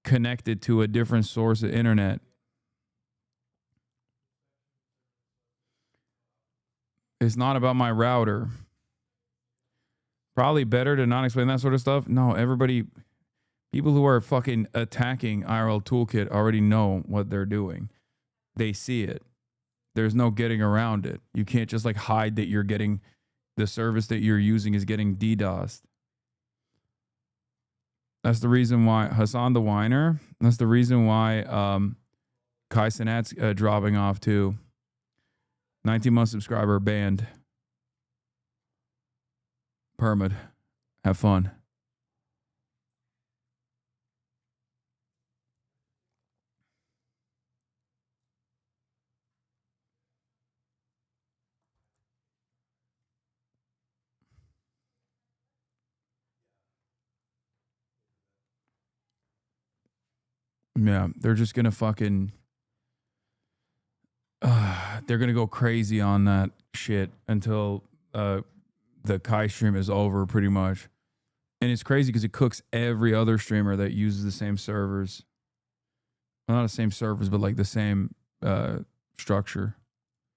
connect it to a different source of internet. It's not about my router. Probably better to not explain that sort of stuff. No, people who are fucking attacking IRL Toolkit already know what they're doing. They see it. There's no getting around it. You can't just like hide that you're getting the service that you're using is getting DDoSed. That's the reason why Hasan the Whiner. That's the reason why Kai Cenat's dropping off too. 19-month subscriber banned. Permit. Have fun. Yeah, they're just gonna fucking they're gonna go crazy on that shit until the Kai stream is over, pretty much. And it's crazy because it cooks every other streamer that uses the same servers. Well, not the same servers, but like the same structure.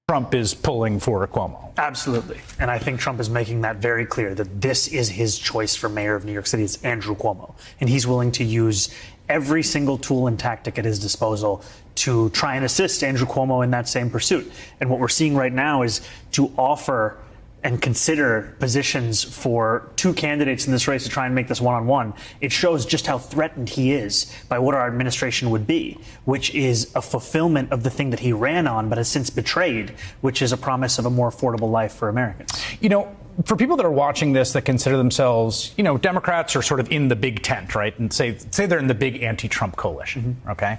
Trump is pulling for Cuomo. Absolutely. And I think Trump is making that very clear that this is his choice for mayor of New York City. It's Andrew Cuomo. And he's willing to use every single tool and tactic at his disposal to try and assist Andrew Cuomo in that same pursuit. And what we're seeing right now is to offer and consider positions for two candidates in this race to try and make this one-on-one. It shows just how threatened he is by what our administration would be, which is a fulfillment of the thing that he ran on but has since betrayed, which is a promise of a more affordable life for Americans. You know, for people that are watching this that consider themselves, you know, Democrats are sort of in the big tent, right? And say they're in the big anti-Trump coalition, okay?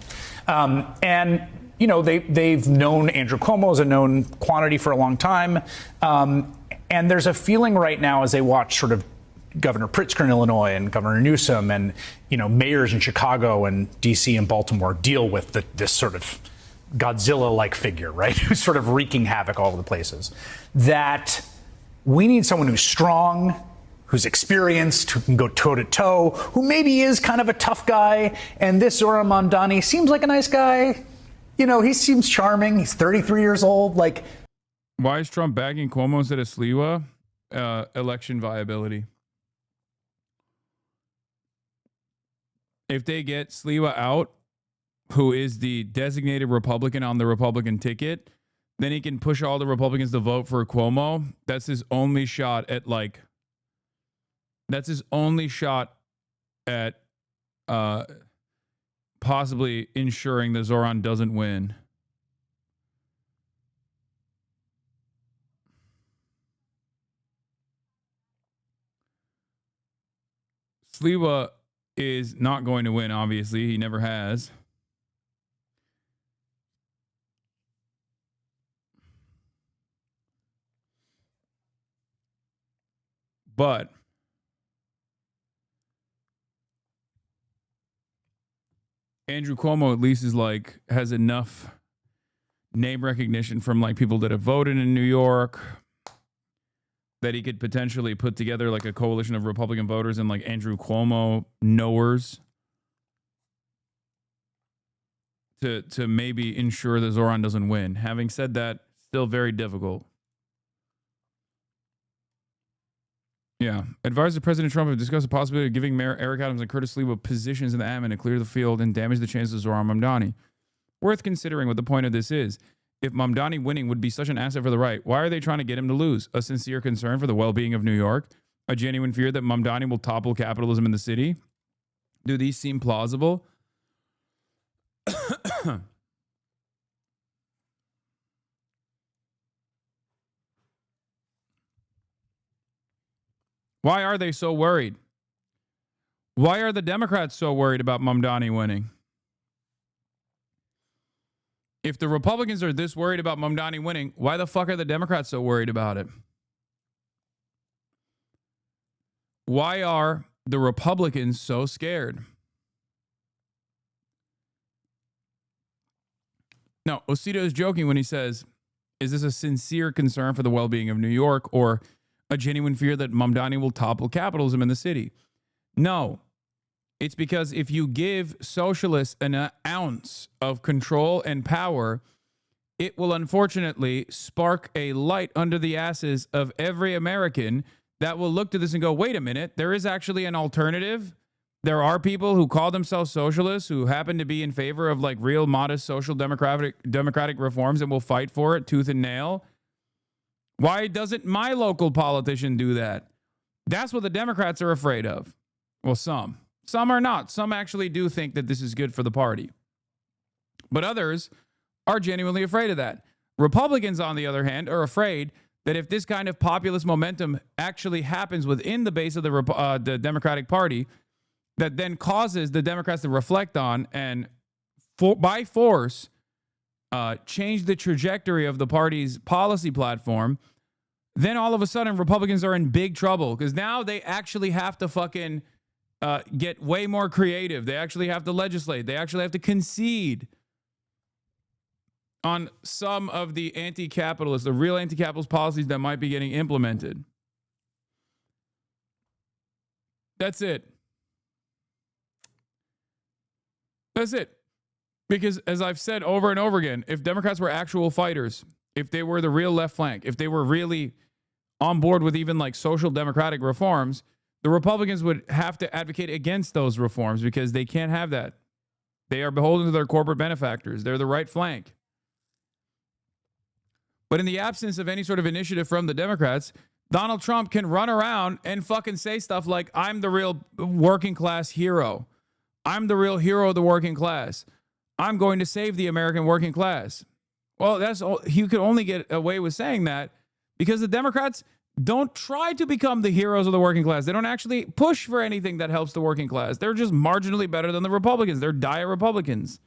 And you know, they've known Andrew Cuomo as a known quantity for a long time. And there's a feeling right now as they watch sort of Governor Pritzker in Illinois and Governor Newsom and, you know, mayors in Chicago and D.C. and Baltimore deal with this sort of Godzilla-like figure, right, who's sort of wreaking havoc all over the places, that we need someone who's strong, who's experienced, who can go toe-to-toe, who maybe is kind of a tough guy. And this Zohran Mamdani seems like a nice guy. You know, he seems charming. He's 33 years old. Like, why is Trump bagging Cuomo instead of Sliwa? Election viability. If they get Sliwa out, who is the designated Republican on the Republican ticket, then he can push all the Republicans to vote for Cuomo. That's his only shot at possibly ensuring that Zohran doesn't win. Sliwa is not going to win, obviously. He never has. But Andrew Cuomo at least is like has enough name recognition from like people that have voted in New York that he could potentially put together like a coalition of Republican voters and like Andrew Cuomo knowers to maybe ensure that Zohran doesn't win. Having said that, still very difficult. Yeah. Advisor President Trump have discussed the possibility of giving Mayor Eric Adams and Curtis Sliwa positions in the admin to clear the field and damage the chances of Zohran Mamdani. Worth considering what the point of this is. If Mamdani winning would be such an asset for the right, why are they trying to get him to lose? A sincere concern for the well-being of New York? A genuine fear that Mamdani will topple capitalism in the city? Do these seem plausible? Why are they so worried? Why are the Democrats so worried about Mamdani winning? If the Republicans are this worried about Mamdani winning, why the fuck are the Democrats so worried about it? Why are the Republicans so scared? No, Osito is joking when he says, is this a sincere concern for the well-being of New York or a genuine fear that Mamdani will topple capitalism in the city? No. It's because if you give socialists an ounce of control and power, it will unfortunately spark a light under the asses of every American that will look to this and go, wait a minute, there is actually an alternative. There are people who call themselves socialists who happen to be in favor of like real modest social democratic reforms and will fight for it tooth and nail. Why doesn't my local politician do that? That's what the Democrats are afraid of. Well, some are not. Some actually do think that this is good for the party. But others are genuinely afraid of that. Republicans, on the other hand, are afraid that if this kind of populist momentum actually happens within the base of the Democratic Party, that then causes the Democrats to reflect on and by force change the trajectory of the party's policy platform, then all of a sudden Republicans are in big trouble because now they actually have to fucking get way more creative. They actually have to legislate. They actually have to concede on some of the anti-capitalist, the real anti-capitalist policies that might be getting implemented. That's it. That's it. Because as I've said over and over again, if Democrats were actual fighters, if they were the real left flank, if they were really on board with even like social democratic reforms, the Republicans would have to advocate against those reforms because they can't have that. They are beholden to their corporate benefactors. They're the right flank. But in the absence of any sort of initiative from the Democrats, Donald Trump can run around and fucking say stuff like, I'm the real working class hero. I'm the real hero of the working class. I'm going to save the American working class. Well, you could only get away with saying that because the Democrats don't try to become the heroes of the working class. They don't actually push for anything that helps the working class. They're just marginally better than the Republicans. They're dire Republicans.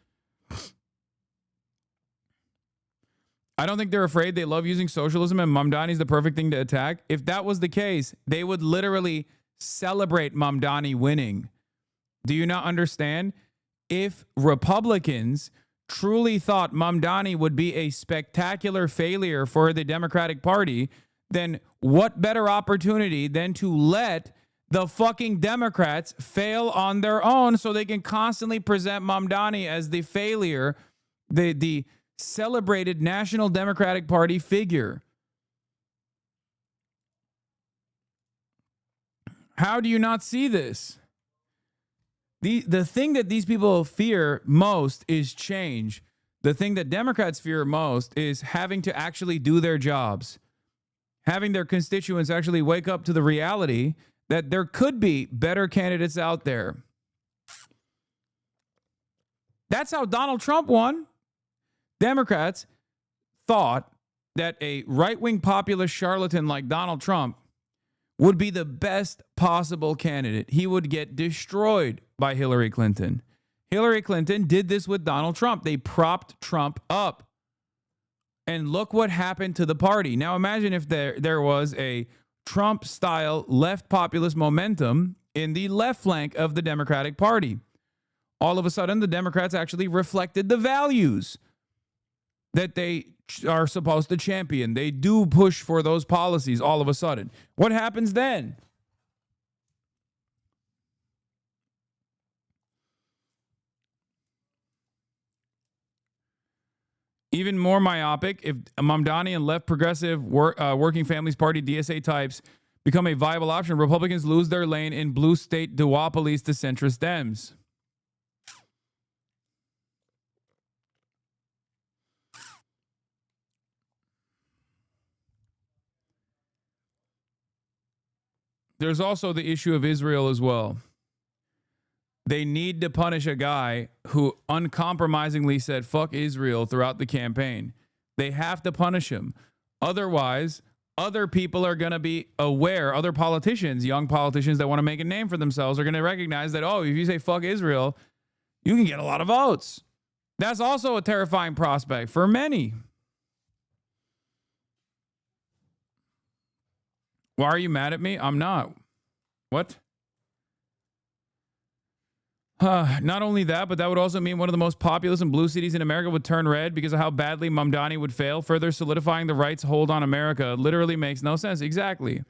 I don't think they're afraid. They love using socialism and Mamdani's the perfect thing to attack. If that was the case, they would literally celebrate Mamdani winning. Do you not understand? If Republicans truly thought Mamdani would be a spectacular failure for the Democratic Party, then what better opportunity than to let the fucking Democrats fail on their own so they can constantly present Mamdani as the failure, the celebrated National Democratic Party figure. How do you not see this? The thing that these people fear most is change. The thing that Democrats fear most is having to actually do their jobs. Having their constituents actually wake up to the reality that there could be better candidates out there. That's how Donald Trump won. Democrats thought that a right-wing populist charlatan like Donald Trump would be the best possible candidate. He would get destroyed by Hillary Clinton. Hillary Clinton did this with Donald Trump. They propped Trump up. And look what happened to the party. Now imagine if there was a Trump-style left populist momentum in the left flank of the Democratic Party. All of a sudden, the Democrats actually reflected the values that they are supposed to champion. They do push for those policies all of a sudden. What happens then? Even more myopic, if Mamdani and left progressive working families party DSA types become a viable option, Republicans lose their lane in blue state duopolies to centrist Dems. There's also the issue of Israel as well. They need to punish a guy who uncompromisingly said fuck Israel throughout the campaign. They have to punish him. Otherwise, other people are going to be aware, other politicians, young politicians that want to make a name for themselves are going to recognize that, oh, if you say fuck Israel, you can get a lot of votes. That's also a terrifying prospect for many. Why are you mad at me? I'm not. What? Not only that, but that would also mean one of the most populous and blue cities in America would turn red because of how badly Mamdani would fail, further solidifying the right's hold on America. Literally makes no sense. Exactly.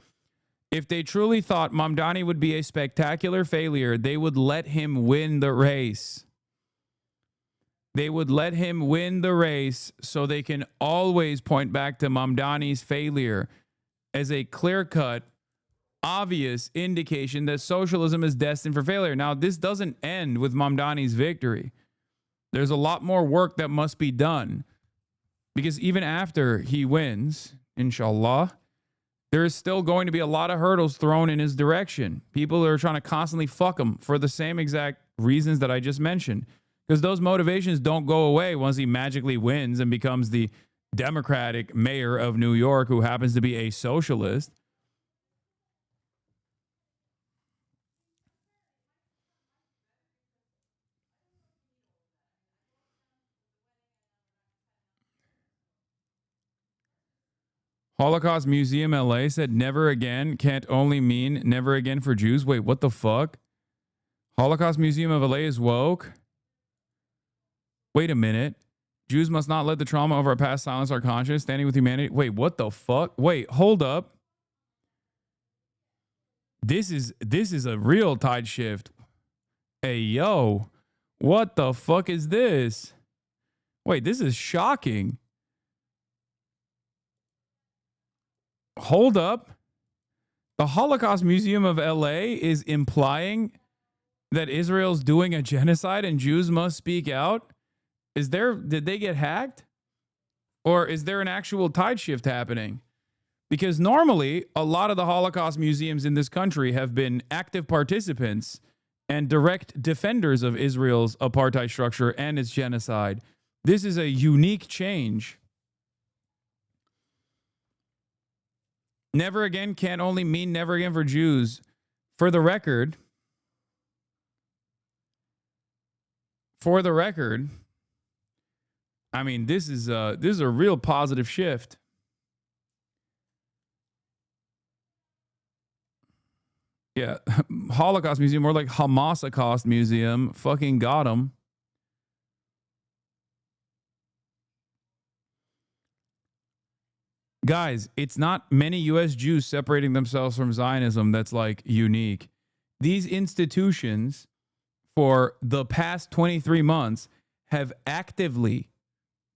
If they truly thought Mamdani would be a spectacular failure, they would let him win the race. They would let him win the race so they can always point back to Mamdani's failure as a clear-cut, obvious indication that socialism is destined for failure. Now, this doesn't end with Mamdani's victory. There's a lot more work that must be done because even after he wins, inshallah, there is still going to be a lot of hurdles thrown in his direction. People are trying to constantly fuck him for the same exact reasons that I just mentioned. Because those motivations don't go away once he magically wins and becomes the Democratic mayor of New York who happens to be a socialist. Holocaust Museum LA said never again can't only mean never again for Jews. Wait, what the fuck? Holocaust Museum of LA is woke? Wait a minute. Jews must not let the trauma of our past silence our conscience. Standing with humanity. Wait, what the fuck? Wait, hold up. This is a real tide shift. Hey, yo. What the fuck is this? Wait, this is shocking. Hold up. The Holocaust Museum of LA is implying that Israel's doing a genocide and Jews must speak out? Did they get hacked? Or is there an actual tide shift happening? Because normally, a lot of the Holocaust museums in this country have been active participants and direct defenders of Israel's apartheid structure and its genocide. This is a unique change. Never again can't only mean never again for Jews. For the record, I mean, this is a real positive shift. Yeah, Holocaust Museum, more like Hamasacost Museum. Fucking got him. Guys, it's not many U.S. Jews separating themselves from Zionism that's like unique. These institutions for the past 23 months have actively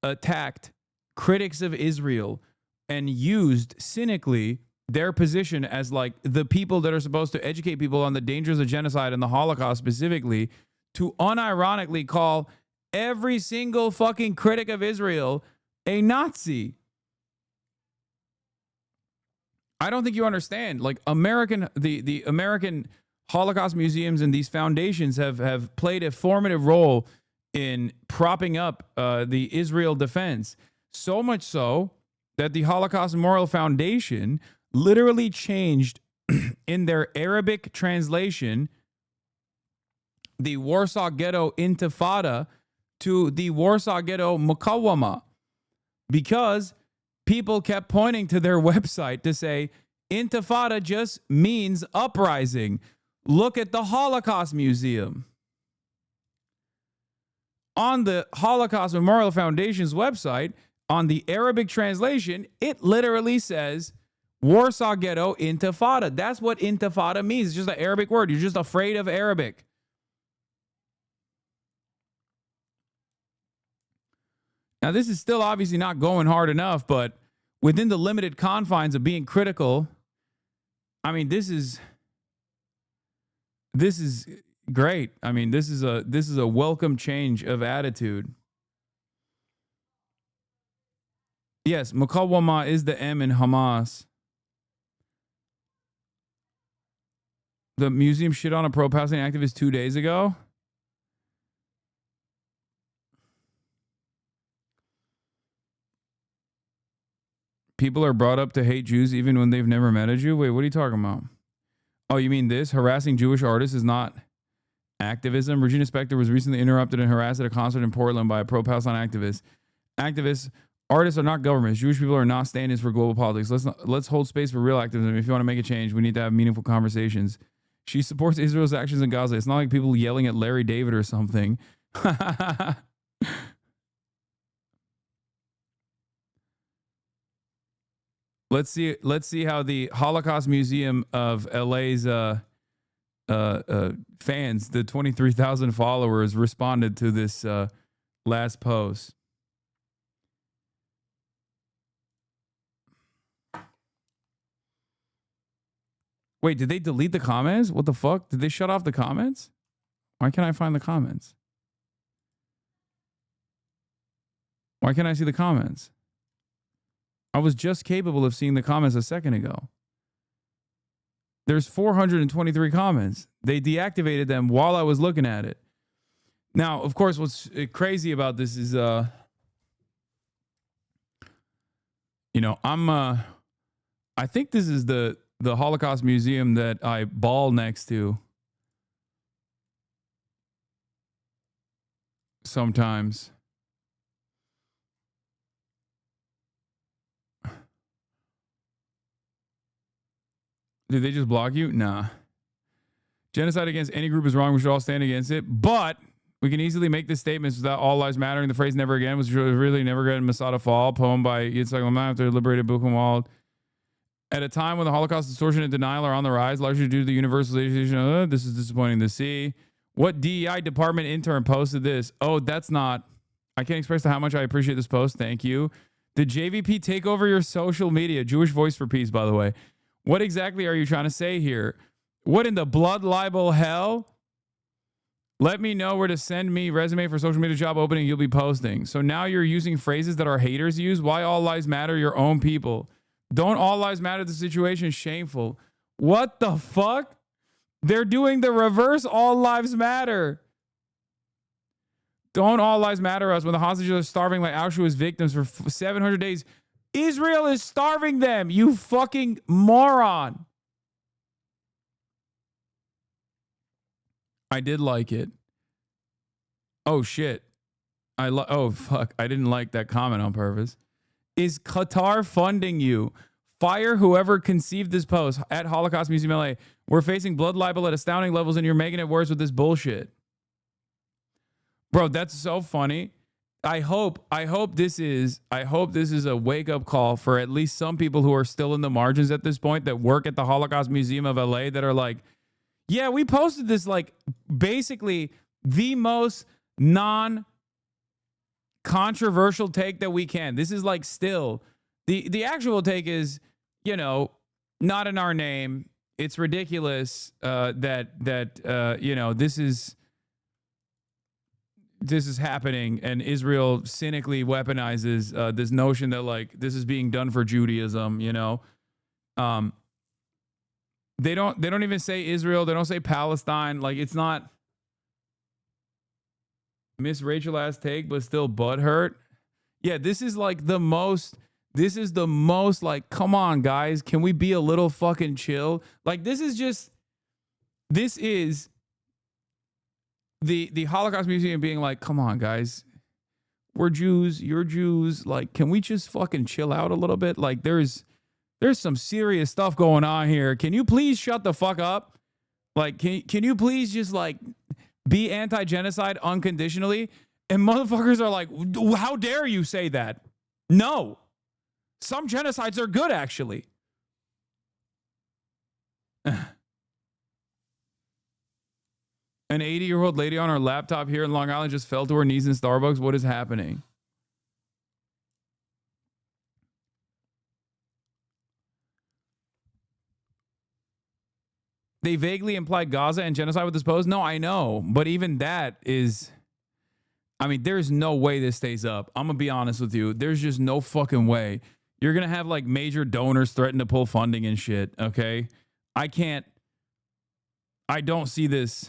attacked critics of Israel and used cynically their position as like the people that are supposed to educate people on the dangers of genocide and the Holocaust specifically to unironically call every single fucking critic of Israel a Nazi. I don't think you understand. Like the American Holocaust museums and these foundations have played a formative role in propping up the Israel defense. So much so that the Holocaust Memorial Foundation literally changed in their Arabic translation the Warsaw Ghetto Intifada to the Warsaw Ghetto Mukawama because people kept pointing to their website to say Intifada just means uprising. Look at the Holocaust Museum. On the Holocaust Memorial Foundation's website, on the Arabic translation, it literally says Warsaw Ghetto Intifada. That's what Intifada means. It's just an Arabic word. You're just afraid of Arabic. Now, this is still obviously not going hard enough, but within the limited confines of being critical, I mean, this is great. I mean, this is a welcome change of attitude. Yes, Mukawama is the M in Hamas. The museum shit on a pro-Palestinian activist 2 days ago. People are brought up to hate Jews even when they've never met a Jew? Wait, what are you talking about? Oh, you mean this? Harassing Jewish artists is not activism? Regina Spektor was recently interrupted and harassed at a concert in Portland by a pro-Palestine activist. Artists are not governments. Jewish people are not stand-ins for global politics. Let's hold space for real activism. If you want to make a change, we need to have meaningful conversations. She supports Israel's actions in Gaza. It's not like people yelling at Larry David or something. Let's see how the Holocaust Museum of LA's fans, the 23,000 followers, responded to this last post. Wait, did they delete the comments? What the fuck? Did they shut off the comments? Why can't I find the comments? Why can't I see the comments? I was just capable of seeing the comments a second ago. There's 423 comments. They deactivated them while I was looking at it. Now, of course, what's crazy about this is, I think this is the Holocaust Museum that I ball next to sometimes. Did they just block you? Nah. Genocide against any group is wrong. We should all stand against it. But we can easily make this statement without all lives mattering. The phrase never again was really never again Masada Fall, poem by Yitzhak Lamar after liberated Buchenwald. At a time when the Holocaust distortion and denial are on the rise, largely due to the universalization of this is disappointing to see. What DEI department intern posted this? Oh, that's not. I can't express how much I appreciate this post. Thank you. Did JVP take over your social media? Jewish Voice for Peace, by the way. What exactly are you trying to say here? What in the blood libel hell? Let me know where to send me resume for social media job opening you'll be posting. So now you're using phrases that our haters use. Why all lives matter? Your own people. Don't all lives matter? The situation is shameful. What the fuck? They're doing the reverse all lives matter. Don't all lives matter us when the hostages are starving like Auschwitz victims for 700 days. Israel is starving them, you fucking moron. I did like it. Oh, shit. Oh, fuck. I didn't like that comment on purpose. Is Qatar funding you? Fire whoever conceived this post at Holocaust Museum LA. We're facing blood libel at astounding levels and you're making it worse with this bullshit. Bro, that's so funny. I hope this is a wake-up call for at least some people who are still in the margins at this point that work at the Holocaust Museum of LA that are like, yeah, we posted this like basically the most non-controversial take that we can. This is like still the actual take is, not in our name. It's ridiculous that this is happening and Israel cynically weaponizes this notion that like this is being done for Judaism, they don't even say Israel, they don't say Palestine, like it's not Miss Rachel ass take but still butthurt. Yeah, this is the most like, come on guys, can we be a little fucking chill? Like this is the Holocaust Museum being like, come on, guys, we're Jews, you're Jews. Like, can we just fucking chill out a little bit? Like, there's some serious stuff going on here. Can you please shut the fuck up? Like, can you please just like be anti-genocide unconditionally? And motherfuckers are like, how dare you say that? No, some genocides are good, actually. An 80-year-old lady on her laptop here in Long Island just fell to her knees in Starbucks. What is happening? They vaguely implied Gaza and genocide with this post. No, I know. But even that is... I mean, there's no way this stays up. I'm going to be honest with you. There's just no fucking way. You're going to have like major donors threaten to pull funding and shit, okay? I don't see this...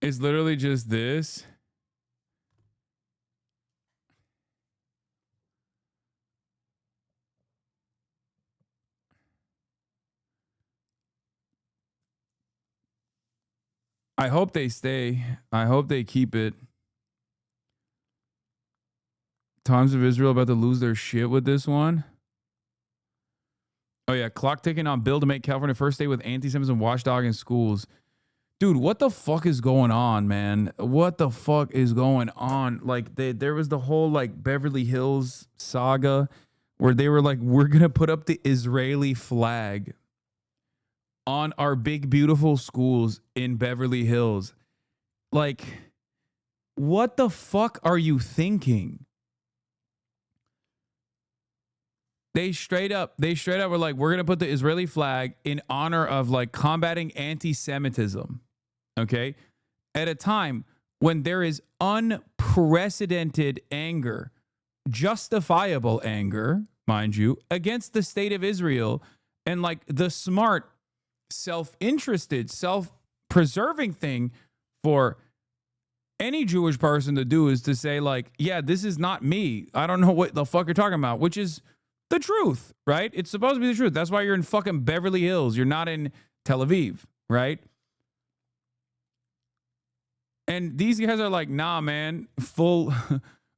It's literally just this. I hope they stay. I hope they keep it. Times of Israel about to lose their shit with this one. Oh, yeah. Clock ticking on bill to make California first state with anti-Semitism watchdog in schools. Dude, what the fuck is going on, man? What the fuck is going on? Like, there was the whole, like, Beverly Hills saga where they were like, we're going to put up the Israeli flag on our big, beautiful schools in Beverly Hills. Like, what the fuck are you thinking? They straight up were like, we're going to put the Israeli flag in honor of, like, combating anti-Semitism. Okay? At a time when there is unprecedented anger, justifiable anger, mind you, against the state of Israel, and like the smart, self-interested, self-preserving thing for any Jewish person to do is to say, like, yeah, this is not me. I don't know what the fuck you're talking about, which is the truth, right? It's supposed to be the truth. That's why you're in fucking Beverly Hills. You're not in Tel Aviv, right? And these guys are like, nah, man,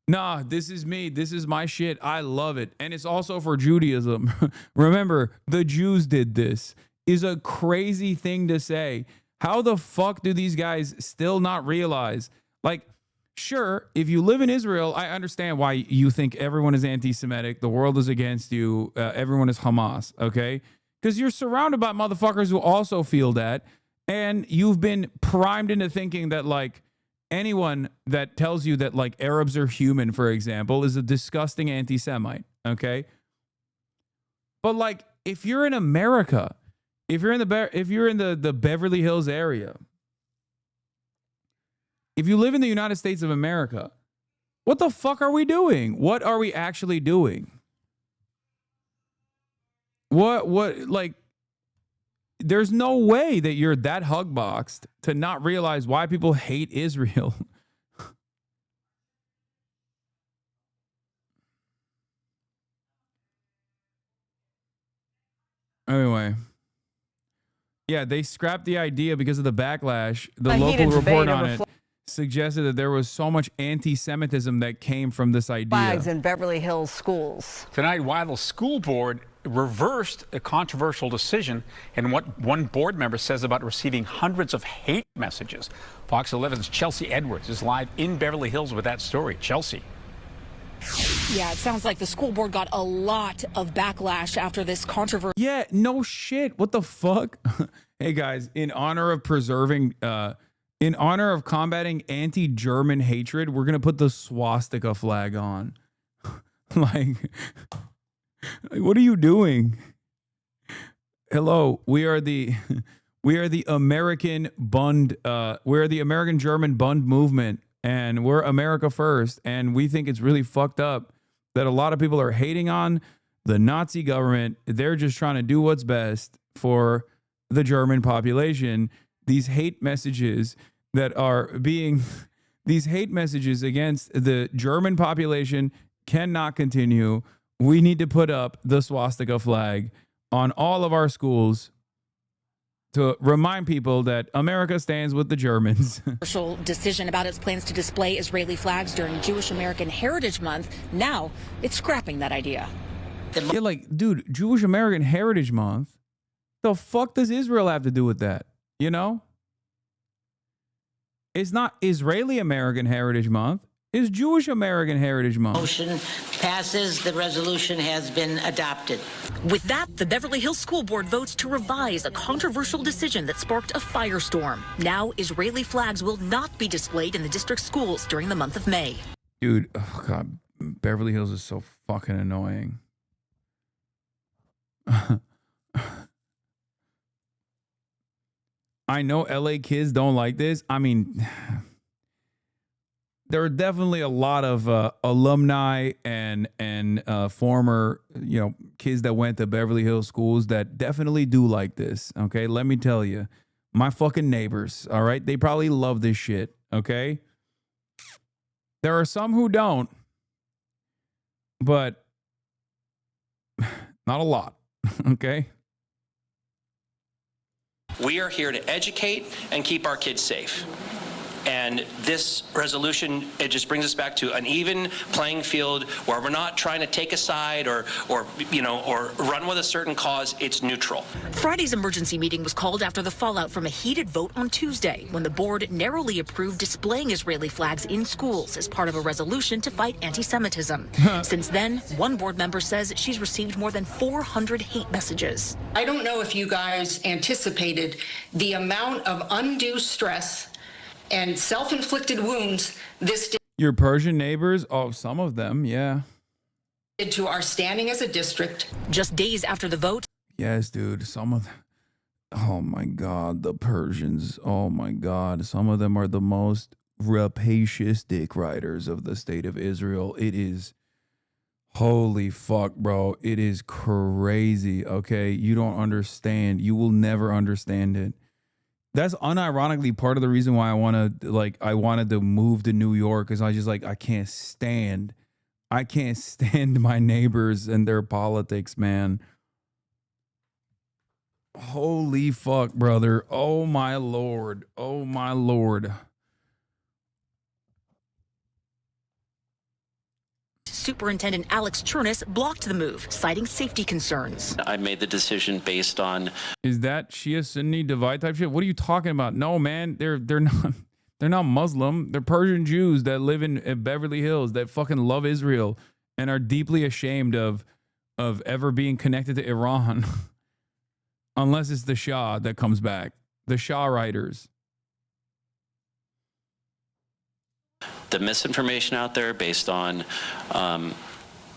nah, this is me. This is my shit. I love it. And it's also for Judaism. Remember, the Jews did this. Is a crazy thing to say. How the fuck do these guys still not realize? Like, sure, if you live in Israel, I understand why you think everyone is anti-Semitic. The world is against you. Everyone is Hamas, okay? Because you're surrounded by motherfuckers who also feel that. And you've been primed into thinking that, like, anyone that tells you that, like, Arabs are human, for example, is a disgusting anti-Semite, okay? But, like, if you're in America, if you're in the Beverly Hills area, if you live in the United States of America, what the fuck are we doing? What are we actually doing? What, like, there's no way that you're that hugboxed to not realize why people hate Israel. Anyway. Yeah, they scrapped the idea because of the backlash. The local report on it suggested that there was so much anti-Semitism that came from this idea. Flags in Beverly Hills schools. Tonight, while the school board reversed a controversial decision in what one board member says about receiving hundreds of hate messages. Fox 11's Chelsea Edwards is live in Beverly Hills with that story. Chelsea. Yeah, it sounds like the school board got a lot of backlash after this controversy. Yeah, no shit. What the fuck? Hey guys, in honor of combating anti-German hatred, we're going to put the swastika flag on. Like, what are you doing? Hello, we are the American Bund, we're the American German Bund movement, and we're America first, and we think it's really fucked up that a lot of people are hating on the Nazi government. They're just trying to do what's best for the German population. These hate messages these hate messages against the German population cannot continue. We need to put up the swastika flag on all of our schools to remind people that America stands with the Germans. Controversial decision about its plans to display Israeli flags during Jewish American Heritage Month. Now it's scrapping that idea. Yeah, like, dude, Jewish American Heritage Month? The fuck does Israel have to do with that? You know? It's not Israeli American Heritage Month. It's Jewish American Heritage Month. Motion passes. The resolution has been adopted. With that, the Beverly Hills School Board votes to revise a controversial decision that sparked a firestorm. Now, Israeli flags will not be displayed in the district schools during the month of May. Dude, oh God, Beverly Hills is so fucking annoying. I know LA kids don't like this. I mean, there are definitely a lot of alumni and former, kids that went to Beverly Hills schools that definitely do like this. Okay, let me tell you, my fucking neighbors. All right, they probably love this shit. Okay, there are some who don't, but not a lot. Okay. We are here to educate and keep our kids safe. And this resolution, it just brings us back to an even playing field where we're not trying to take a side or run with a certain cause. It's neutral. Friday's emergency meeting was called after the fallout from a heated vote on Tuesday when the board narrowly approved displaying Israeli flags in schools as part of a resolution to fight anti-Semitism. Since then, one board member says she's received more than 400 hate messages. I don't know if you guys anticipated the amount of undue stress and self-inflicted wounds this did Your Persian neighbors? Oh, some of them, yeah. to our standing as a district. Just days after the vote. Yes, dude. Some of them. Oh my God, the Persians. Oh my God. Some of them are the most rapacious dick riders of the state of Israel. It is. Holy fuck, bro. It is crazy. Okay. You don't understand. You will never understand it. That's unironically part of the reason why I wanted to move to New York, is I can't stand my neighbors and their politics, man. Holy fuck, brother. Oh my Lord. Oh my Lord. Superintendent Alex Chernus blocked the move, citing safety concerns. I made the decision based on. Is that Shia Sunni divide type shit? What are you talking about? No, man, they're not Muslim. They're Persian Jews that live in Beverly Hills that fucking love Israel and are deeply ashamed of ever being connected to Iran, unless it's the Shah that comes back. The Shah writers. The misinformation out there based on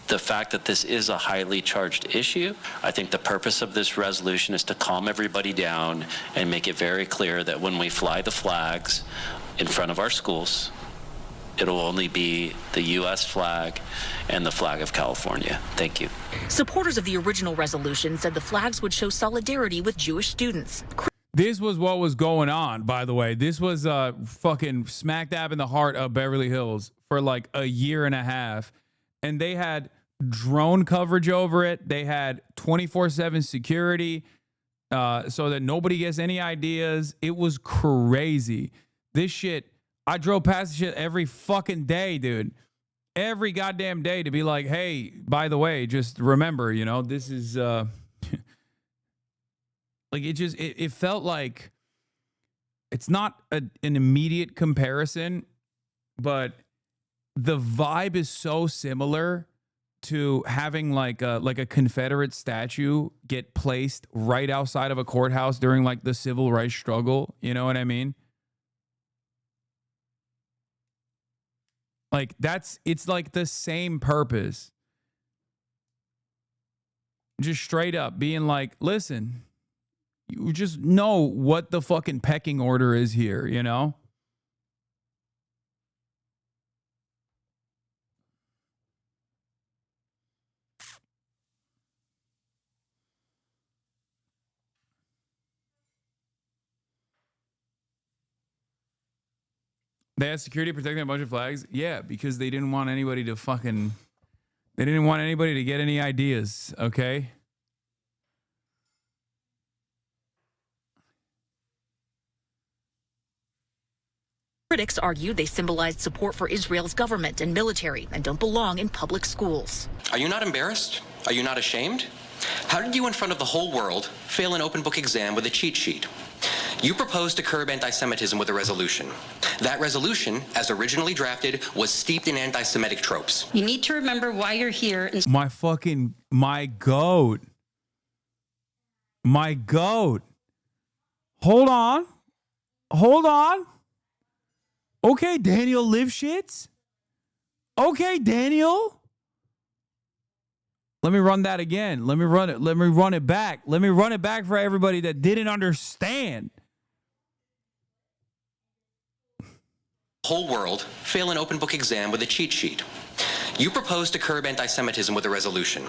the fact that this is a highly charged issue. I think the purpose of this resolution is to calm everybody down and make it very clear that when we fly the flags in front of our schools, it'll only be the U.S. flag and the flag of California. Thank you. Supporters of the original resolution said the flags would show solidarity with Jewish students. This was what was going on, by the way. This was fucking smack dab in the heart of Beverly Hills for like a year and a half. And they had drone coverage over it. They had 24/7 security so that nobody gets any ideas. It was crazy. This shit, I drove past this shit every fucking day, dude. Every goddamn day to be like, hey, by the way, just remember, this is... Like it felt like it's not an immediate comparison, but the vibe is so similar to having like a Confederate statue get placed right outside of a courthouse during like the civil rights struggle. You know what I mean? Like it's like the same purpose. Just straight up being like, listen, you just know what the fucking pecking order is here, They had security protecting a bunch of flags? Yeah, because they didn't want anybody to get any ideas, okay? Critics argued they symbolized support for Israel's government and military and don't belong in public schools. Are you not embarrassed? Are you not ashamed? How did you, in front of the whole world, fail an open book exam with a cheat sheet? You proposed to curb anti-Semitism with a resolution. That resolution, as originally drafted, was steeped in anti-Semitic tropes. You need to remember why you're here. My goat. Hold on. Okay, Daniel Livshits. Okay, Daniel. Let me run that again. Let me run it back. Let me run it back for everybody that didn't understand. Whole world fail an open book exam with a cheat sheet. You proposed to curb anti-Semitism with a resolution.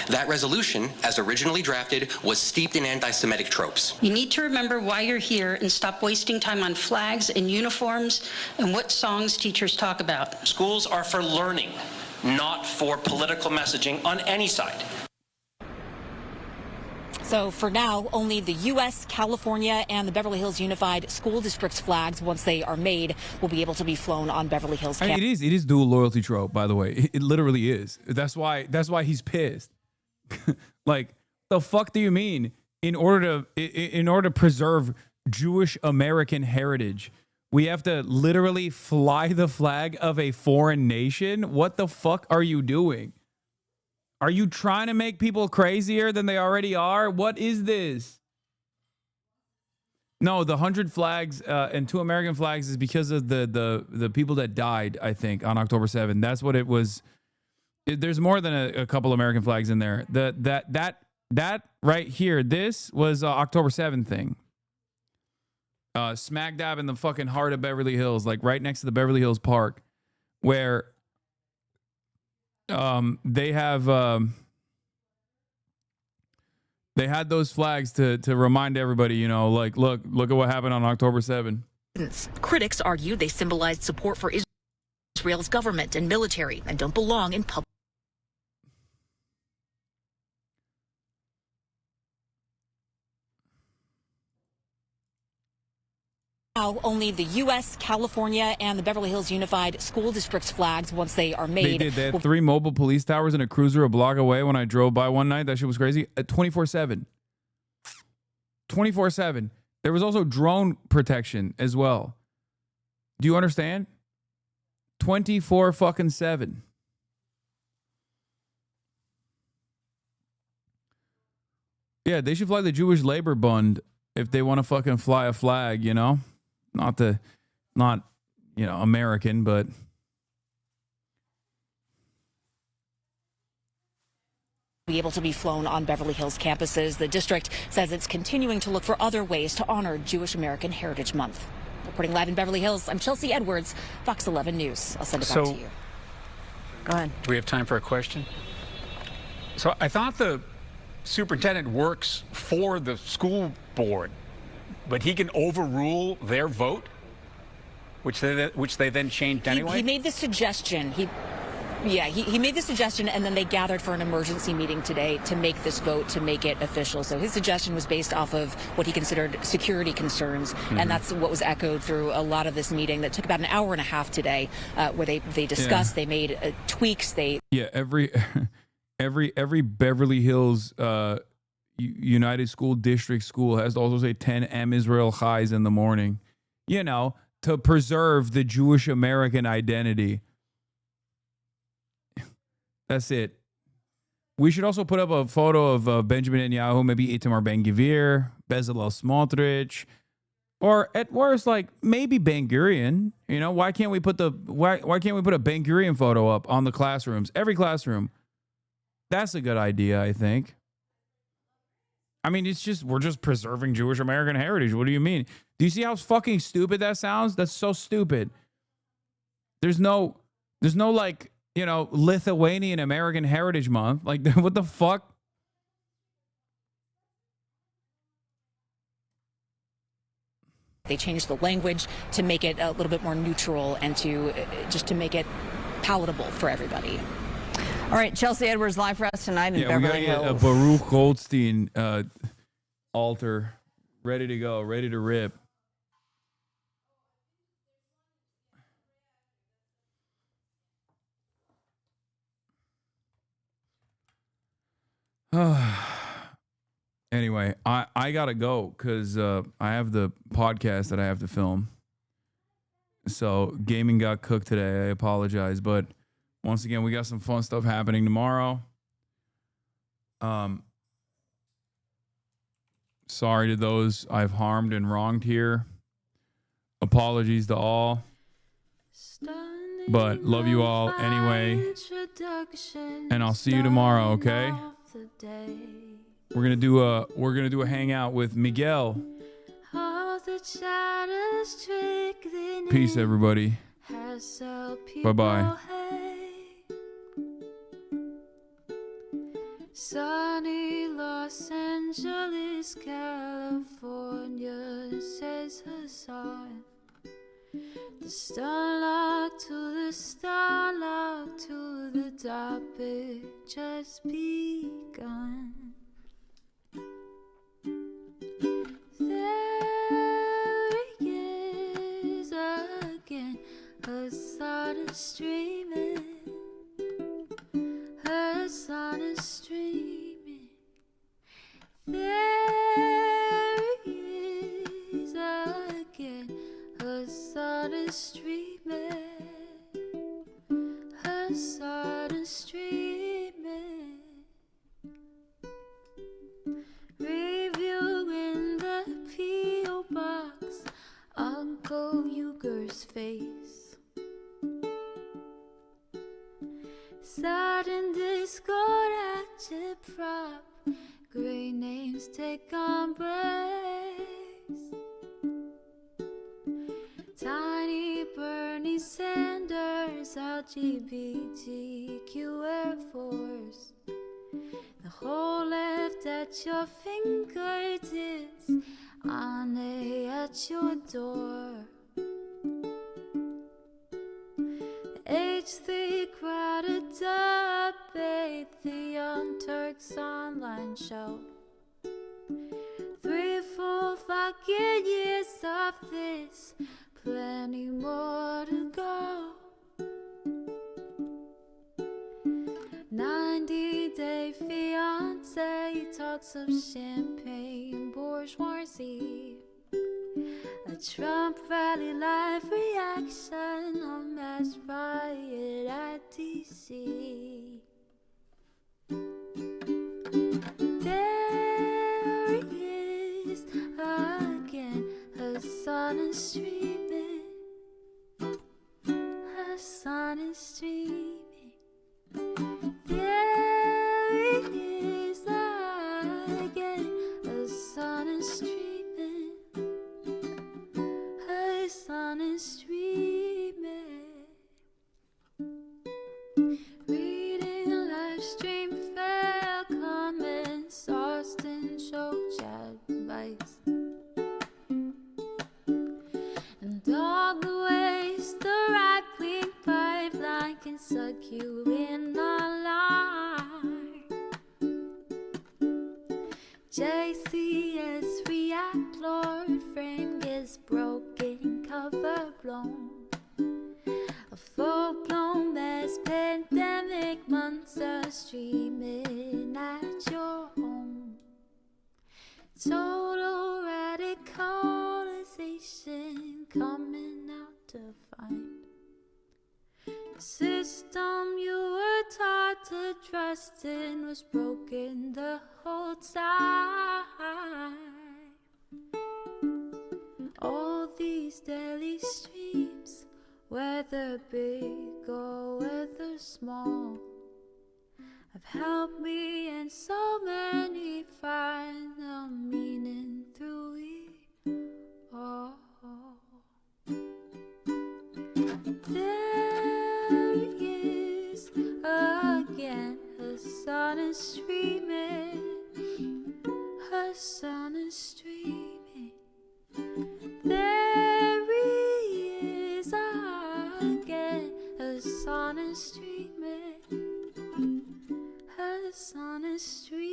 That resolution, as originally drafted, was steeped in anti-Semitic tropes. You need to remember why you're here and stop wasting time on flags and uniforms and what songs teachers talk about. Schools are for learning, not for political messaging on any side. So for now, only the U.S., California, and the Beverly Hills Unified School District's flags, once they are made, will be able to be flown on Beverly Hills campus. I mean, it is dual loyalty trope, by the way. It literally is. That's why he's pissed. Like, the fuck do you mean? In order to preserve Jewish American heritage, we have to literally fly the flag of a foreign nation? What the fuck are you doing? Are you trying to make people crazier than they already are? What is this? No, the 100 flags and 2 American flags is because of the people that died, I think, on October 7th. That's what it was. There's more than a couple American flags in there. That right here, this was October 7th thing. Smack dab in the fucking heart of Beverly Hills, like right next to the Beverly Hills Park, where they had those flags to remind everybody, you know, like, look at what happened on October 7th. Critics argue they symbolized support for Israel's government and military and don't belong in public. Now, only the U.S., California, and the Beverly Hills Unified School District's flags, once they are made. They had 3 mobile police towers and a cruiser a block away when I drove by one night. That shit was crazy. 24/7. 24/7. There was also drone protection as well. Do you understand? 24/7. Yeah, they should fly the Jewish Labor Bund if they want to fucking fly a flag, you know? Not American, but be able to be flown on Beverly Hills campuses. The district says it's continuing to look for other ways to honor Jewish American Heritage Month. Reporting live in Beverly Hills, I'm Chelsea Edwards, Fox 11 News. I'll send it back to you. Go ahead. Do we have time for a question? So I thought the superintendent works for the school board, but he can overrule their vote, which they then changed anyway? He made the suggestion. He made the suggestion, and then they gathered for an emergency meeting today to make this vote, to make it official. So his suggestion was based off of what he considered security concerns, and that's what was echoed through a lot of this meeting that took about an hour and a half today, where they discussed, they made tweaks. Every Beverly Hills United School District school has to also say 10 Am Israel Chais in the morning, you know, to preserve the Jewish American identity. That's it. We should also put up a photo of Benjamin Netanyahu, maybe Itamar Ben-Gvir, Bezalel Smotrich, or at worst, like maybe Ben-Gurion. You know, why can't we put a Ben-Gurion photo up on the classrooms? Every classroom. That's a good idea, I think. I mean, we're just preserving Jewish American heritage. What do you mean? Do you see how fucking stupid that sounds? That's so stupid. There's no like, you know, Lithuanian American Heritage Month. Like, what the fuck? They changed the language to make it a little bit more neutral and to make it palatable for everybody. All right, Chelsea Edwards live for us tonight in Beverly Hills. We got a Baruch Goldstein altar ready to go, ready to rip. Anyway, I gotta go because I have the podcast that I have to film. So gaming got cooked today. I apologize, but once again, we got some fun stuff happening tomorrow. Sorry to those I've harmed and wronged here. Apologies to all. But love you all anyway. And I'll see you tomorrow, okay? We're gonna do a hangout with Miguel. Peace, everybody. Bye-bye. Sunny Los Angeles, California, says Hasan. The starlight to the starlight to the topic just begun. Hasan is streaming. Hasan is streaming. Review in the P.O. box. Uncle Uger's face. Sad in Discord at chip prop. Great names take embrace. Tiny Bernie Sanders, LGBTQ Air Force. The whole left at your fingertips, Ane at your door. H3 crowded debate, the Young Turks online show. 3 full fucking years of this, plenty more to go. 90-day fiance talks of champagne bourgeoisie. A Trump rally live reaction, a mass riot at DC. There he is again, Hasan is streaming. Hasan is streaming. There he is again, Hasan is streaming. Hasan is streaming. Reading live stream fair comments, Austin show chat advice. And all the ways the right-wing pipeline can suck you in online. JCS react, Lord frame gets broken, cover blown. A full-blown mass pandemic monster streaming at your home. Total radicalization coming out to find. The system you were taught to trust in was broken the whole time. All these daily streams, whether big or whether small, have helped me and so many find the meaning through it all. There he is again, Hasan is streaming. Hasan is streaming. There he is again, Hasan is streaming. Hasan is streaming.